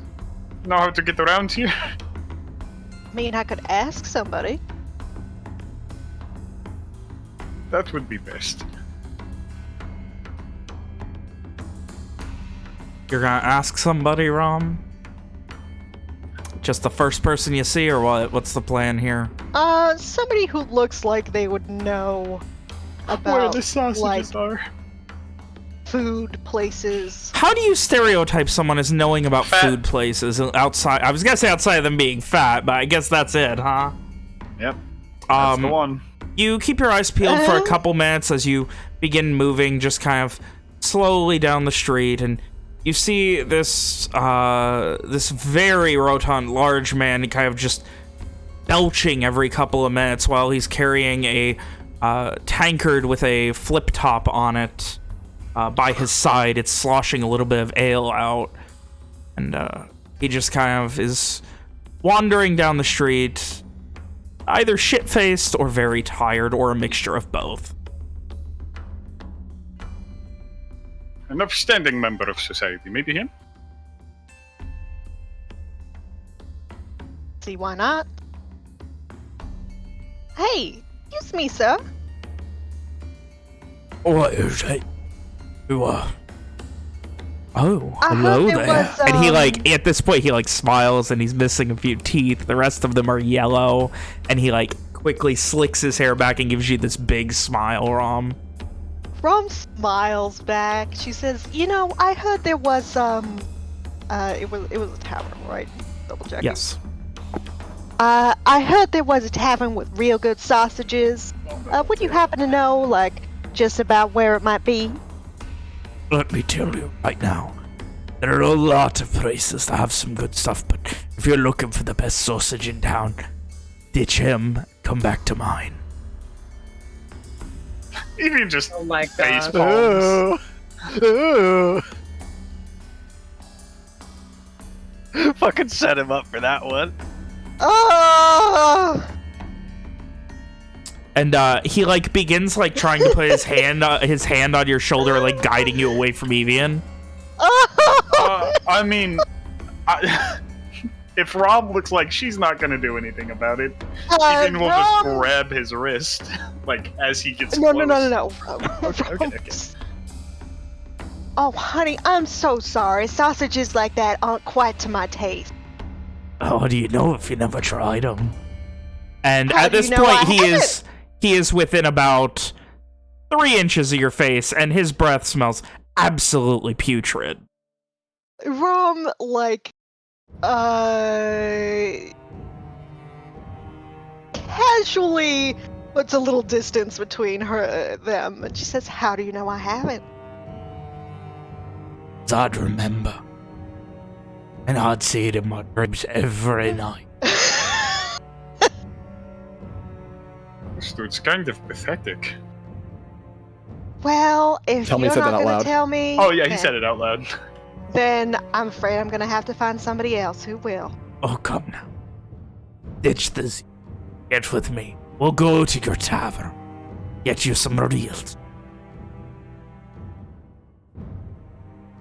know how to get around here? I mean, I could ask somebody. That would be best. You're gonna ask somebody, Rom? Just the first person you see, or what? What's the plan here? Somebody who looks like they would know about Where the sausages are. food places. How do you stereotype someone as knowing about Fat. food places outside? I was gonna say outside of them being fat, but I guess that's it, huh? Yep. That's the one. You keep your eyes peeled for a couple minutes as you begin moving, just kind of slowly down the street, and you see this this very rotund, large man kind of just belching every couple of minutes while he's carrying a tankard with a flip top on it by his side. It's sloshing a little bit of ale out. And he just kind of is wandering down the street, either shit-faced or very tired, or a mixture of both. An upstanding member of society. Maybe him? See, why not? Hey, excuse me, sir. What is it? Oh, I hello heard there. there was, And he, like, at this point, he, like, smiles and he's missing a few teeth. The rest of them are yellow. And he, like, quickly slicks his hair back and gives you this big smile, Rom. Rom smiles back. She says, "You know, I heard there was it was a tavern, right? Double check. Yes. I heard there was a tavern with real good sausages. Would you happen to know, like, just about where it might be?" Let me tell you right now, there are a lot of places that have some good stuff, but if you're looking for the best sausage in town, ditch him, come back to mine. Even just Oh my face god. palms. Fucking set him up for that one. Oh! And he like begins like trying to put his hand on your shoulder, like guiding you away from Evian. I mean, if Rob looks like she's not gonna do anything about it, Ethan will just grab his wrist, like as he gets No. Okay. Oh, honey, I'm so sorry. Sausages like that aren't quite to my taste. How do you know if you never tried them? And How at do you this know point, I he is within about 3 inches of your face, and his breath smells absolutely putrid. Rom, like, casually puts a little distance between them, and she says, "How do you know I haven't?" I'd remember. And I'd see it in my dreams every night. This dude's kind of pathetic. Well, if Tell me you're he said not that out gonna loud. tell me, Oh yeah, he said it out loud. then I'm afraid I'm gonna have to find somebody else who will. Oh, come now. Ditch the Z. Get with me. We'll go to your tavern. Get you some reels.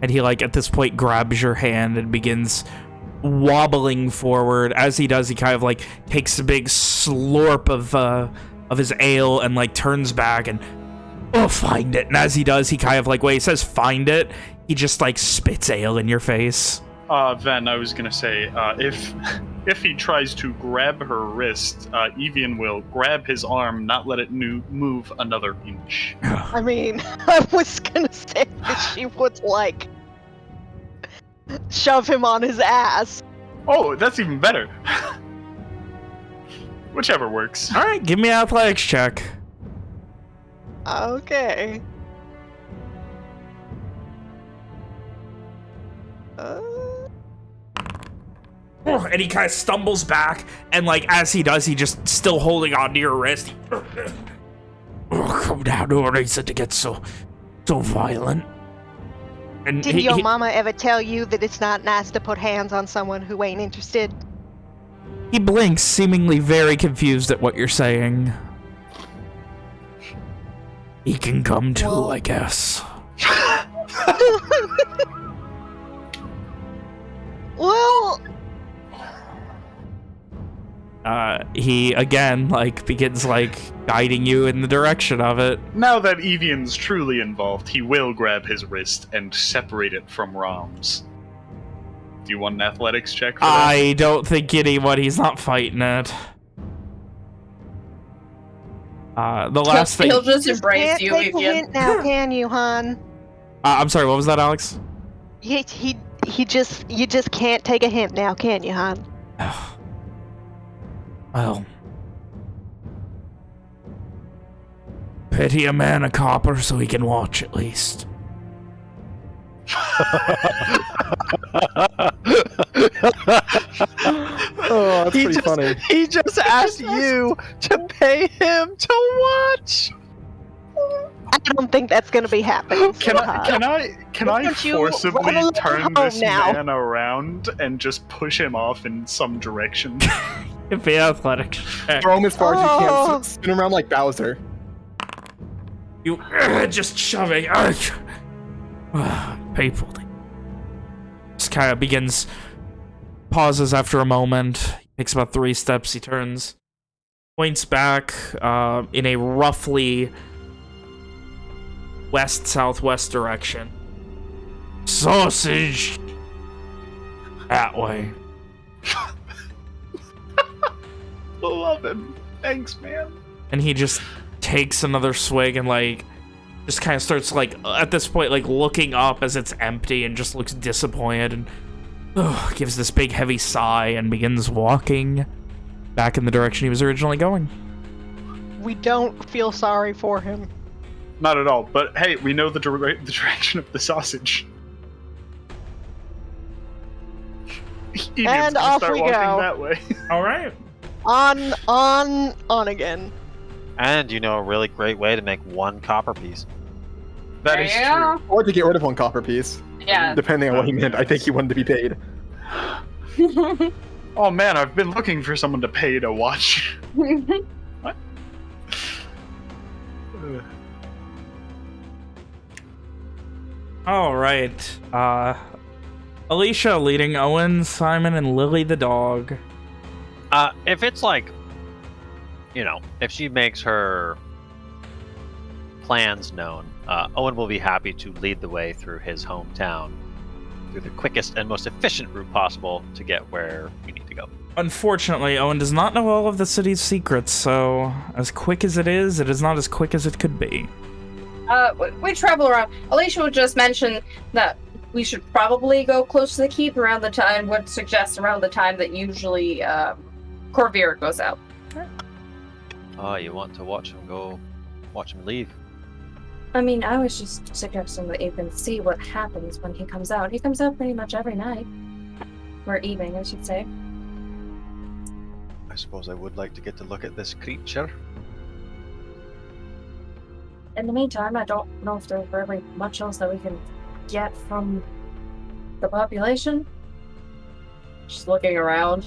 And he, like, at this point grabs your hand and begins wobbling forward. As he does, he kind of, like, takes a big slurp of his ale and, like, turns back and, oh, find it. And as he does, he kind of, like, when he says find it, he just, like, spits ale in your face. Ven, I was gonna say, if he tries to grab her wrist, Evian will grab his arm, not let it move another inch. I mean, I was gonna say that she would, like, shove him on his ass. Oh, that's even better. Whichever works. All right, give me an athletics check. Okay. And he kind of stumbles back, and like as he does, he just still holding on to your wrist. Oh, come down, no reason to get so violent. And Did your mama ever tell you that it's not nice to put hands on someone who ain't interested? he blinks, seemingly very confused at what you're saying. He can come too, Well- I guess. Well, He again like begins like guiding you in the direction of it. Now that Evian's truly involved, he will grab his wrist and separate it from Rom's. Do you want an athletics check for that? I don't think he's not fighting it. The last thing. He'll just just embrace can't you, take a Evian. hint now, can you, hon? I'm sorry. What was that, Alex? You just can't take a hint now, can you, hon? Well, pity a man a copper so he can watch at least. Oh, that's pretty funny. He just asked you to pay him to watch. I don't think that's going to be happening. Can I Don't you run forcibly along turn home this now. man around and just push him off in some direction? If the athletics check. Throw him as far as you Oh. can. Spin him around like Bowser. You just shoving. People. Just kind of begins, pauses after a moment, takes about 3 steps, he turns, points back in a roughly west-southwest direction. Sausage! That way. Love him. Thanks, man. And he just takes another swig and, like, just kind of starts, like, at this point, like, looking up as it's empty and just looks disappointed and gives this big, heavy sigh and begins walking back in the direction he was originally going. We don't feel sorry for him. Not at all. But hey, we know the direction of the sausage. Ian's And gonna off start we walking go. that way. All right. On again. And you know a really great way to make 1 copper piece. That is Yeah. true. Or to get rid of 1 copper piece. Yeah. Depending on what he meant. I think he wanted to be paid. Oh man, I've been looking for someone to pay to watch. What? All right. Alicia leading Owen, Simon, and Lily the dog. If it's like, you know, if she makes her plans known, Owen will be happy to lead the way through his hometown, through the quickest and most efficient route possible to get where we need to go. Unfortunately, Owen does not know all of the city's secrets, so as quick as it is not as quick as it could be. We travel around. Alicia would just mention that we should probably go close to the keep around the time, would suggest around the time that usually Corvair goes out. Oh, you want to watch him leave? I mean, I was just suggesting that you can see what happens when he comes out. He comes out pretty much every night. Or evening, I should say. I suppose I would like to get to look at this creature. In the meantime, I don't know if there's really much else that we can get from the population. Just looking around.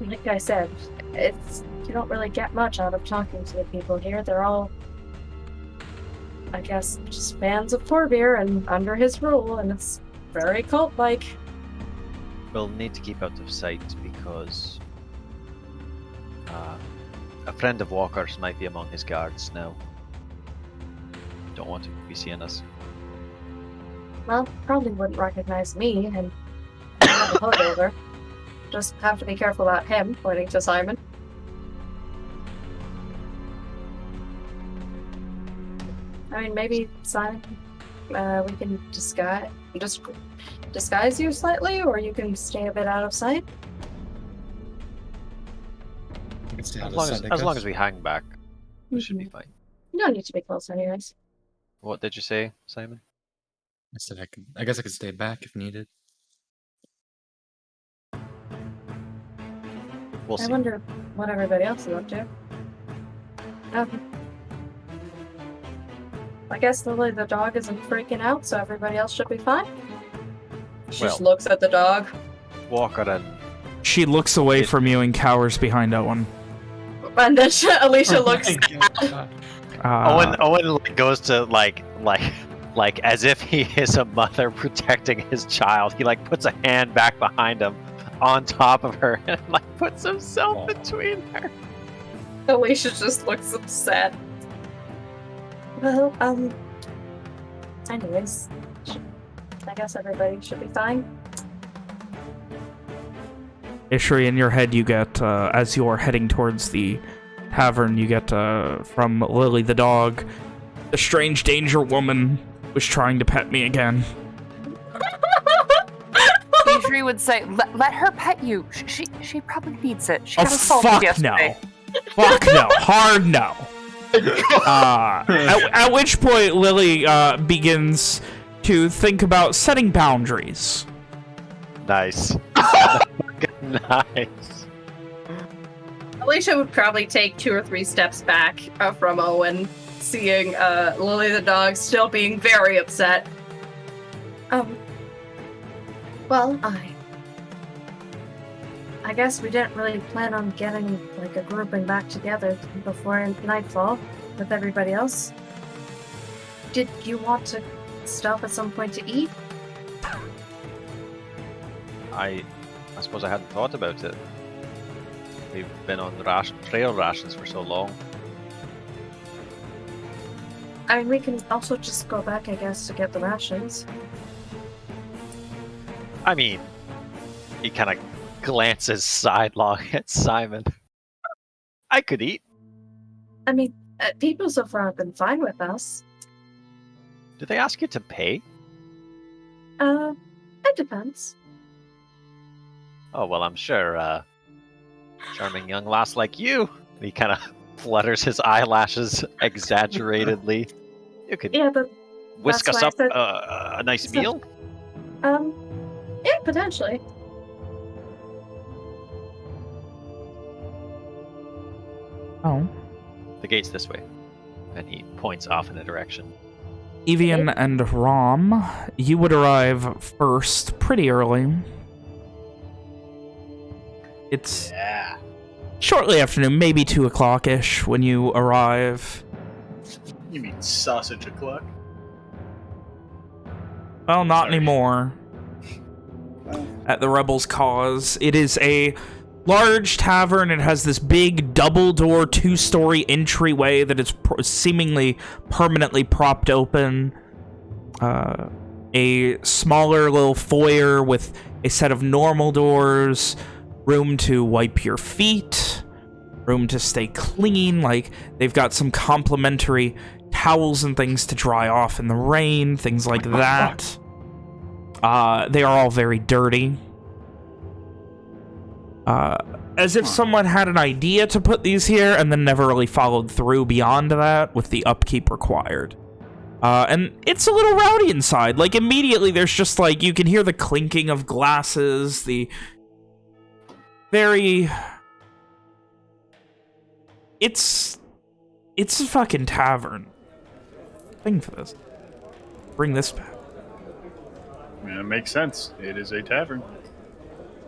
Like I said, you don't really get much out of talking to the people here. They're all, I guess, just fans of Corvair and under his rule, and it's very cult-like. We'll need to keep out of sight because a friend of Walker's might be among his guards now. Don't want him to be seeing us. Well, probably wouldn't recognize me, and have a holdover. Just have to be careful about him, pointing to Simon. I mean, maybe Simon, we can disguise you slightly, or you can stay a bit out of sight. You can stay out As of long sight, I as, long guess. as we hang back, we should be fine. You don't need to be close anyways. What did you say, Simon? I said I guess I could stay back if needed. We'll I see. wonder what everybody else is up to. I guess Lily the dog isn't freaking out, so everybody else should be fine. She just looks at the dog. Walker and She looks away from you and cowers behind Owen. And then Alicia looks Owen like, goes to like as if he is a mother protecting his child. He like puts a hand back behind him on top of her and like puts himself between her. Alicia just looks upset. Well, anyways, I guess everybody should be fine. Ishri, in your head, you get, as you're heading towards the tavern, you get from Lily the dog, the strange danger woman was trying to pet me again. Adri would say, let her pet you. She probably needs it. She Oh, got assaulted fuck yesterday. no. Fuck no. Hard no. At which point, Lily begins to think about setting boundaries. Nice. Nice. Alicia would probably take 2 or 3 steps back from Owen, seeing Lily the dog still being very upset. Well, I guess we didn't really plan on getting, like, a grouping back together before nightfall with everybody else. Did you want to stop at some point to eat? I suppose I hadn't thought about it. We've been on trail rations for so long. I mean, we can also just go back, I guess, to get the rations. I mean, he kind of glances sidelong at Simon. I could eat. I mean, people so far have been fine with us. Did they ask you to pay? It depends. Oh, well, I'm sure, charming young lass like you. He kind of flutters his eyelashes exaggeratedly. You could whisk us up a nice meal? Yeah, potentially. Oh. The gate's this way. And he points off in a direction. Evian and Rom, you would arrive first pretty early. It's shortly afternoon, maybe 2 o'clock-ish when you arrive. You mean sausage o'clock? Well, not anymore. At the Rebels' cause. It is a large tavern. It has this big double-door 2-story entryway that is seemingly permanently propped open. A smaller little foyer with a set of normal doors. Room to wipe your feet. Room to stay clean. Like, they've got some complimentary towels and things to dry off in the rain. Things like that. They are all very dirty. As if someone had an idea to put these here and then never really followed through beyond that with the upkeep required. And it's a little rowdy inside. Like, immediately there's just, like, you can hear the clinking of glasses, the very... It's a fucking tavern. Thing for this. Bring this back. Yeah, it makes sense. It is a tavern.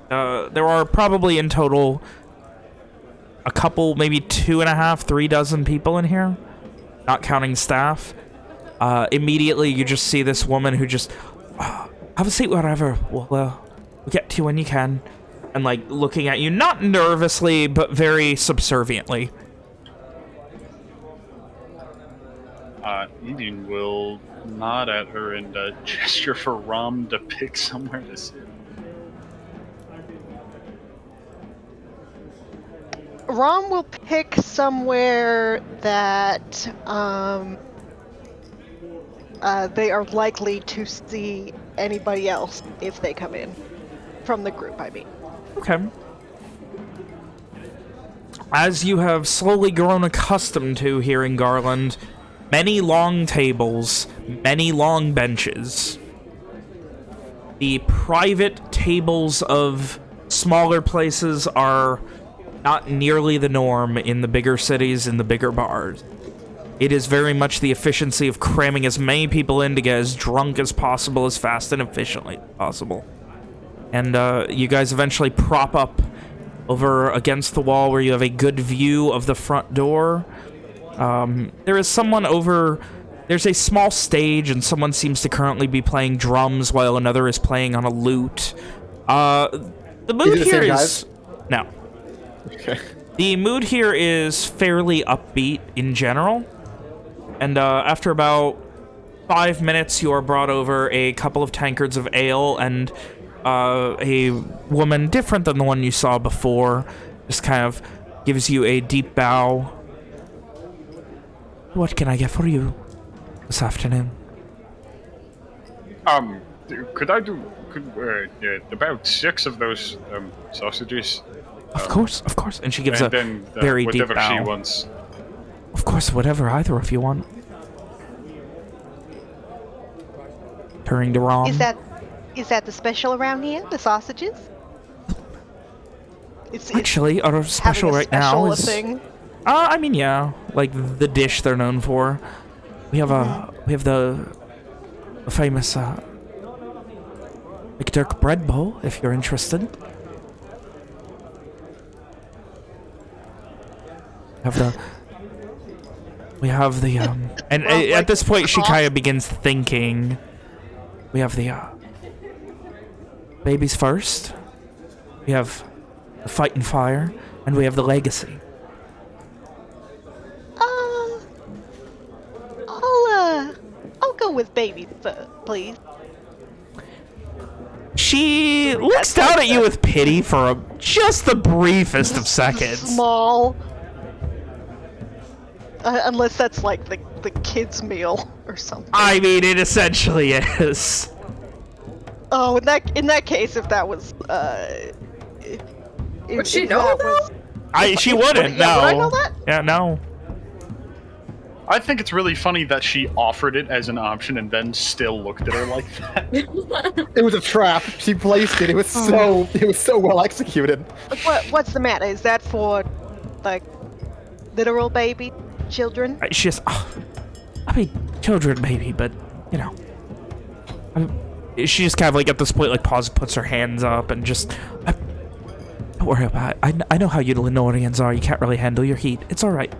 There are probably in total a couple, maybe 2.5, 3 dozen people in here, not counting staff. Immediately, you just see this woman who just, have a seat wherever. We'll get to you when you can. And, like, looking at you, not nervously, but very subserviently. Indian will nod at her and gesture for Rom to pick somewhere to sit. Rom will pick somewhere that they are likely to see anybody else if they come in. From the group, I mean. Okay. As you have slowly grown accustomed to here in Garland, many long tables, many long benches. The private tables of smaller places are not nearly the norm in the bigger cities, in the bigger bars. It is very much the efficiency of cramming as many people in to get as drunk as possible, as fast and efficiently as possible. And you guys eventually prop up over against the wall where you have a good view of the front door. There is someone over... There's a small stage, and someone seems to currently be playing drums while another is playing on a lute. The mood here is... No. Okay. The mood here is fairly upbeat in general. And after about 5 minutes, you are brought over a couple of tankards of ale, and a woman different than the one you saw before just kind of gives you a deep bow. What can I get for you this afternoon? Could I do about 6 of those sausages? Of course. And she gives a very deep bow. Whatever she wants. Of course, whatever either of you want. Turning to Rom. Is that the special around here? The sausages? It's Actually, our special having a right now special is... thing. I mean, yeah, like the dish they're known for. We have the famous McDurk bread bowl, if you're interested. We have the and Well, at this point she kind of begins thinking. We have the babies first. We have the fight and fire, and we have the legacy. I'll go with baby first, please. She looks down at you with pity for just the briefest of seconds. Small. Unless that's like the kids' meal or something. I mean, it essentially is. Oh, in that case, if that was Would she know that? She wouldn't. Yeah, No. would I know that? Yeah, no. I think it's really funny that she offered it as an option and then still looked at her like that. It was a trap. She placed it. It was so well executed. What's the matter? Is that for like literal baby children? She just, I mean, children maybe, but you know, she just kind of like at this point like puts her hands up and just. Don't worry about it. I know how you Lenorians are. You can't really handle your heat. It's all right.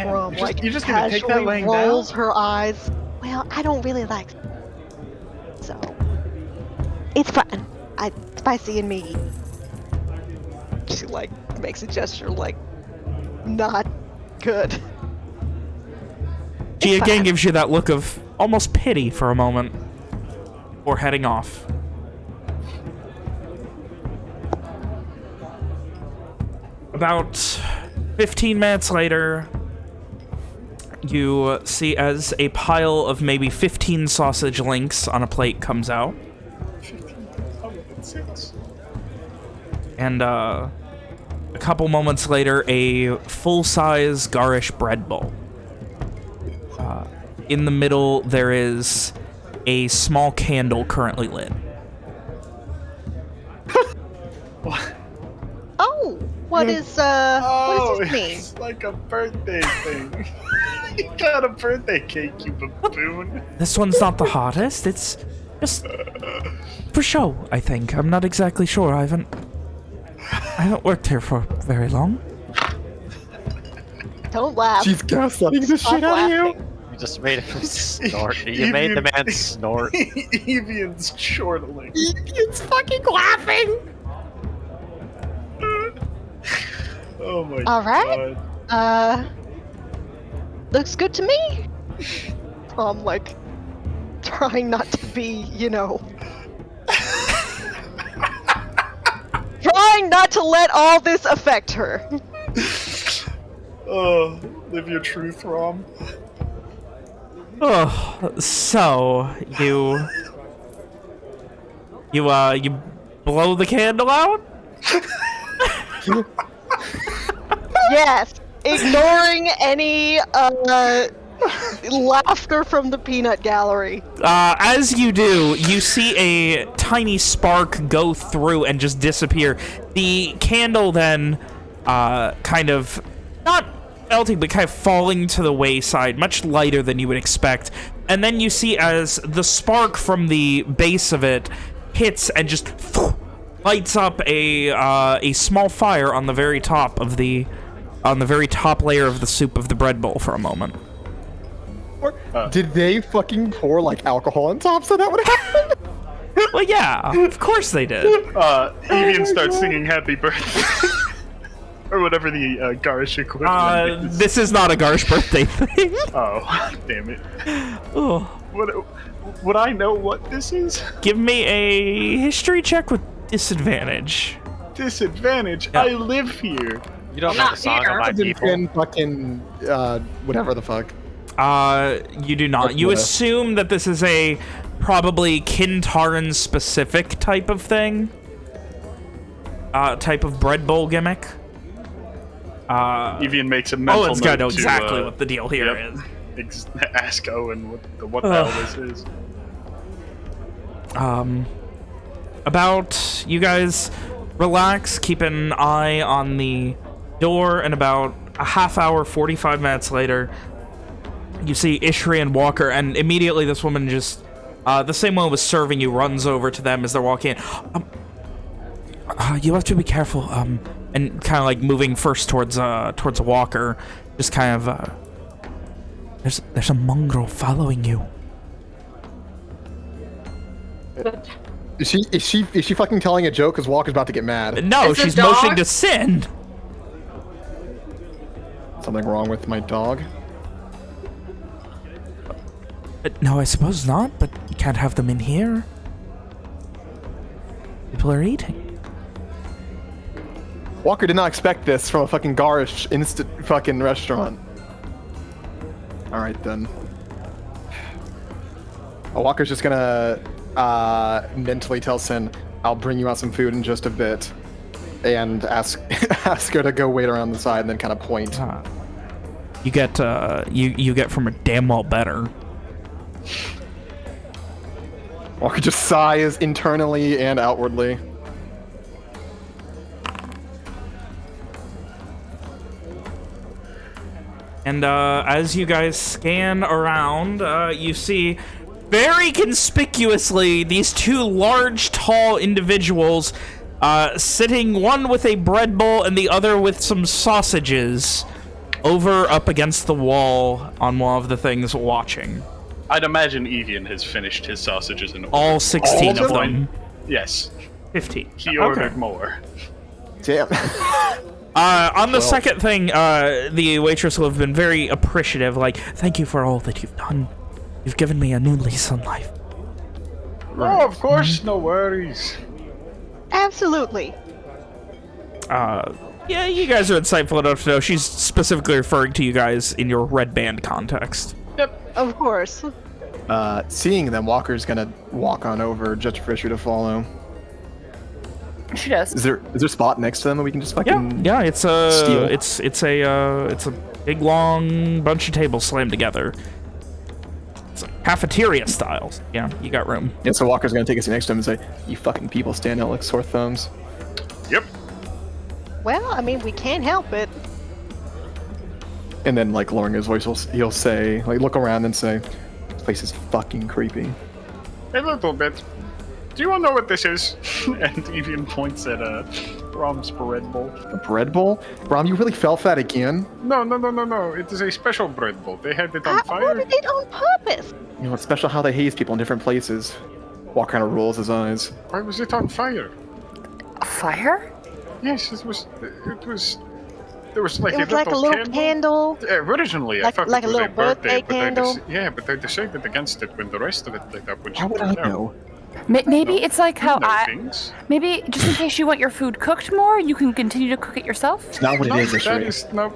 Rom, you're just gonna take that casually laying rolls down? her eyes. Well, I don't really like so it's fine. Spicy and me. She like makes a gesture like not good. She It's again fine. gives you that look of almost pity for a moment before heading off. About 15 minutes later, you see as a pile of maybe 15 sausage links on a plate comes out. And a couple moments later, a full-size garish bread bowl. In the middle, there is a small candle currently lit. Oh, what does this mean? It's like a birthday thing. You got a birthday cake, you baboon. This one's not the hottest. It's just for show, I think. I'm not exactly sure. I haven't worked here for very long. Don't laugh. She's gaslighting the Stop shit out of you. laughing. You just made him snort. You made the man snort. Evian's chortling. It's fucking laughing. Oh my All right. god. Looks good to me. I'm like trying not to be, trying not to let all this affect her. Oh, live your truth, Rom. Oh, so you blow the candle out? Yes, ignoring any laughter from the peanut gallery. As you do, you see a tiny spark go through and just disappear. The candle then kind of not melting, but kind of falling to the wayside, much lighter than you would expect. And then you see as the spark from the base of it hits and just lights up a small fire on the very top of the top layer of the soup of the bread bowl for a moment. Did they fucking pour like alcohol on top so that would happen? Well, yeah, of course they did. Evian starts singing Happy Birthday. Or whatever the Garish equivalent is. This is not a Garsh birthday thing. Oh, damn it. Oh. Would I know what this is? Give me a history check with disadvantage. Disadvantage? Yeah. I live here. You don't know the song of my people. In fucking whatever the fuck. You do not. You assume that this is a probably Kintaran specific type of thing. Type of bread bowl gimmick. Evian makes a mental Owen's gotta know note to, exactly what the deal here is. ask Owen what the hell this is. About you guys relax, keep an eye on the door, and about a half hour, 45 minutes later, you see Ishri and Walker, and immediately this woman just, the same one who was serving you, runs over to them as they're walking in. You have to be careful, and kind of like moving first towards Walker, just kind of, there's a mongrel following you. Is she fucking telling a joke because Walker's about to get mad? No, she's motioning to Sin. Something wrong with my dog? No, I suppose not, but you can't have them in here. People are eating. Walker did not expect this from a fucking garish instant fucking restaurant. Alright then. Walker's just gonna mentally tell Sin, I'll bring you out some food in just a bit, and ask her to go wait around the side and then kind of point. You get you get from a damn well better. Walker just sighs internally and outwardly. And as you guys scan around, you see very conspicuously these two large, tall individuals sitting, one with a bread bowl and the other with some sausages, over up against the wall on one of the things, watching. I'd imagine Evian has finished his sausages in order. All 16 of them. Yes. 15. He ordered more. Damn. On the second thing, the waitress will have been very appreciative, like, thank you for all that you've done. You've given me a new lease on life. Oh, of course, no worries. Absolutely. Yeah, you guys are insightful enough to know she's specifically referring to you guys in your red band context. Yep. Of course. Seeing them, Walker's gonna walk on over just for Ishri to follow. She does. Is there a spot next to them that we can just fucking Yeah, it's a steal? it's a big long bunch of tables slammed together. It's like cafeteria style. Yeah, you got room. Yeah, so Walker's gonna take us next to him and say, "You fucking people stand out like sore thumbs." Yep. Well, I mean, we can't help it. And then, like, lowering his voice, he'll say, like, look around and say, "This place is fucking creepy." A little bit. Do you want to know what this is? And Evian points at Rom's bread bowl. A bread bowl? Rom, you really fell for that again? No. It is a special bread bowl. They had it on I fire. ordered it on purpose. You know, it's special how they haze people in different places. Walker kind of rolls his eyes. Why was it on fire? A fire? Yes, it was. There was like It was like a little candle. Originally, I Like- thought like it a was little birthday but candle. but they decided against it when the rest of it lit up. When How would I know? Maybe it's like how things. Maybe just in case you want your food cooked more, you can continue to cook it yourself. It's not what it is, That Ishri. is no.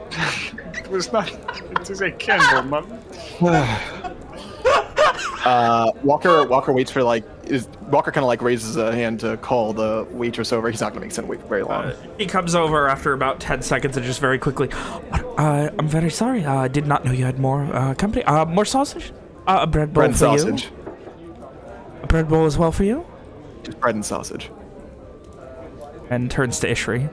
It was not. It is a candle, man. Walker waits for Walker kind of like raises a hand to call the waitress over. He's not going to make Sin wait for very long. He comes over after about 10 seconds and just very quickly, I'm very sorry. I did not know you had more company. More sausage? A bread bowl Bread and for sausage. you? A bread bowl as well for you? Just bread and sausage. And turns to Ishri.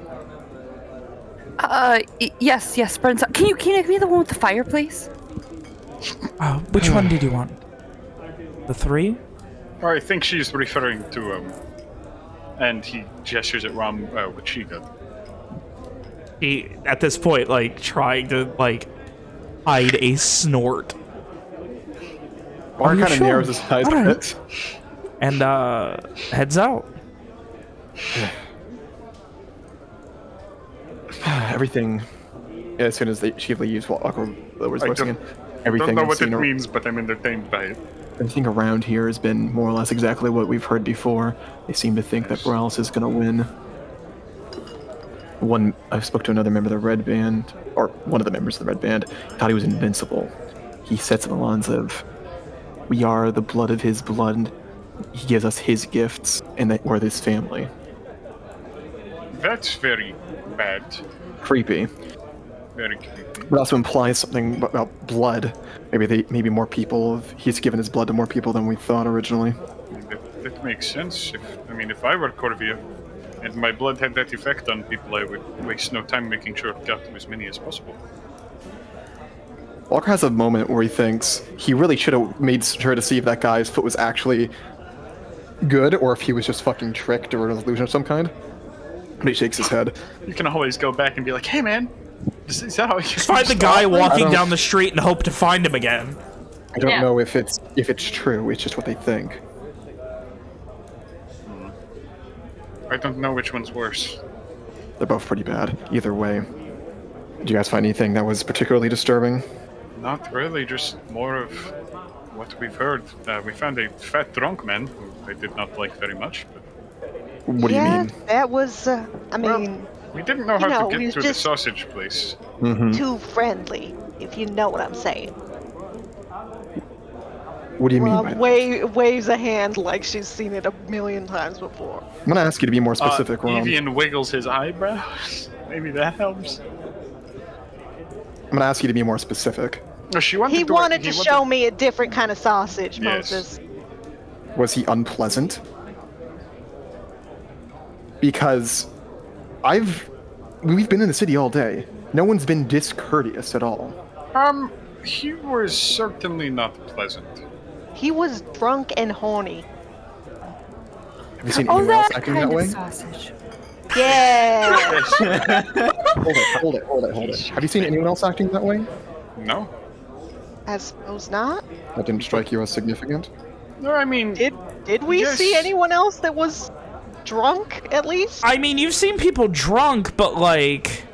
Yes, bread and sauce. Can you give me the one with the fire, please? Which one did you want? The 3? I think she's referring to and he gestures at Rom. What she got. He, at this point, like, trying to, like, hide a snort. Walker kind of sure? narrows his eyes a Alright. bit. And, heads out. Everything, as soon as she leaves, Walker lowers I his voice don't- again. I Everything don't know I've what it seen means, but I'm entertained by it. Everything around here has been more or less exactly what we've heard before. They seem to think that Morales is going to win. I spoke to another member of the Red Band, or one of the members of the Red Band, thought he was invincible. He said some lines of, "We are the blood of his blood. He gives us his gifts, and that we're his family." That's very bad. Creepy. Very creepy. It also implies something about blood. Maybe more people. He's given his blood to more people than we thought originally. That makes sense. If I were Corvia, and my blood had that effect on people, I would waste no time making sure it got to as many as possible. Walker has a moment where he thinks he really should have made sure to see if that guy's foot was actually good or if he was just fucking tricked or an illusion of some kind. But he shakes his head. You can always go back and be like, hey man, is that how you Just find the guy walking down the street and hope to find him again. I don't know if it's true, it's just what they think. I don't know which one's worse. They're both pretty bad, either way. Did you guys find anything that was particularly disturbing? Not really, just more of what we've heard. We found a fat drunk man, who I did not like very much. But... What do you mean? That was, we didn't know how to get to the sausage place. Too friendly, if you know what I'm saying. What do you mean by that? Waves a hand like she's seen it a million times before. I'm gonna ask you to be more specific, Ron. Evian wiggles his eyebrows. Maybe that helps. I'm gonna ask you to be more specific. He wanted to show me a different kind of sausage, Moses. Was he unpleasant? Because we've been in the city all day. No one's been discourteous at all. He was certainly not pleasant. He was drunk and horny. Have you seen anyone else acting that way? Sausage. Yeah. Hold it. Have you seen anyone else acting that way? No. I suppose not. That didn't strike you as significant? No, I mean... Did we see anyone else that was drunk, at least? I mean, you've seen people drunk, but, like...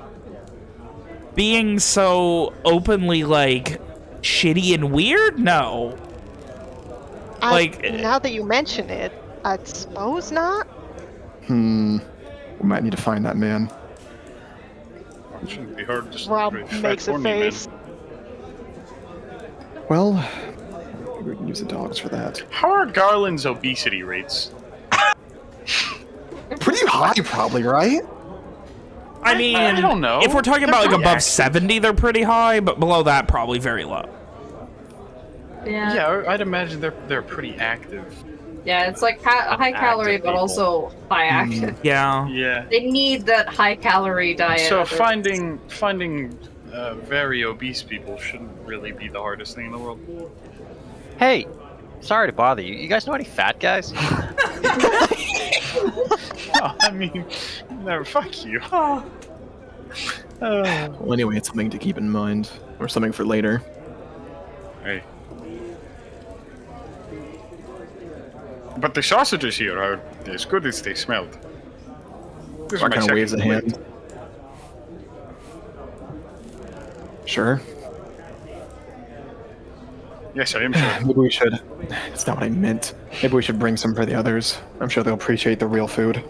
being so openly, like, shitty and weird? No. Now that you mention it, I suppose not. We might need to find that man. It shouldn't be hard to Rob makes a face. Well, we can use the dogs for that. How are Garland's obesity rates? Pretty high, probably, right? I mean, I don't know. If we're talking about like above 70, they're pretty high, but below that, probably very low. Yeah, I'd imagine they're pretty active. Yeah, it's like high calorie, but also high active. Yeah. They need that high calorie diet. So finding very obese people shouldn't really be the hardest thing in the world. Hey, sorry to bother you. You guys know any fat guys? No, I mean, no, fuck you. Well, anyway, it's something to keep in mind, or something for later. Hey. But the sausages here are as good as they smelled. This Mark kind of waves a hand. Sure. Yes, I am sure. Maybe we should. It's not what I meant. Maybe we should bring some for the others. I'm sure they'll appreciate the real food.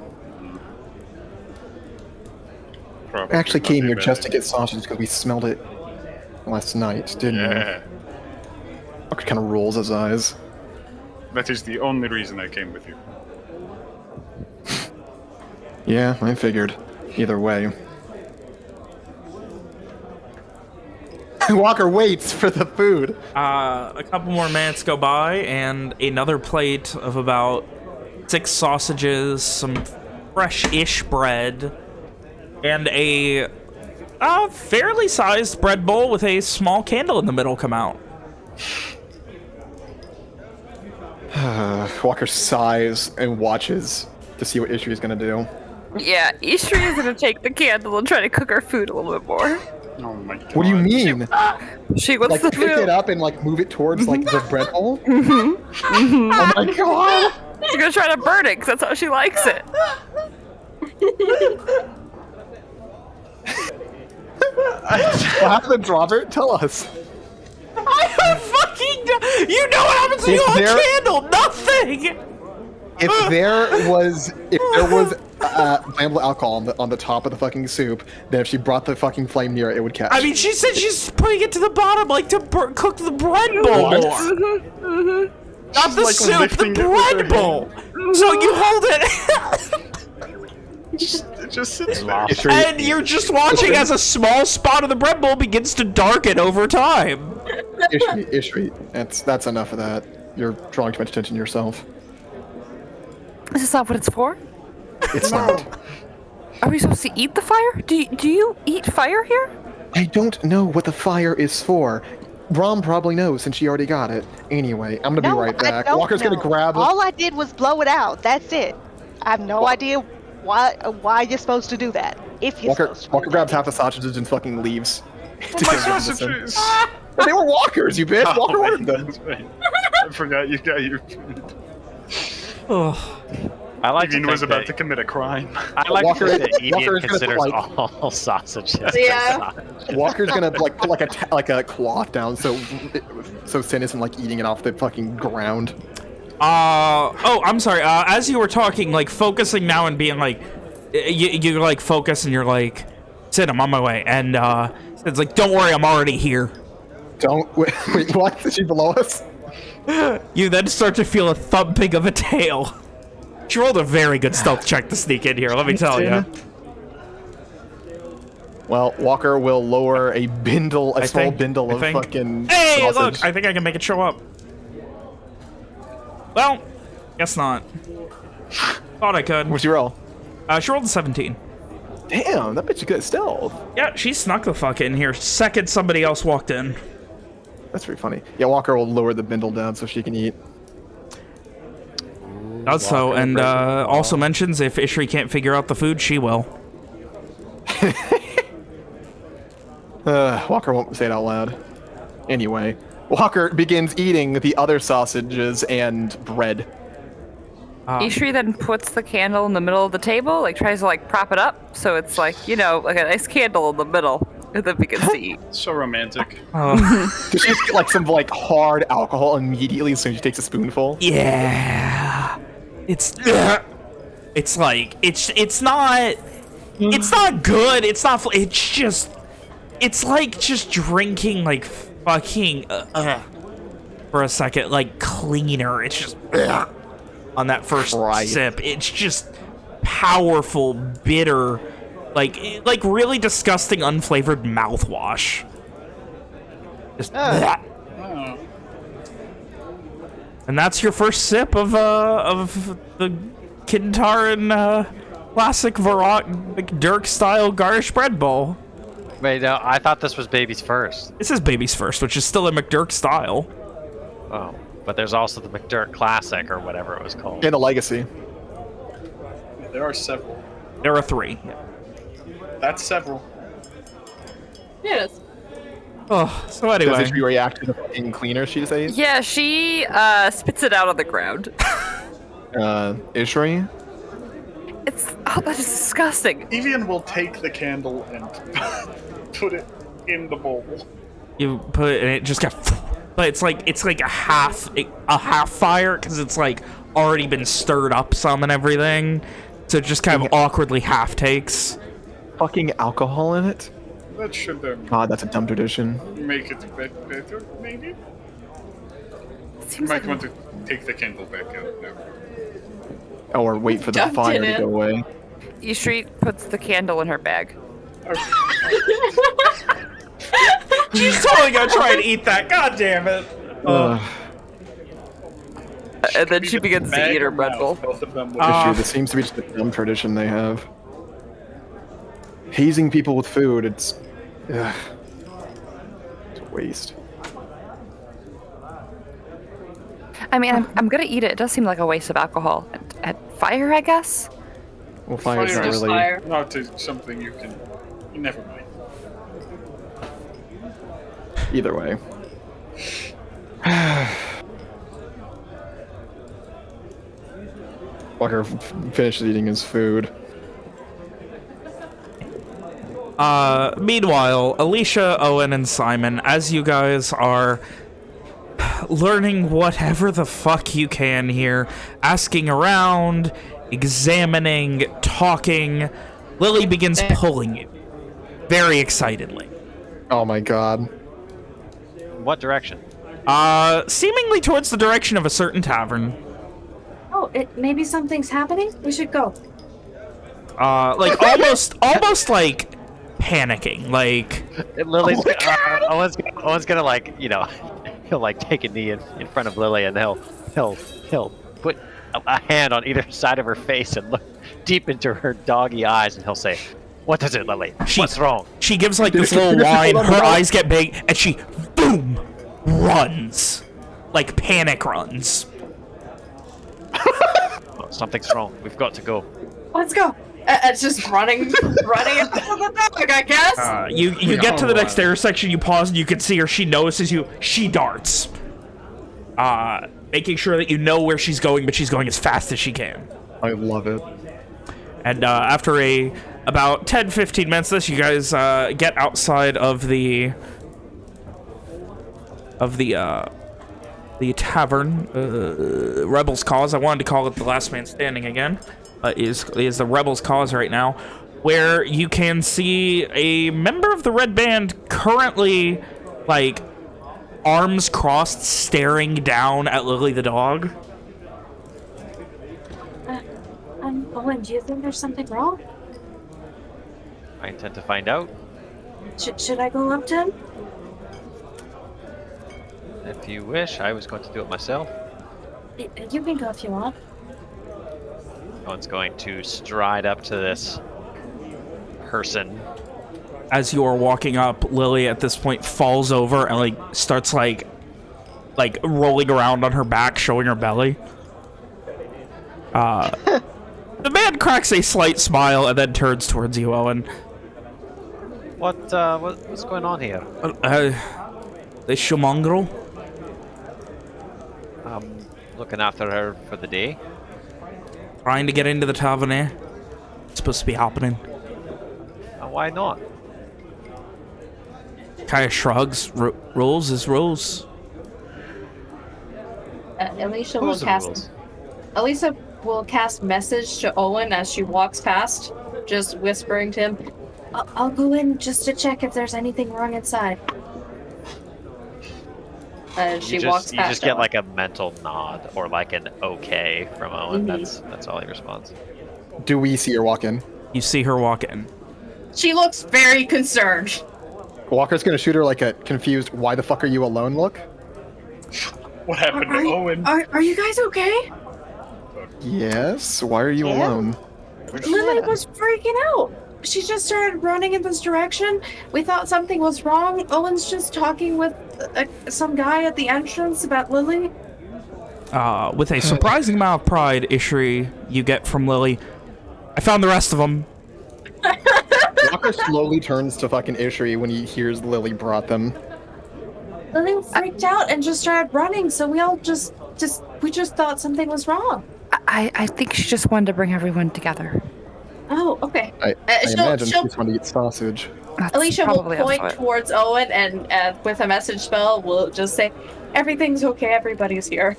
Probably I actually came here just to idea. get sausage because we smelled it last night, didn't Yeah. we? Walker kind of rolls his eyes. That is the only reason I came with you. Yeah, I figured. Either way. Walker waits for the food. A couple more minutes go by, and another plate of about 6 sausages, some fresh-ish bread, and a fairly sized bread bowl with a small candle in the middle come out. Walker sighs and watches to see what Ishri is going to do. Yeah, Ishri is gonna take the candle and try to cook her food a little bit more. Oh my god. What do you mean? She wants Like, the pick food. it up and, like, move it towards, like, the bread bowl? Oh my god! She's gonna try to burn it, because that's how she likes it. What happened, Robert? Tell us. I don't fucking... You know what happens when you hold a candle? Nothing! If there was flammable alcohol on the top of the fucking soup, then if she brought the fucking flame near it, it would catch. I mean, she said she's putting it to the bottom, like, to cook the bread bowl more. Not the like soup, the lifting it with her bread bowl. So you hold it. It just sits there. And you're just watching as a small spot of the bread bowl begins to darken over time. Ishri, that's enough of that. You're drawing too much attention to yourself. Is this not what it's for? It's not. Are we supposed to eat the fire? Do you eat fire here? I don't know what the fire is for. Rom probably knows since she already got it. Anyway, I'm gonna be right back. Walker's gonna grab it. All I did was blow it out. That's it. I have no idea why you're supposed to do that. If you're supposed to. Walker grabs half the sausages and fucking leaves. My sausages! Well, they were Walkers, you bitch. Oh, Walker wait, wanted them. that's right. I forgot you got your food. Oh. I like Evian to was think about that, to commit a crime. I like Walker- to think that Walker Evian is gonna considers like- all sausages. Yeah. Walker's gonna like put like a cloth down so Sin isn't like eating it off the fucking ground. Oh, I'm sorry. As you were talking, like focusing now and being like, you like focus and you're like, Sin, I'm on my way. And Sin's like, don't worry, I'm already here. Don't wait. What? Is she below us? You then start to feel a thumping of a tail. She rolled a very good stealth check to sneak in here, let me tell you. Well, Walker will lower a small bindle of fucking Hey, sausage. look! I think I can make it show up. Well, guess not. Thought I could. What'd you roll? She rolled a 17. Damn, that bitch is good at stealth. Yeah, she snuck the fuck in here second somebody else walked in. That's pretty funny. Yeah, Walker will lower the bindle down so she can eat. Does so, and also mentions if Ishri can't figure out the food, she will. Walker won't say it out loud. Anyway, Walker begins eating the other sausages and bread. Ishri then puts the candle in the middle of the table, like tries to like prop it up, so it's like, you know, like a nice candle in the middle, and then begins to eat. So romantic. Does she get like some like hard alcohol immediately as soon as she takes a spoonful? Yeah. It's like it's not good. It's like just drinking like fucking for a second, like cleaner. It's just on that first sip. It's just powerful, bitter, like really disgusting, unflavored mouthwash. Just and that's your first sip of the Kintaran classic Verrat McDurk style garnish bread bowl. Wait, no, I thought this was baby's first. This is baby's first, which is still a McDurk style. Oh, but there's also the McDurk Classic or whatever it was called. And a legacy. Yeah, there are several. There are 3. That's several. Yes. Oh, so anyway. Does she react to the fucking cleaner she says? Yeah, she spits it out on the ground. Ishri? That is disgusting. Evian will take the candle and put it in the bowl. You put it and it just got, but it's like a half fire because it's like already been stirred up some and everything, so it just kind of awkwardly half takes. Fucking alcohol in it? That should God, that's a dumb tradition. make it a bit better, maybe? You might want to take the candle back out now. Or wait for the Dumped fire in to it. go away. Ishri puts the candle in her bag. She's totally gonna try and eat that. God damn it. And then she begins to eat her bread bowl. Both of them will This seems to be just a dumb tradition they have. Hazing people with food, it's a waste. I mean, I'm gonna eat it. It does seem like a waste of alcohol. And fire, I guess? Well, fire's not really... Fire. not to something you can. Never mind. Either way. Walker finishes eating his food. Meanwhile, Alicia, Owen, and Simon, as you guys are learning whatever the fuck you can here, asking around, examining, talking, Lily begins pulling you very excitedly. Oh my god. What direction? Seemingly towards the direction of a certain tavern. Oh, maybe something's happening? We should go. like almost like panicking, like Lily's Owen's gonna like, you know, he'll like take a knee in front of Lily, and he'll put a hand on either side of her face and look deep into her doggy eyes, and he'll say, "What is it, Lily? What's wrong?" She gives like this little whine, her eyes get big, and she, boom, runs. Like panic runs. Oh, something's wrong. We've got to go. Let's go. It's just running into the dog, I guess. You get to the next intersection, you pause, and you can see her. She notices you. She darts. Making sure that you know where she's going, but she's going as fast as she can. I love it. And after about 10-15 minutes of this, you guys get outside of the tavern, Rebel's Cause. I wanted to call it the Last Man Standing again. Is the Rebel's Cause right now, where you can see a member of the Red Band currently, like, arms crossed, staring down at Lily the dog. Owen, do you think there's something wrong? I intend to find out. Should I go up to him? If you wish, I was going to do it myself. You can go if you want. Owen's going to stride up to this person. As you are walking up, Lily at this point falls over and like starts like rolling around on her back, showing her belly. The man cracks a slight smile and then turns towards you, Owen. What's going on here? The Shumangrel? Looking after her for the day. Trying to get into the tavern here. It's supposed to be happening. Why not? Kind of shrugs. Rules is rules. Alicia Who's will the cast. rules? Alicia will cast message to Owen as she walks past, just whispering to him. I'll go in just to check if there's anything wrong inside. She walks past. You just get Owen. like a mental nod or like an okay from Owen. That's all he responds. Do we see her walk in? You see her walk in. She looks very concerned. Walker's gonna shoot her like a confused, why the fuck are you alone look? What happened to Owen? Are you guys okay? Yes, why are you alone? Lily was freaking out. She just started running in this direction. We thought something was wrong. Owen's just talking with some guy at the entrance about Lily. With a surprising amount of pride, Ishri, you get from Lily. I found the rest of them. Walker slowly turns to fucking Ishri when he hears Lily brought them. Lily freaked out and just started running, so we all just thought something was wrong. I think she just wanted to bring everyone together. Oh, okay. I imagine she just wanted to get sausage. That's Alicia will probably point also it. towards Owen and with a message spell will just say, "Everything's okay. Everybody's here."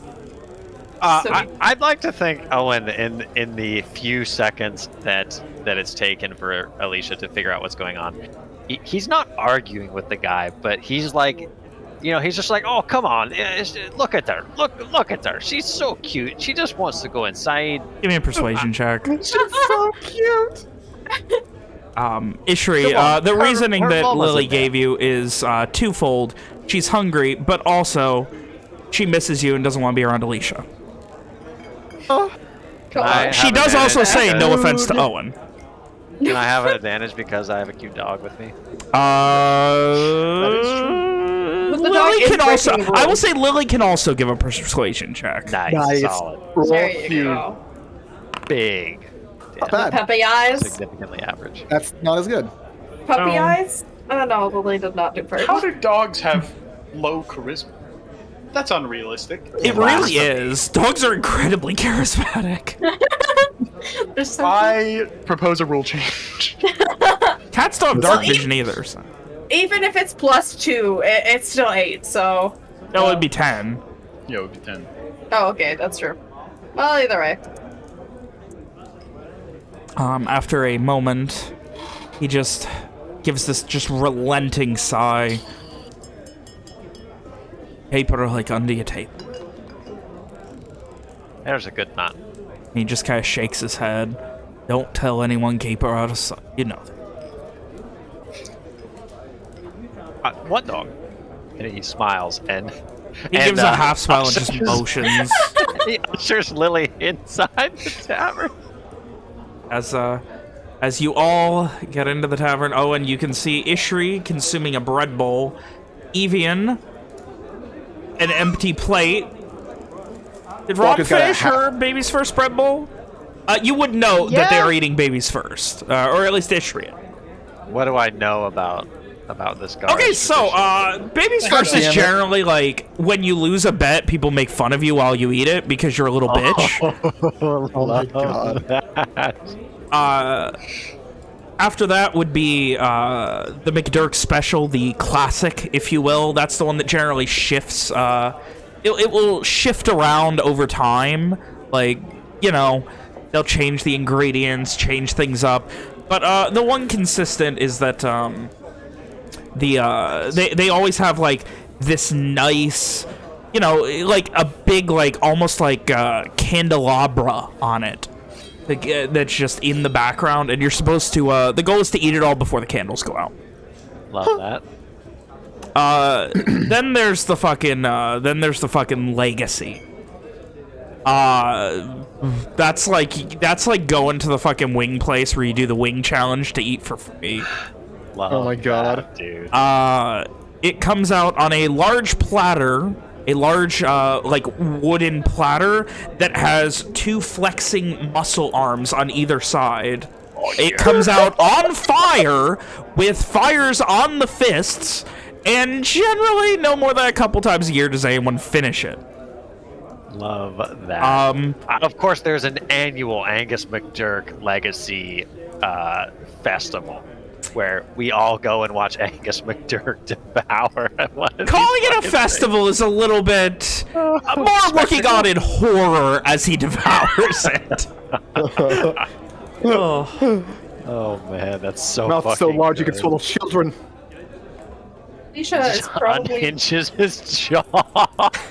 So I'd like to think Owen, in the few seconds that it's taken for Alicia to figure out what's going on, he's not arguing with the guy, but he's like, you know, he's just like, oh, come on, look at her, look at her, she's so cute, she just wants to go inside. Give me a persuasion check. She's so cute. Ishri, the reasoning her that mom Lily wasn't there. gave you is twofold. She's hungry, but also she misses you and doesn't want to be around Alicia. Can I She have does advantage also say no because- offense to Owen. Can I have an advantage because I have a cute dog with me? But the dog Lily is can also. breaking I will rules. say Lily can also give a persuasion check. Nice, solid, There you go. big, Not bad. Puppy eyes. significantly average. That's not as good. Puppy eyes. Oh no, Lily did not do very How well. do dogs have low charisma? That's unrealistic. It really is. Dogs are incredibly charismatic. There's something. I propose a rule change. Cats don't have dark vision either. So. Even if it's +2, it's still 8. So. No, it'd be 10. Yeah, it would be 10. Oh, okay, that's true. Well, either way. After a moment, he just gives this just relenting sigh. Paper like under your table. There's a good man. He just kind of shakes his head. Don't tell anyone, keep her out of sight. You know that. What dog? And he smiles and He gives a half smile and just motions. He ushers Lily inside the tavern. As you all get into the tavern, Owen, you can see Ishri consuming a bread bowl, Evian, an empty plate. Did Ron finish her baby's first bread bowl? You would know that they are eating babies first, or at least Ishri. What do I know about this guy? Okay, so babies first is generally like when you lose a bet, people make fun of you while you eat it because you're a little bitch. Oh my god. After that would be the McDurk special, the classic, if you will. That's the one that generally shifts. It will shift around over time. Like, you know, they'll change the ingredients, change things up. But the one consistent is that they always have like this nice, you know, like a big, like almost like candelabra on it. That's just in the background, and you're supposed to the goal is to eat it all before the candles go out. Love that. Then there's the fucking legacy. That's like going to the fucking wing place where you do the wing challenge to eat for free. Love oh my god, that, dude. It comes out on a large platter. A large, like, wooden platter that has 2 flexing muscle arms on either side. Oh, yeah. It comes out on fire, with fires on the fists, and generally no more than a couple times a year does anyone finish it. Love that. Of course, there's an annual Angus McDurk Legacy festival, where we all go and watch Angus McDurk devour. Calling it a festival is a little bit more looking on in horror as he devours it. Oh man, that's so mouth fucking so large good. you can swallow children. Alicia is probably unhinges his jaw.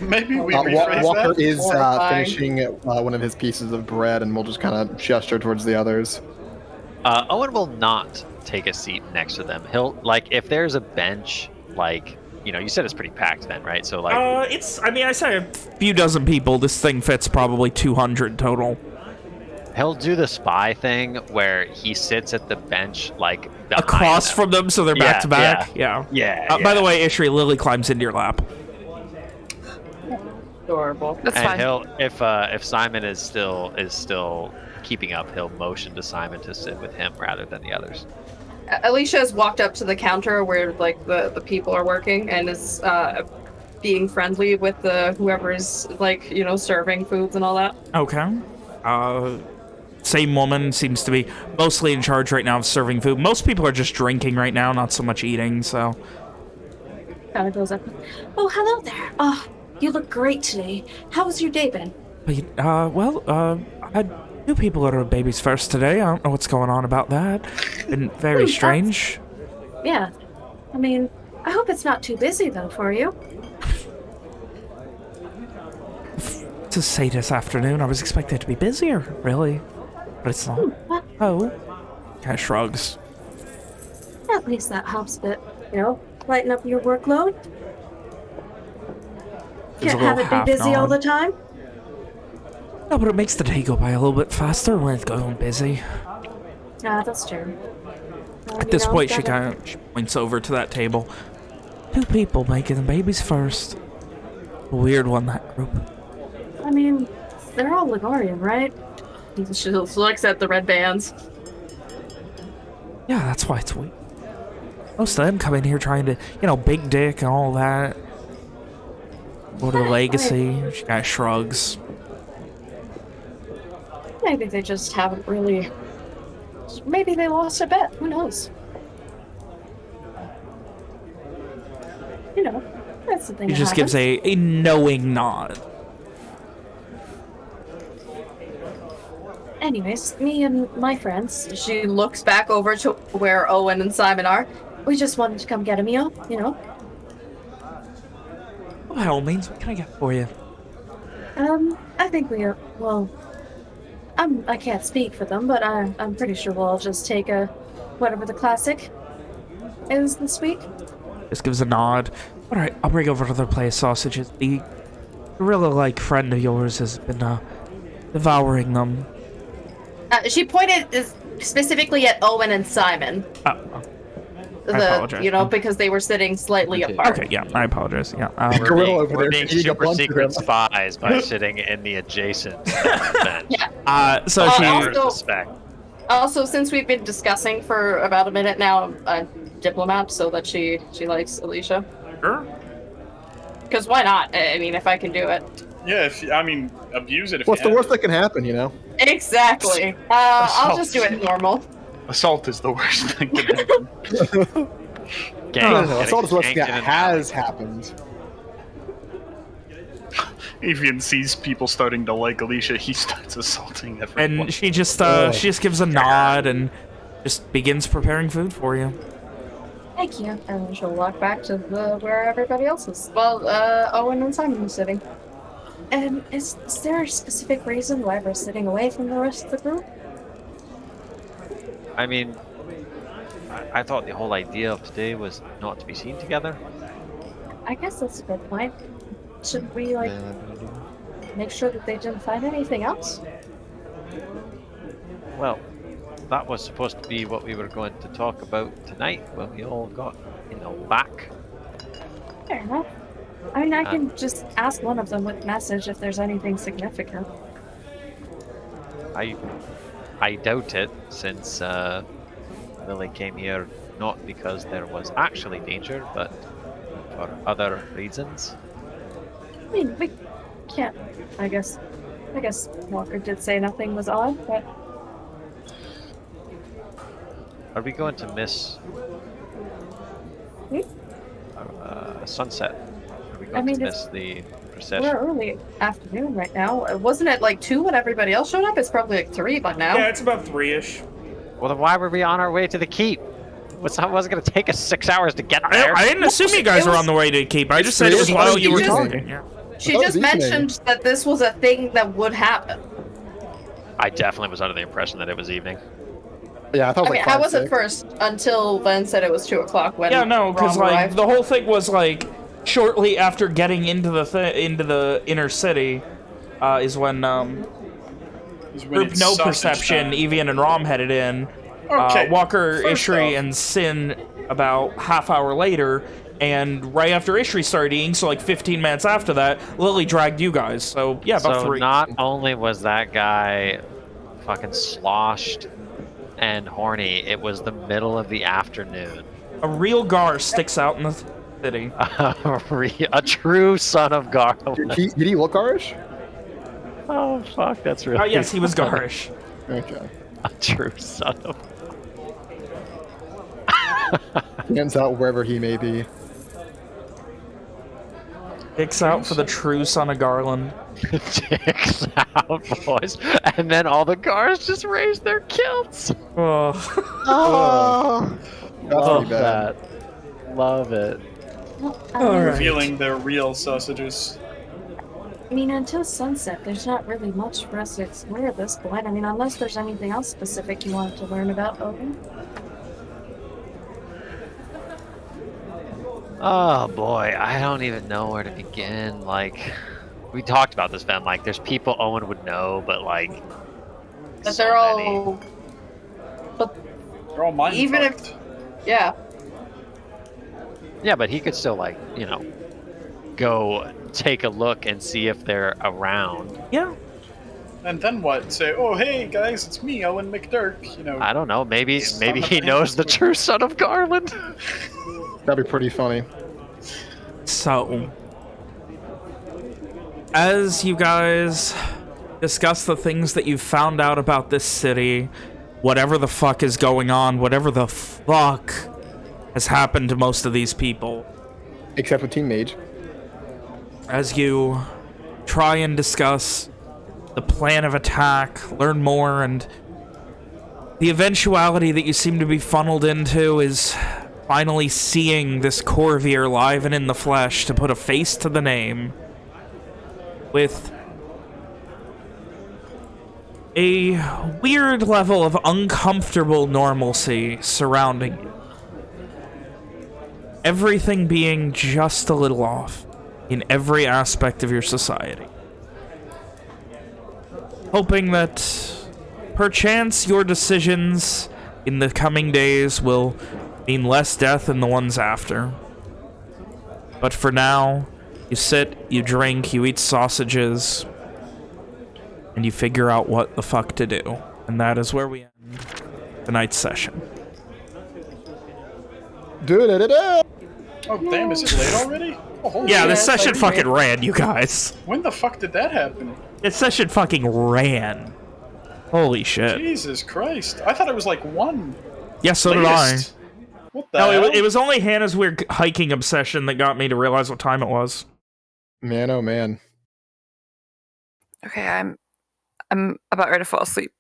Maybe we rephrase Walker that. is Horrifying. finishing one of his pieces of bread, and we'll just kind of gesture towards the others. Owen will not take a seat next to them. He'll, like, if there's a bench, like, you know, you said it's pretty packed then, right? So, like... I say a few dozen people. This thing fits probably 200 total. He'll do the spy thing where he sits at the bench, like, across from them, so they're back to back? Yeah. By the way, Ishri, Lily climbs into your lap. adorable. That's and fine. he'll, if Simon is still keeping up, he'll motion to Simon to sit with him rather than the others. Alicia has walked up to the counter where like the people are working and is being friendly with the whoever is like, you know, serving foods and all that. Okay. Same woman seems to be mostly in charge right now of serving food. Most people are just drinking right now, not so much eating, so. Kind of goes up. Oh, hello there. Oh, you look great today. How's your day been? I had two people that are babies first today. I don't know what's going on about that. Been very strange. Yeah. I mean, I hope it's not too busy, though, for you. To say this afternoon, I was expecting it to be busier, really. But it's not. Well, Oh. Kind of shrugs. at least that helps a bit, you know, lighten up your workload. There's a Can't have little it be half busy all nod. the time. No, but it makes the day go by a little bit faster when it's going busy. Ah, that's true. Well, At this point, she gotta- kind of points over to that table. Two people making the babies first. A weird one, that group. I mean, they're all Ligorian, right? She looks at the red bands. Yeah, that's why it's weird. Most of them come in here trying to, you know, big dick and all that. Go to the legacy. She kind of shrugs. Maybe they just haven't really. Maybe they lost a bet. Who knows? You know, that's the thing. He that just gives happens. a knowing nod. Anyways, me and my friends, She looks back over to where Owen and Simon are. we just wanted to come get a meal, you know? By all means, what can I get for you? I think we are, well, I can't speak for them, but I'm pretty sure we'll all just take whatever the classic is this week. Just gives a nod. All right, I'll bring over to the place sausages. The gorilla-like friend of yours has been devouring them. She pointed specifically at Owen and Simon. Oh, I apologize. You know, because they were sitting slightly apart. Okay, yeah, I apologize. Yeah, We're being super secret spies by sitting in the adjacent bench. Yeah. So she also, since we've been discussing for about a minute now, diplomat, so that she likes Alicia. Sure. Because why not? I mean, if I can do it. Yeah, abuse it. What's the worst that can happen, you know? Exactly. I'll just do it normal. Assault is the worst thing that can happen. Assault is what has happened. Evian sees people starting to like Alicia, he starts assaulting everyone. And she just gives a nod and just begins preparing food for you. Thank you. And she'll walk back to where everybody else is. Well, Owen and Simon are sitting. And is there a specific reason why we're sitting away from the rest of the group? I mean, I thought the whole idea of today was not to be seen together. I guess that's a good point. Should we, like, make sure that they didn't find anything else? Well, that was supposed to be what we were going to talk about tonight when we all got, back. Fair enough. I mean, I can just ask one of them with message if there's anything significant. I doubt it, since Lily came here not because there was actually danger, but for other reasons. I mean, we can't. I guess Walker did say nothing was odd, but Are we going to miss sunset? Are we going to miss the procession? we're early afternoon right now. Wasn't it like 2 when everybody else showed up? It's probably like 3 by now. Yeah, it's about 3-ish. Well, then why were we on our way to the keep? Wasn't going to take us 6 hours to get there? I didn't assume you guys were on the way to keep. I just said it was while you were talking. Yeah. She just mentioned that this was a thing that would happen. I definitely was under the impression that it was evening. Yeah, I thought. I was at first until Len said it was 2 o'clock when. Yeah, no, because like the whole thing was like shortly after getting into the inner city, is when group no perception, Evian and Rom headed in. Okay. Walker, First Ishri, off, and Sin about half hour later, and right after Ishri started eating, so like 15 minutes after that, Lily dragged you guys. So yeah, about 3. Not only was that guy fucking sloshed and horny, it was the middle of the afternoon. A real Gar sticks out in the city. A true son of Garland. Did he look Garish? Oh fuck, that's really. Oh yes, he was Garish. Okay. A true son of. Hands out wherever he may be. Dicks out for the true son of Garland. Dicks out, boys. And then all the Gars just raise their kilts. Oh. Oh. That's Love pretty bad. that. Love it. Alright. Feeling their real sausages. I mean, until sunset, there's not really much for us to explore at this point. I mean, unless there's anything else specific you wanted to learn about Owen. Oh boy, I don't even know where to begin. Like, we talked about this, Ben. Like, there's people Owen would know, but like, But so they're many. all. But They're all mind even fucked. yeah. Yeah, but he could still go take a look and see if they're around. Yeah. And then what? Say, oh hey guys, it's me, Owen McDurk. I don't know. Maybe Son of he a- knows the true son of Garland. That'd be pretty funny. So, as you guys discuss the things that you've found out about this city, whatever the fuck is going on, whatever the fuck has happened to most of these people, Except with Team Mage. as you try and discuss the plan of attack, learn more, and the eventuality that you seem to be funneled into is finally seeing this Corvair live and in the flesh to put a face to the name with a weird level of uncomfortable normalcy surrounding you. Everything being just a little off in every aspect of your society. Hoping that perchance your decisions in the coming days will mean less death than the ones after. But for now, you sit, you drink, you eat sausages, and you figure out what the fuck to do. And that is where we end tonight's session. Oh, damn, is it late already? Oh, holy Yeah, shit. this session fucking ran, you guys. When the fuck did that happen? This session fucking ran. Holy shit. Jesus Christ. I thought it was like one. Yeah, so did I. Latest. What the No, hell? it was only Hannah's weird hiking obsession that got me to realize what time it was. Man, oh man. Okay, I'm about ready to fall asleep.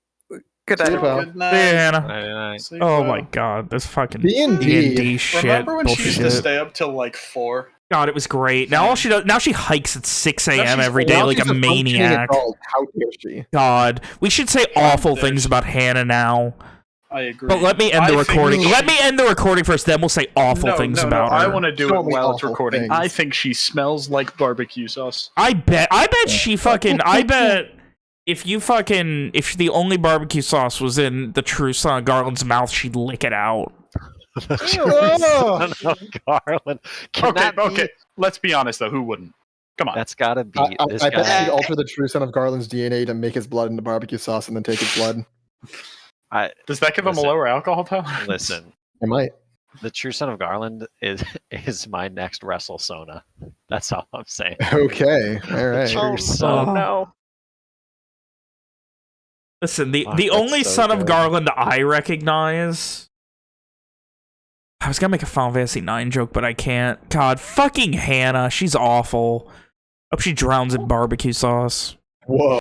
Good See you, night. pal. Good night. Yeah, Hannah. Sleep Oh well. my god, this fucking D&D. D&D shit. Remember when she used to bullshit. stay up till like 4? God, it was great. Now all she does, now she hikes at 6 Now a.m. she's every day old. like She's a functioning maniac. adult. How dare she? God, we should say awful things about Hannah now. I agree. But let me end the I think recording. she- Let me end the recording first, then we'll say awful No, things no, about no. her. I want to do So it many while it's awful recording. things. I think she smells like barbecue sauce. I bet she fucking, I bet if the only barbecue sauce was in the true son of Garland's mouth, she'd lick it out. Son of Garland. Can Okay, that be- okay. Let's be honest though. Who wouldn't? Come on. That's gotta be this I bet guy. she'd alter the true son of Garland's DNA to make his blood into barbecue sauce and then take his blood. Does that give him a Listen. lower alcohol tolerance? Listen, I might. the true son of Garland is my next wrestle Sona. That's all I'm saying. Okay. All right. True Oh, son. no. Listen, the Fuck, the that's only so son of good. Garland I recognize. I was gonna make a Final Fantasy IX joke, but I can't. God, fucking Hannah, she's awful. Hope she drowns in barbecue sauce. Whoa.